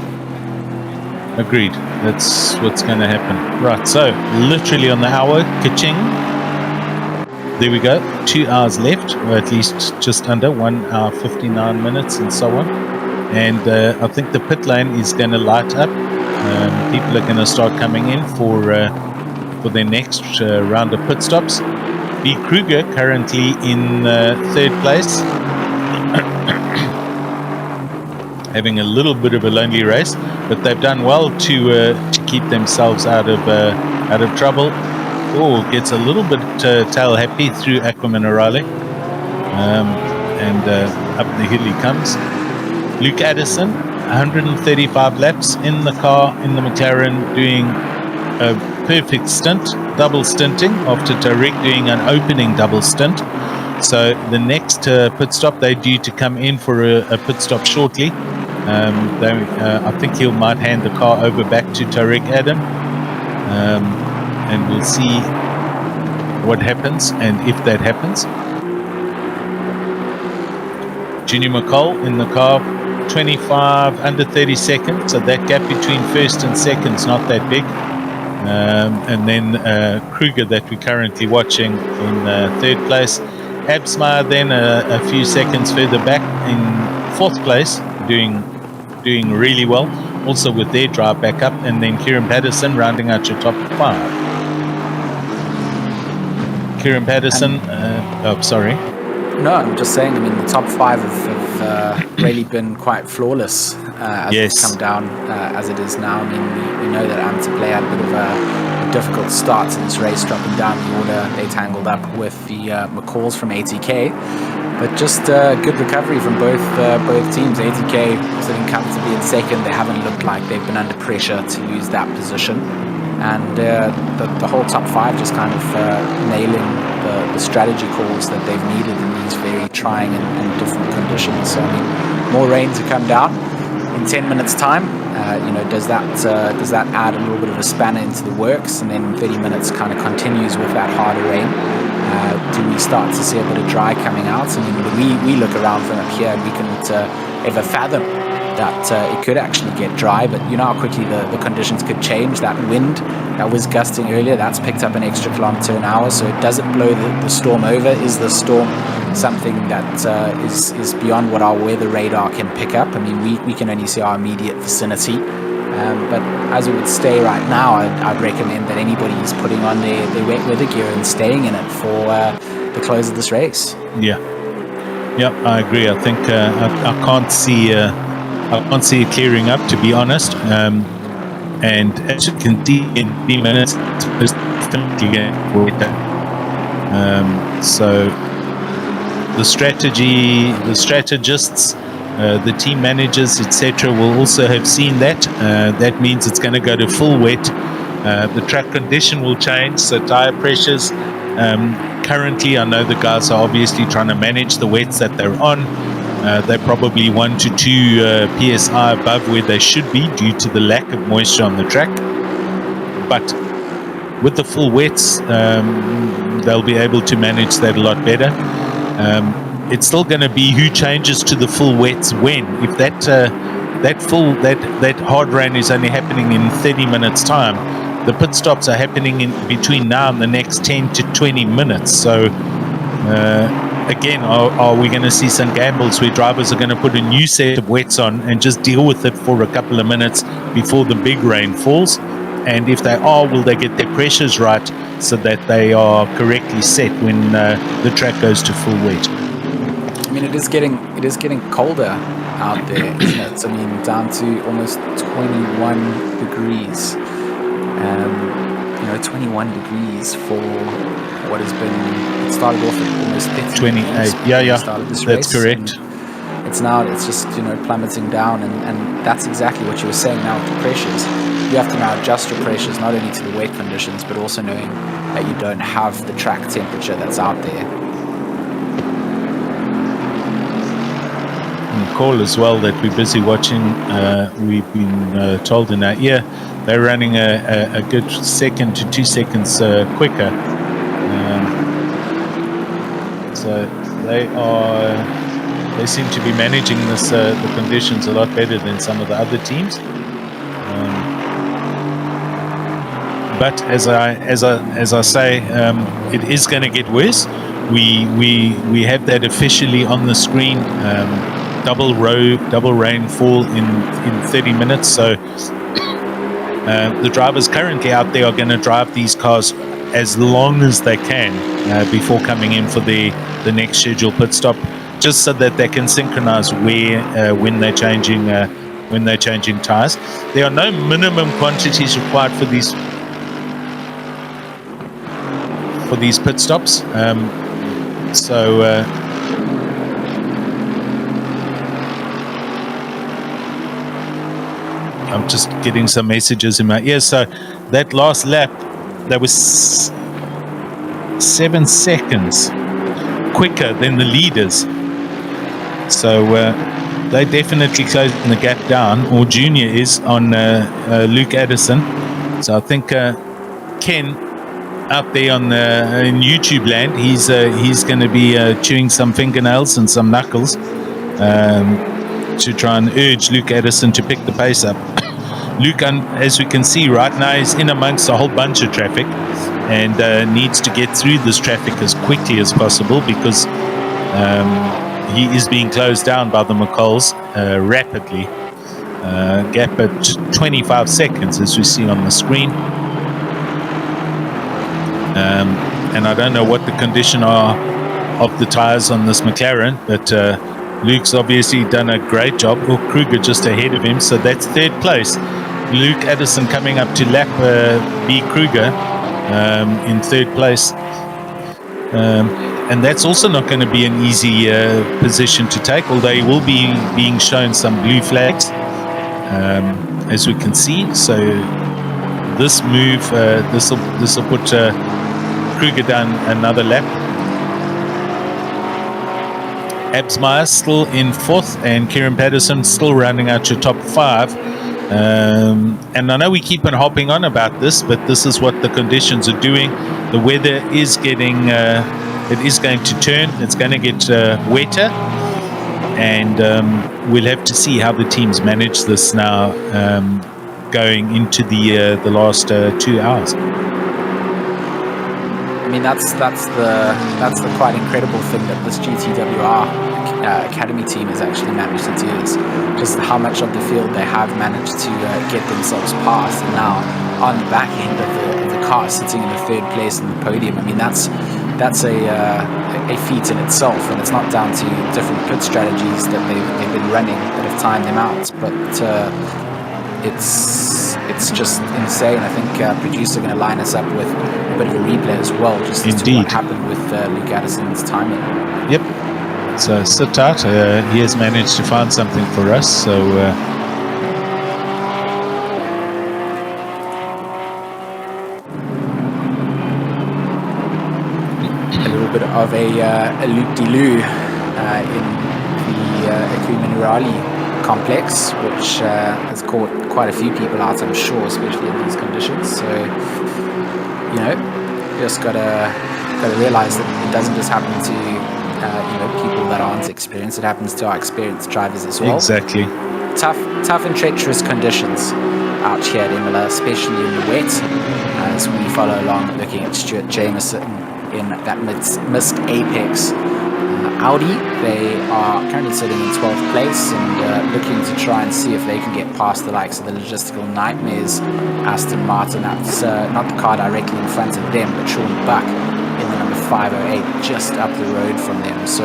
That's what's going to happen. Right, so literally on the hour, ka-ching. There we go. 2 hours left, or at least just under 1 hour 59 minutes, and so on. And I think the pit lane is going to light up. People are going to start coming in for their next round of pit stops. B. Kruger currently in third place, having a little bit of a lonely race, but they've done well to keep themselves out of trouble. Oh, gets a little bit tail happy through Aquaman O'Reilly, and up the hill he comes. Luke Addison, 135 laps in the car, in the McLaren, doing a perfect stint, double stinting after Tariq doing an opening double stint. So the next pit stop, they're due to come in for a pit stop shortly. I think he might hand the car over back to Tariq Adam, and we'll see what happens and if that happens. Junior McCall in the car, 25 under 30 seconds, so that gap between first and second is not that big. And then Kruger, that we're currently watching, in third place. Absmeyer then a few seconds further back in fourth place, doing really well, also with their drive back up. And then Kieran Patterson rounding out your top 5. Kieran Patterson, sorry. No, I'm just saying, I mean, the top 5 have really been quite flawless as it's come down as it is now. I mean, we know that Amterplay had a bit of a difficult start to this race, dropping down the order. They tangled up with the McCalls from ATK, but just good recovery from both teams. ATK sitting comfortably in second. They haven't looked like they've been under pressure to lose that position. And the whole top 5 just kind of nailing the strategy calls that they've needed in these very trying and different conditions. So, I mean, more rain to come down in 10 minutes' time. Does that add a little bit of a spanner into the works? And then 30 minutes kind of continues with that harder rain. Do we start to see a bit of dry coming out? I mean, we look around from up here and we couldn't ever fathom that it could actually get dry, but you know how quickly the conditions could change. That wind that was gusting earlier, that's picked up an extra kilometer an hour, so does it blow the storm over? Is the storm something that is beyond what our weather radar can pick up? I mean, we can only see our immediate vicinity, but as it would stay right now, I'd recommend that anybody is putting on their wet weather gear and staying in it for the close of this race. Yeah, I agree. I think I can't see it clearing up, to be honest. And as you can see, in 3 minutes, it's definitely getting wetter. So the strategists, the team managers, etc., will also have seen that. That means it's going to go to full wet. The track condition will change, so tire pressures Currently, I know the guys are obviously trying to manage the wets that they're on. They're probably 1 to 2 psi above where they should be due to the lack of moisture on the track. But with the full wets, they'll be able to manage that a lot better. It's still going to be who changes to the full wets when. If that hard rain is only happening in 30 minutes time, the pit stops are happening in between now and the next 10 to 20 minutes. So again, are we going to see some gambles where drivers are going to put a new set of wets on and just deal with it for a couple of minutes before the big rain falls? And if they are, will they get their pressures right so that they are correctly set when the track goes to full wet? I mean, it is getting colder out there, isn't it? I mean, down to almost 21 degrees. 21 degrees for what has been. It started off at almost 50 28. Yeah. Started this That's race, correct. It's just plummeting down, and that's exactly what you were saying now with the pressures. You have to now adjust your pressures not only to the wet conditions, but also knowing that you don't have the track temperature that's out there. And call as well that we're busy watching. We've been told in our ear they're running a good 2 to 2 seconds quicker. So they seem to be managing the conditions a lot better than some of the other teams. But as I say, it is going to get worse. We have that officially on the screen. Double rainfall in 30 minutes. So the drivers currently out there are going to drive these cars as long as they can before coming in for the next scheduled pit stop, just so that they can synchronize when they're changing tires. There are no minimum quantities required for these pit stops. I'm just getting some messages in my ear. So that last lap, that was 7 seconds quicker than the leaders. So they definitely closing the gap down, or Junior is, on Luke Addison. So I think Ken out there in YouTube land, he's going to be chewing some fingernails and some knuckles to try and urge Luke Addison to pick the pace up. Luke, as we can see right now, is in amongst a whole bunch of traffic and needs to get through this traffic as quickly as possible, because he is being closed down by the McColls rapidly. Gap at 25 seconds, as we see on the screen. And I don't know what the condition are of the tires on this McLaren, but Luke's obviously done a great job. Oh, Kruger just ahead of him, so that's third place. Luke Addison coming up to lap B. Kruger in third place. And that's also not going to be an easy position to take, although he will be being shown some blue flags, as we can see. So this move, this will put Kruger down another lap. Absmeyer still in fourth, and Kieran Patterson still rounding out your top five. And I know we keep on hopping on about this, but this is what the conditions are doing. The weather is getting, it is going to turn. It's going to get wetter, and we'll have to see how the teams manage this now, going into the last 2 hours. I mean, that's the quite incredible thing that this GTWR Academy team has actually managed to do, is just how much of the field they have managed to get themselves past, and now on the back end of the car, sitting in the third place in the podium. I mean, that's a feat in itself, and it's not down to different pit strategies that they've been running that have timed them out, but it's just insane. I think producer going to line us up with a bit of a replay as well, just as to what happened with Luke Addison's timing. Yep. So sit tight. He has managed to find something for us. So a little bit of a loop-de-loo in the Imola complex, which has caught quite a few people out, I'm sure, especially in these conditions. So, you know, just gotta realize that it doesn't just happen to people that aren't experienced. It happens to our experienced drivers as well. Exactly. Tough and treacherous conditions out here at Imola, especially in the wet, as we follow along looking at Stuart Jameson in that missed apex Audi. They are currently sitting in 12th place and looking to try and see if they can get past the likes of the logistical nightmares Aston Martin. That's not the car directly in front of them, but Sean Buck in the number 508 just up the road from them. So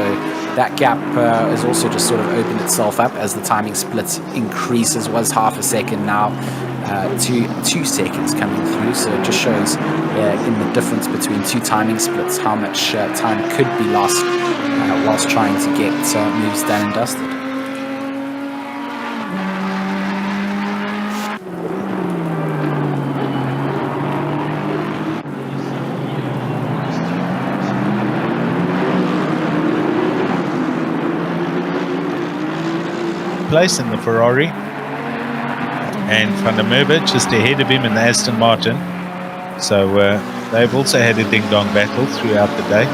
that gap has also just sort of opened itself up as the timing split increases. Was half a second, now 2 seconds coming through. So it just shows in the difference between two timing splits how much time could be lost whilst trying to get moves done and dusted. Place in the Ferrari, and Van der Merwe just ahead of him in the Aston Martin. So they've also had a ding-dong battle throughout the day,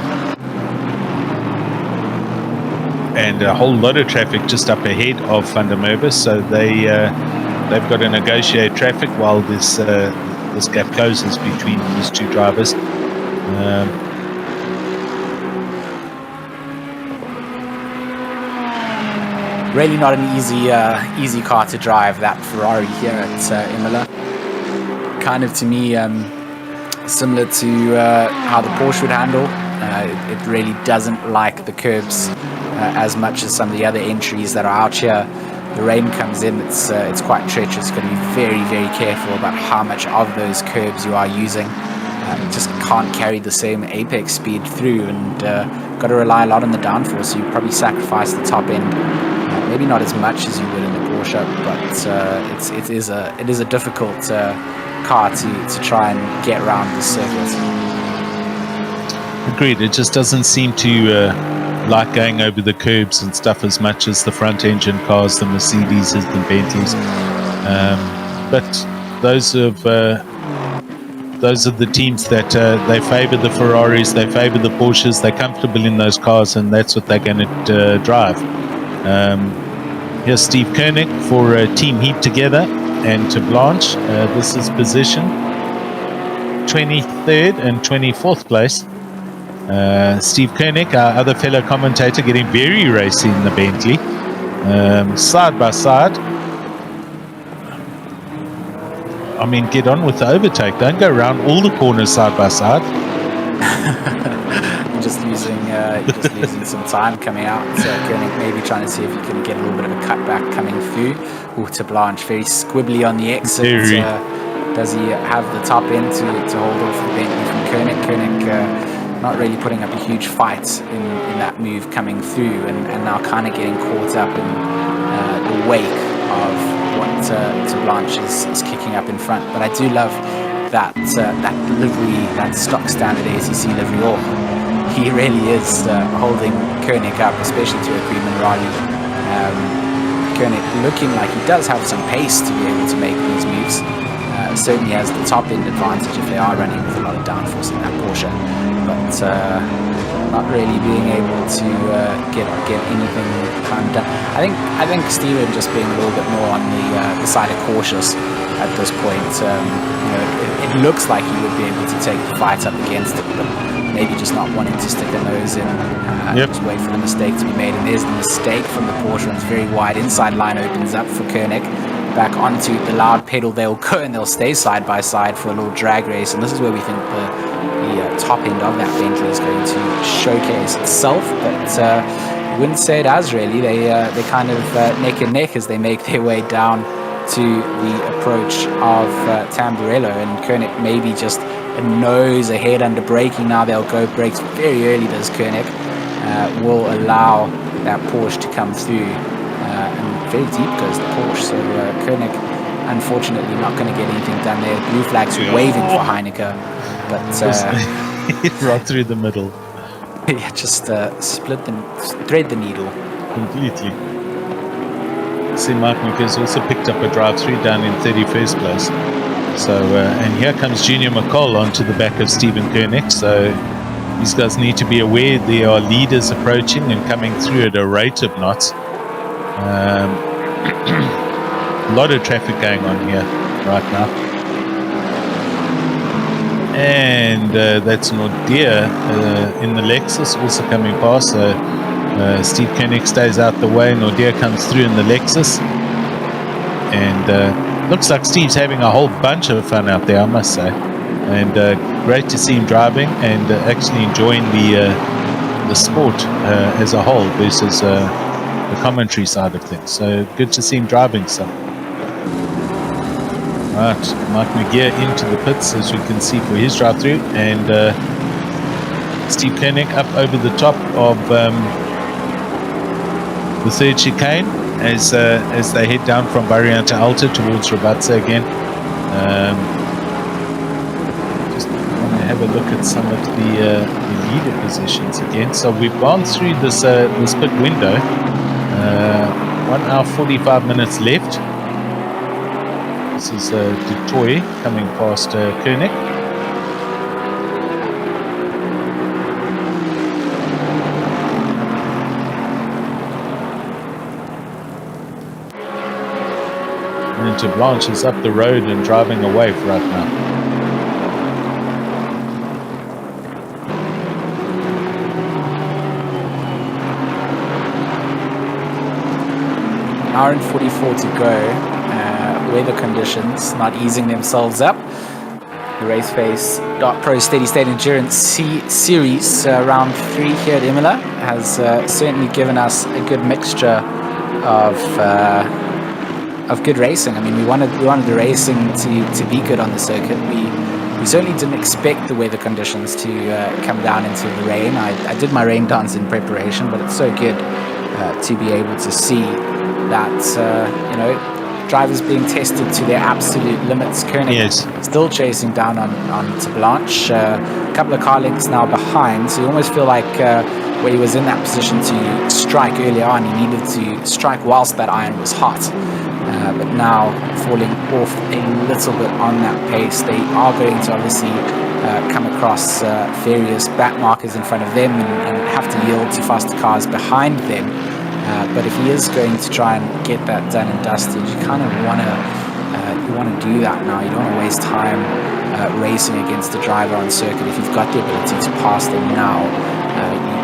and a whole lot of traffic just up ahead of Van der Merwe. So they've got to negotiate traffic while this gap closes between these two drivers. Really not an easy car to drive, that Ferrari here at Imola. Kind of, to me, similar to how the Porsche would handle. It really doesn't like the curbs as much as some of the other entries that are out here. The rain comes in, it's quite treacherous. You've got to be very, very careful about how much of those curbs you are using. You just can't carry the same apex speed through, and got to rely a lot on the downforce. So you probably sacrifice the top end. Maybe not as much as you would in the Porsche, but it is a difficult car to try and get around the circuit. Agreed. It just doesn't seem to like going over the curbs and stuff as much as the front engine cars, the Mercedes, the Bentleys. But those are the teams that they favour the Ferraris, they favour the Porsches. They're comfortable in those cars, and that's what they're going to drive. Here's Steve Koenig for Team Heat Together and to Blanche. This is position 23rd and 24th place. Steve Koenig, our other fellow commentator, getting very racy in the Bentley. Side by side. I mean, get on with the overtake. Don't go around all the corners side by side. Just losing some time coming out. So Koenig maybe trying to see if he can get a little bit of a cutback coming through. To Blanche, very squibbly on the exit. Does he have the top end to hold off the Bentley from Koenig? Koenig not really putting up a huge fight in that move coming through, and now kind of getting caught up in the wake of what to Blanche is kicking up in front. But I do love that livery, that stock standard ACC livery. He really is holding Koenig up, especially to a Cream and Raleigh. Koenig looking like he does have some pace to be able to make these moves. Certainly has the top end advantage if they are running with a lot of downforce in that Porsche, but not really being able to get anything kind of done. I think Steven just being a little bit more on the side of cautious at this point. It looks like he would be able to take the fight up against it, but maybe just not wanting to stick a nose in, just wait for the mistake to be made. And there's the mistake from the Porsche, and it's very wide. Inside line opens up for Koenig. Back onto the loud pedal they'll go, and they'll stay side by side for a little drag race. And this is where we think the top end of that Bentley is going to showcase itself. But I wouldn't say it as really. They kind of neck and neck as they make their way down to the approach of Tamburello, and Koenig maybe just a nose ahead under braking. Now they'll go brakes very early, does Koenig. Will allow that Porsche to come through, and very deep goes the Porsche. So Koenig unfortunately not going to get anything done there. Blue flags waving for Heineke, but right through the middle. Yeah, just thread the needle. Completely. See, Mark McGee's also picked up a drive-through down in 31st place. So, and here comes Junior McCall onto the back of Stephen Koenig. So these guys need to be aware there are leaders approaching and coming through at a rate of knots. A lot of traffic going on here right now. And that's Nordea in the Lexus also coming past. So Steve Koenig stays out the way. Nordea comes through in the Lexus. And looks like Steve's having a whole bunch of fun out there, I must say. And great to see him driving and actually enjoying the sport as a whole versus the commentary side of things. So good to see him driving some. Right, Mark McGee into the pits, as we can see, for his drive-through, and Steve Koenig up over the top of the third chicane as they head down from Variante Alta towards Rabatza again. Just want to have a look at some of the leader positions again. So we've gone through this pit window. 1 hour 45 minutes left. This is Dutoy coming past Koenig. And Blanche is up the road and driving away right now. Hour and 44 to go. Weather conditions not easing themselves up. The Raceface.Pro Steady State Endurance Series round 3 here at Imola has certainly given us a good mixture of good racing. I mean, we wanted the racing to be good on the circuit. We certainly didn't expect the weather conditions to come down into the rain. I did my rain dance in preparation, but it's so good to be able to see that drivers being tested to their absolute limits. Koenig still chasing down onto Blanche. A couple of car lengths now behind, so you almost feel like where he was in that position to strike early on, he needed to strike whilst that iron was hot. But now falling off a little bit on that pace. They are going to obviously come across various back markers in front of them and have to yield to faster cars behind them. But if he is going to try and get that done and dusted, you kind of want to do that now. You don't want to waste time racing against the driver on circuit. If you've got the ability to pass them now,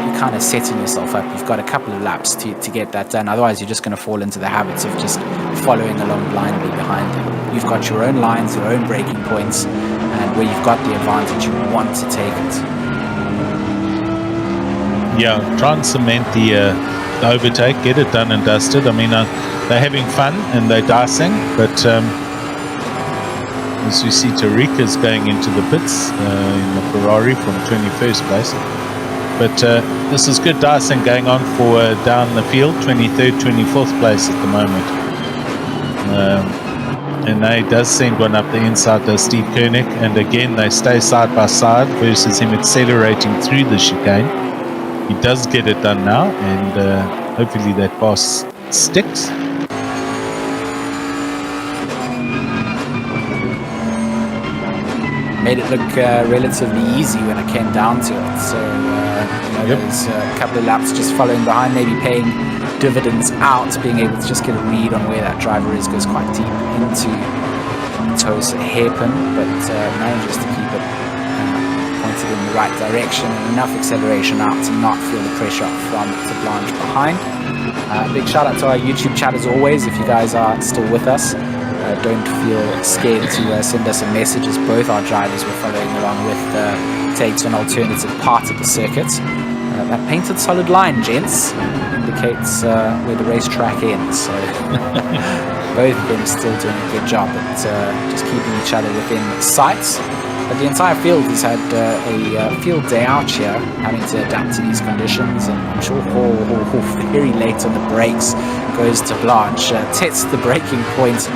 you're kind of setting yourself up. You've got a couple of laps to get that done. Otherwise, you're just going to fall into the habits of just following along blindly behind them. You've got your own lines, your own braking points, and where you've got the advantage, you want to take it. Yeah, try and cement the overtake, get it done and dusted. I mean, they're having fun and they're dicing, but as you see, Tariq is going into the pits in the Ferrari from 21st place. But this is good dicing going on for down the field, 23rd, 24th place at the moment. And they does send one up the inside, does Steve Koenig, and again they stay side by side versus him accelerating through the chicane. He does get it done now, and hopefully that pass sticks. Made it look relatively easy when it came down to it. So there's a couple of laps just following behind, maybe paying dividends out, being able to just get a read on where that driver is. Goes quite deep into toes hairpin, but manages to keep it pointed in the right direction and enough acceleration out to not feel the pressure from the Blanche behind. Big shout out to our YouTube chat as always. If you guys are still with us, don't feel scared to send us a message, as both our drivers were following along with take to an alternative part of the circuit. That painted solid line, gents, indicates where the racetrack ends. So both of them still doing a good job at just keeping each other within sight. But the entire field has had a field day out here, having to adapt to these conditions, and I'm sure very late on the brakes goes to Blanche, tests the braking point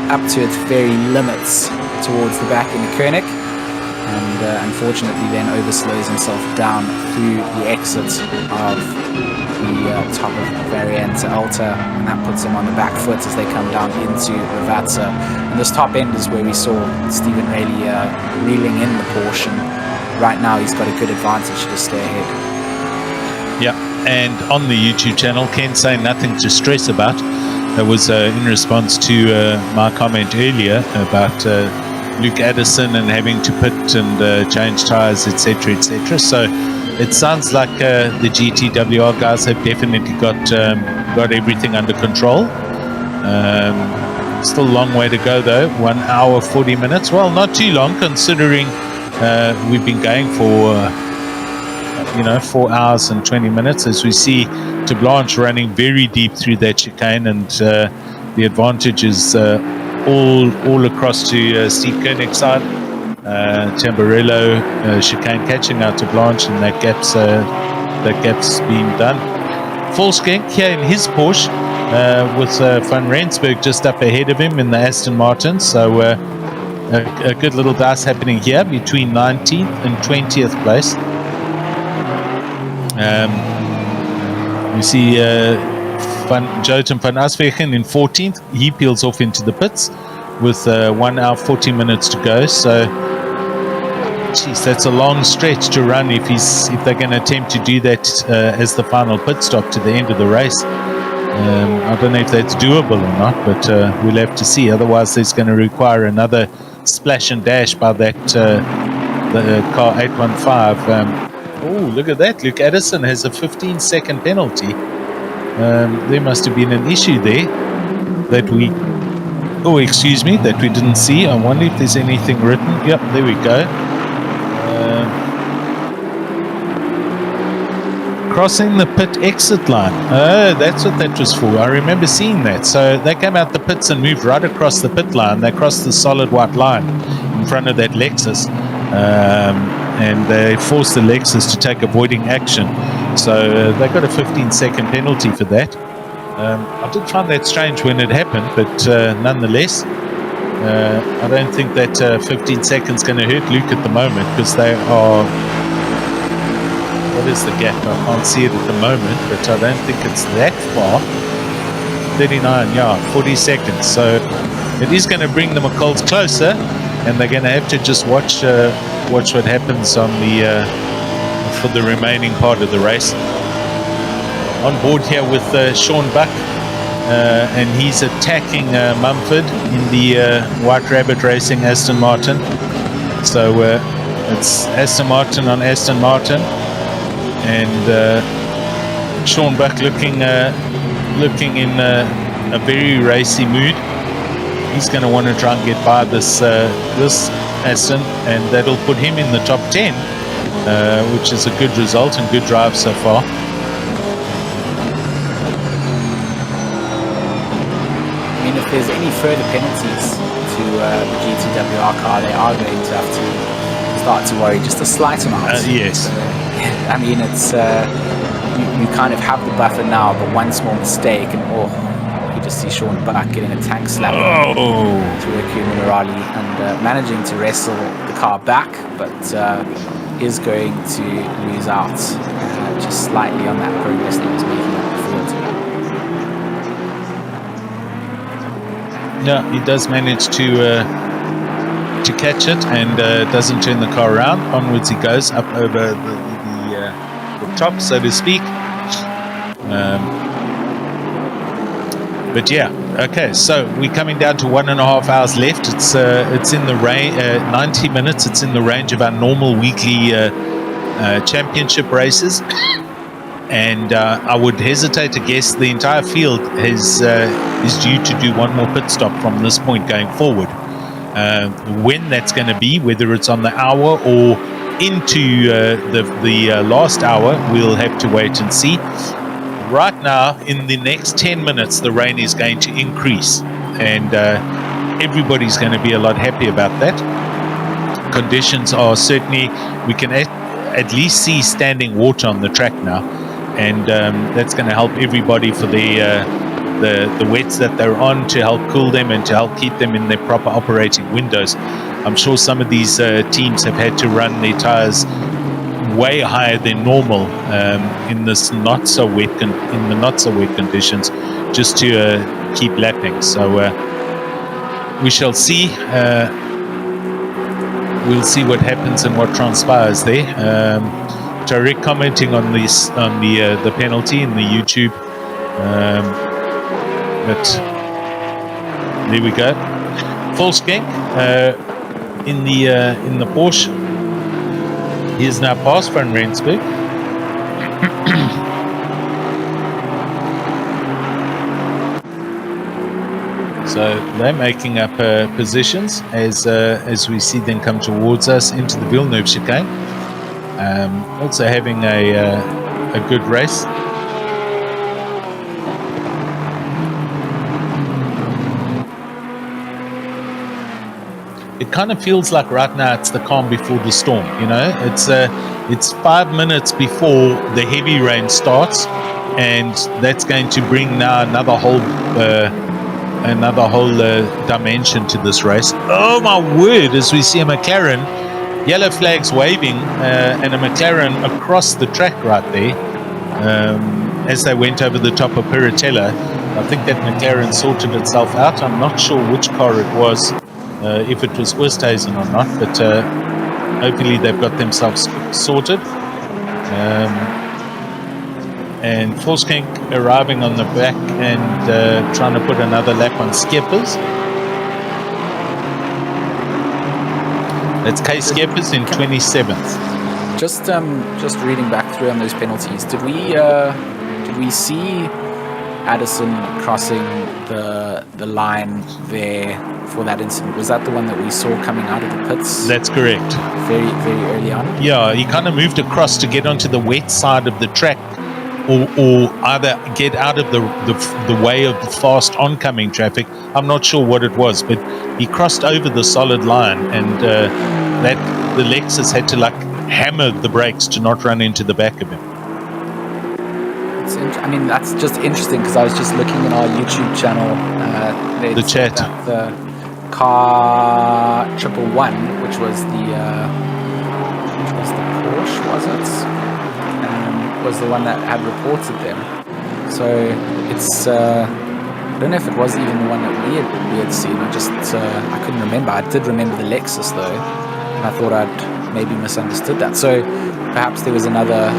up to its very limits towards the back in the Koenig, and unfortunately then overslows himself down through the exit of the top of Variante Alta, and that puts him on the back foot as they come down into Ravazza. And this top end is where we saw Stephen Rayleigh reeling in the Porsche. Right now he's got a good advantage to stay ahead. Yeah, and on the YouTube channel, Ken saying nothing to stress about. That was in response to my comment earlier about Luke Addison and having to pit and change tyres, etc., etc. So it sounds like the GTWR guys have definitely got everything under control. Still a long way to go though. 1 hour 40 minutes. Well, not too long considering we've been going for 4 hours and 20 minutes, as we see to Blanche running very deep through that chicane, and the advantage is all across to Steve Koenig's side. Tamburello chicane catching out to Blanche, and that gap's been done. Volskenk here in his Porsche with Van Rensburg just up ahead of him in the Aston Martin. So a good little dice happening here between 19th and 20th place. We see Joten van Aswegen in 14th. He peels off into the pits with 1 hour 40 minutes to go. So, geez, that's a long stretch to run if they're going to attempt to do that as the final pit stop to the end of the race. I don't know if that's doable or not, but we'll have to see. Otherwise, there's going to require another splash and dash by that the car 815. Oh, look at that. Luke Addison has a 15-second penalty. There must have been an issue there that we didn't see. I wonder if there's anything written. Yep, there we go. Crossing the pit exit line. Oh, that's what that was for. I remember seeing that. So they came out the pits and moved right across the pit line. They crossed the solid white line in front of that Lexus. And they forced the Lexus to take avoiding action. So they got a 15-second penalty for that. I did find that strange when it happened, but nonetheless, I don't think that 15 seconds going to hurt Luke at the moment, because they are... What is the gap? I can't see it at the moment, but I don't think it's that far. 39, yeah, 40 seconds. So it is going to bring the McColls closer, and they're going to have to just watch what happens on the for the remaining part of the race. On board here with Sean Buck, and he's attacking Mumford in the White Rabbit Racing Aston Martin. So it's Aston Martin on Aston Martin, and Sean Buck looking in a very racy mood. He's going to want to try and get by this Aston, and that'll put him in the top 10, which is a good result and good drive so far. I mean, if there's any further penalties to the GTWR car, they are going to have to start to worry just a slight amount. Yes. I mean, it's you kind of have the buffer now, but one small mistake and you just see Sean Buck getting a tank slap to Akuma Morali and managing to wrestle the car back, but is going to lose out just slightly on that progress that he was making up the field. Yeah, he does manage to catch it, and doesn't turn the car around. Onwards he goes up over the top, so to speak. But yeah, okay, so we're coming down to 1.5 hours left. It's in the range, 90 minutes. It's in the range of our normal weekly championship races, and I would hesitate to guess the entire field is due to do one more pit stop from this point going forward. When that's going to be, whether it's on the hour or into the last hour, we'll have to wait and see. Right now, in the next 10 minutes, the rain is going to increase, and everybody's going to be a lot happy about that. Conditions are certainly, we can at least see standing water on the track now, and that's going to help everybody for the wets that they're on, to help cool them and to help keep them in their proper operating windows. I'm sure some of these teams have had to run their tires way higher than normal in this not so wet conditions, just to keep lapping. So we shall see. We'll see what happens and what transpires there. Direct commenting on this on the penalty in the YouTube, but there we go. Volkskank in the Porsche. He is now past Van Rensburg. So they're making up positions as we see them come towards us into the Villeneuve chicane. Also having a good race. It kind of feels like right now it's the calm before the storm. You know, it's 5 minutes before the heavy rain starts, and that's going to bring now another whole dimension to this race. Oh my word, as we see a McLaren, yellow flags waving, and a McLaren across the track right there, as they went over the top of Piratella. I think that McLaren sorted itself out. I'm not sure which car it was, if it was Oosthuizen or not, but hopefully they've got themselves sorted. And Volkskank arriving on the back and trying to put another lap on Skeppers. That's K Skeppers in 27th. Just reading back through on those penalties, did we see Addison crossing the line there for that incident? Was that the one that we saw coming out of the pits? That's correct. Very, very early on. Yeah, he kind of moved across to get onto the wet side of the track, or either get out of the way of the fast oncoming traffic. I'm not sure what it was, but he crossed over the solid line, and that the Lexus had to like hammer the brakes to not run into the back of him. I mean, that's just interesting because I was just looking at our YouTube channel. The chat. The car 111, which was the Porsche, was it? Was the one that had reported them. So it's I don't know if it was even the one that we had seen. I couldn't remember. I did remember the Lexus though, and I thought I'd maybe misunderstood that. So perhaps there was another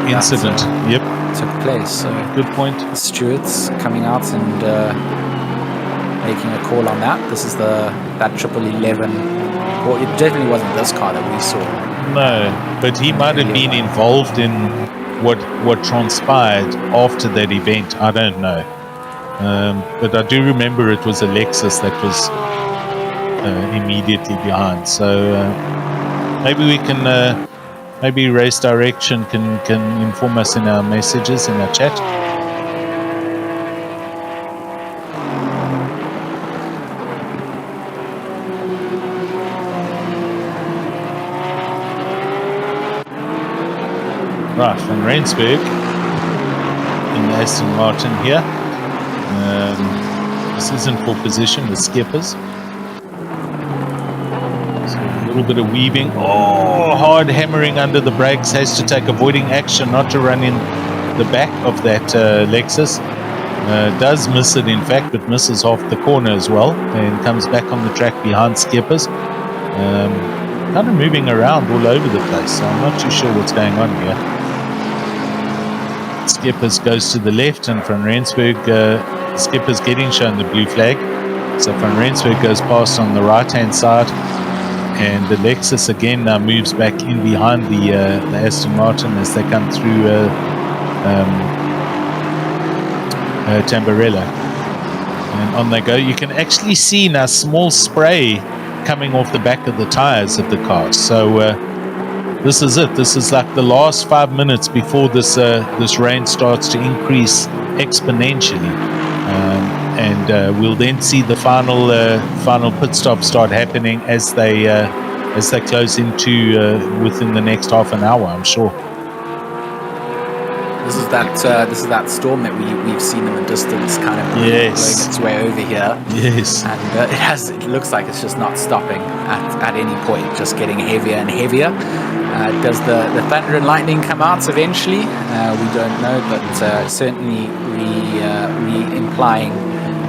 incident. Yep. Took place. So good point. Stewart's coming out and making a call on that. This is that 1111. Well, it definitely wasn't this car that we saw. No, but he might have been involved in what transpired after that event. I don't know. But I do remember it was a Lexus that was immediately behind. So maybe we can, maybe Race Direction can inform us in our messages, in our chat. Right, Van Rensburg in the Aston Martin here. This isn't for position with Skeppers. So a little bit of weaving. Oh, hard hammering under the brakes. Has to take avoiding action not to run in the back of that Lexus. Does miss it, in fact, but misses off the corner as well and comes back on the track behind Skeppers. Kind of moving around all over the place, so I'm not too sure what's going on here. Skeppers goes to the left, and Van Rensburg, Skeppers getting shown the blue flag. So Van Rensburg goes past on the right-hand side, and the Lexus again now moves back in behind the Aston Martin as they come through Tamburello. And on they go. You can actually see now small spray coming off the back of the tires of the car. So this is it. This is like the last 5 minutes before this rain starts to increase exponentially, and we'll then see the final pit stop start happening as they close into within the next half an hour, I'm sure. This is that storm that we've seen in the distance, kind of blowing its way over here. Yes. And it looks like it's just not stopping at any point, just getting heavier and heavier. Does the thunder and lightning come out eventually? We don't know, but certainly implying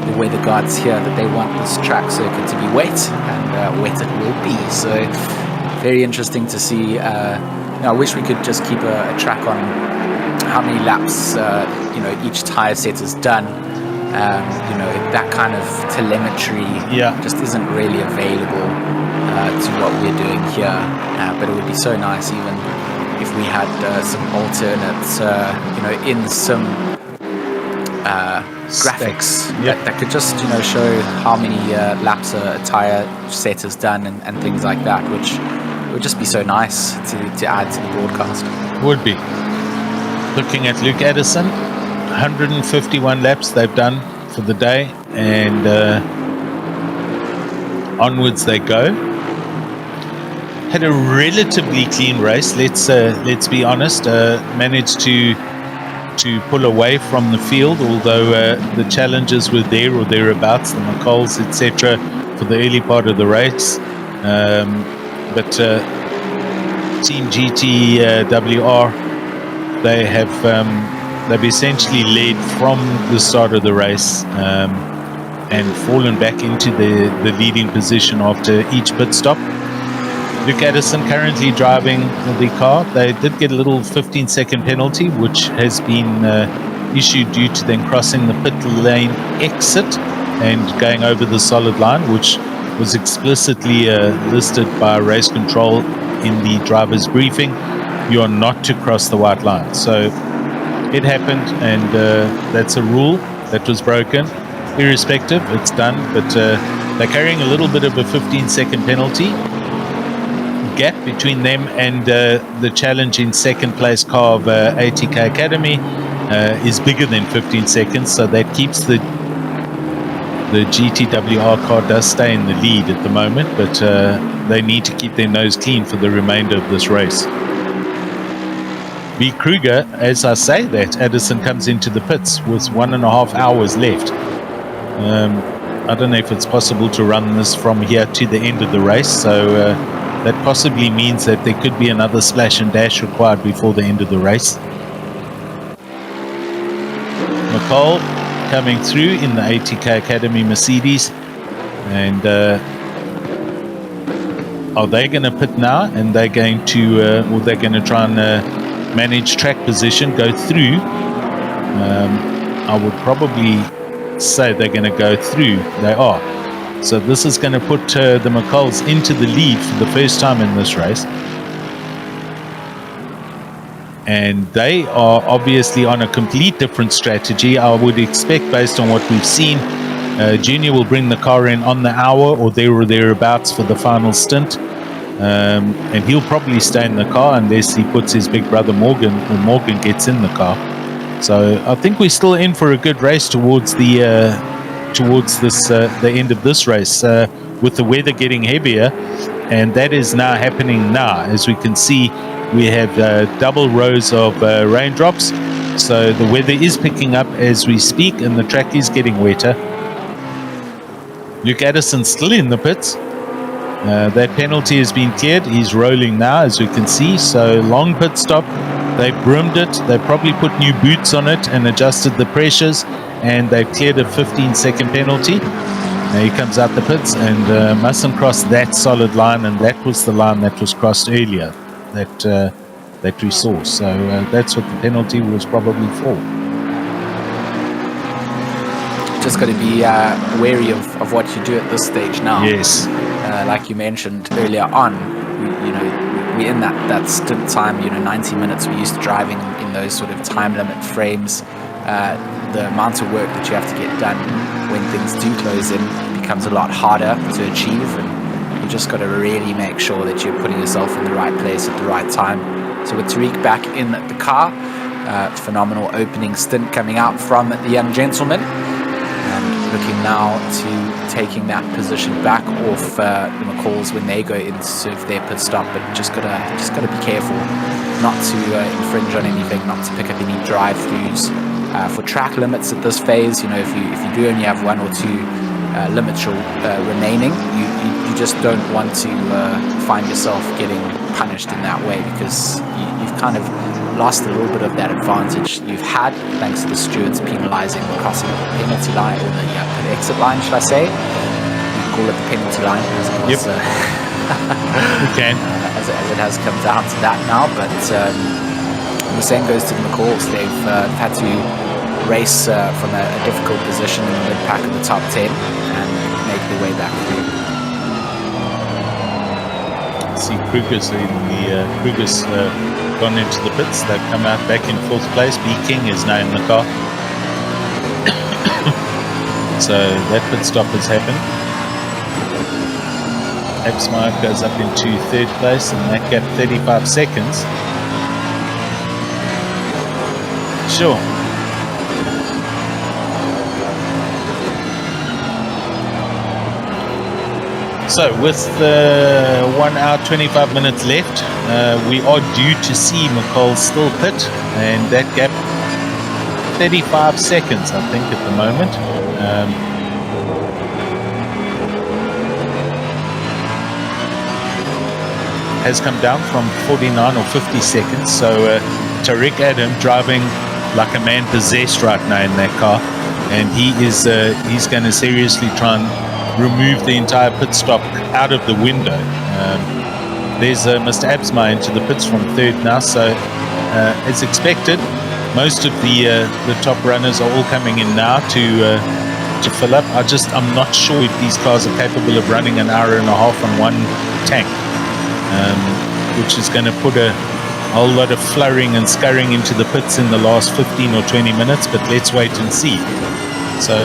the weather gods here that they want this track circuit to be wet, and wet it will be. So very interesting to see. I wish we could just keep a track on how many laps each tire set has done. That kind of telemetry just isn't really available to what we're doing here. But it would be so nice even if we had some alternates, in some graphics that could just show how many laps a tire set has done and things like that, which would just be so nice to add to the broadcast. Would be. Looking at Luke Addison, 151 laps they've done for the day, and onwards they go. Had a relatively clean race. Let's be honest. Managed to pull away from the field, although the challenges were there or thereabouts, the McColls, etc., for the early part of the race. But Team GTWR, they've essentially led from the start of the race and fallen back into the leading position after each pit stop. Luke Addison currently driving the car. They did get a little 15-second penalty, which has been issued due to them crossing the pit lane exit and going over the solid line, which was explicitly listed by race control in the driver's briefing. You are not to cross the white line. So it happened, and that's a rule that was broken. Irrespective, it's done, but they're carrying a little bit of a 15-second penalty. Gap between them and the challenging second place car of ATK Academy is bigger than 15 seconds, so that keeps the GTWR car does stay in the lead at the moment, but they need to keep their nose clean for the remainder of this race. B. Kruger, as I say that, Addison comes into the pits with 1.5 hours left. I don't know if it's possible to run this from here to the end of the race, so that possibly means that there could be another splash and dash required before the end of the race. McCall coming through in the ATK Academy Mercedes, and are they going to pit now? And they're going to, or they're going to try and manage track position, go through. I would probably say they're going to go through. They are. So this is going to put the McColls into the lead for the first time in this race. And they are obviously on a complete different strategy. I would expect, based on what we've seen, Junior will bring the car in on the hour or there or thereabouts for the final stint. And he'll probably stay in the car unless he puts his big brother Morgan, or Morgan gets in the car. So I think we're still in for a good race towards the end of this race, with the weather getting heavier, and that is now happening now. As we can see, we have double rows of raindrops, so the weather is picking up as we speak, and the track is getting wetter. Luke Addison still in the pits. That penalty has been cleared. He's rolling now, as we can see. So long pit stop. They brimmed it. They probably put new boots on it and adjusted the pressures, and they've cleared a 15-second penalty. Now he comes out the pits and mustn't cross that solid line, and that was the line that was crossed earlier that we saw. So that's what the penalty was probably for. Just got to be wary of what you do at this stage now. Yes. Like you mentioned earlier on, we're in that stint time, 90 minutes. We're used to driving in those sort of time limit frames. The amount of work that you have to get done when things do close in becomes a lot harder to achieve, and you just got to really make sure that you're putting yourself in the right place at the right time. So with Tariq back in the car, phenomenal opening stint coming out from the young gentleman. looking now to taking that position back off the McCalls when they go in to serve their pit stop, but just gotta be careful not to infringe on anything, not to pick up any drive-throughs. For track limits at this phase, if you do only have 1 or 2 limits remaining, you just don't want to find yourself getting punished in that way, because you've kind of lost a little bit of that advantage you've had thanks to the stewards penalising the crossing of the penalty line, or the exit line, should I say? You can call it the penalty line, as it was, okay. As it has come down to that now. But the same goes to the McCalls. They've had to race from a difficult position in the mid-pack of the top 10 and make their way back through. See Kruger's gone into the pits. They've come out back in 4th place. B King is now in the car. So that pit stop has happened. Absmeyer goes up into 3rd place, and that gap 35 seconds. Sure. So with 1 hour 25 minutes left, we are due to see McCall still pit, and that gap 35 seconds I think at the moment. Has come down from 49 or 50 seconds, so Tariq Adam driving like a man possessed right now in that car, and he's going to seriously try and remove the entire pit stop out of the window. There's Mr. Absmeyer into the pits from 3rd now, so as expected, most of the top runners are all coming in now to fill up. I'm not sure if these cars are capable of running an hour and a half on one tank, which is going to put a whole lot of flurrying and scurrying into the pits in the last 15 or 20 minutes, but let's wait and see. So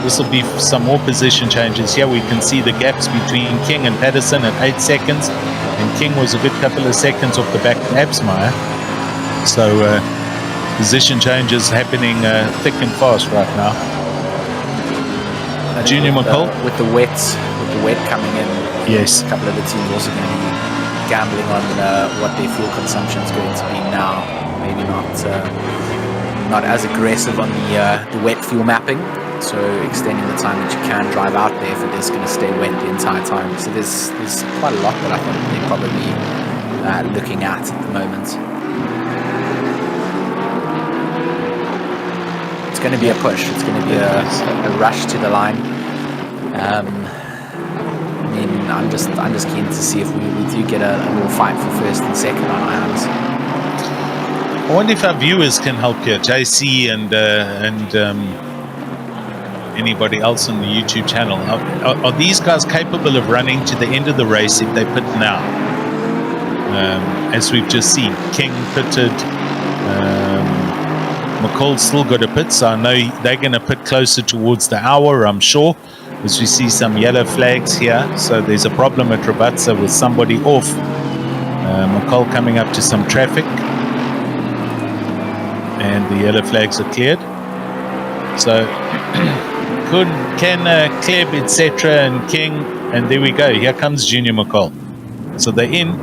this will be some more position changes. Here we can see the gaps between King and Patterson at 8 seconds, and King was a good couple of seconds off the back of Absmeyer. So position changes happening thick and fast right now. Junior McCall with the wet coming in. Yes, a couple of the teams also going to be gambling on what their fuel consumption is going to be now. Maybe not as aggressive on the wet fuel mapping, so extending the time that you can drive out there if it is going to stay wet the entire time. So there's quite a lot that I think they're probably looking at the moment. It's going to be a push. It's going to be a rush to the line. I'm just keen to see if we do get a little fight for 1st and 2nd on our hands. I wonder if our viewers can help here, JC and anybody else on the YouTube channel. Are these guys capable of running to the end of the race if they pit now? As we've just seen, King pitted, McCall's still got a pit, so I know they're going to pit closer towards the hour, I'm sure, as we see some yellow flags here. So there's a problem at Rabatsa with somebody off. McCall coming up to some traffic, and the yellow flags are cleared. So can Kleb, etc., and King, and there we go. Here comes Junior McCall. So they're in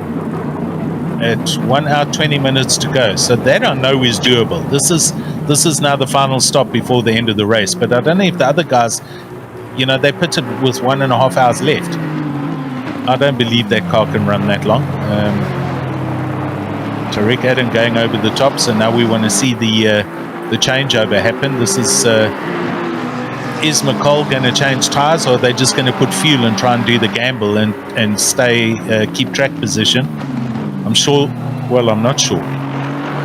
at 1 hour 20 minutes to go. So that I know is doable. This is now the final stop before the end of the race. But I don't know if the other guys, they pitted with 1.5 hours left. I don't believe that car can run that long. Tariq Adam going over the top, so now we want to see the changeover happen. This is McCall going to change tyres, or are they just going to put fuel and try and do the gamble and keep track position? I'm not sure.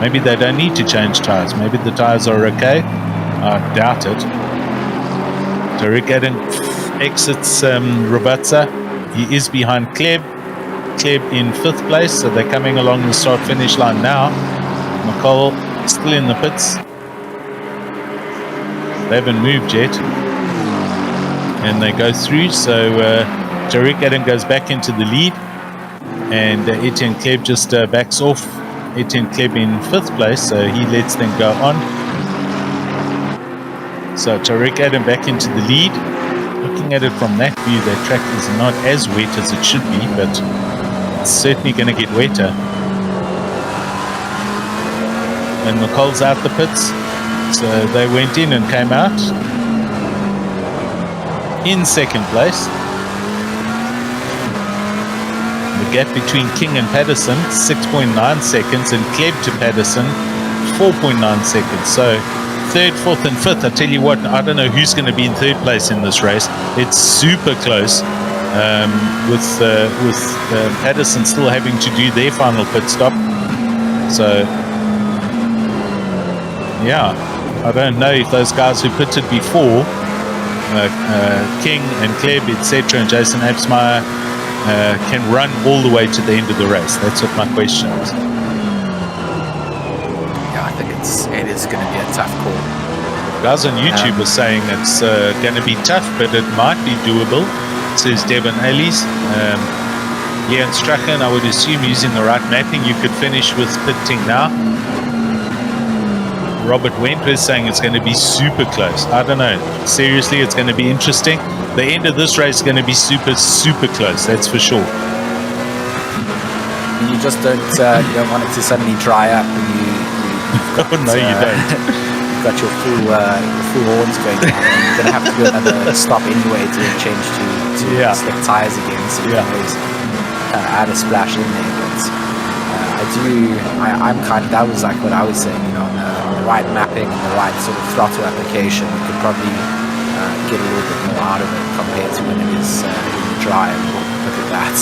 Maybe they don't need to change tyres. Maybe the tyres are okay. I doubt it. Tariq Adam exits Rabatsa. He is behind Kleb in 5th place, so they're coming along the start-finish line now. McCall still in the pits. They haven't moved yet. And they go through, so Tariq Adam goes back into the lead, and Etienne Kleb just backs off. Etienne Kleb in 5th place, so he lets them go on. So Tariq Adam back into the lead. Looking at it from that view, that track is not as wet as it should be, but it's certainly going to get wetter. And McCall's out the pits, so they went in and came out in second place. The gap between King and Patterson, 6.9 seconds, and Kleb to Patterson, 4.9 seconds. So third, fourth, and fifth. I tell you what, I don't know who's going to be in third place in this race. It's super close, with Patterson still having to do their final pit stop. So, yeah, I don't know if those guys who pitted before, King and Kleb, etc., and Jason Absmeyer, can run all the way to the end of the race. That's what my question is. Yeah, I think it is going to be a tough call. Guys on YouTube are saying it's going to be tough, but it might be doable, says Devon Ellis. Leon Strachan, I would assume using the right mapping, you could finish with pitting now. Robert Wentworth saying it's going to be super close. I don't know. Seriously, it's going to be interesting. The end of this race is going to be super, super close. That's for sure. You just don't want it to suddenly dry up, and no, you don't. You've got your full horns going on. You're going to have to do another stop anyway to change to slick tires again. So you can always add a splash in there. But I'm kind of, that was like what I was saying, on the right mapping and the right sort of throttle application, you could probably get a little bit more out of it compared to when it is in the dry. And look at that.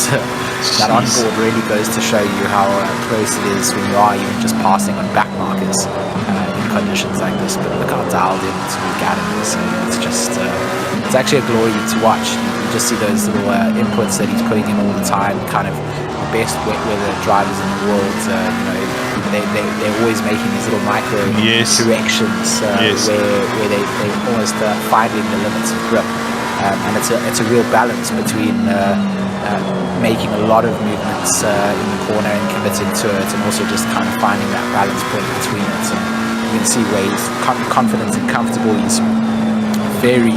That onboard really goes to show you how close it is when you are even just passing on back markers in conditions like this. But look how dialed into Gavin is. It's just, it's actually a glory to watch. You just see those little inputs that he's putting in all the time, kind of the best wet weather drivers in the world. They're always making these little micro corrections where they almost finding the limits of grip, and it's a real balance between making a lot of movements in the corner and committing to it, and also just kind of finding that balance point between it. And you can see where he's confident and comfortable. He's very,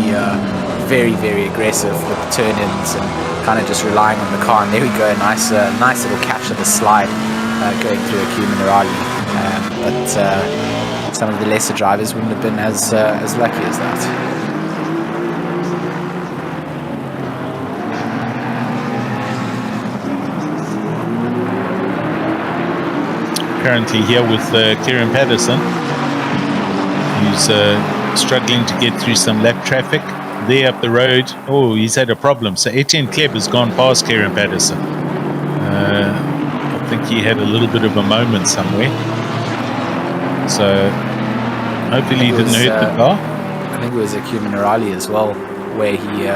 very aggressive with turn-ins and kind of just relying on the car. And there we go, nice little catch of the slide going through a Kuminarali. But some of the lesser drivers wouldn't have been as lucky as that. Currently here with Kieran Patterson, who's struggling to get through some lap traffic. There up the road, he's had a problem. So Etienne Kleb has gone past Kieran Patterson. I think he had a little bit of a moment somewhere. So hopefully he didn't hurt the car. I think it was a Kuminarali as well, where he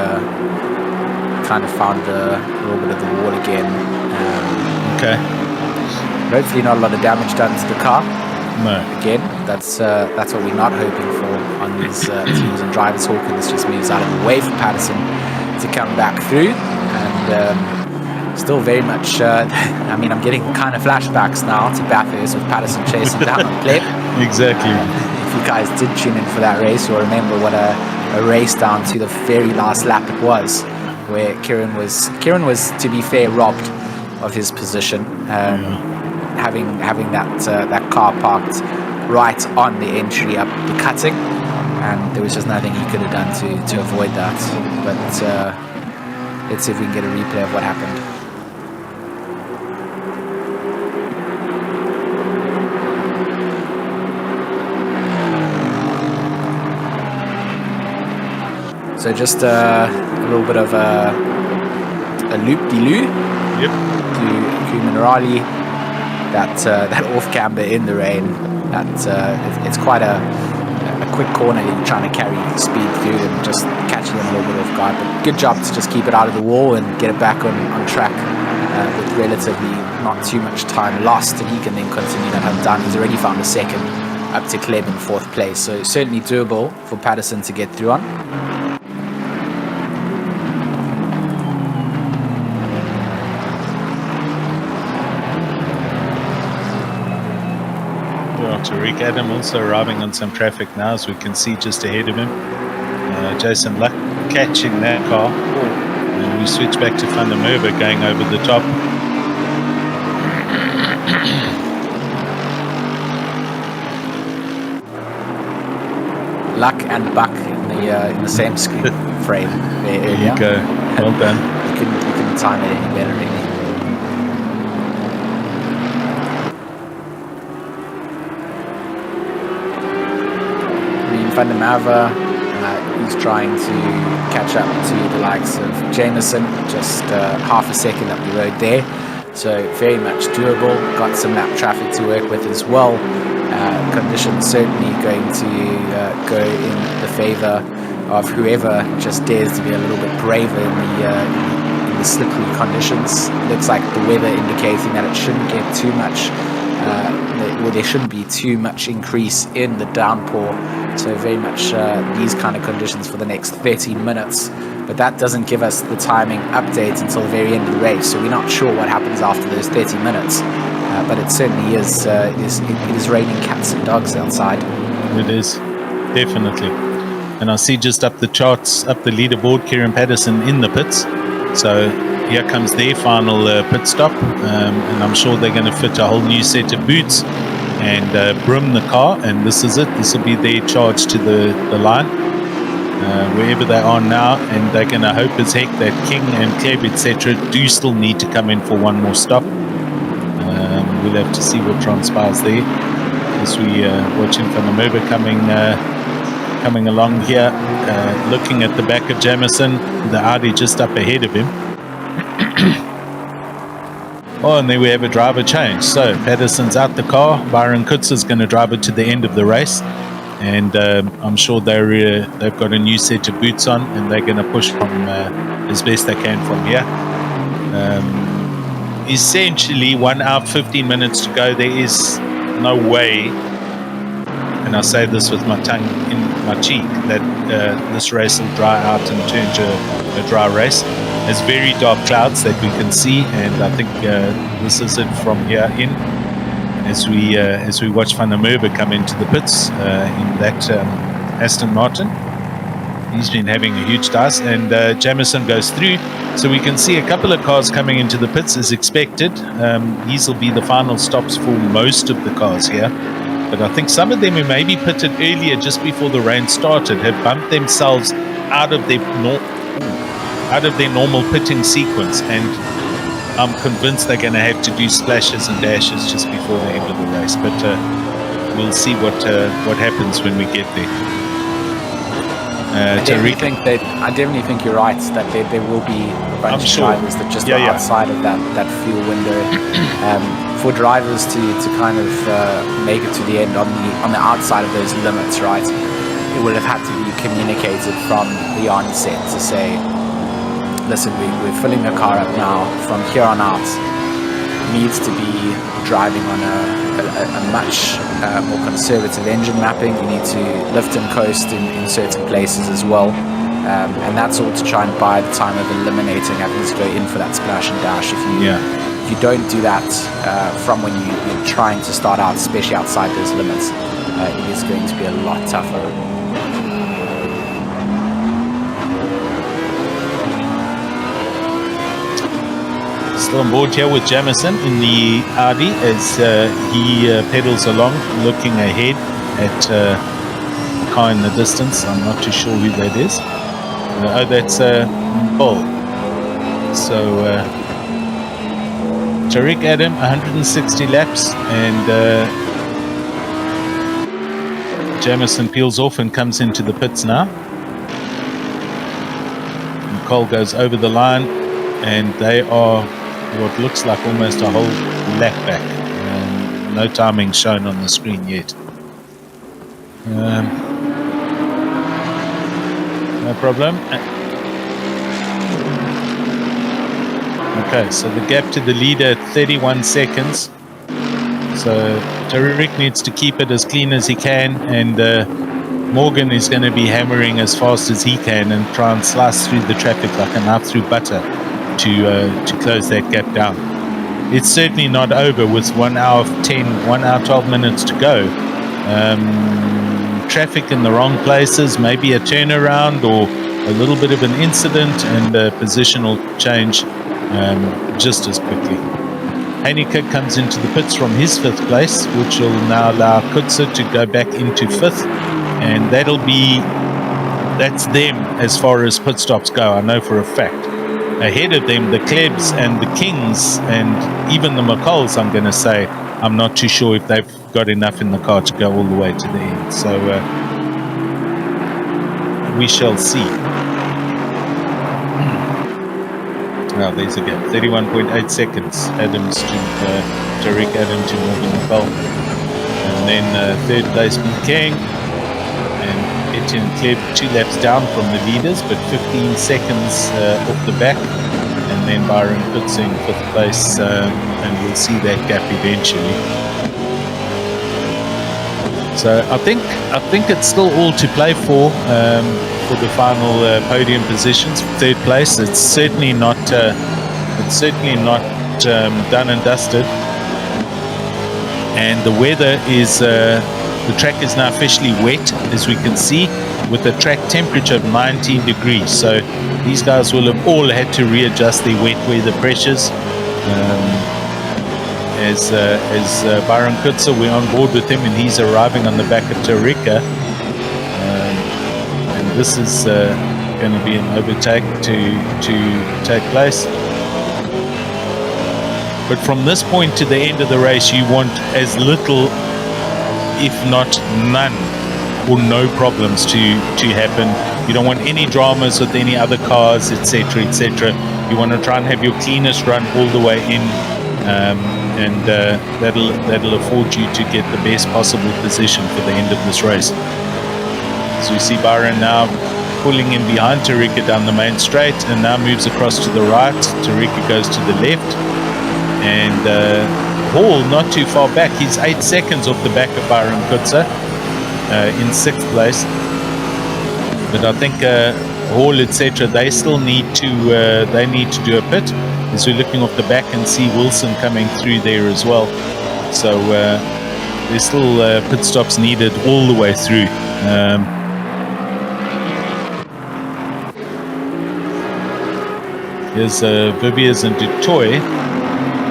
kind of found a little bit of the wall again. Okay. Hopefully not a lot of damage done to the car. No. Again, that's what we're not hoping for on these teams and drivers. Hawkins just moves out of the way for Patterson to come back through, and still very much, I'm getting kind of flashbacks now to Bathurst with Patterson chasing down on Kleb. Exactly. If you guys did tune in for that race, you'll remember what a race down to the very last lap it was, where Kieran was, to be fair, robbed of his position, having that car parked right on the entry up the cutting, and there was just nothing he could have done to avoid that. But let's see if we can get a replay of what happened. So just a little bit of a loop-de-loo to Kuminarali. That off camber in the rain. It's quite a quick corner. You're trying to carry speed through and just catching them a little bit off guard. But good job to just keep it out of the wall and get it back on track with relatively not too much time lost. And he can then continue that undone. He's already found a second up to Kleb in fourth place. So certainly doable for Patterson to get through on. Tariq Adam also arriving on some traffic now, as we can see just ahead of him. Jason Luck catching that car. And we switch back to Van der Merwe going over the top. Luck and Buck in the same screen frame. There you go. Well done. You couldn't time it any better, really. Van der Merwe, he's trying to catch up to the likes of Jameson, just half a second up the road there. So very much doable. Got some lap traffic to work with as well. Conditions certainly going to go in the favour of whoever just dares to be a little bit braver in the slippery conditions. Looks like the weather indicating that it shouldn't get too much, there shouldn't be too much increase in the downpour. So very much these kind of conditions for the next 30 minutes. But that doesn't give us the timing update until the very end of the race. So we're not sure what happens after those 30 minutes. But it certainly is, it is raining cats and dogs outside. It is, definitely. And I see just up the charts, up the leaderboard, Kieran Patterson in the pits. So here comes their final pit stop. And I'm sure they're going to fit a whole new set of boots and brim the car. And this is it. This will be their charge to the line, wherever they are now. And they're going to hope as heck that King and Kleb, etc. do still need to come in for one more stop. We'll have to see what transpires there as we watching Van der Merwe coming along here, looking at the back of Jameson, the Audi just up ahead of him. Oh, and there we have a driver change. So Patterson's out the car. Byron Kutz is going to drive it to the end of the race, and I'm sure they've got a new set of boots on, and they're going to push from as best they can from here. Essentially 1 hour 15 minutes to go. There is no way, and I say this with my tongue in my cheek, that this race will dry out and turn to a dry race. There's very dark clouds that we can see, and I think this is it from here in as we watch Van der Merwe come into the pits in that Aston Martin. He's been having a huge dice, and Jameson goes through. So we can see a couple of cars coming into the pits as expected. These will be the final stops for most of the cars here. But I think some of them who maybe pitted earlier just before the rain started have bumped themselves out of their normal pitting sequence. And I'm convinced they're going to have to do splashes and dashes just before the end of the race. But we'll see what happens when we get there. I definitely think you're right that there will be a bunch of drivers that just are outside of that fuel window. For drivers to kind of make it to the end on the outside of those limits, right? It would have had to be communicated from the onset to say, listen, we're filling the car up now. From here on out, needs to be driving on a much more conservative engine mapping. You need to lift and coast in certain places as well, and that's all to try and buy the time of eliminating having to go in for that splash and dash. If you don't do that from when you're trying to start out, especially outside those limits, it is going to be a lot tougher. Still on board here with Jameson in the Audi as he pedals along, looking ahead at a car in the distance. I'm not too sure who that is. Oh, that's Bull. So Tariq Adam, 160 laps, and Jameson peels off and comes into the pits now. Cole goes over the line, and they are what looks like almost a whole lap back. No timing shown on the screen yet. No problem. Okay, so the gap to the leader at 31 seconds. So Tariq needs to keep it as clean as he can, and Morgan is going to be hammering as fast as he can and try and slice through the traffic like a knife through butter to close that gap down. It's certainly not over with 1 hour 12 minutes to go. traffic in the wrong places, maybe a turnaround or a little bit of an incident, and a positional change just as quickly. Heineke comes into the pits from his 5th place, which will now allow Kutzer to go back into 5th, and that's them as far as pit stops go, I know for a fact. Ahead of them, the Klebs and the Kings and even the McCulls, I'm going to say, I'm not too sure if they've got enough in the car to go all the way to the end. So we shall see. Now there's a gap, 31.8 seconds. Adams to Tariq Adam to Morgan McCall. And then 3rd place King. And Etienne Kleb 2 laps down from the leaders, but 15 seconds off the back. And then Byron Kutzer in 5th place, and we'll see that gap eventually. So I think it's still all to play for the final podium positions. 3rd place, it's certainly not done and dusted. And the weather is the track is now officially wet, as we can see, with a track temperature of 19 degrees. So these guys will have all had to readjust their wet weather pressures. As Byron Kutzer, we're on board with him, and he's arriving on the back of Tarika. And this is going to be an overtake to take place. But from this point to the end of the race, you want as little, if not none, or no problems to happen. You don't want any dramas with any other cars, etc., etc. You want to try and have your cleanest run all the way in, and that'll afford you to get the best possible position for the end of this race. So we see Byron now pulling in behind Tarika down the main straight, and now moves across to the right. Tarika goes to the left, and Hall not too far back. He's 8 seconds off the back of Byron Kutzer in 6th place. But I think Hall, etc., they still need to do a pit, as we're looking off the back and see Wilson coming through there as well. So there's still pit stops needed all the way through. Here's Viviers and Dutoy.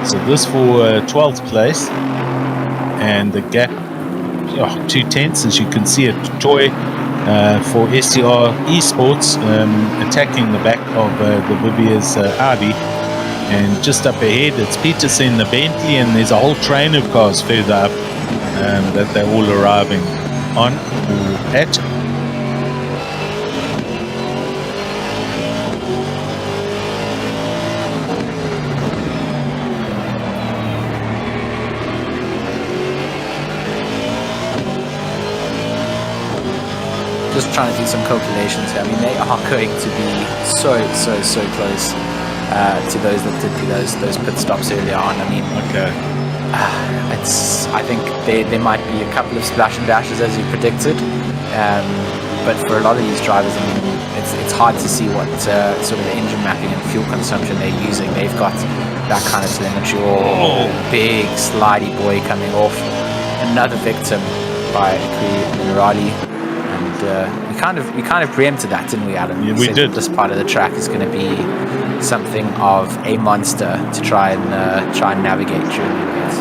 So this for 12th place, and the gap 2/10, as you can see at Dutoy for SCR Esports, attacking the back of the Viviers Audi. And just up ahead, it's Peterson, the Bentley, and there's a whole train of cars further up that they're all arriving on or at. Just trying to do some calculations here. I mean, they are going to be so close to those that did those pit stops earlier on. I mean, okay. I think there might be a couple of splash and dashes as you predicted, but for a lot of these drivers, I mean, it's hard to see what sort of engine mapping and fuel consumption they're using. They've got that kind of telemetry. Big slidey boy coming off, another victim by Minerali. We kind of preempted that, didn't we, Alan? Yeah, we did. This part of the track is going to be something of a monster to try and navigate during the race.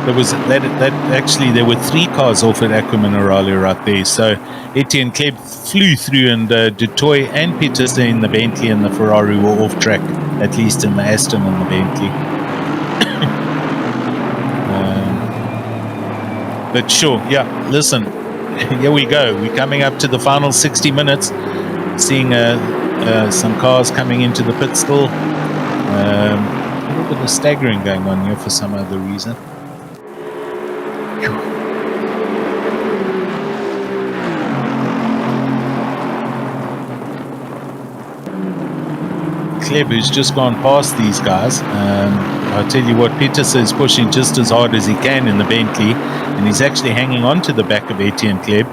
There was that actually there were 3 cars off at Aqua Minerale right there. So Etienne Kleb flew through, and Dutoy and Peterson in the Bentley and the Ferrari were off track, at least in the Aston and the Bentley. But sure, yeah. Listen. Here we go. We're coming up to the final 60 minutes, seeing some cars coming into the pit still. A little bit of staggering going on here for some other reason. Kleb, who's just gone past these guys. I'll tell you what, Peterson is pushing just as hard as he can in the Bentley, and he's actually hanging on to the back of Etienne Kleb.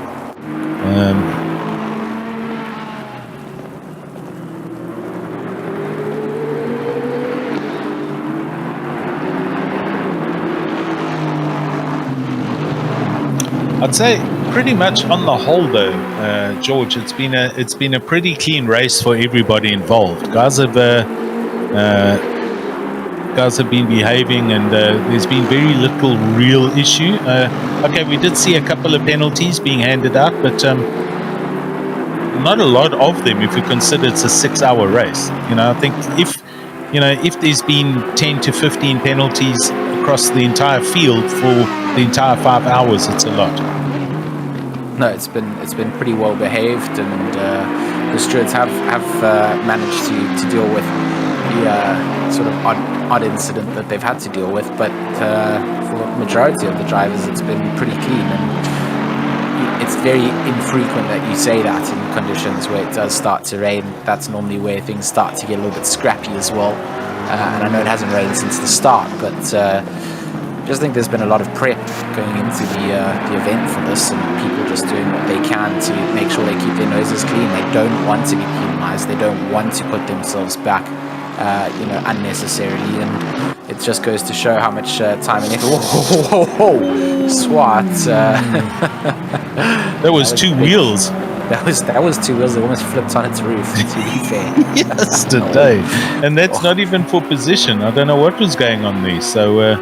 I'd say pretty much on the whole, though, George, it's been a pretty clean race for everybody involved. Guys have been behaving, and there's been very little real issue. Okay, we did see a couple of penalties being handed out, but not a lot of them if you consider it's a 6-hour race. I think if there's been 10 to 15 penalties across the entire field for the entire 5 hours, it's a lot. No, it's been pretty well behaved, and the stewards have managed to deal with the sort of odd incident that they've had to deal with. But for the majority of the drivers, it's been pretty clean, and it's very infrequent that you say that in conditions where it does start to rain. That's normally where things start to get a little bit scrappy as well. And I know it hasn't rained since the start, but I just think there's been a lot of prep going into the event for this, and people just doing what they can to make sure they keep their noses clean. They don't want to be penalised. They don't want to put themselves back, unnecessarily. And it just goes to show how much time and effort. Whoa, Swat! That was two wheels. That was two wheels. It almost flipped on its roof, to be fair. Yesterday. And that's not even for position. I don't know what was going on there. So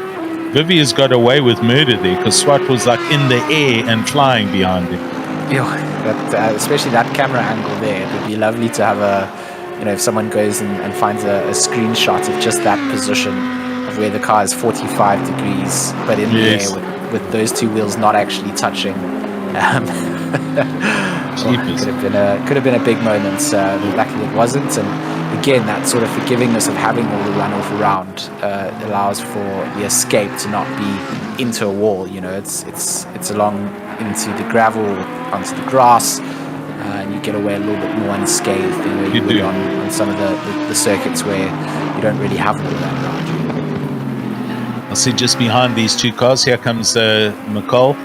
Vivia's got away with murder there, because Swat was like in the air and flying behind him. Yeah, especially that camera angle there. It would be lovely to have if someone goes and finds a screenshot of just that position of where the car is 45 degrees, but in the air with those two wheels not actually touching. Could have been a big moment. Luckily it wasn't, and again that sort of forgivingness of having all the runoff around allows for the escape to not be into a wall. It's along into the gravel, onto the grass, and you get away a little bit more unscathed than you would on some of the circuits where you don't really have all of that around you. I see just behind these two cars, here comes McCall.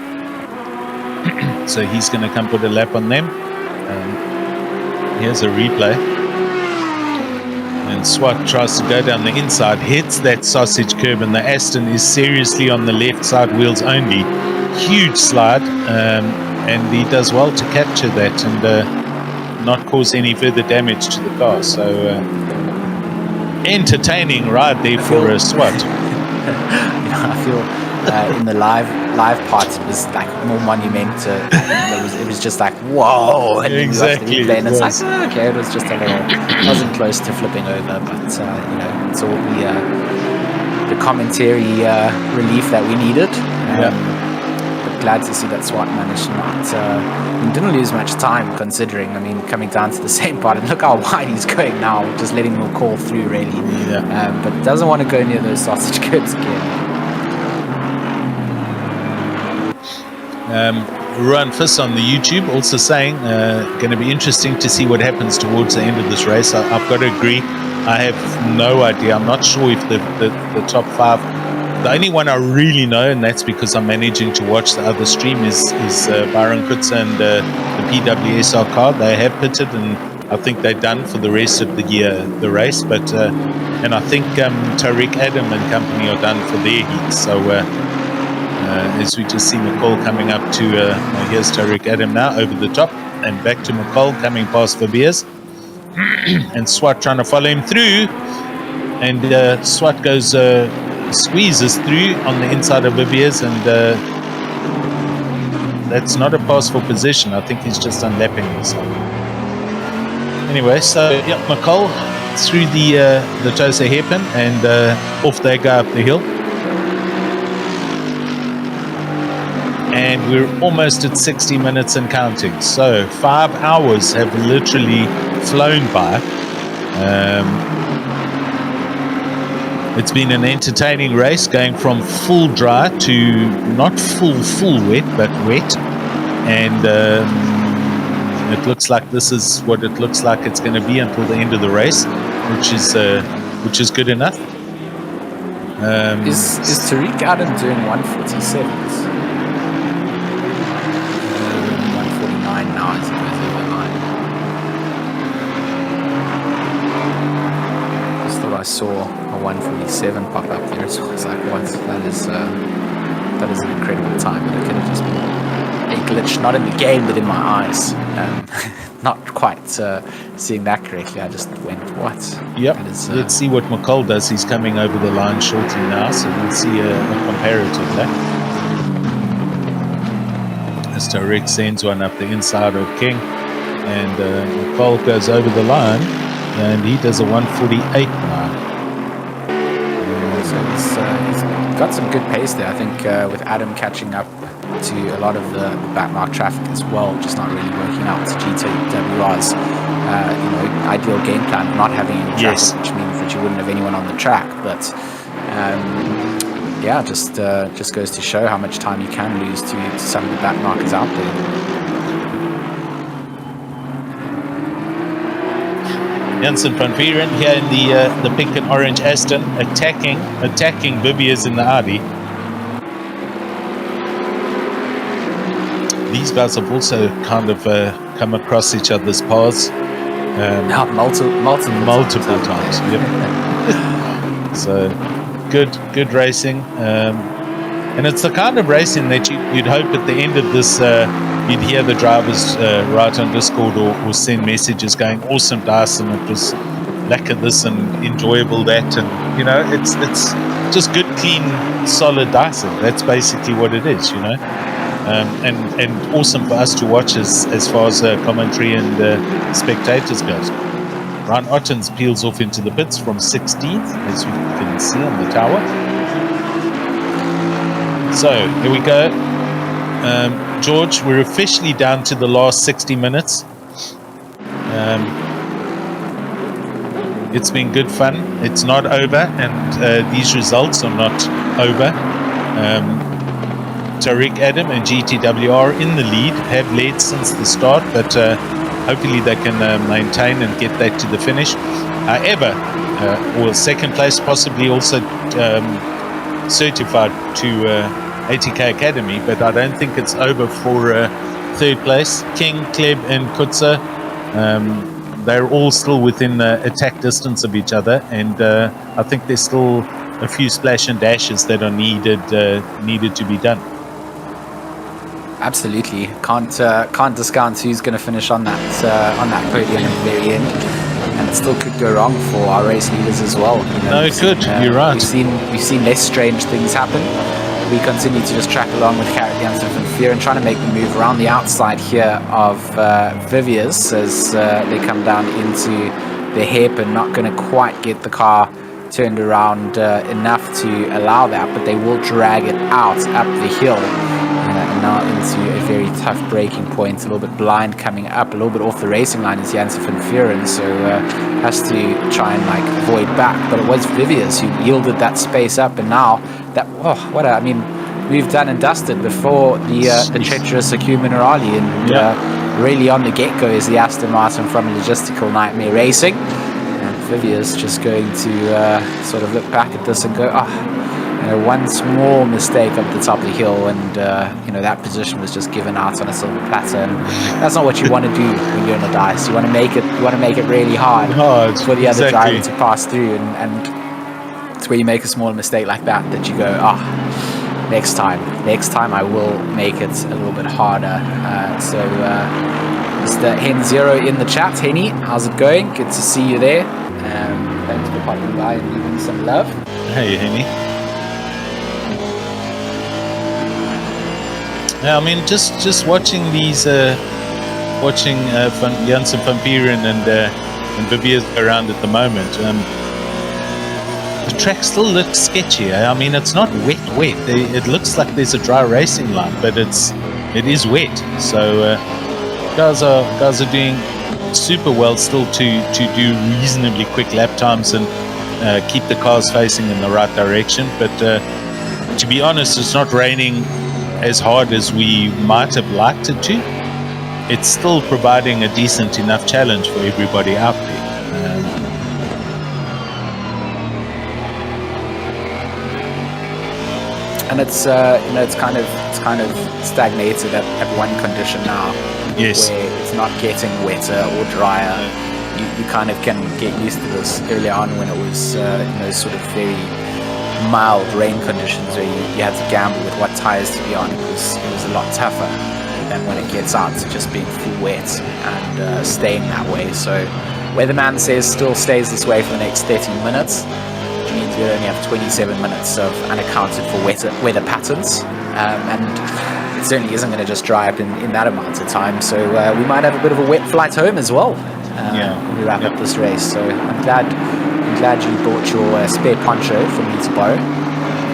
So he's going to come put a lap on them. Here's a replay. And Swat tries to go down the inside, hits that sausage curb, and the Aston is seriously on the left side, wheels only. Huge slide, and he does well to capture that and not cause any further damage to the car. So entertaining ride there for Swat. I feel in the live parts it was like more monumental. It was just like whoa, and exactly. And it's like okay, it was just a little. It wasn't close to flipping over, but it's all the commentary relief that we needed. But glad to see that Swat managed not didn't lose much time, considering. I mean, coming down to the same part, and look how wide he's going now, just letting them call through really. But doesn't want to go near those sausage curbs again. Run Fiss on the YouTube also saying going to be interesting to see what happens towards the end of this race. I've got to agree, I have no idea. I'm not sure if the top five, the only one I really know, and that's because I'm managing to watch the other stream, is Byron Kutzer and the PWSR car. They have pitted, and I think they're done for the rest of the race, but and I think Tariq Adam and company are done for their heat. So as we just see McCall coming up to here's Tariq Adam now over the top, and back to McCall coming past Verbeers, and Swat trying to follow him through, and Swat goes squeezes through on the inside of Verbeers, and that's not a pass for position. I think he's just unlapping himself. Anyway, so yeah, McCall through the Tosa hairpin, and off they go up the hill. And we're almost at 60 minutes and counting. So 5 hours have literally flown by. It's been an entertaining race, going from full dry to not full wet, but wet. And it looks like this is what it looks like it's going to be until the end of the race, which is good enough. Is Tariq Adam doing 147s? 149 now, I suppose, over line. Just thought I saw a 147 pop up there, so I was like, what? That is an incredible time, but it could have just been glitch, not in the game, but in my eyes. Not quite seeing that correctly. I just went, what? Yep. Let's see what McCall does. He's coming over the line shortly now, so we'll see a comparative there. As Tariq sends one up the inside of King, and McCall goes over the line, and he does a 1:48 now. So he's got some good pace there, I think, with Adam catching up to a lot of the backmark traffic as well, just not really working out to GTWR's ideal game plan, not having any traffic, which means that you wouldn't have anyone on the track. But just goes to show how much time you can lose to some of the backmarkers out there. Jensen van Vieren here in the pink and orange Aston, attacking Viviers in the Audi. These guys have also kind of come across each other's paths. Multiple times. Yep. So good racing, and it's the kind of racing that you'd hope at the end of this you'd hear the drivers write on Discord or send messages going, awesome Dyson, it was lekker this and enjoyable that, and it's just good, clean, solid Dyson. That's basically what it is, and awesome for us to watch as far as commentary and spectators goes. Ryan Ottens peels off into the pits from 16th, as we can see on the tower. So here we go. George, we're officially down to the last 60 minutes. It's been good fun. It's not over, and these results are not over. Tariq Adam and GTWR in the lead, have led since the start, but hopefully they can maintain and get that to the finish. However, or second place, possibly also certified to ATK Academy, but I don't think it's over for third place. King, Kleb and Kutza, they're all still within attack distance of each other, and I think there's still a few splash and dashes that are needed to be done. Absolutely, can't discount who's going to finish on that podium at the very end, and it still could go wrong for our race leaders as well. No, it could. You're right. We've seen less strange things happen. We continue to just track along with Carrot Jansen van Vieren, trying to make the move around the outside here of Viviers as they come down into the hairpin. Not going to quite get the car turned around enough to allow that, but they will drag it out up the hill. And now into a very tough braking point, a little bit blind coming up, a little bit off the racing line is Jansen van Vieren, so has to try and avoid back. But it was Viviers who yielded that space up, and now that we've done and dusted before the treacherous Accu Minerali, and really on the get-go is the Aston Martin from Logistical Nightmare Racing, and Viviers just going to sort of look back at this and go, one small mistake up the top of the hill, and that position was just given out on a silver platter, and that's not what you want to do when you're in a dice. You want to make it really hard for the other driver to pass through, and it's where you make a small mistake like that you go, next time I will make it a little bit harder. So Mr. Hen Zero in the chat, Henny, how's it going? Good to see you there. Thanks for popping by and leaving some love. Hey Henny. Yeah, I mean, just watching these, Jansen van Vieren and Viviers around at the moment. The track still looks sketchy. I mean, it's not wet. It looks like there's a dry racing line, but it is wet. So guys are doing super well still to do reasonably quick lap times and keep the cars facing in the right direction. But to be honest, it's not raining as hard as we might have liked it to. It's still providing a decent enough challenge for everybody out there. And it's kind of stagnated at one condition now. Yes. Where it's not getting wetter or drier. You kind of can get used to this. Early on when it was sort of very mild rain conditions where you had to gamble with what tires to be on, it was a lot tougher. than when it gets out to just being full wet and staying that way. So weatherman says still stays this way for the next 30 minutes, which means we only have 27 minutes of unaccounted for weather patterns, and it certainly isn't going to just dry up in that amount of time. So we might have a bit of a wet flight home as well when we wrap up this race. So I'm glad you bought your spare poncho for me to borrow.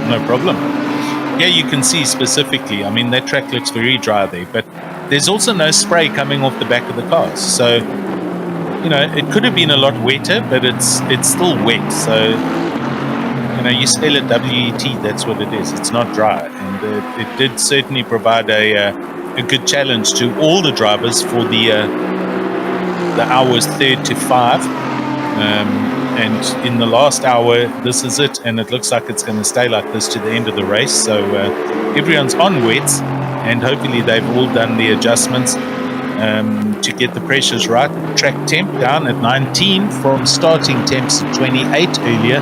No problem. Yeah, you can see specifically, I mean, that track looks very dry there, but there's also no spray coming off the back of the cars. So, you know, it could have been a lot wetter, but it's still wet. So, you know, you smell it WET, that's what it is. It's not dry. And it did certainly provide a good challenge to all the drivers for the hours 3 to 5. And in the last hour, this is it, and it looks like it's going to stay like this to the end of the race. So everyone's on wets, and hopefully they've all done the adjustments to get the pressures right. Track temp down at 19 from starting temps at 28 earlier.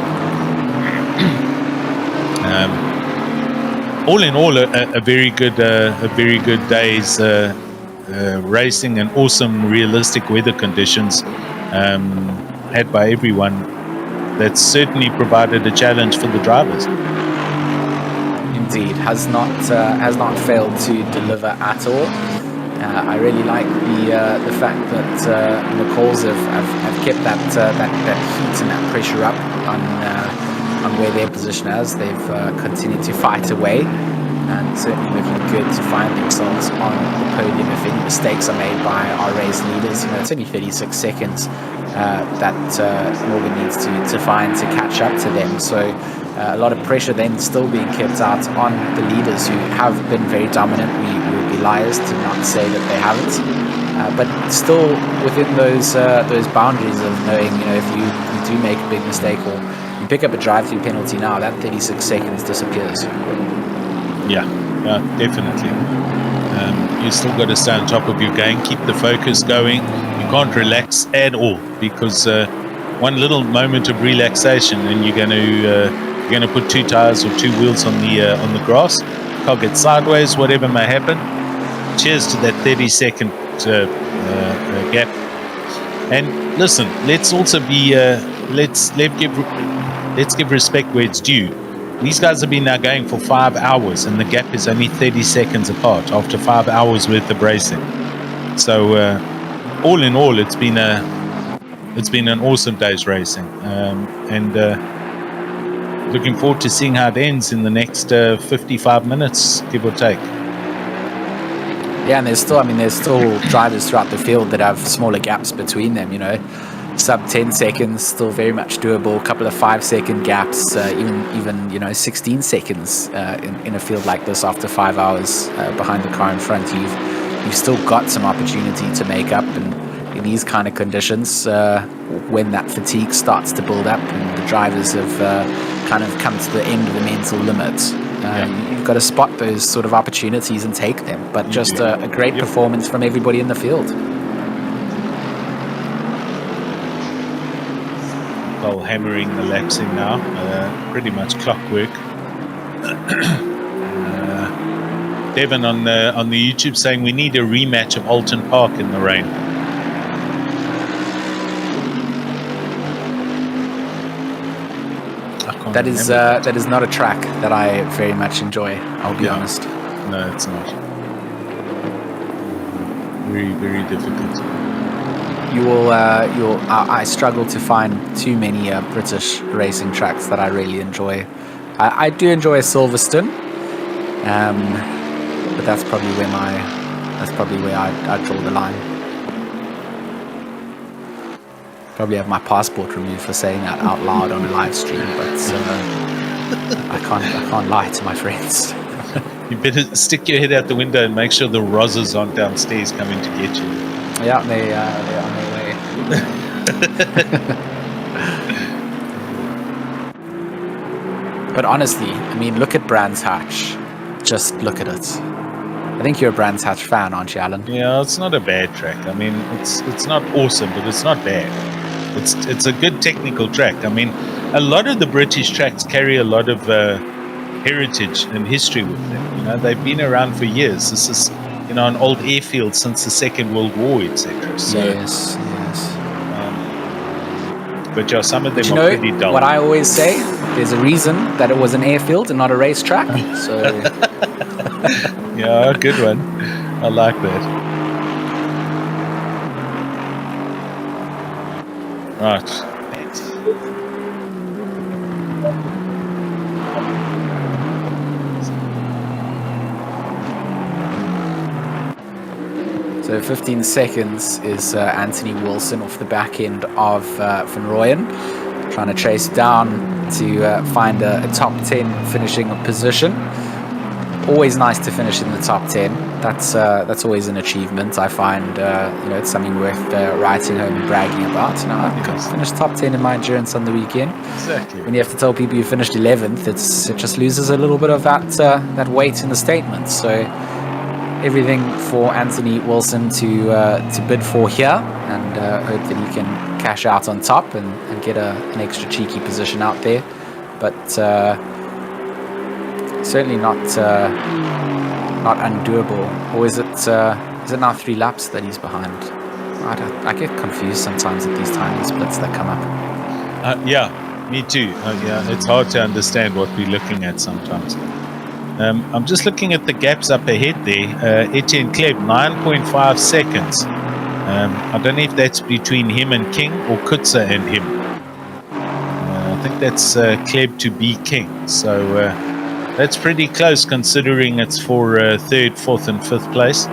All in all, a very good day's racing, and awesome, realistic weather conditions. Had by everyone. That certainly provided a challenge for the drivers. Indeed, has not failed to deliver at all. I really like the fact that McCall's have kept that heat and that pressure up on where their position is. They've continued to fight away, and certainly looking good to find themselves on the podium. If any mistakes are made by our race leaders, you know, it's only 36 seconds that Morgan needs to find to catch up to them. So a lot of pressure then still being kept out on the leaders, who have been very dominant. We would be liars to not say that they haven't, but still within those boundaries of knowing, you know, if you do make a big mistake or you pick up a drive-through penalty now, that 36 seconds disappears. Yeah, definitely. You still got to stay on top of your game, keep the focus going. You can't relax at all, because one little moment of relaxation and you're going to put 2 tires or 2 wheels on the grass. Car gets sideways, whatever may happen. Cheers to that 30-second gap. And listen, let's also be let's give respect where it's due. These guys have been now going for 5 hours, and the gap is only 30 seconds apart after 5 hours worth of racing. So, all in all, it's been an awesome day's racing, and looking forward to seeing how it ends in the next 55 minutes, give or take. Yeah, and there's still drivers throughout the field that have smaller gaps between them. You know, sub 10 seconds, still very much doable. A couple of 5-second gaps, even 16 seconds in a field like this after 5 hours behind the car in front. You've still got some opportunity to make up, and in these kind of conditions, when that fatigue starts to build up and the drivers have kind of come to the end of the mental limit, you've got to spot those sort of opportunities and take them. But just a great performance from everybody in the field. Hammering the laps in now, pretty much clockwork. Devon on the YouTube saying we need a rematch of Alton Park in the rain. That is not a track that I very much enjoy, I'll be honest. No, it's not. Very, very difficult. I struggle to find too many British racing tracks that I really enjoy. I do enjoy Silverstone, but that's probably where I draw the line. Probably have my passport removed for saying that out loud on a live stream, but I can't lie to my friends. You better stick your head out the window and make sure the Rozzers aren't downstairs coming to get you. Yeah, they're on their way. But honestly, I mean, look at Brands Hatch. Just look at it. I think you're a Brands Hatch fan, aren't you, Alan? Yeah, it's not a bad track. I mean, it's not awesome, but it's not bad. It's a good technical track. I mean, a lot of the British tracks carry a lot of heritage and history with them. You know, they've been around for years. This an old airfield since the Second World War, etc. So, yes. but yeah, some of them But are pretty dull. what I always say, there's a reason that it was an airfield and not a racetrack. So yeah, good one. I like that. Right. So 15 seconds is Anthony Wilson off the back end of Van Rooyen, trying to chase down to find a top 10 finishing position. Always nice to finish in the top 10. That's always an achievement. I find it's something worth writing home and bragging about. I finished top 10 in my endurance on the weekend. Exactly. When you have to tell people you finished 11th, it just loses a little bit of that weight in the statement. So everything for Anthony Wilson to bid for here, and hope that he can cash out on top and get an extra cheeky position out there. But certainly not undoable. Or is it now 3 laps that he's behind? I get confused sometimes at these tiny splits that come up. Yeah, me too. Yeah, it's hard to understand what we're looking at sometimes. I'm just looking at the gaps up ahead there. Etienne Kleb, 9.5 seconds. I don't know if that's between him and King or Kutza and him. I think that's Kleb to be King. So that's pretty close considering it's for 3rd, 4th and 5th place.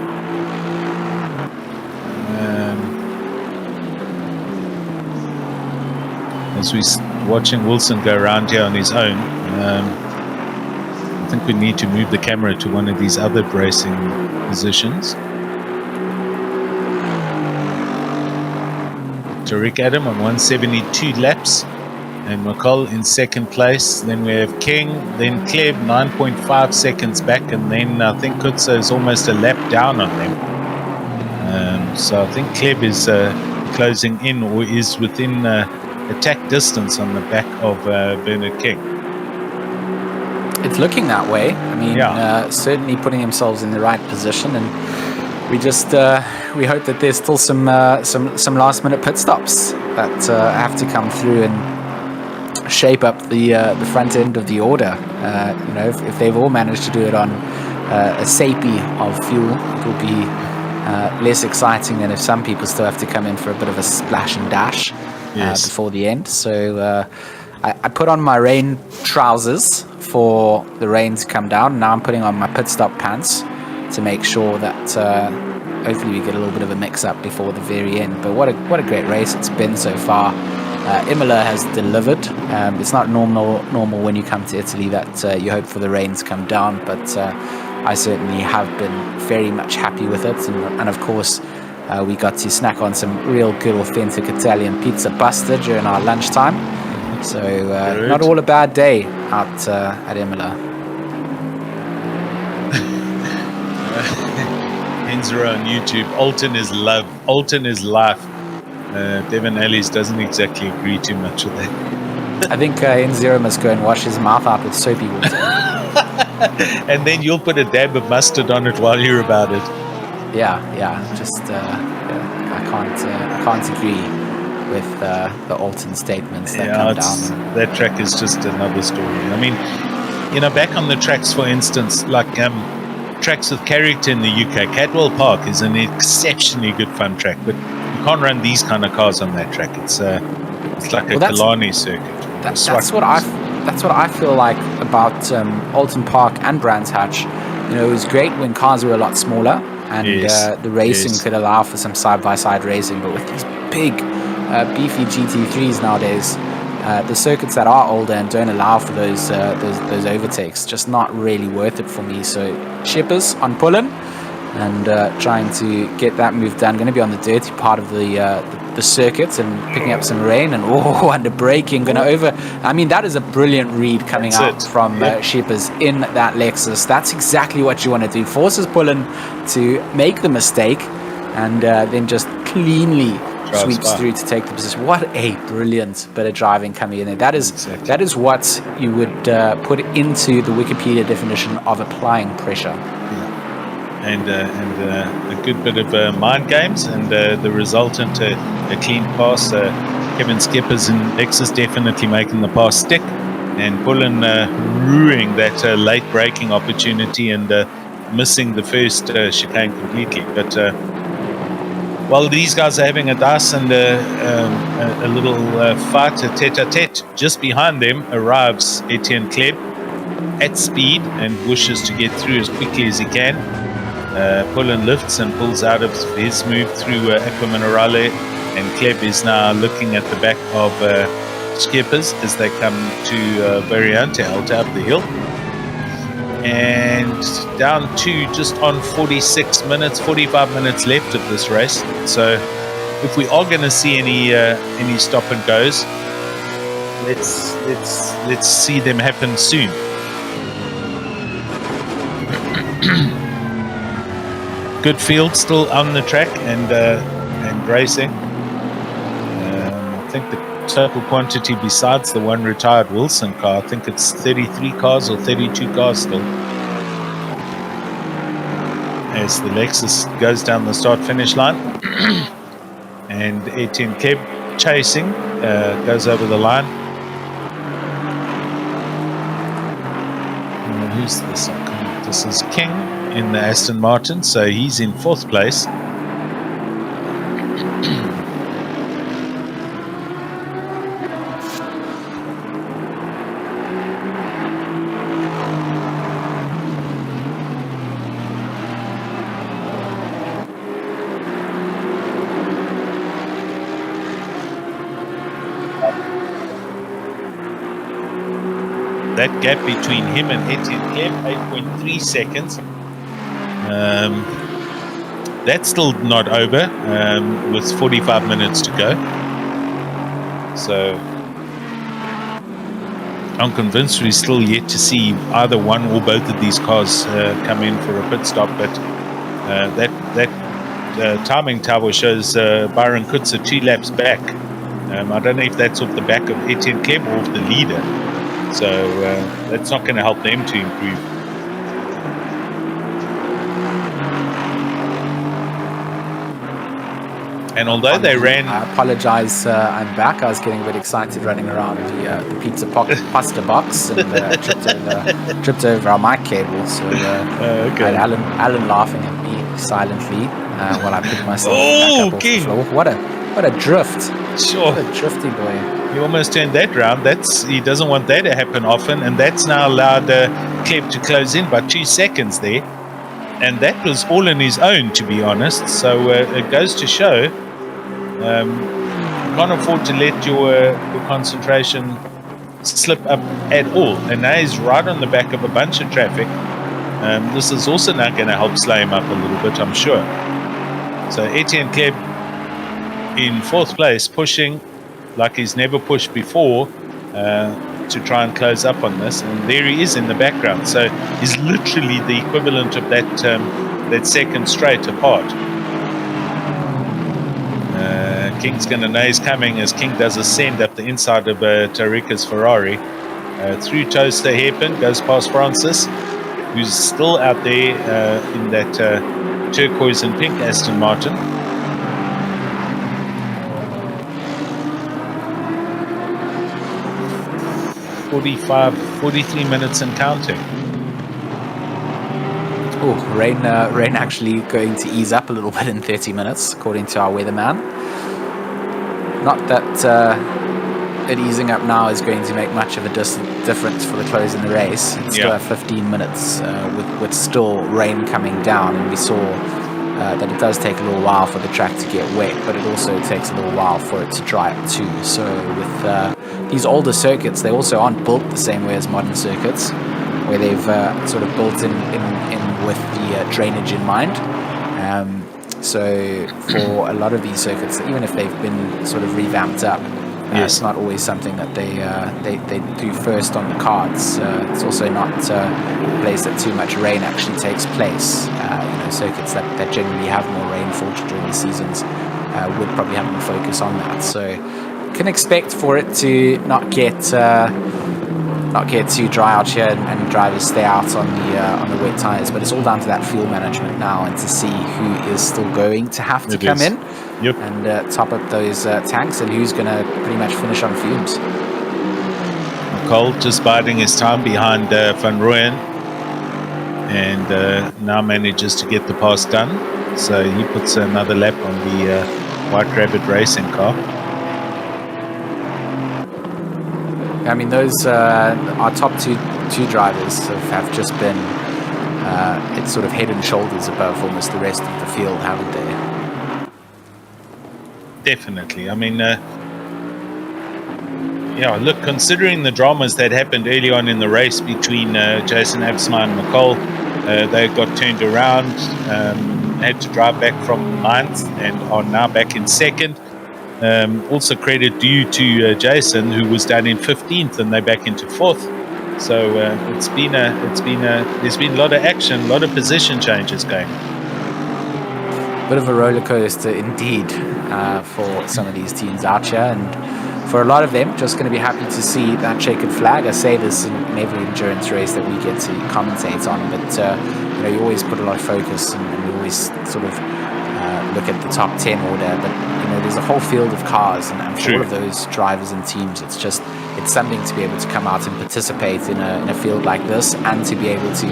As we're watching Wilson go around here on his own, I think we need to move the camera to one of these other bracing positions. Tariq Adam on 172 laps, and McCall in 2nd place. Then we have King, then Kleb 9.5 seconds back, and then I think Kutza is almost a lap down on them. So I think Kleb is closing in, or is within attack distance on the back of Bernard King. It's looking that way. I mean, certainly putting themselves in the right position, and we just we hope that there's still some last minute pit stops that have to come through and shape up the front end of the order. If they've all managed to do it on a SAPI of fuel, it will be less exciting than if some people still have to come in for a bit of a splash and dash before the end. So I put on my rain trousers for the rain to come down. Now I'm putting on my pit stop pants to make sure that hopefully we get a little bit of a mix-up before the very end. But what a great race it's been so far. Imola has delivered. It's not normal when you come to Italy that you hope for the rain to come down, but I certainly have been very much happy with it. And of course, we got to snack on some real good authentic Italian pizza pasta during our lunchtime. So not all a bad day out at Imola. Enzra on YouTube. Alton is love. Alton is life. Devon Ellis doesn't exactly agree too much with that. I think Enzra must go and wash his mouth out with soapy water. And then you'll put a dab of mustard on it while you're about it. Yeah. Just I can't agree with the Alton statements that come down. That track is just another story. I mean, back on the tracks, for instance, like tracks with character in the UK, Cadwell Park is an exceptionally good fun track, but you can't run these kind of cars on that track. It's like a Kalani circuit. That's what I feel like about Alton Park and Brands Hatch. It was great when cars were a lot smaller and the racing could allow for some side-by-side racing, but with these big beefy GT3s nowadays, the circuits that are older and don't allow for those overtakes, just not really worth it for me. So shippers on pulling and trying to get that move done. Going to be on the dirty part of the circuit and picking up some rain and under braking. That is a brilliant read coming out from shippers in that Lexus. That's exactly what you want to do. Forces pulling to make the mistake and then just cleanly sweeps through to take the position. What a brilliant bit of driving coming in there. That is what you would put into the Wikipedia definition of applying pressure. and a good bit of mind games, and the resultant a clean pass. Kevin Skippers and Lexus definitely making the pass stick, and Bullen ruining that late braking opportunity and missing the first chicane completely. But while these guys are having a dice and a little fight, a tete-a-tete, just behind them arrives Etienne Kleb at speed and wishes to get through as quickly as he can. Bullen lifts and pulls out of his move through Aqua Minerale, and Kleb is now looking at the back of Skippers as they come to Variante Alta up the hill. And down to just on 45 minutes left of this race. So if we are going to see any stop and goes, let's see them happen soon. Good field still on the track and racing. I think the total quantity besides the one retired Wilson car, I think it's 33 cars or 32 cars still. As the Lexus goes down the start-finish line. And Etienne Kleb chasing, goes over the line. Who's this? This is King in the Aston Martin, so he's in 4th place. That gap between him and Etienne Kleb, 8.3 seconds. That's still not over, with 45 minutes to go. So I'm convinced we're still yet to see either one or both of these cars come in for a pit stop. But that timing tower shows Byron Kutzer 2 laps back. I don't know if that's off the back of Etienne Kleb or off the leader. So that's not going to help them to improve. And although they ran... I apologize, I'm back. I was getting a bit excited running around the pizza pasta box and tripped over our mic cable. So okay. I had Alan laughing at me silently while I picked myself back up off the floor. What a drift. Sure. What a drifty boy. He almost turned that round. He doesn't want that to happen often, and that's now allowed Kleb to close in by 2 seconds there. And that was all on his own, to be honest. So it goes to show you can't afford to let your concentration slip up at all. And now he's right on the back of a bunch of traffic. This is also not going to help slow him up a little bit, I'm sure. So Etienne Kleb in 4th place, pushing like he's never pushed before to try and close up on this, and there he is in the background. So he's literally the equivalent of that second straight apart. King's going to know he's coming as King does a send up the inside of Tariq's Ferrari. Through Toaster Hairpin, goes past Francis, who's still out there in that turquoise and pink Aston Martin. .45, 43 minutes and counting. Oh, rain actually going to ease up a little bit in 30 minutes, according to our weatherman. Not that it easing up now is going to make much of a difference for the close in the race. It's still at 15 minutes with still rain coming down, and we saw that it does take a little while for the track to get wet, but it also takes a little while for it to dry up too. So with these older circuits, they also aren't built the same way as modern circuits, where they've sort of built in with the drainage in mind. So for a lot of these circuits, even if they've been sort of revamped up, it's not always something that they do first on the cards. It's also not a place that too much rain actually takes place. Circuits that generally have more rainfall during the seasons would probably have more focus on that. So can expect for it to not get not get too dry out here and drivers stay out on the wet tires. But it's all down to that fuel management now, and to see who is still going to have to come in and top up those tanks, and who's going to pretty much finish on fumes. Cole just biding his time behind Van Rooyen, and now manages to get the pass done. So he puts another lap on the White Rabbit racing car. I mean, those our top two drivers have just been it's sort of head and shoulders above almost the rest of the field, haven't they? Definitely. I mean, yeah, look, considering the dramas that happened early on in the race between Jason Absma and McCall, they got turned around, had to drive back from ninth and are now back in second. Also credit due to Jason, who was down in 15th, and they're back into fourth. So there's been a lot of action, a lot of position changes going. Bit of a roller coaster indeed for some of these teams out here, and for a lot of them, just going to be happy to see that checkered flag. I say this in every endurance race that we get to commentate on, but you always put a lot of focus, and we always sort of look at the top 10 order, but there's a whole field of cars, and for all of those drivers and teams, it's something to be able to come out and participate in a field like this, and to be able to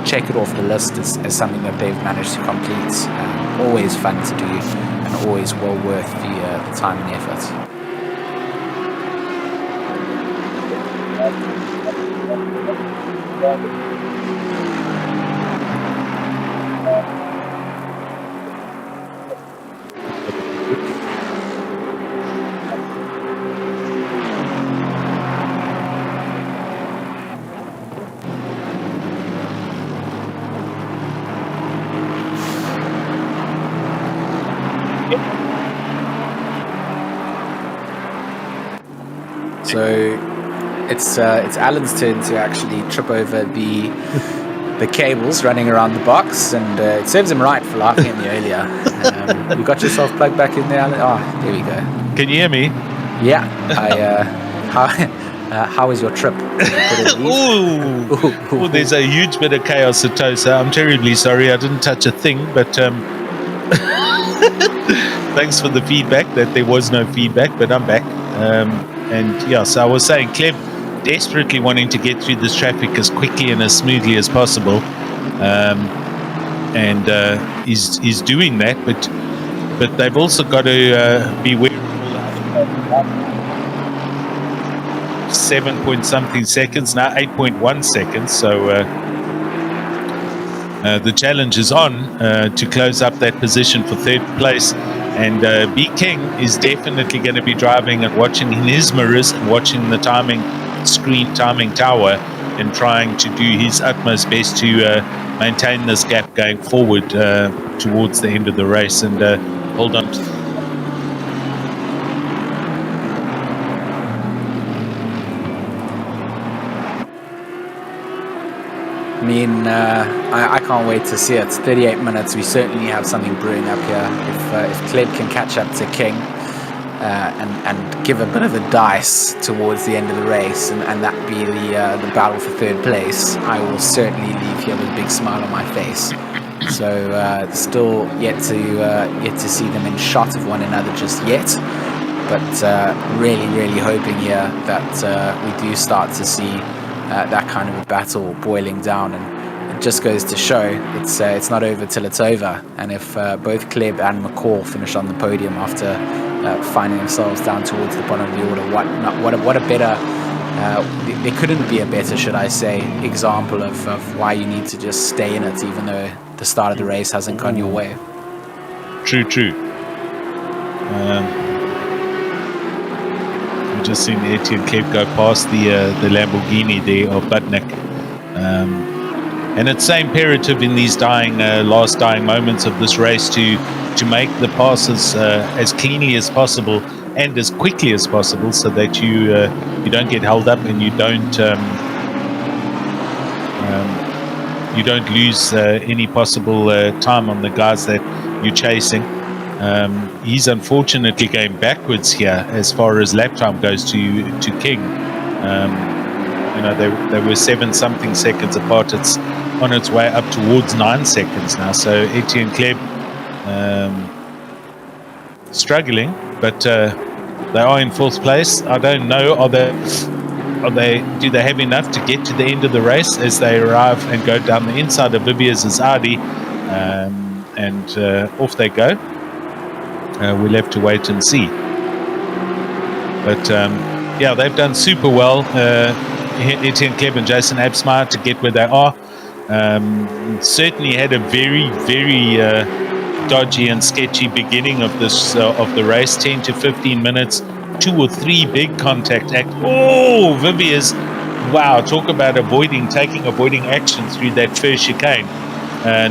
check it off the list as something that they've managed to complete. Always fun to do, and always well worth the time and effort. So it's Alan's turn to actually trip over the cables running around the box, and it serves him right for laughing at me earlier. You got yourself plugged back in there, Alan? Oh, there we go. Can you hear me? Yeah. How was your trip? Ooh, there's a huge bit of chaos at Tosa. I'm terribly sorry. I didn't touch a thing, but thanks for the feedback that there was no feedback, but I'm back. And yeah, so I was saying, Cleb desperately wanting to get through this traffic as quickly and as smoothly as possible, and he's doing that, but they've also got to be wary of all the 7 point something seconds, now 8.1 seconds, so the challenge is on to close up that position for third place. And B King is definitely going to be driving and watching in his mirrors and watching the timing tower, and trying to do his utmost best to maintain this gap going forward towards the end of the race, and hold on to. I mean, I can't wait to see it. 38 minutes. We certainly have something brewing up here. If Cleb can catch up to King and give a bit of a dice towards the end of the race, and that be the battle for third place, I will certainly leave here with a big smile on my face. So still yet to see them in shot of one another just yet, but really hoping here that we do start to see that kind of a battle boiling down. And it just goes to show it's not over till it's over. And if both Kleb and McCall finish on the podium after finding themselves down towards the bottom of the order, what a better there couldn't be a better, should I say, example of why you need to just stay in it even though the start of the race hasn't gone your way. True. Just seen Etienne Kleb go past the Lamborghini there of Budnik, and it's so imperative in these last dying moments of this race to make the passes as cleanly as possible and as quickly as possible, so that you don't get held up and you don't lose any possible time on the guys that you're chasing. He's unfortunately going backwards here as far as lap time goes to King. they were 7-something seconds apart. It's on its way up towards 9 seconds now. So Etienne Kleb struggling, but they are in fourth place. I don't know, do they have enough to get to the end of the race as they arrive and go down the inside of Viviers' Audi, and off they go. We'll have to wait and see. But yeah, they've done super well, Etienne Kleb and Jason Absmeyer, to get where they are. Certainly had a very, very dodgy and sketchy beginning of the race. 10 to 15 minutes, 2 or 3 big contact Viviers, wow, talk about taking avoiding action through that first chicane,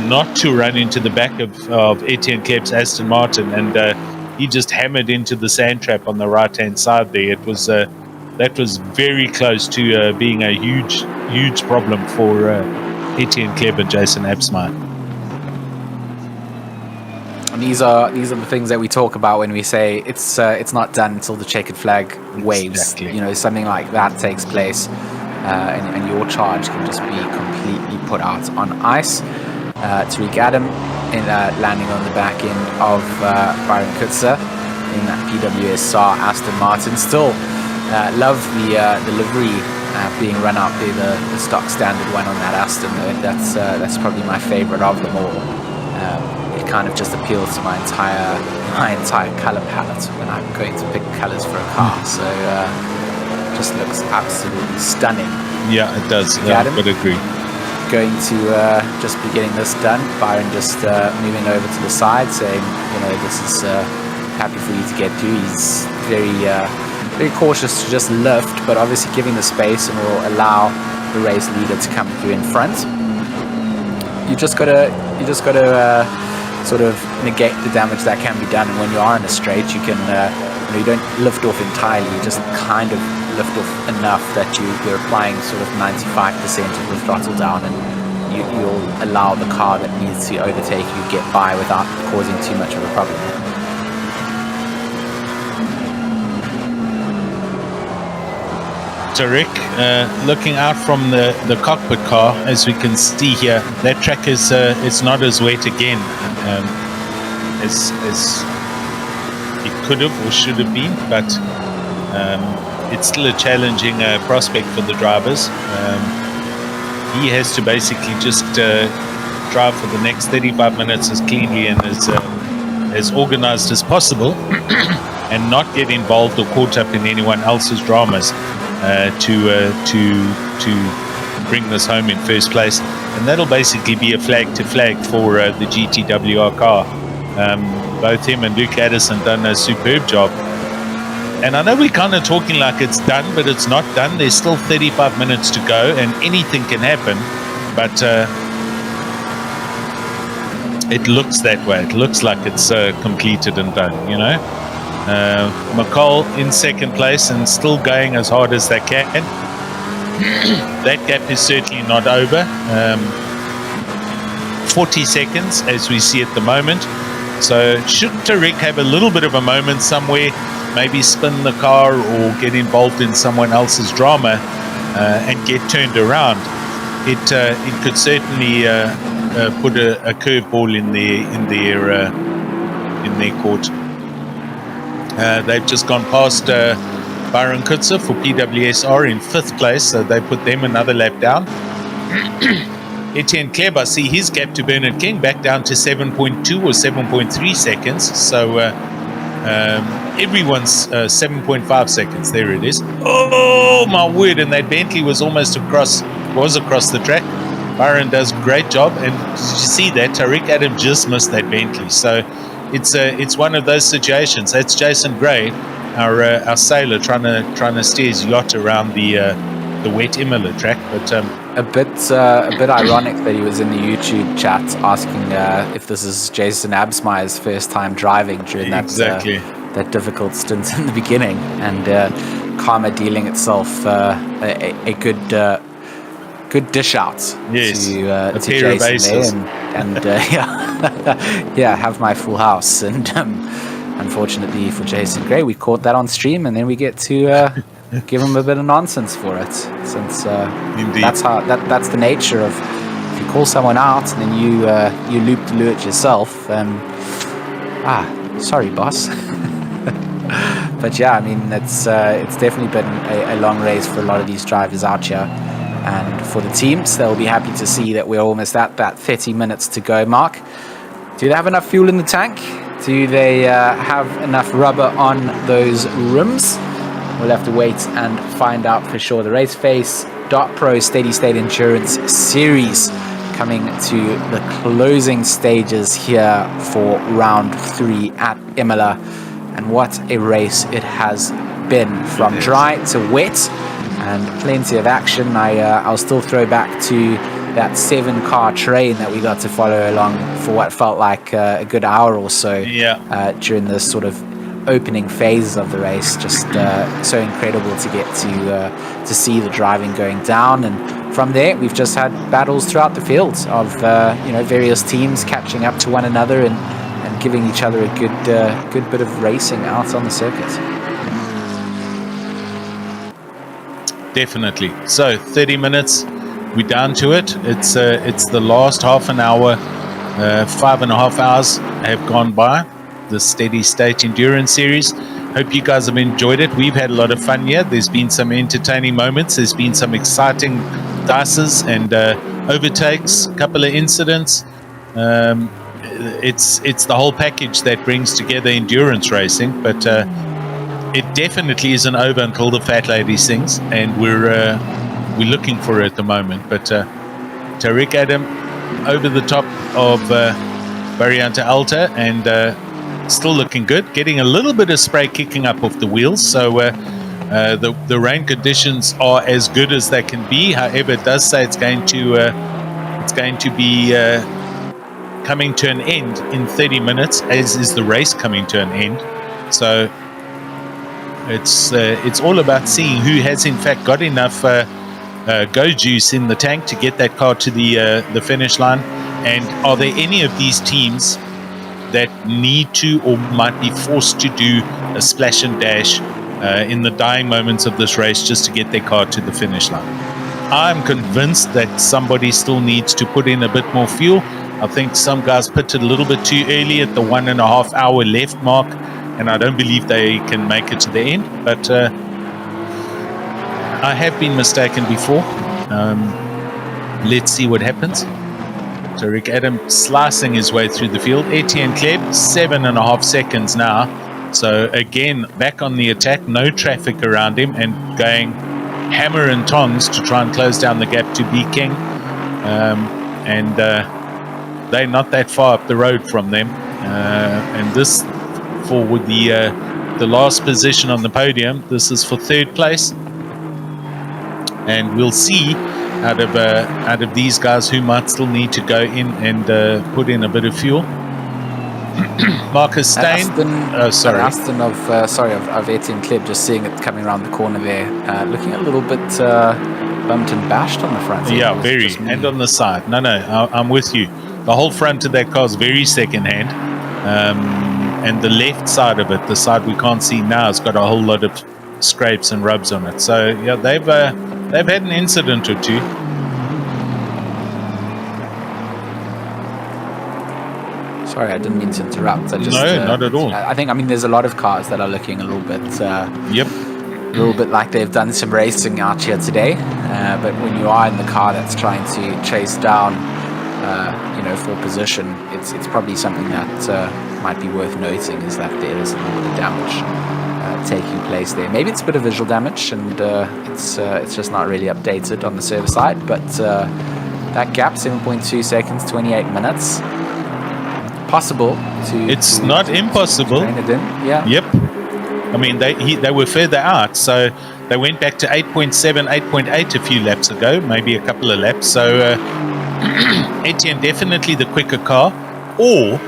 not to run into the back of Etienne Kleb's Aston Martin, and he just hammered into the sand trap on the right hand side there. It was that was very close to being a huge problem for Etienne Kleb and Jason Absmeyer. And these are the things that we talk about when we say it's not done until the checkered flag waves. Exactly. Something like that takes place, and your charge can just be completely put out on ice. Tariq Adam landing on the back end of Byron Kutzer in that PWSR Aston Martin. Still love the livery being run out there, the stock standard one on that Aston. That's probably my favorite of them all. It kind of just appeals to my entire color palette when I'm going to pick colors for a car. So just looks absolutely stunning. Yeah, it does. Yeah, I would agree. Going to just be getting this done. Byron just moving over to the side, saying, this is happy for you to get to. He's very cautious to just lift, but obviously giving the space and will allow the race leader to come through in front. You just gotta sort of negate the damage that can be done. And when you are in a straight, you can you don't lift off entirely. You just kind of lift off enough that you're applying sort of 95% of the throttle down, and you'll allow the car that needs to overtake you get by without causing too much of a problem. Tariq, looking out from the cockpit car, as we can see here, that track is it's not as wet again as it could have or should have been, but it's still a challenging prospect for the drivers. He has to basically just drive for the next 35 minutes as cleanly and as organized as possible and not get involved or caught up in anyone else's dramas to bring this home in first place. And that'll basically be a flag to flag for the GTWR car. Both him and Luke Addison done a superb job. And I know we're kind of talking like it's done, but it's not done. There's still 35 minutes to go, and anything can happen. But it looks that way. It looks like it's completed and done, McCall in second place and still going as hard as they can. That gap is certainly not over. 40 seconds as we see at the moment. So should Tariq have a little bit of a moment somewhere, maybe spin the car or get involved in someone else's drama and get turned around, it could certainly put a curveball in their court. They've just gone past Byron Kutzer for PWSR in 5th place, so they put them another lap down. Etienne Kleb, I see his gap to Bernard King back down to 7.2 or 7.3 seconds. So everyone's 7.5 seconds. There it is. Oh my word! And that Bentley was almost across the track. Byron does a great job, and did you see that Tariq Adam just missed that Bentley? So it's one of those situations. That's Jason Gray, our sailor, trying to steer his yacht around the wet Imola track, but. A bit ironic that he was in the YouTube chat asking if this is Jason Absmeyer's first time driving during that difficult stint in the beginning, and karma dealing itself a good dish out to Jason there, and have my full house. And unfortunately for Jason Gray, we caught that on stream, and then we get to give them a bit of nonsense for it, since Indeed. that's the nature of, if you call someone out and then you loop the lure yourself. Sorry, boss. But yeah, I mean, it's definitely been a long race for a lot of these drivers out here, and for the teams, they'll be happy to see that we're almost at that 30 minutes to go mark. Do they have enough fuel in the tank? Do they have enough rubber on those rims? We'll have to wait and find out for sure. The Raceface.Pro Steady State Endurance Series coming to the closing stages here for round 3 at Imola. And what a race it has been, from dry to wet, and plenty of action. I'll still throw back to that 7-car train that we got to follow along for what felt like a good hour or so during this sort of opening phase of the race. Just so incredible to get to see the driving going down, and from there we've just had battles throughout the fields of various teams catching up to one another and giving each other a good bit of racing out on the circuit. Definitely. So 30 minutes, we're down to it. It's the last half an hour. 5.5 hours have gone by. The Steady State Endurance Series. Hope you guys have enjoyed it. We've had a lot of fun here. There's been some entertaining moments. There's been some exciting dices and overtakes, a couple of incidents. It's the whole package that brings together endurance racing, but it definitely isn't over until the fat lady sings, and we're looking for it at the moment. But Tariq Adam over the top of Variante Alta, and still looking good, getting a little bit of spray kicking up off the wheels, so the rain conditions are as good as they can be. However, it does say it's going to be coming to an end in 30 minutes, as is the race coming to an end. So it's all about seeing who has in fact got enough go juice in the tank to get that car to the finish line, and are there any of these teams that need to or might be forced to do a splash and dash in the dying moments of this race just to get their car to the finish line. I'm convinced that somebody still needs to put in a bit more fuel. I think some guys pitted a little bit too early at the 1.5 hour left mark, and I don't believe they can make it to the end, but I have been mistaken before. Let's see what happens. Tariq Adam slicing his way through the field. Etienne Kleb, 7.5 seconds now. So again, back on the attack, no traffic around him, and going hammer and tongs to try and close down the gap to B King. And they're not that far up the road from them. And this for the last position on the podium. This is for 3rd place. And we'll see out of these guys who might still need to go in and put in a bit of fuel. Marcus Stein. Aston of Etienne Kleb, just seeing it coming around the corner there, looking a little bit bumped and bashed on the front. Yeah, very. And on the side. No, I'm with you. The whole front of that car is very second-hand. And the left side of it, the side we can't see now, has got a whole lot of scrapes and rubs on it. So, yeah, they've had an incident or two. Sorry, I didn't mean to interrupt. No, not at all. I think, there's a lot of cars that are looking a little bit... a little bit like they've done some racing out here today. But when you are in the car that's trying to chase down, for position, it's probably something that might be worth noting, is that there is a little bit of damage taking place there. Maybe it's a bit of visual damage, and it's just not really updated on the server side. But that gap, 7.2 seconds, 28 minutes. Possible to... It's not impossible. To it in. Yeah. Yep. They were further out, so they went back to 8.7, 8.8 a few laps ago, maybe a couple of laps. So Etienne definitely the quicker car, or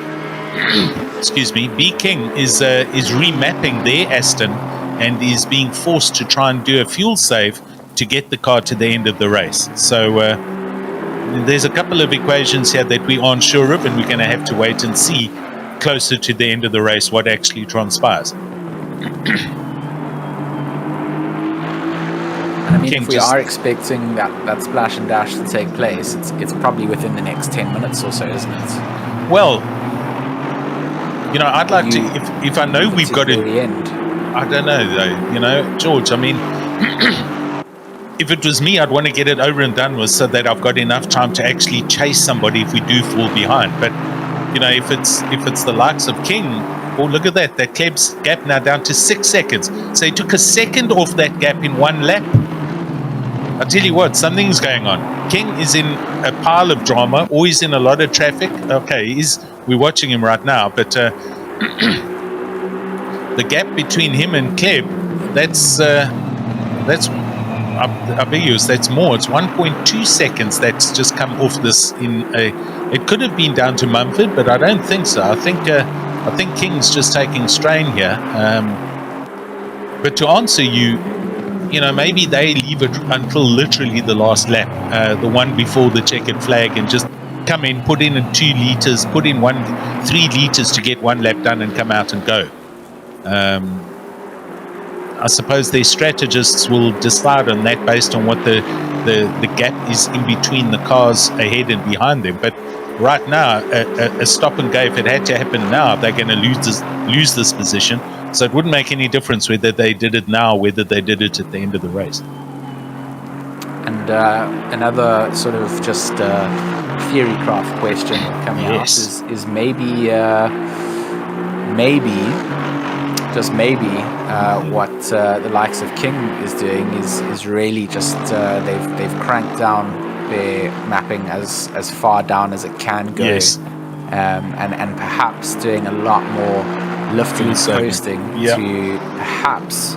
excuse me, B King is remapping their Aston and is being forced to try and do a fuel save to get the car to the end of the race. So there's a couple of equations here that we aren't sure of, and we're going to have to wait and see closer to the end of the race what actually transpires. I mean, King if we are expecting that splash and dash to take place, it's probably within the next 10 minutes or so, isn't it? Well, I'd like to, if I know we've got to the end. I don't know though, George, I mean, if it was me, I'd want to get it over and done with so that I've got enough time to actually chase somebody if we do fall behind. But, if it's the likes of King, look at that Kleb's gap now down to 6 seconds. So he took a second off that gap in one lap. I tell you what, something's going on. King is in a pile of drama, always in a lot of traffic. Okay, we're watching him right now, but the gap between him and Kleb, that's ambiguous. That's more. It's 1.2 seconds that's just come off this it could have been down to Mumford, but I don't think so. I think King's just taking strain here. But to answer you, maybe they leave it until literally the last lap, the one before the checkered flag, and just come in, put in 2 liters, put in 3 liters to get 1 lap done and come out and go. I suppose their strategists will decide on that based on what the gap is in between the cars ahead and behind them. But right now, a stop and go, if it had to happen now, they're going to lose this position. So it wouldn't make any difference whether they did it now or whether they did it at the end of the race. And another sort of just theory craft question coming out is maybe what the likes of King is doing is really just they've cranked down their mapping as far down as it can go, and perhaps doing a lot more lifting and coasting to perhaps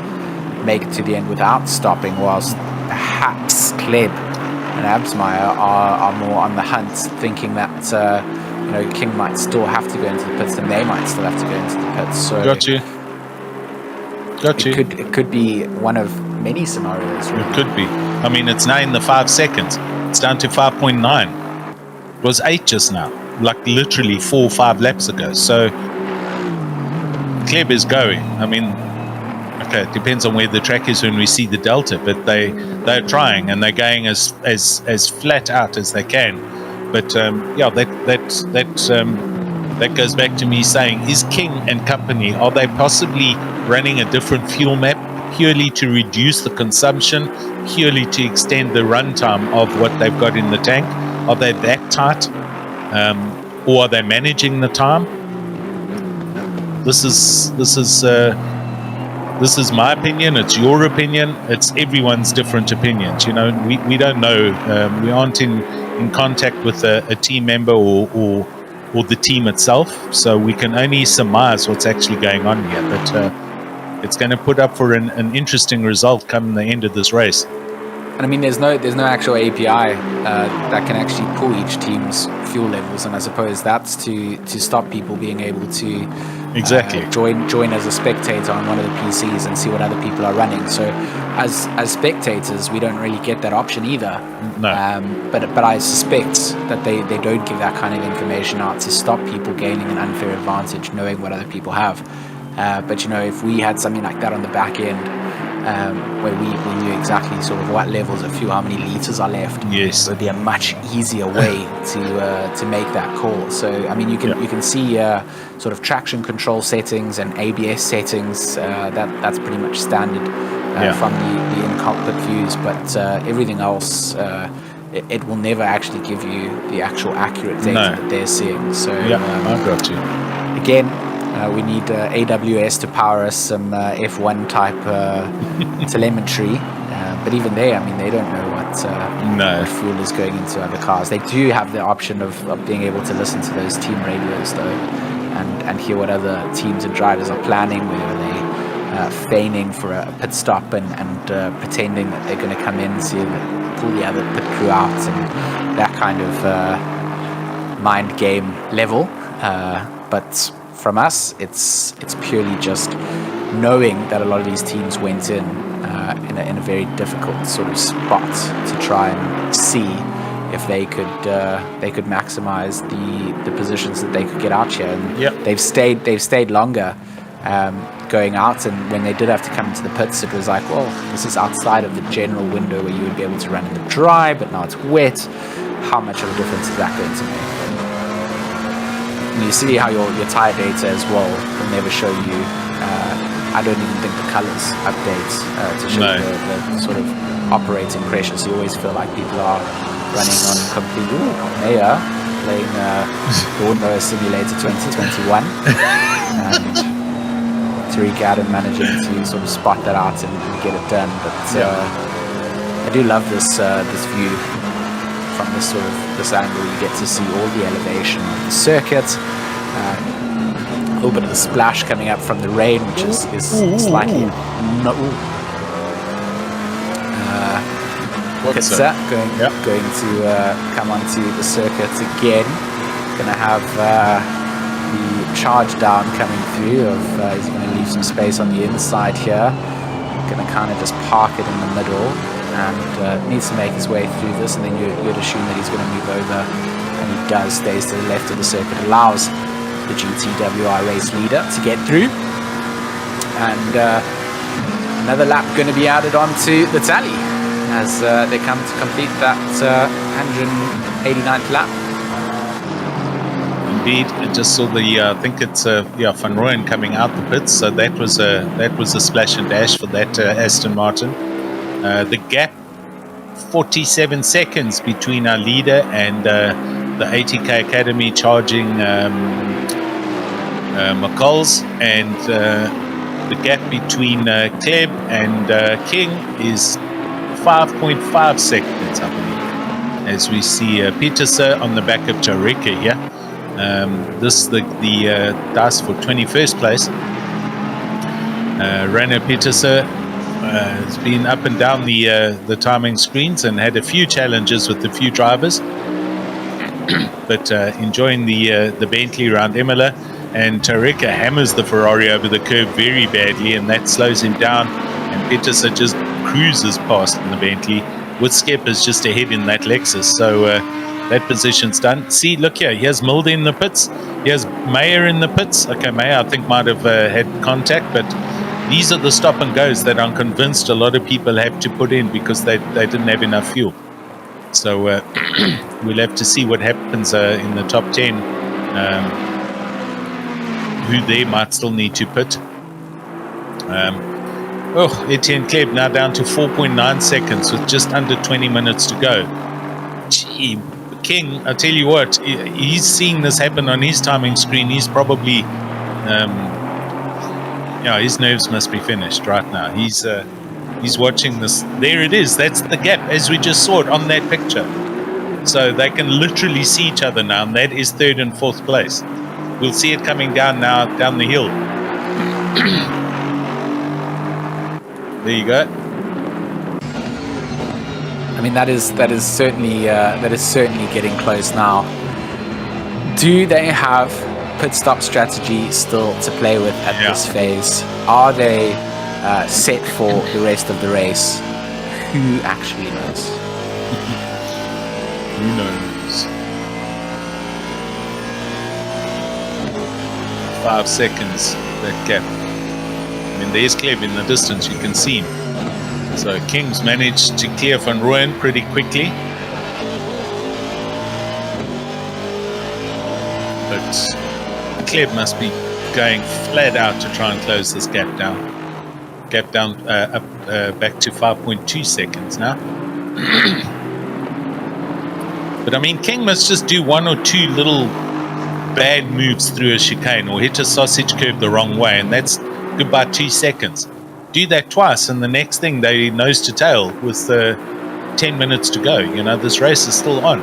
make it to the end without stopping, whilst perhaps Kleb and Absmeyer are more on the hunt, thinking that King might still have to go into the pits and they might still have to go into the pits. So Got you. It could be one of many scenarios. Really. It could be. I mean, it's now in the 5 seconds. It's down to 5.9. It was 8 just now, like literally 4 or 5 laps ago. So Kleb is going. I mean, okay, it depends on where the track is when we see the delta, but they're trying and they're going as flat out as they can. But that goes back to me saying, is King and company, are they possibly running a different fuel map purely to reduce the consumption, purely to extend the runtime of what they've got in the tank? Are they that tight, or are they managing the time? This is my opinion. It's your opinion. It's everyone's different opinions. We don't know. We aren't in contact with a team member or the team itself, so we can only surmise what's actually going on here. But it's going to put up for an interesting result come the end of this race. And I mean, there's no actual API that can actually pull each team's fuel levels, and I suppose that's to stop people being able to join as a spectator on one of the PCs and see what other people are running. So as spectators, we don't really get that option either. No. But I suspect that they don't give that kind of information out to stop people gaining an unfair advantage, knowing what other people have. But if we had something like that on the back end, where we knew exactly sort of what levels of fuel, how many liters are left, it would be a much easier way to make that call. So I mean, you can see sort of traction control settings and ABS settings. That's pretty much standard from the in-cockpit views, but everything else, it will never actually give you the actual accurate data that they're seeing. So I got you. Again, we need AWS to power us some F1 type telemetry, but even there, I mean, they don't know what fuel is going into other cars. They do have the option of being able to listen to those team radios though, and hear what other teams and drivers are planning, whether they feigning for a pit stop and pretending that they're going to come in to pull the other pit crew out, and that kind of mind game level. But from us, it's purely just knowing that a lot of these teams went in a very difficult sort of spot to try and see if they could maximize the positions that they could get out here. And they've stayed longer going out, and when they did have to come into the pits, it was like, well, this is outside of the general window where you would be able to run in the dry, but now it's wet. How much of a difference is that going to make? And you see how your tire data as well will never show you. I don't even think the colors update to show the sort of operating pressure. So you always feel like people are running on complete. Mayor playing Lawnmower Simulator 2021, and Tariq Adam managing to sort of spot that out and get it done. But I do love this view from this angle. You get to see all the elevation of the circuit. A little bit of the splash coming up from the rain, which is slightly Pitsa going to come onto the circuit again. Going to have the charge down coming through. He's going to leave some space on the inside here. Going to kind of just park it in the middle, and needs to make his way through this. And then you'd assume that he's going to move over, and he does. Stays to the left of the circuit, allows the GTWR race leader to get through, and another lap going to be added onto the tally as they come to complete that 189th lap. Indeed, I just saw the I think it's Van Rooyen coming out the pits, so that was a splash and dash for that Aston Martin. The gap 47 seconds between our leader and the ATK Academy charging McColl's, and the gap between Kleb and King is 5.5 seconds, I believe, as we see Pieterse on the back of Tarika here. This the dice for 21st place. Rainer Pieterse has been up and down the timing screens and had a few challenges with a few drivers, but enjoying the Bentley around Imola. And Tarika hammers the Ferrari over the curve very badly, and that slows him down, and Pieterse just cruises past in the Bentley, with Skeppers just ahead in that Lexus. So that position's done. See, look here, here's Mulder in the pits, here's Meyer in the pits. Okay, Meyer I think might have had contact, but these are the stop and goes that I'm convinced a lot of people have to put in because they didn't have enough fuel. So we'll have to see what happens in the top 10, who they might still need to pit. Etienne Kleb now down to 4.9 seconds with just under 20 minutes to go. Gee, King, I tell you what, he's seeing this happen on his timing screen. He's probably, his nerves must be finished right now. He's watching this. There it is. That's the gap, as we just saw it on that picture. So they can literally see each other now, and that is 3rd and 4th place. We'll see it coming down now, down the hill. There you go. I mean, that is certainly getting close now. Do they have pit stop strategy still to play with at this phase? Are they set for the rest of the race? Who actually knows? Who knows? 5 seconds, that gap. I mean, there's Kleb in the distance, you can see him. So King's managed to clear Van Rooyen pretty quickly. But Kleb must be going flat out to try and close this gap down. Gap down up back to 5.2 seconds now. But I mean, King must just do one or two little bad moves through a chicane or hit a sausage curve the wrong way, and that's goodbye 2 seconds. Do that twice, and the next thing they nose to tail with 10 minutes to go. You know, this race is still on,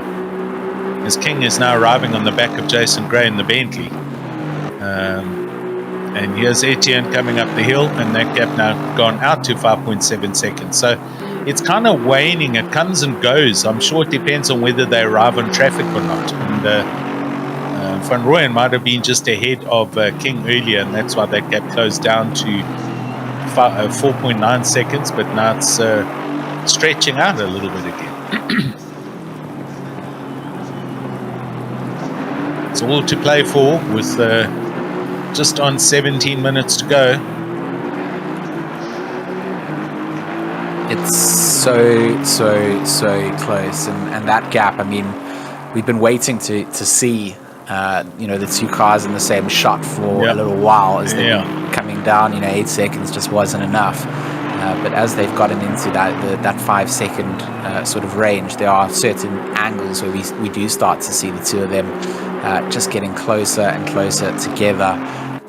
as King is now arriving on the back of Jason Gray in the Bentley. And here's Etienne coming up the hill, and that gap now gone out to 5.7 seconds. So it's kind of waning. It comes and goes. I'm sure it depends on whether they arrive on traffic or not. And Van Rooyen might have been just ahead of King earlier, and that's why that gap closed down to 4.9 seconds, but now it's stretching out a little bit again. It's all to play for with just on 17 minutes to go. It's so close, and that gap, I mean, we've been waiting to see the two cars in the same shot for a little while as they've been coming down. 8 seconds just wasn't enough, but as they've gotten into that 5 second sort of range, there are certain angles where we do start to see the two of them just getting closer and closer together.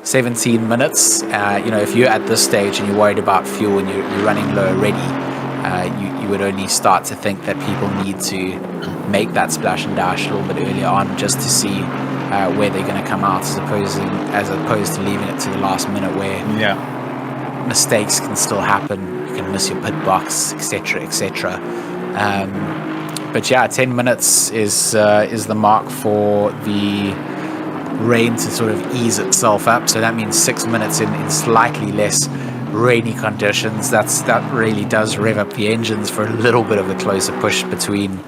17 minutes, if you're at this stage and you're worried about fuel and you're running low already, you would only start to think that people need to make that splash and dash a little bit earlier on just to see where they're going to come out, as opposed to leaving it to the last minute where mistakes can still happen. You can miss your pit box, etc., etc. But 10 minutes is the mark for the rain to sort of ease itself up. So that means 6 minutes in slightly less rainy conditions. That really does rev up the engines for a little bit of a closer push between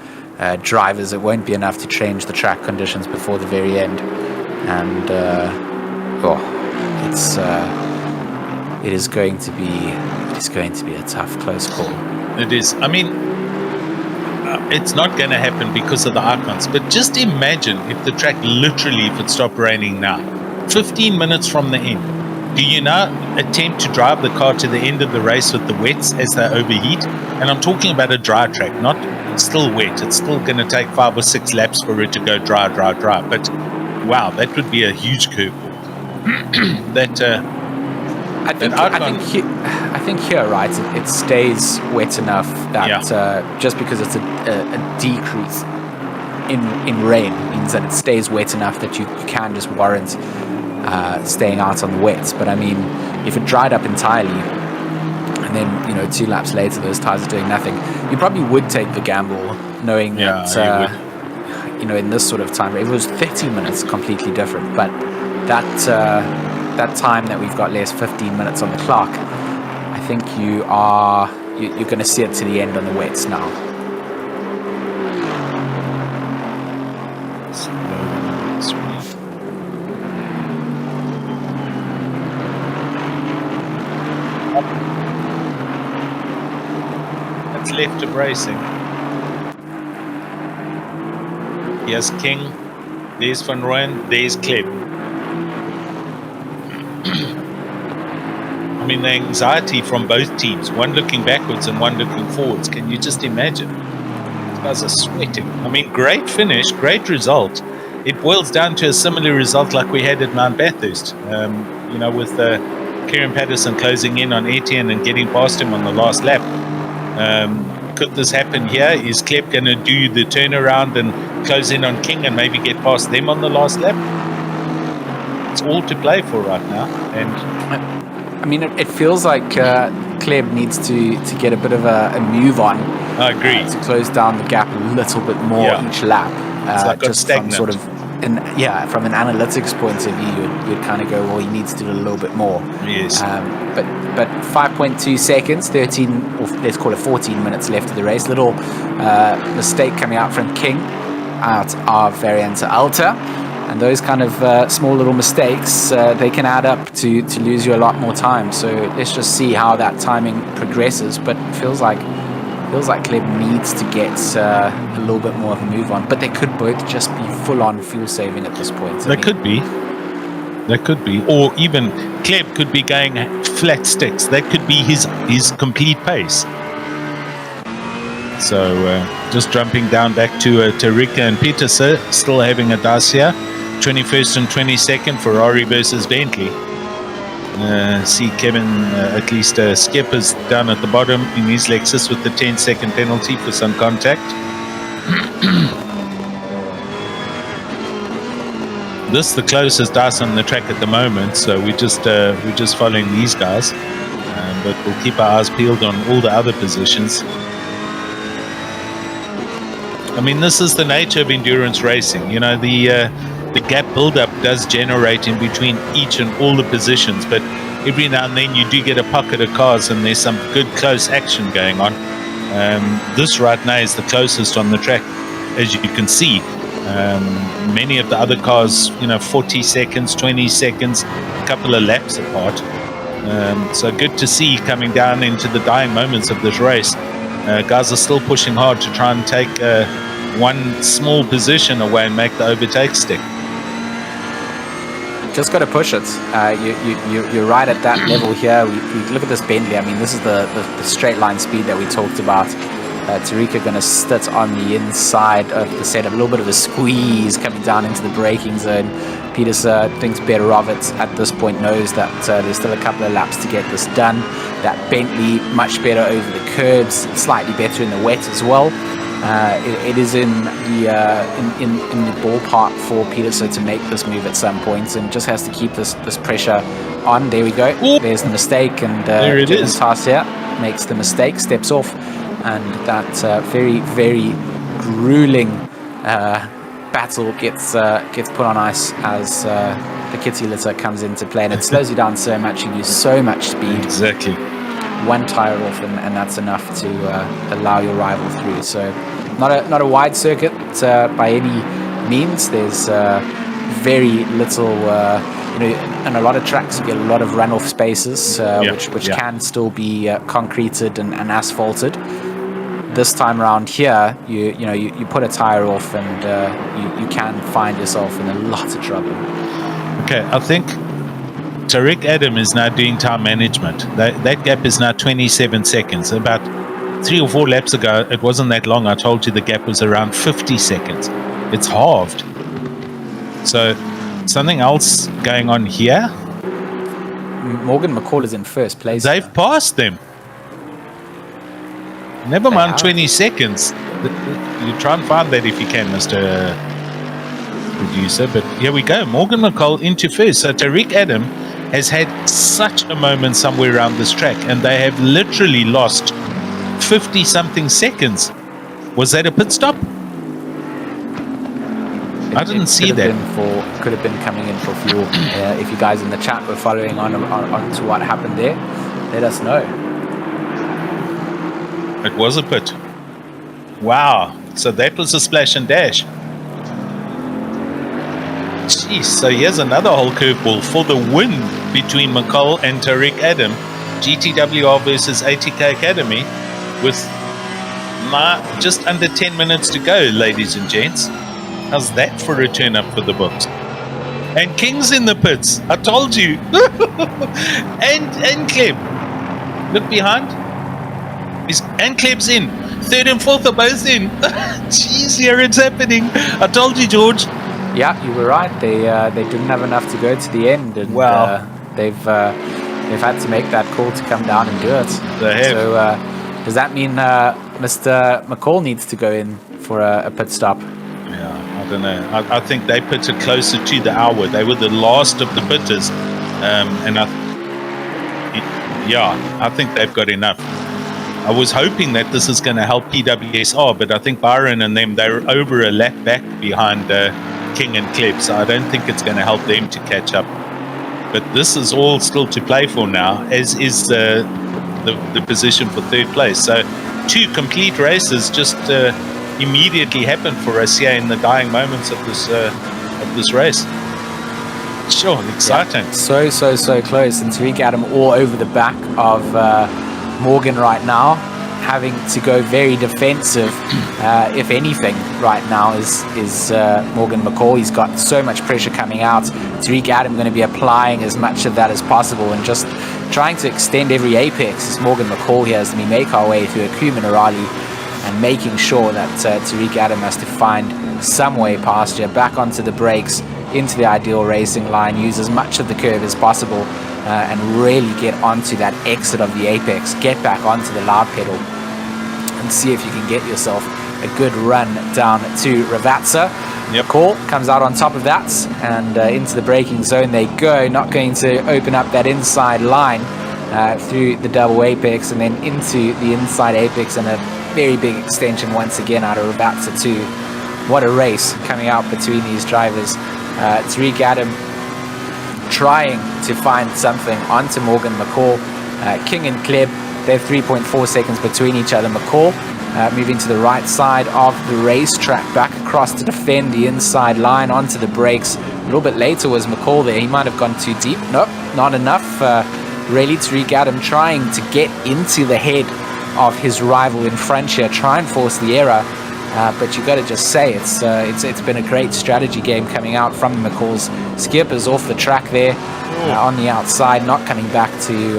drivers. It won't be enough to change the track conditions before the very end, and it is going to be a tough, close call. It is. I mean, it's not going to happen because of the icons, but just imagine if the track literally, if it stopped raining now, 15 minutes from the end, do you now attempt to drive the car to the end of the race with the wets as they overheat? And I'm talking about a dry track, not still wet. It's still going to take 5 or 6 laps for it to go dry. But wow, that would be a huge curve. I think here, right, it stays wet enough that just because it's a decrease in rain means that it stays wet enough that you can just warrant staying out on the wets. But I mean, if it dried up entirely and then 2 laps later those tires are doing nothing, you probably would take the gamble, knowing that in this sort of time, if it was 30 minutes, completely different. But that time that we've got left, 15 minutes on the clock, I think you're going to see it to the end on the wets now. That's left of racing. Here's King, there's Van Rooyen, there's Kleb. I mean, the anxiety from both teams, one looking backwards and one looking forwards. Can you just imagine? These guys are sweating. I mean, great finish, great result. It boils down to a similar result like we had at Mount Bathurst. With Kieran Patterson closing in on Etienne and getting past him on the last lap. Could this happen here? Is Kleb going to do the turnaround and close in on King and maybe get past them on the last lap? It's all to play for right now. And I mean, it feels like Kleb needs to get a bit of a move on. I agree. To close down the gap a little bit more each lap. It's like just from sort of, from an analytics point of view, you'd kind of go, well, he needs to do a little bit more. Yes. But 5.2 seconds, 13, or let's call it 14 minutes left of the race. Little mistake coming out from King, out of Variante Alta. And those kind of small little mistakes, they can add up to lose you a lot more time. So let's just see how that timing progresses. But it feels like Kleb needs to get a little bit more of a move on. But they could both just be full-on fuel saving at this point. They could be. Or even Kleb could be going flat sticks. That could be his complete pace. So just jumping down back to Tarika and Peterson, still having a dice here. 21st and 22nd, Ferrari versus Bentley. See Kevin, at least Skip is down at the bottom in his Lexus with the 10-second penalty for some contact. This is the closest dice on the track at the moment, so we're just following these guys. But we'll keep our eyes peeled on all the other positions. I mean, this is the nature of endurance racing. The gap build-up does generate in between each and all the positions, but every now and then you do get a pocket of cars and there's some good close action going on. This right now is the closest on the track, as you can see. Many of the other cars, 40 seconds, 20 seconds, a couple of laps apart. So good to see coming down into the dying moments of this race. Guys are still pushing hard to try and take one small position away and make the overtake stick. Just got to push it. You're right at that level here. We look at this Bentley. I mean, this is the straight line speed that we talked about. Tarika going to sit on the inside of the setup. A little bit of a squeeze coming down into the braking zone. Peterson thinks better of it at this point, knows that there's still a couple of laps to get this done. That Bentley much better over the curbs, slightly better in the wet as well. It is in the ballpark for Peterson to make this move at some point, and just has to keep this pressure on. There we go. Ooh. There's the mistake, and there it is. Tasia makes the mistake, steps off, and that very, very grueling battle gets put on ice as the kitty litter comes into play, and it slows you down so much. You use so much speed. Exactly. One tire off, and that's enough to allow your rival through. So not a wide circuit by any means. There's very little, in a lot of tracks you get a lot of runoff spaces, which can still be concreted and asphalted. This time around here, you put a tire off, and you can find yourself in a lot of trouble. Okay, I think Tariq Adam is now doing time management. That gap is now 27 seconds. About 3 or 4 laps ago, it wasn't that long. I told you the gap was around 50 seconds. It's halved. So something else going on here. Morgan McCall is in first place. They've passed them. Never mind 20 seconds. You try and find that if you can, Mr. Producer. But here we go. Morgan McCall into first. So Tariq Adam has had such a moment somewhere around this track, and they have literally lost 50-something seconds. Was that a pit stop? I didn't see that. Could have been coming in for fuel. If you guys in the chat were following on to what happened there, let us know. It was a pit. Wow. So that was a splash and dash. Jeez, so here's another whole curveball for the win between McCall and Tariq Adam. GTWR versus ATK Academy with just under 10 minutes to go, ladies and gents. How's that for a turn up for the books? And King's in the pits. I told you. and Kleb. Look behind. And Kleb's in. 3rd and 4th are both in. Jeez, here it's happening. I told you, George. Yeah, you were right. They didn't have enough to go to the end, and they've had to make that call to come down and do it. They have. So does that mean Mr. McCall needs to go in for a pit stop? Yeah, I don't know. I think they pitted closer to the hour. They were the last of the pitters, and I think they've got enough. I was hoping that this is going to help PWSR, but I think Byron and them, they're over a lap back behind King and Kleb, so I don't think it's going to help them to catch up. But this is all still to play for now, as is the position for 3rd place. So 2 complete races just immediately happened for us here in the dying moments of this race. Sure, exciting. Yeah, so close. And Tariq Adam all over the back of Morgan right now, having to go very defensive. If anything, right now is Morgan McCall. He's got so much pressure coming out. Tariq Adam going to be applying as much of that as possible and just trying to extend every apex as Morgan McCall here as we make our way through Aku Minerali and making sure that Tariq Adam has to find some way past here, back onto the brakes, into the ideal racing line, use as much of the curve as possible, and really get onto that exit of the apex, get back onto the loud pedal and see if you can get yourself a good run down to Ravazza. Yep. Call comes out on top of that, and into the braking zone they go, not going to open up that inside line through the double apex and then into the inside apex, and a very big extension once again out of Ravazza 2. What a race coming out between these drivers. Tariq Adam trying to find something onto Morgan McCall. King and Kleb, they're 3.4 seconds between each other. McCall moving to the right side of the racetrack, back across to defend the inside line onto the brakes. A little bit later was McCall there. He might have gone too deep. Nope, not enough. Really, Tariq Adam trying to get into the head of his rival in front here, try and force the error. But you got to just say it's been a great strategy game coming out from the McCalls. Skipper's off the track there on the outside, not coming back to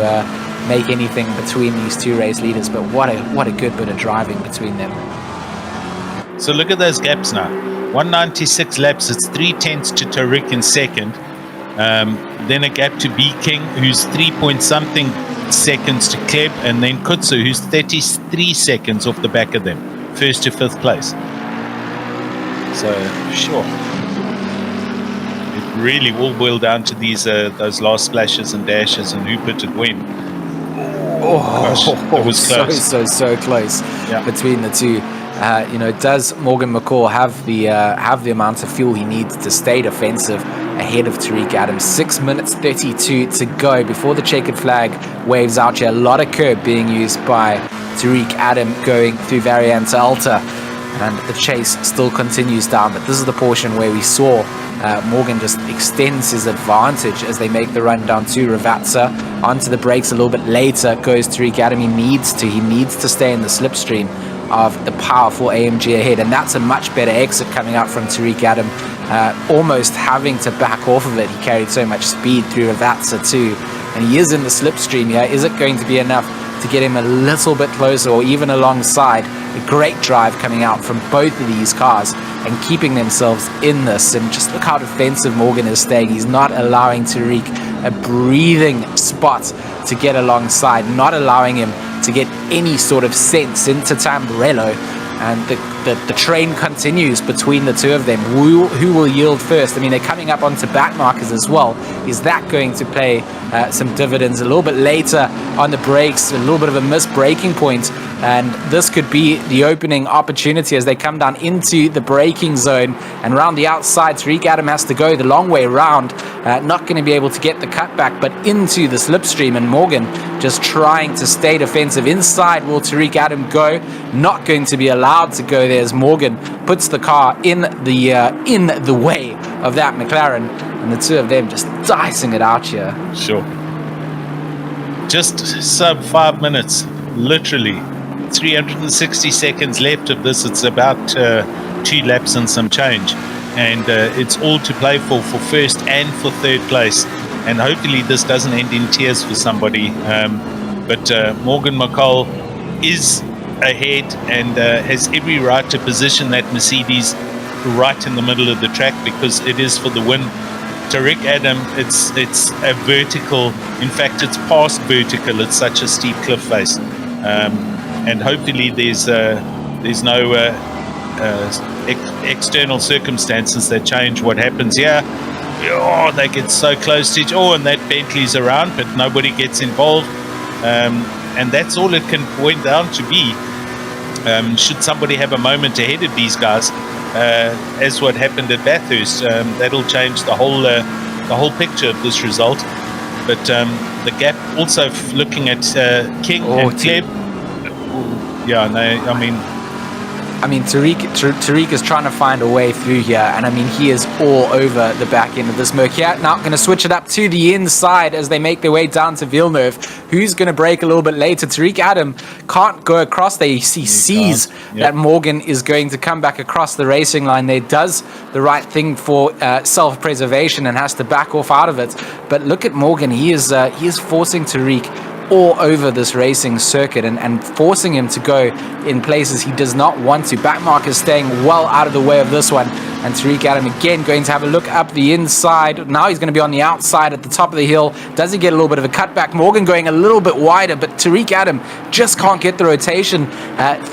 make anything between these two race leaders. But what a good bit of driving between them. So look at those gaps now. 196 laps. It's 3/10 to Tariq in second. Then a gap to B King, who's 3-point-something seconds to Kleb, and then Kutsu, who's 33 seconds off the back of them, first to fifth place. So sure, it really will boil down to those last splashes and dashes and who put it when. Gosh, it was close. So close between the two. Does Morgan McCall have the amount of fuel he needs to stay defensive ahead of Tariq Adam? 6 minutes 32 to go before the checkered flag waves out here. A lot of curb being used by Tariq Adam going through Variante Alta, and the chase still continues down. But this is the portion where we saw Morgan just extends his advantage as they make the run down to Ravazza. Onto the brakes a little bit later goes Tariq Adam. He needs to stay in the slipstream of the powerful AMG ahead, and that's a much better exit coming out from Tariq Adam, almost having to back off of it. He carried so much speed through Ravazza too, and he is in the slipstream here. Is it going to be enough to get him a little bit closer or even alongside? A great drive coming out from both of these cars and keeping themselves in this, and just look how defensive Morgan is staying. He's not allowing Tariq a breathing spot to get alongside, not allowing him to get any sort of sense into Tamburello, and the train continues between the two of them. Who will yield first? I mean, they're coming up onto back markers as well. Is that going to pay some dividends a little bit later on the brakes? A little bit of a missed braking point, and this could be the opening opportunity as they come down into the braking zone, and around the outside Tariq Adam has to go the long way around, not going to be able to get the cutback, but into the slipstream, and Morgan just trying to stay defensive. Inside will Tariq Adam go? Not going to be allowed to go there as Morgan puts the car in the way of that McLaren, and the two of them just dicing it out here. Sure. Just sub 5 minutes, literally 360 seconds left of this. It's about 2 laps and some change, and it's all to play for first and for third place, and hopefully this doesn't end in tears for somebody. But Morgan McCall is ahead and has every right to position that Mercedes right in the middle of the track, because it is for the win. Tariq Adam, it's a vertical, in fact it's past vertical, it's such a steep cliff face, and hopefully there's no external circumstances that change what happens here. Oh, they get so close to each, and that Bentley's around, but nobody gets involved, and that's all it can point down to be. Should somebody have a moment ahead of these guys, as what happened at Bathurst, that'll change the whole picture of this result. But the gap also looking at King and Kleb. Yeah, no, I mean, Tariq is trying to find a way through here, and I mean, he is all over the back end of this Merc here. Now going to switch it up to the inside as they make their way down to Villeneuve. Who's going to break a little bit later? Tariq Adam can't go across there. He sees that Morgan is going to come back across the racing line there, does the right thing for self-preservation and has to back off out of it. But look at Morgan. He is forcing Tariq all over this racing circuit and forcing him to go in places he does not want to. Backmark is staying well out of the way of this one, and Tariq Adam again going to have a look up the inside. Now he's going to be on the outside at the top of the hill. Does he get a little bit of a cutback? Morgan going a little bit wider, but Tariq Adam just can't get the rotation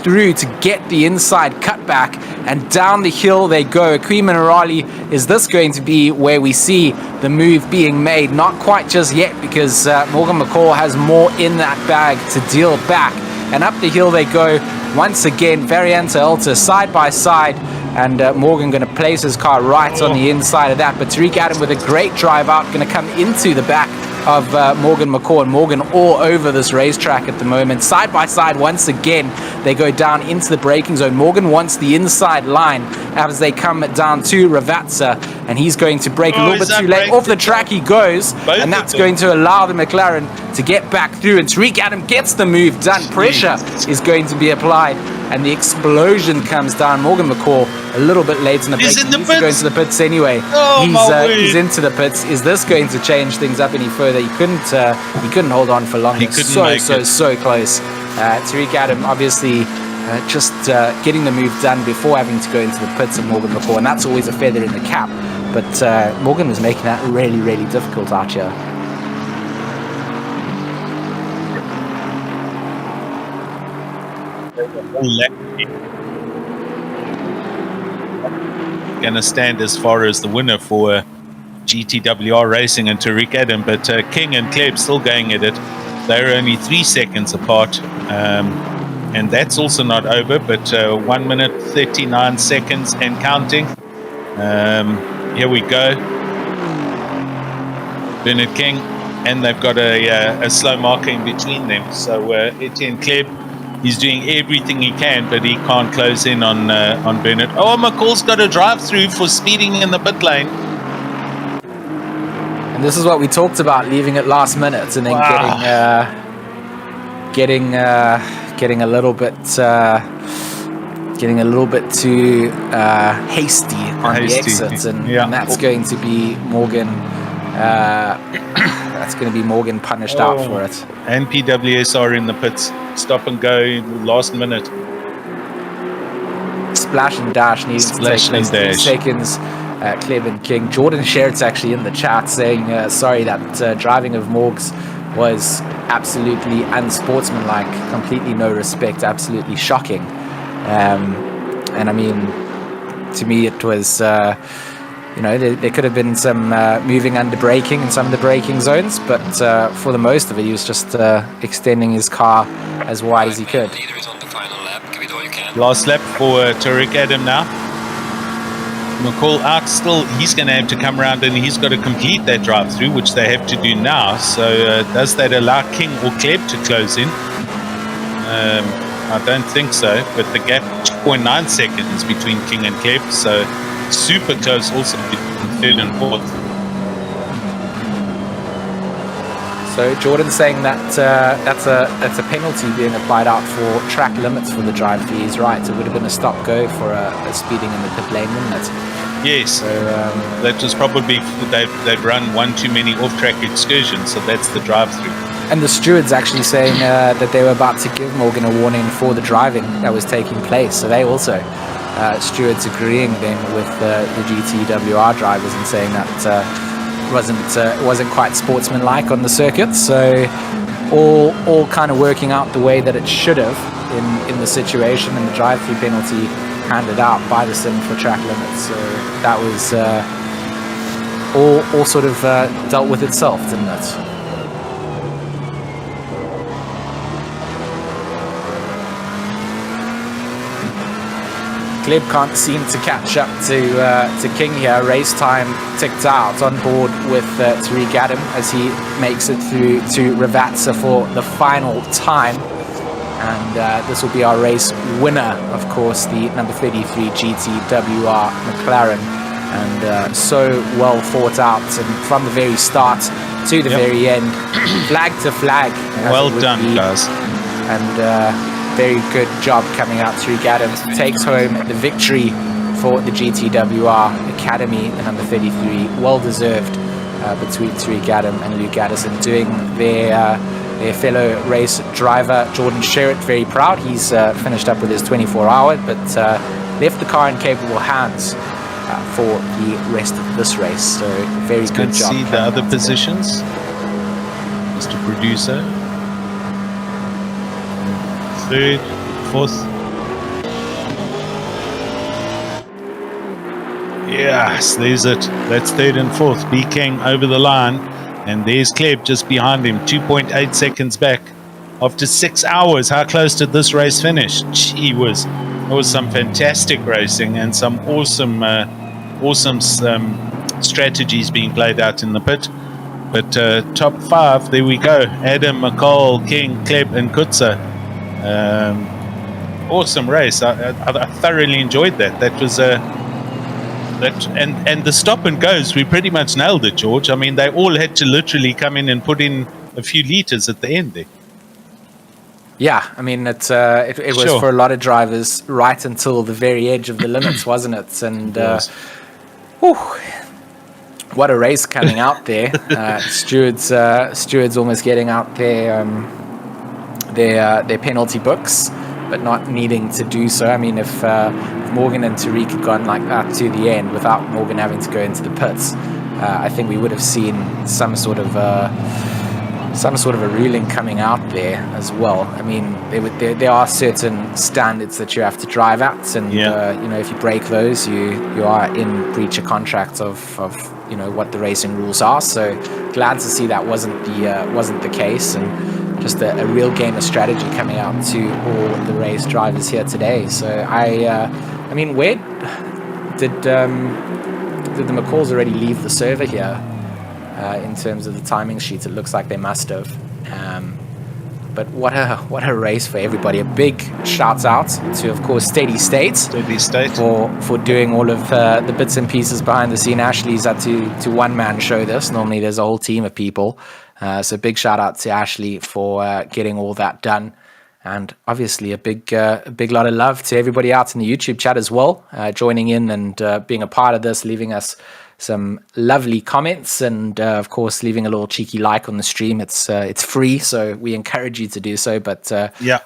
through to get the inside cutback, and down the hill they go. Akeem Minarali, is this going to be where we see the move being made? Not quite just yet, because Morgan McCall has more in that bag to deal back, and up the hill they go once again. Variante Alta side by side, and Morgan going to place his car right on the inside of that, but Tariq Adam with a great drive out, going to come into the back of Morgan McCall, and Morgan all over this racetrack at the moment. Side by side once again, they go down into the braking zone. Morgan wants the inside line as they come down to Ravazza, and he's going to brake a little bit too late. Off the track he goes, and that's going to allow the McLaren to get back through, and Tariq Adam gets the move done. Pressure is going to be applied, and the explosion comes down. Morgan McCall a little bit late in the break. He's going to the pits anyway. He's into the pits. Is this going to change things up any further? He couldn't hold on for long. So close. Tariq Adam obviously just getting the move done before having to go into the pits of Morgan McCall, and that's always a feather in the cap. But Morgan was making that really, really difficult out here. Going to stand as far as the winner for GTWR Racing and Tariq Adam, but King and Kleb still going at it. They're only 3 seconds apart, and that's also not over, but 1 minute 39 seconds and counting. Here we go. Bernard King, and they've got a slow marker in between them. So Etienne Kleb, he's doing everything he can, but he can't close in on Bernard. Oh, McCall's got a drive-through for speeding in the pit lane. And this is what we talked about, leaving it last minute and then getting a little bit too hasty on the exits, and that's going to be Morgan. That's going to be Morgan punished out for it. And PWS are in the pits. Stop and go last minute. Splash and dash needing to take place. 3 seconds. Kleb and King. Jordan Sherritt's actually in the chat saying, sorry, that driving of Morgs was absolutely unsportsmanlike, completely no respect, absolutely shocking. And I mean, to me it was, there could have been some moving under braking in some of the braking zones, but for the most of it, he was just extending his car as wide as he could. Last lap for Tariq Adam now. McCall out still. He's going to have to come around, and he's got to complete that drive-through, which they have to do now. So does that allow King or Kleb to close in? I don't think so, but the gap 2.9 seconds between King and Kleb, so super close also between third and fourth. So Jordan's saying that that's a penalty being applied out for track limits for the drive-through. He's right. It would have been a stop-go for a speeding in the pit lane, wouldn't it? Yes. So, that was probably they'd run one too many off-track excursions, so that's the drive-through. And the steward's actually saying that they were about to give Morgan a warning for the driving that was taking place. So they also, stewards agreeing then with the GTWR drivers and saying that it wasn't quite sportsmanlike on the circuit. So all kind of working out the way that it should have in the situation, and the drive-through penalty handed out by the sim for track limits. So that was all sort of dealt with itself, didn't it? Kleb can't seem to catch up to King here. Race time ticked out on board with Tariq Adam as he makes it through to Ravazza for the final time. And this will be our race winner, of course, the number 33 GTWR McLaren. And so well thought out, and from the very start to the very end, flag to flag. Well done, guys. And very good job coming out. Tariq Adam takes home the victory for the GTWR Academy, the number 33. Well deserved between Tariq Adam and Luke Addison, doing their fellow race driver Jordan Sherritt very proud. He's finished up with his 24-hour, but left the car in capable hands for the rest of this race. So very good job. See the other positions, Mr. Producer. Third, fourth. Yes, there's it. That's third and fourth. B King over the line, and there's Kleb just behind him, 2.8 seconds back. After 6 hours, how close did this race finish? Gee whiz. It was some fantastic racing and some awesome strategies being played out in the pit. But top 5, there we go. Adam, McCall, King, Kleb, and Kutza. Awesome race. I thoroughly enjoyed that. That was and the stop and goes, we pretty much nailed it, George. I mean, they all had to literally come in and put in a few liters at the end there. Yeah, I mean, it was for a lot of drivers right until the very edge of the limits, wasn't it? And what a race coming out there. Stewards almost getting out their penalty books, but not needing to do so. I mean, if Morgan and Tariq had gone like that to the end without Morgan having to go into the pits, I think we would have seen some sort of a ruling coming out there as well. I mean, there are certain standards that you have to drive at, and if you break those, you are in breach of contract of what the racing rules are. So glad to see that wasn't the case, and just a real game of strategy coming out to all the race drivers here today. So I mean, where did the McCalls already leave the server here? In terms of the timing sheets, it looks like they must have. But what a race for everybody. A big shout out to, of course, Steady State for doing all of the bits and pieces behind the scene. Ashley's had to one-man show this. Normally there's a whole team of people. So big shout out to Ashley for getting all that done. And obviously a big lot of love to everybody out in the YouTube chat as well, joining in and being a part of this, leaving us some lovely comments, and of course leaving a little cheeky like on the stream. It's free, so we encourage you to do so, but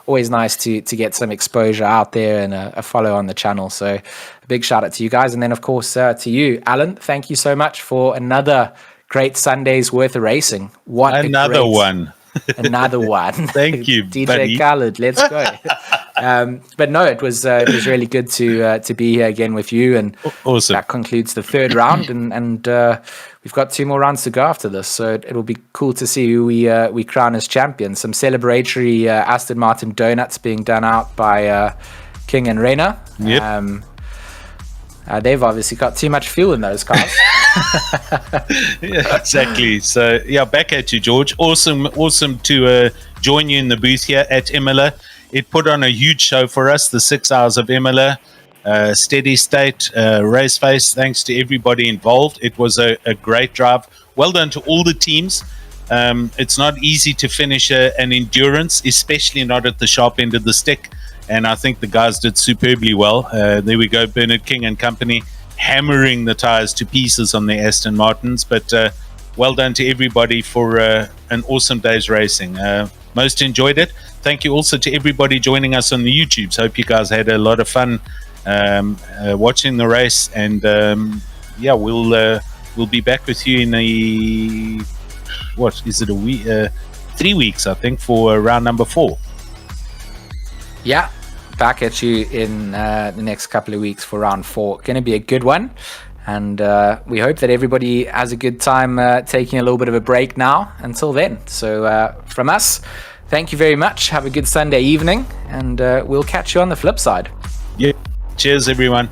always nice to get some exposure out there and a follow on the channel. So a big shout out to you guys, and then of course to you, Alan. Thank you so much for another great Sunday's worth of racing. Another one. Thank you, DJ buddy. Khaled, let's go. But no, it was really good to be here again with you, and awesome. That concludes the third round, and we've got 2 more rounds to go after this, so it'll be cool to see who we crown as champion. Some celebratory Aston Martin donuts being done out by King and Reina. Yep. They've obviously got too much fuel in those cars. Yeah, exactly. So back at you, George. Awesome to join you in the booth here at Imola. It put on a huge show for us, the 6 hours of Imola. Steady State, Raceface, thanks to everybody involved. It was a great drive. Well done to all the teams. It's not easy to finish an endurance, especially not at the sharp end of the stick. And I think the guys did superbly well. There we go, Bernard King and company hammering the tires to pieces on their Aston Martins. But well done to everybody for an awesome day's racing. Most enjoyed it. Thank you also to everybody joining us on the YouTubes. Hope you guys had a lot of fun watching the race. And we'll be back with you in a week? 3 weeks, I think, for round number 4. Yeah, back at you in the next couple of weeks for round 4. Going to be a good one, and we hope that everybody has a good time taking a little bit of a break now until then. So from us, thank you very much. Have a good Sunday evening, and we'll catch you on the flip side. Yeah, cheers everyone.